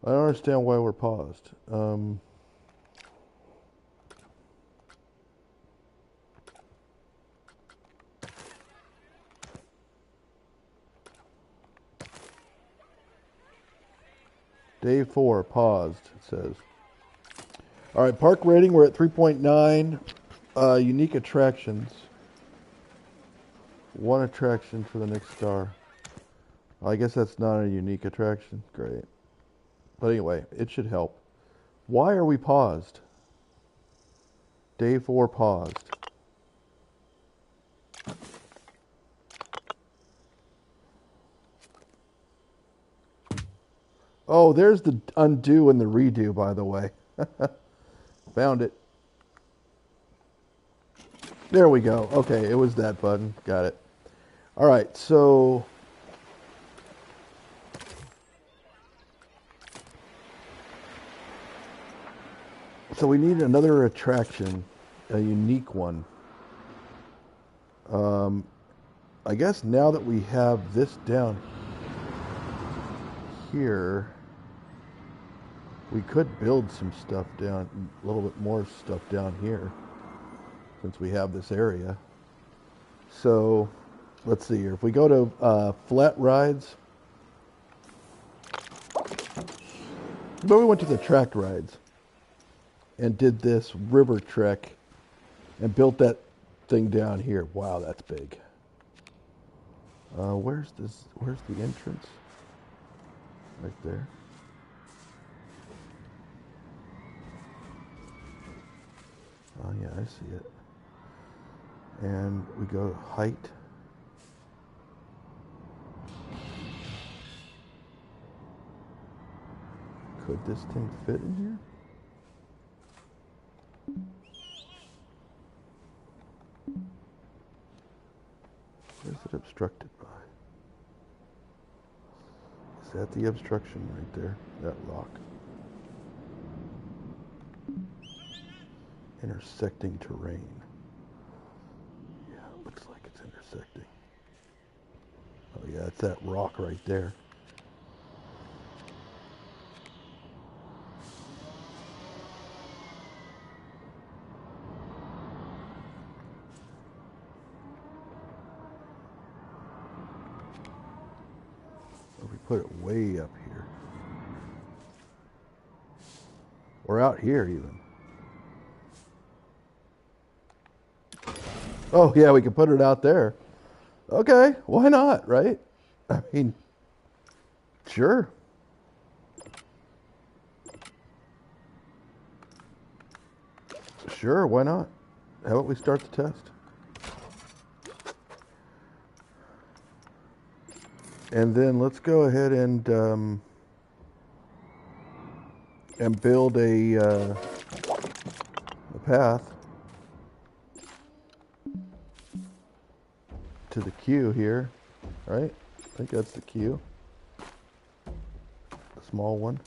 A: I don't understand why we're paused. Day 4, paused, it says. All right, park rating, we're at 3.9. Unique attractions. 1 attraction for the next star. I guess that's not a unique attraction. Great. But anyway, it should help. Why are we paused? Day 4 paused. Oh, there's the undo and the redo, by the way. Found it. There we go. Okay, it was that button. Got it. All right, so... So we need another attraction, a unique one. I guess now that we have this down here, we could build some stuff down, a little bit more stuff down here, since we have this area. So, let's see here. If we go to flat rides, but we went to the track rides and did this river trek and built that thing down here. Wow, that's big. Where's the entrance? Right there. Oh yeah, I see it. And we go to height. Could this thing fit in here? What is it obstructed by? Is that the obstruction right there? That rock? Intersecting terrain. Yeah, it looks like it's intersecting. Oh yeah, it's that rock right there. put it way up here. Or out here even. Oh yeah, we can put it out there. Okay, why not, right? I mean, sure. Sure, why not? How about we start the test? And then let's go ahead and build a path to the queue here, right? I think that's the queue, the small one.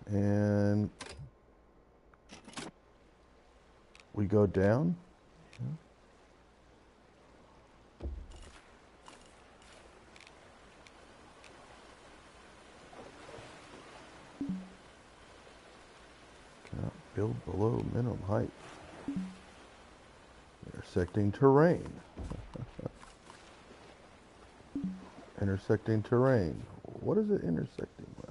A: And we go down. Cannot build below minimum height. Intersecting terrain. Intersecting terrain. What is it intersecting with?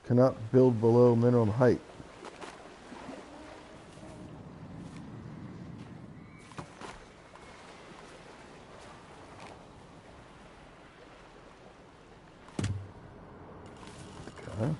A: Cannot build below minimum height. Okay.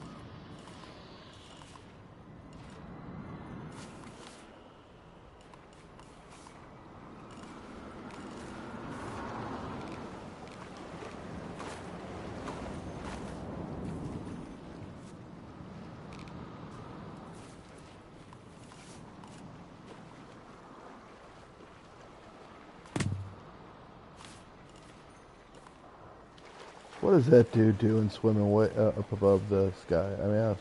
A: What does that dude doing swimming way up above the sky? I mean, I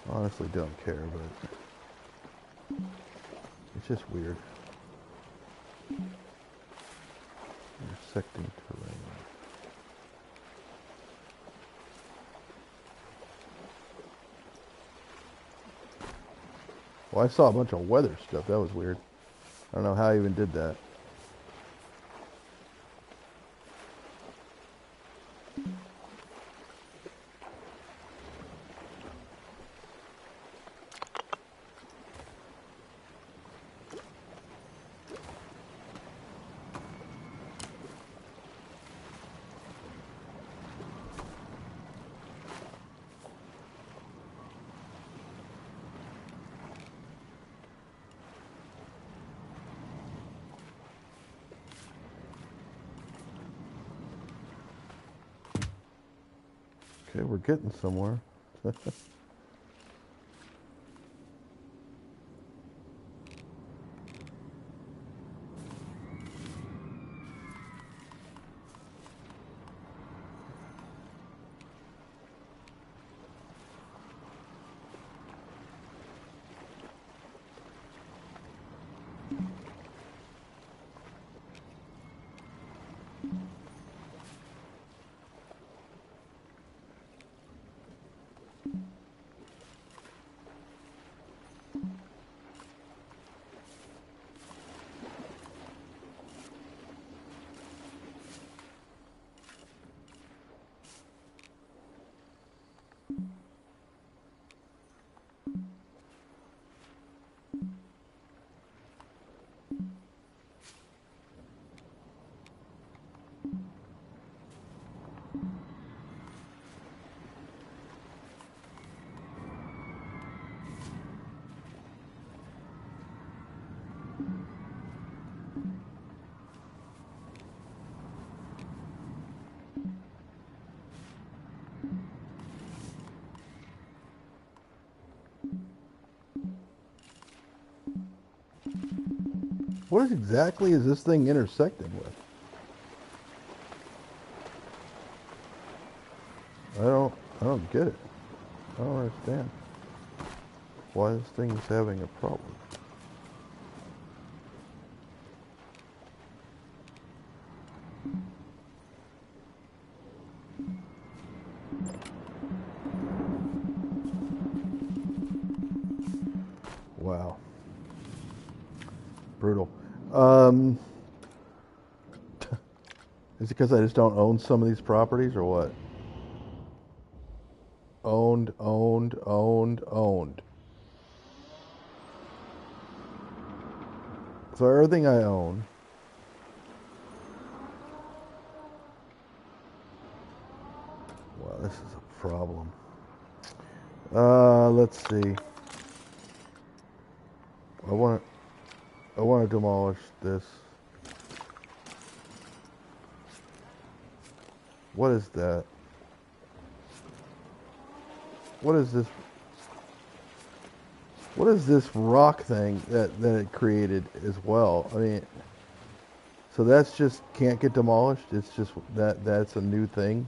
A: honestly don't care, but it's just weird. Intersecting terrain. Well, I saw a bunch of weather stuff. That was weird. I don't know how I even did that. Okay, we're getting somewhere. What exactly is this thing intersecting with? I don't get it. I don't understand why this thing is having a problem. brutal. Is it because I just don't own some of these properties or what? Owned, owned, owned, owned. So everything I own. Wow, this is a problem. Let's see. I want to demolish this. What is that? What is this? What is this rock thing that it created as well? I mean, so that's just can't get demolished. It's just that's a new thing.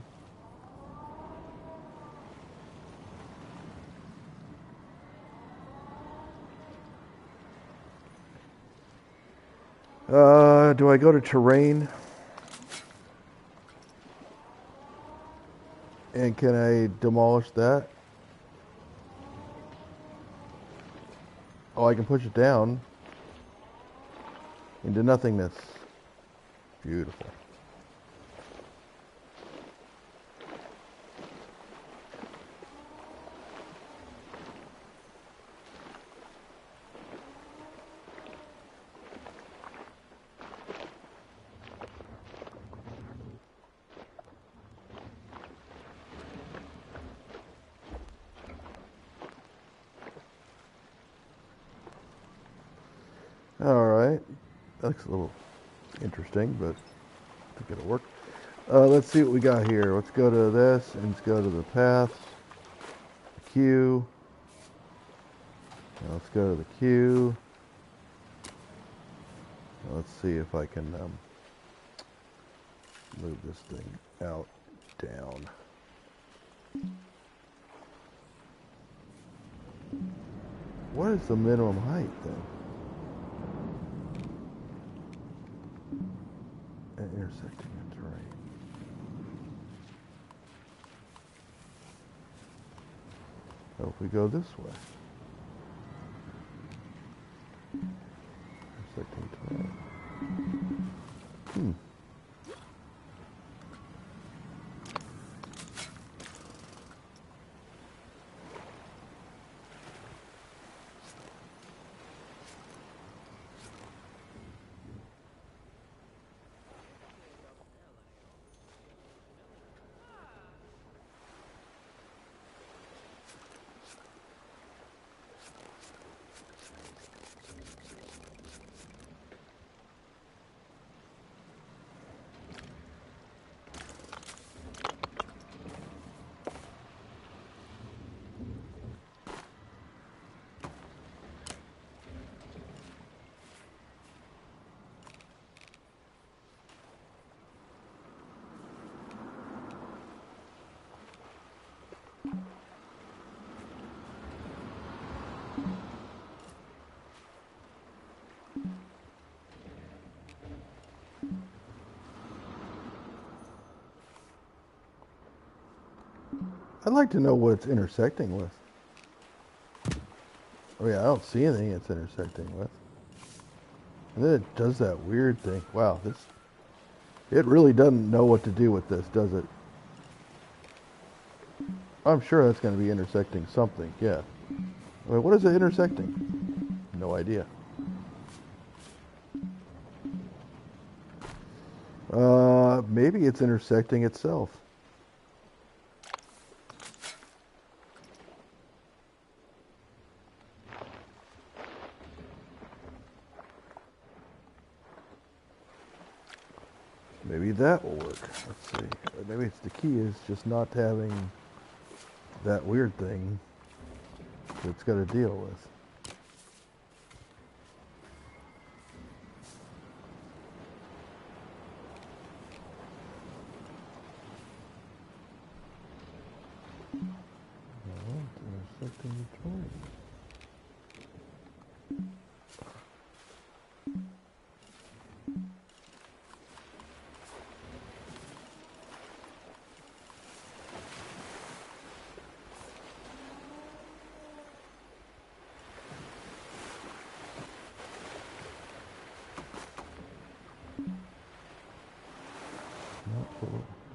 A: Do I go to terrain? And can I demolish that? Oh, I can push it down into nothingness. Beautiful. All right, that looks a little interesting, but I think it'll work. Let's see what we got here. Let's go to this and let's go to the paths, the queue. Now let's go to the queue. Now let's see if I can move this thing out, down. What is the minimum height then? Intersecting the terrain. So if we go this way, intersecting terrain. I'd like to know what it's intersecting with. Oh yeah, I don't see anything it's intersecting with. And then it does that weird thing. Wow, it really doesn't know what to do with this, does it? I'm sure that's going to be intersecting something, yeah. Wait, what is it intersecting? No idea. Maybe it's intersecting itself. Maybe that will work. Let's see. Maybe it's the key is just not having that weird thing that it's got to deal with. Intersecting the terrain.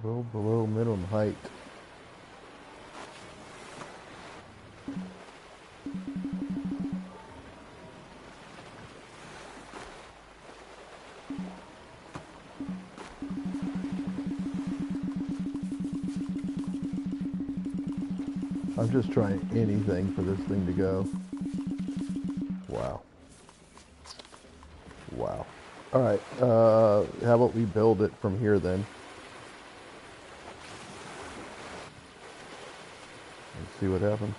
A: Well below minimum height. I'm just trying anything for this thing to go. Wow. Wow. All right. How about we build it from here then? Let's see what happens.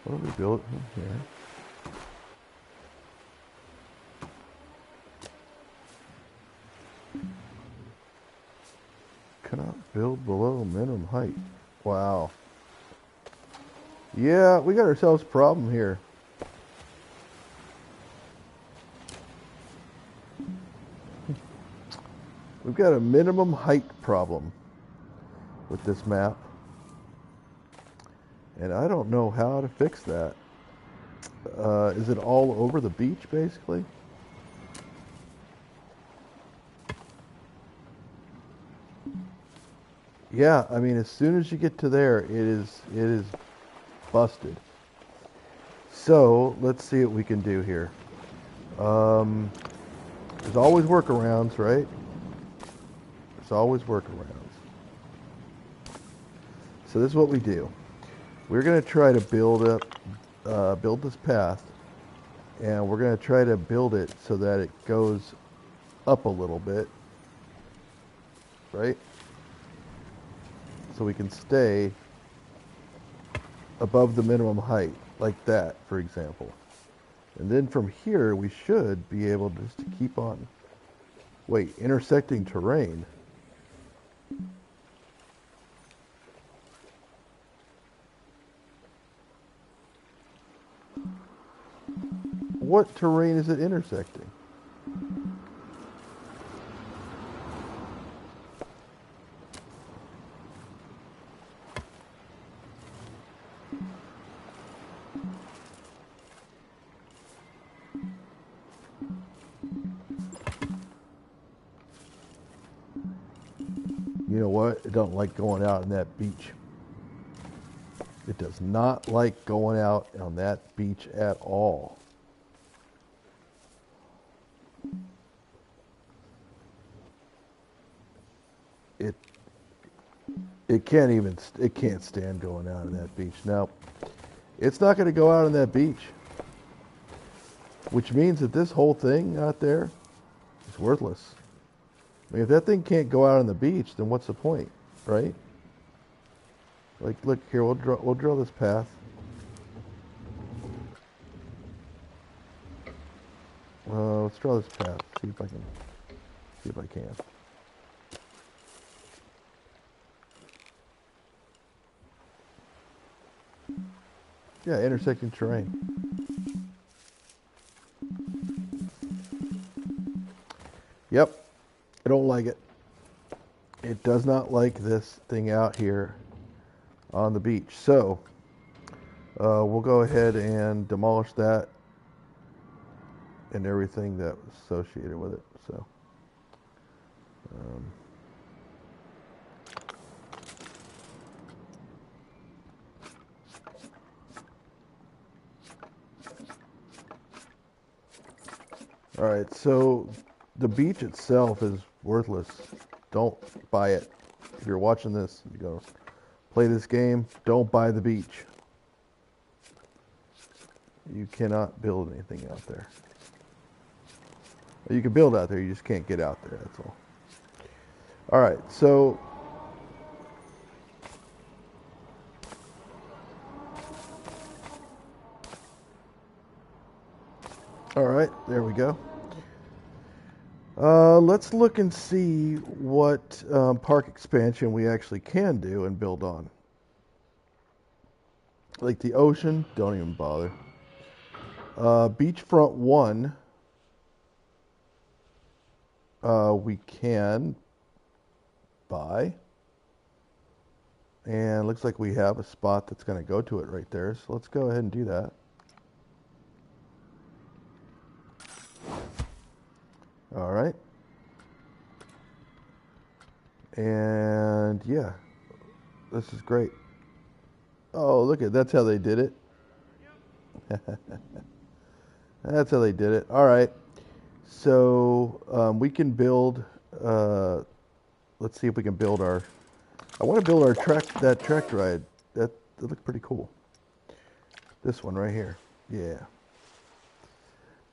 A: What do we build in here? Cannot build below minimum height. Wow. Yeah, we got ourselves a problem here. We've got a minimum height problem with this map. And I don't know how to fix that. Is it all over the beach, basically? Yeah, I mean, as soon as you get to there, it is busted. So, let's see what we can do here. There's always workarounds, right? There's always workarounds. So this is what we do. We're going to try to build this path, and we're going to try to build it so that it goes up a little bit, right? So we can stay above the minimum height, like that, for example. And then from here, we should be able just to keep on. Wait, intersecting terrain. What terrain is it intersecting? You know what? It don't like going out on that beach. It does not like going out on that beach at all. It can't stand going out on that beach. Now, it's not going to go out on that beach, which means that this whole thing out there is worthless. I mean, if that thing can't go out on the beach, then what's the point, right? Like, look here, we'll draw this path. Let's draw this path. See if I can. Yeah, intersecting terrain. Yep, I don't like it. It does not like this thing out here on the beach. So, we'll go ahead and demolish that and everything that was associated with it. So, all right, so the beach itself is worthless. Don't buy it. If you're watching this, you go play this game, don't buy the beach. You cannot build anything out there. You can build out there, you just can't get out there, that's all. All right, so all right, there we go. Let's look and see what park expansion we actually can do and build on. Like the ocean, don't even bother. Beachfront 1, we can buy. And looks like we have a spot that's going to go to it right there. So let's go ahead and do that. All right. And yeah, this is great. Oh, look at that's how they did it. That's how they did it. All right. So we can build. Let's see if we can build our. I want to build our track ride. That looks pretty cool. This one right here. Yeah.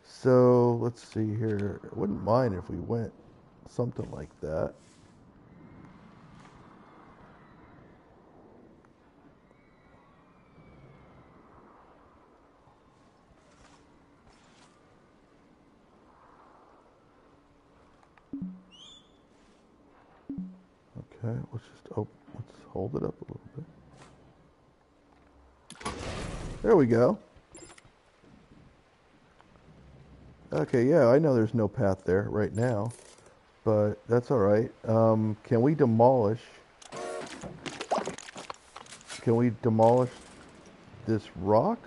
A: So let's see here. I wouldn't mind if we went something like that. Okay, let's hold it up a little bit. There we go. Okay, yeah, I know there's no path there right now, but that's all right. Can we demolish? Can we demolish this rock?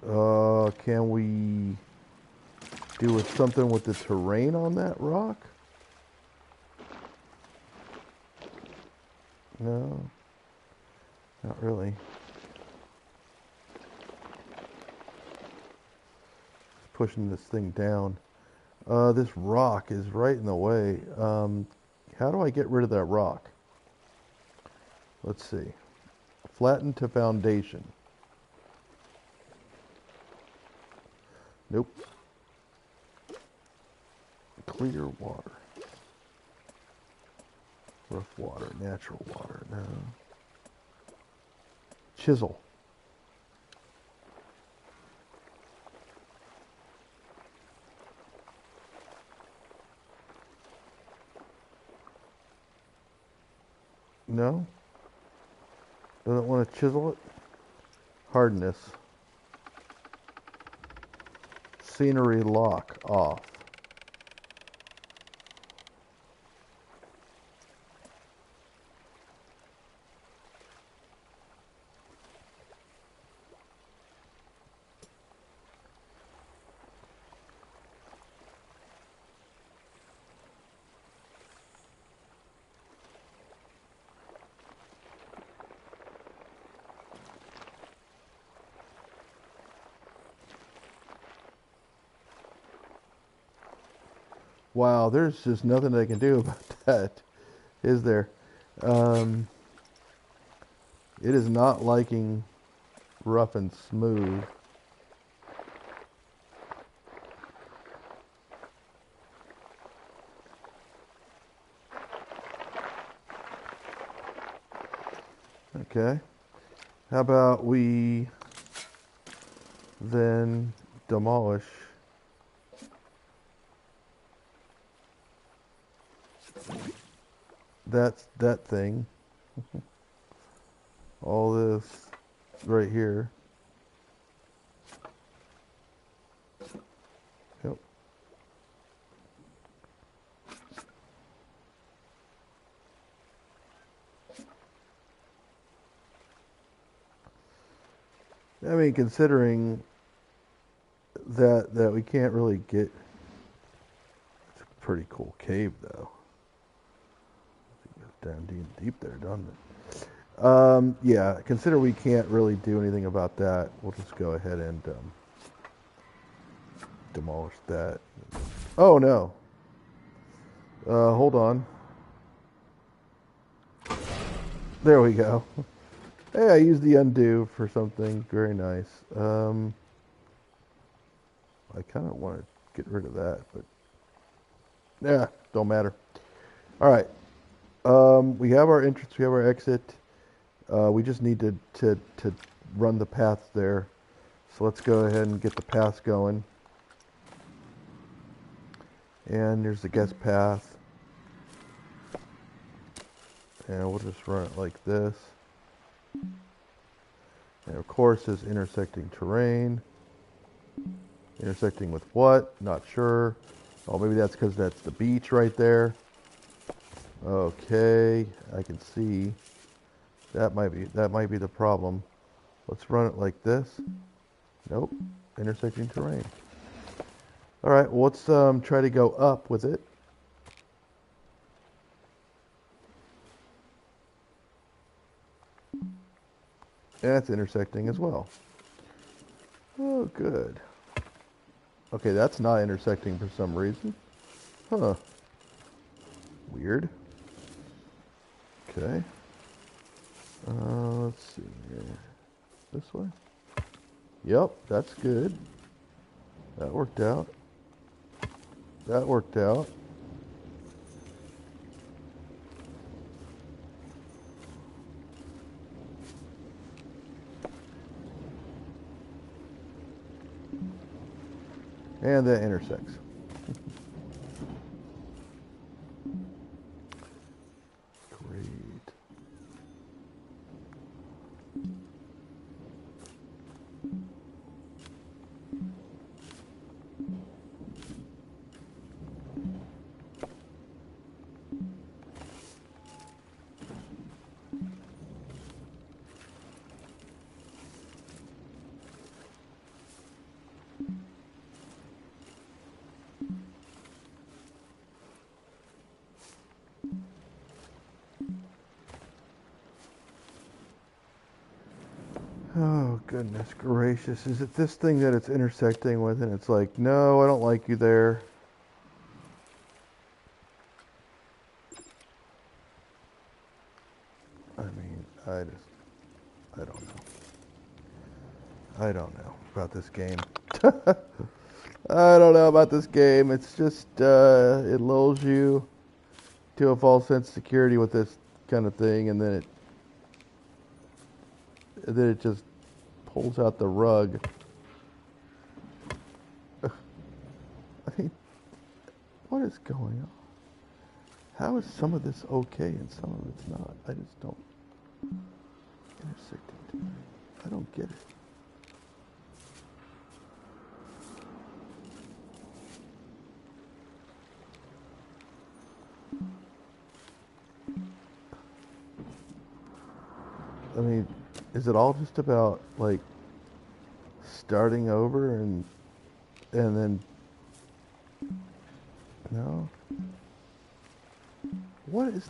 A: Can we do something with the terrain on that rock? No, not really. Just pushing this thing down. This rock is right in the way. How do I get rid of that rock? Let's see. Flatten to foundation. Nope. Clear water. Rough water, natural water, no. Chisel. No? Doesn't want to chisel it? Hardness. Scenery lock off. Wow, there's just nothing I can do about that, is there? It is not liking rough and smooth. Okay. How about we then demolish that thing. All this right here. Yep. I mean, considering that we can't really get. It's a pretty cool cave, though. It goes down deep there, doesn't it? Yeah. Consider we can't really do anything about that. We'll just go ahead and demolish that. Oh no. Hold on. There we go. Hey, I used the undo for something very nice. I kind of want to get rid of that, but yeah, don't matter. All right. We have our entrance, we have our exit. We just need to run the path there. So let's go ahead and get the path going. And there's the guest path. And we'll just run it like this. And of course, this intersecting terrain. Intersecting with what? Not sure. Oh, maybe that's because that's the beach right there. Okay, I can see. That might be the problem. Let's run it like this. Nope. Intersecting terrain. All right, well, let's try to go up with it. And that's intersecting as well. Oh, good. Okay, that's not intersecting for some reason. Huh. Weird. Okay. Let's see here. This way? Yep, that's good. That worked out. That worked out. And that intersects. Great. Oh, goodness gracious. Is it this thing that it's intersecting with? And it's like, no, I don't like you there. I mean, I don't know. I don't know about this game. I don't know about this game. It's just, it lulls you to a false sense of security with this kind of thing, and then it just pulls out the rug. I mean, what is going on? How is some of this okay and some of it's not? I just don't. Intersecting. I don't get it. I mean, is it all just about like starting over and then no? What is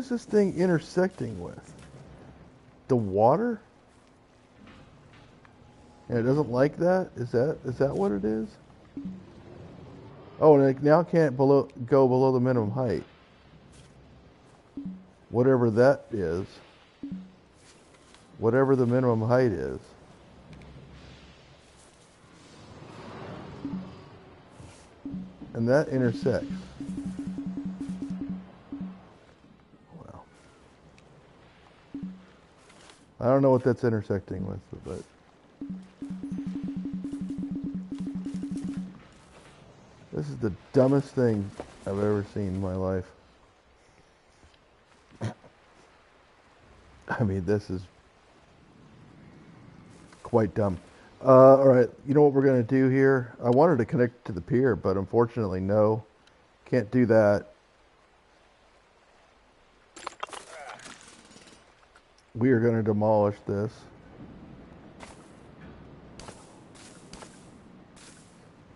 A: this thing intersecting with? The water? And it doesn't like that? Is that what it is? Oh, and it now can't go below the minimum height. Whatever that is. Whatever the minimum height is. And that intersects. Well, I don't know what that's intersecting with, but this is the dumbest thing I've ever seen in my life. I mean, this is quite dumb. All right, you know what we're going to do here? I wanted to connect to the pier, but unfortunately, no. Can't do that. We are going to demolish this.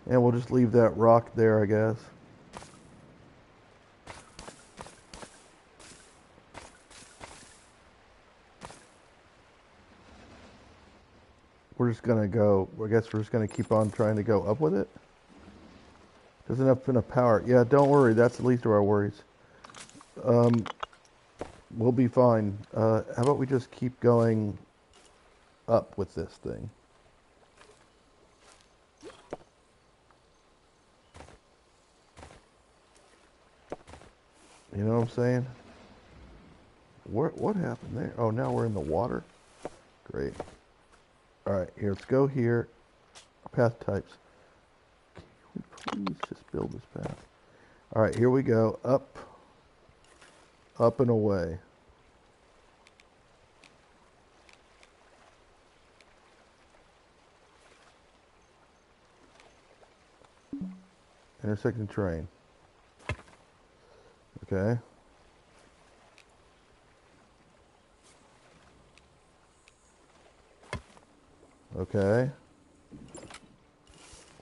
A: And we'll just leave that rock there, I guess. We're just going to go, I guess we're just going to keep on trying to go up with it. Doesn't have enough power. Yeah, don't worry, that's the least of our worries. We'll be fine. How about we just keep going up with this thing? You know what I'm saying? What happened there? Oh, now we're in the water? Great. Alright, here, let's go here. Path types. Can we please just build this path? Alright, here we go. Up. Up and away. Intersecting terrain. Okay. Okay.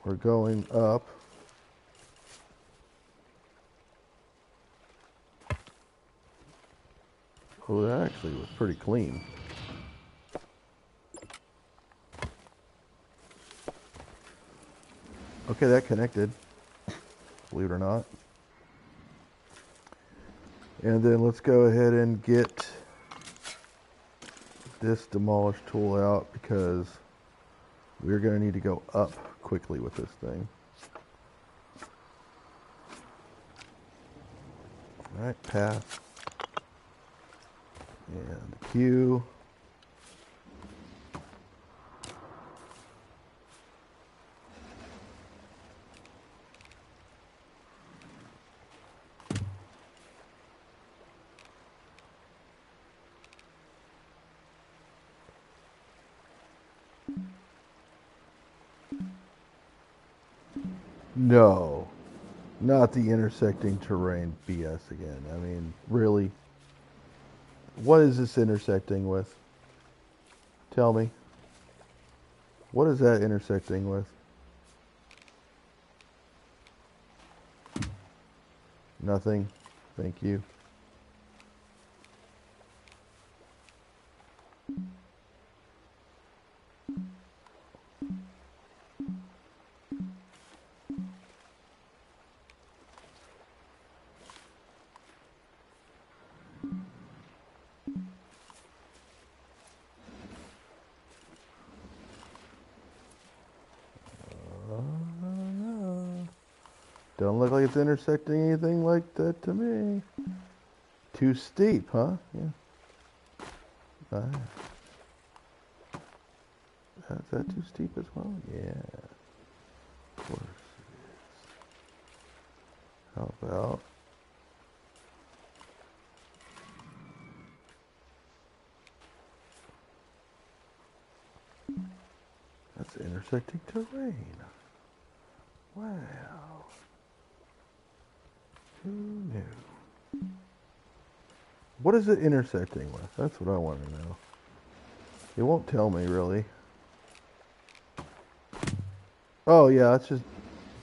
A: We're going up. Oh, that actually was pretty clean. Okay, that connected, believe it or not. And then let's go ahead and get this demolish tool out because we're going to need to go up quickly with this thing. All right, pass. And Q. No, not the intersecting terrain BS again. I mean, really? What is this intersecting with? Tell me. What is that intersecting with? Nothing. Thank you. Don't look like it's intersecting anything like that to me. Too steep, huh? Yeah. Is that too steep as well? Yeah. Of course it is. How about... That's intersecting terrain. Wow. Who knew? What is it intersecting with? That's what I want to know. It won't tell me, really. Oh, yeah, let's just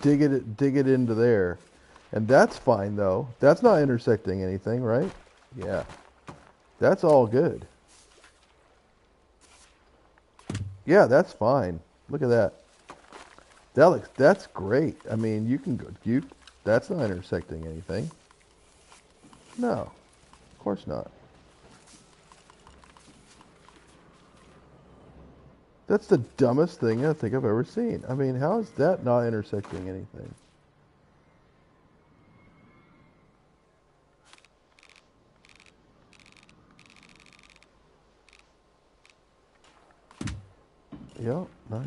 A: dig it into there. And that's fine, though. That's not intersecting anything, right? Yeah. That's all good. Yeah, that's fine. Look at that. That's great. I mean, you can go, that's not intersecting anything. No, of course not. That's the dumbest thing I think I've ever seen. I mean, how is that not intersecting anything? Yep, nice.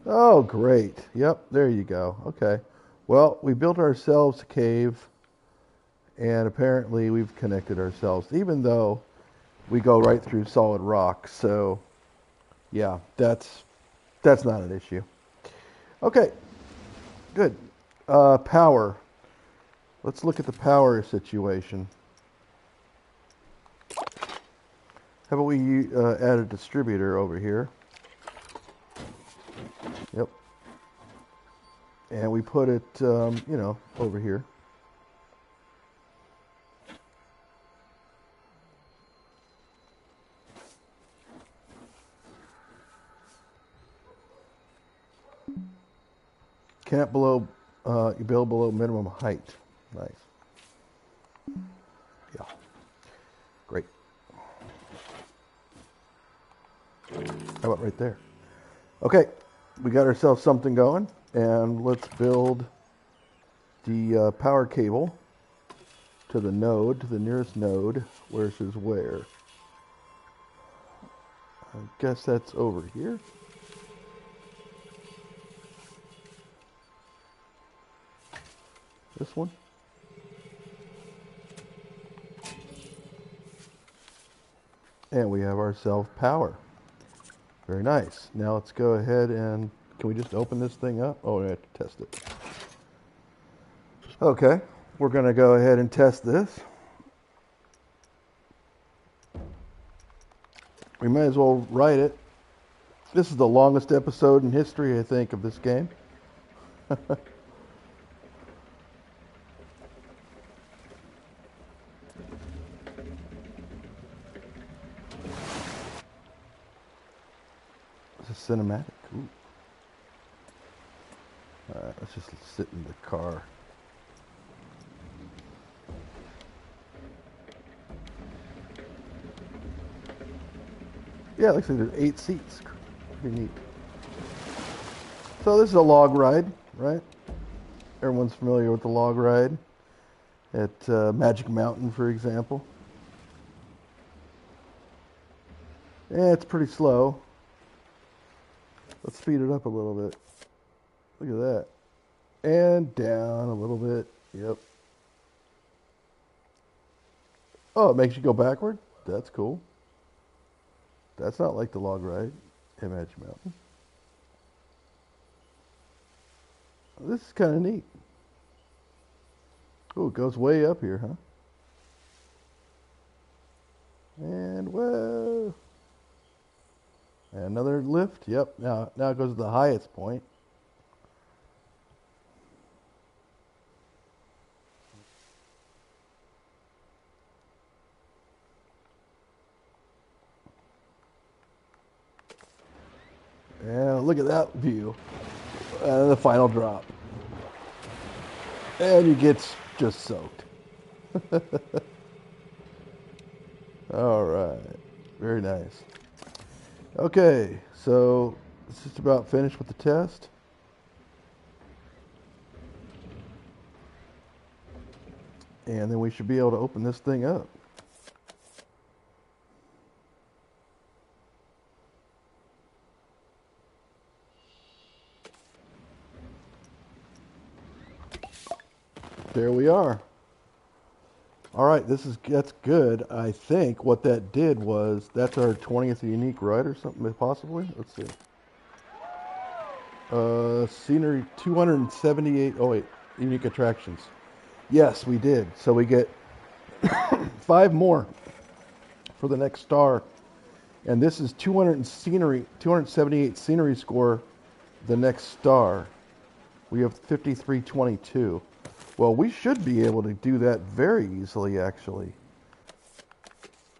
A: Oh, great. Yep, there you go. Okay. Well, we built ourselves a cave, and apparently we've connected ourselves, even though we go right through solid rock. So, yeah, that's not an issue. Okay, good. Power. Let's look at the power situation. How about we add a distributor over here? Yep. And we put it, over here. Can't build below minimum height. Nice. Yeah. Great. How about right there? Okay, we got ourselves something going, and let's build the power cable to the node, to the nearest node. Where's his where? I guess that's over here. This one. And we have ourselves power. Very nice. Now let's go ahead and... Can we just open this thing up? Oh, we have to test it. Okay. We're going to go ahead and test this. We may as well write it. This is the longest episode in history, I think, of this game. It's a cinematic. Ooh. Alright, let's just sit in the car. Yeah, it looks like there's 8 seats. Pretty neat. So this is a log ride, right? Everyone's familiar with the log ride at Magic Mountain, for example. Yeah, it's pretty slow. Let's speed it up a little bit. Look at that. And down a little bit. Yep. Oh, it makes you go backward? That's cool. That's not like the log ride at Magic Mountain. This is kind of neat. Oh, it goes way up here, huh? And whoa. And another lift. Yep. Now it goes to the highest point. Yeah, look at that view. And the final drop. And you get just soaked. All right. Very nice. Okay, so it's just about finished with the test. And then we should be able to open this thing up. There we are. All right, that's good. I think what that did was that's our 20th unique ride or something, possibly. Let's see. Scenery 278. Oh wait, unique attractions. Yes, we did. So we get 5 more for the next star, and this is 278 scenery score. The next star, we have 5322. Well, we should be able to do that very easily, actually.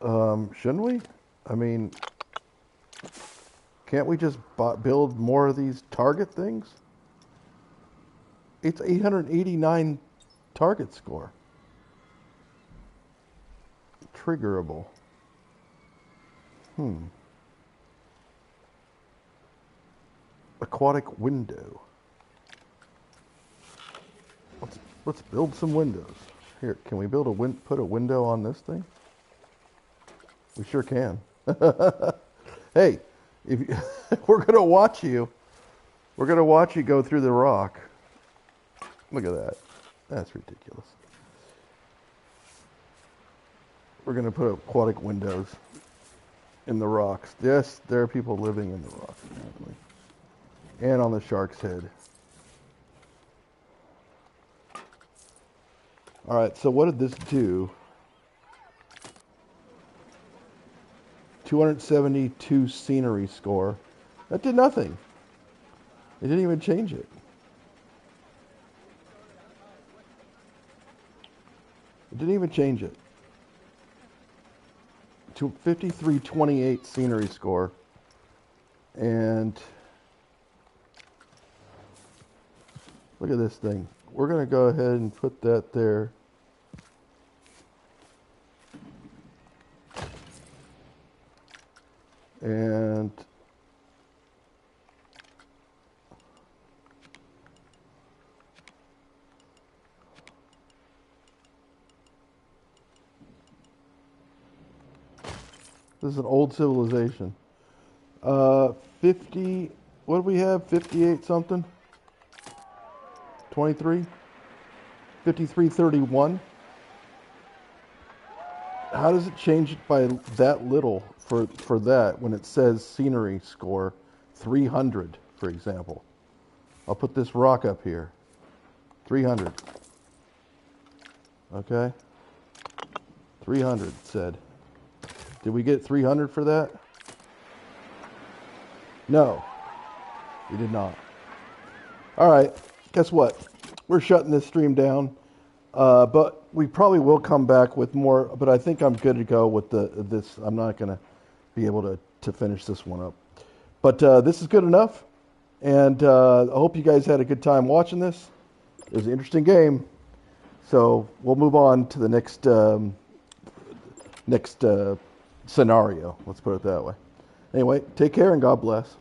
A: Shouldn't we? I mean, can't we just build more of these target things? It's 889 target score. Triggerable. Aquatic window. Let's build some windows. Here, can we build put a window on this thing? We sure can. Hey, we're gonna watch you. We're gonna watch you go through the rock. Look at that. That's ridiculous. We're gonna put aquatic windows in the rocks. Yes, there are people living in the rocks, apparently. And on the shark's head. All right, so what did this do? 272 scenery score. That did nothing. It didn't even change it. It didn't even change it. To 5328 scenery score. And look at this thing. We're going to go ahead and put that there. And this is an old civilization. 50, what do we have? 58 something? 23? 5331? how does it change it by that little for that when it says scenery score 300, for example? I'll put this rock up here. 300. Okay. 300 said. Did we get 300 for that? No, we did not. All right. Guess what? We're shutting this stream down. But we probably will come back with more. But I think I'm good to go with this. I'm not going to be able to finish this one up. But this is good enough. And I hope you guys had a good time watching this. It was an interesting game. So we'll move on to the next scenario. Let's put it that way. Anyway, take care and God bless.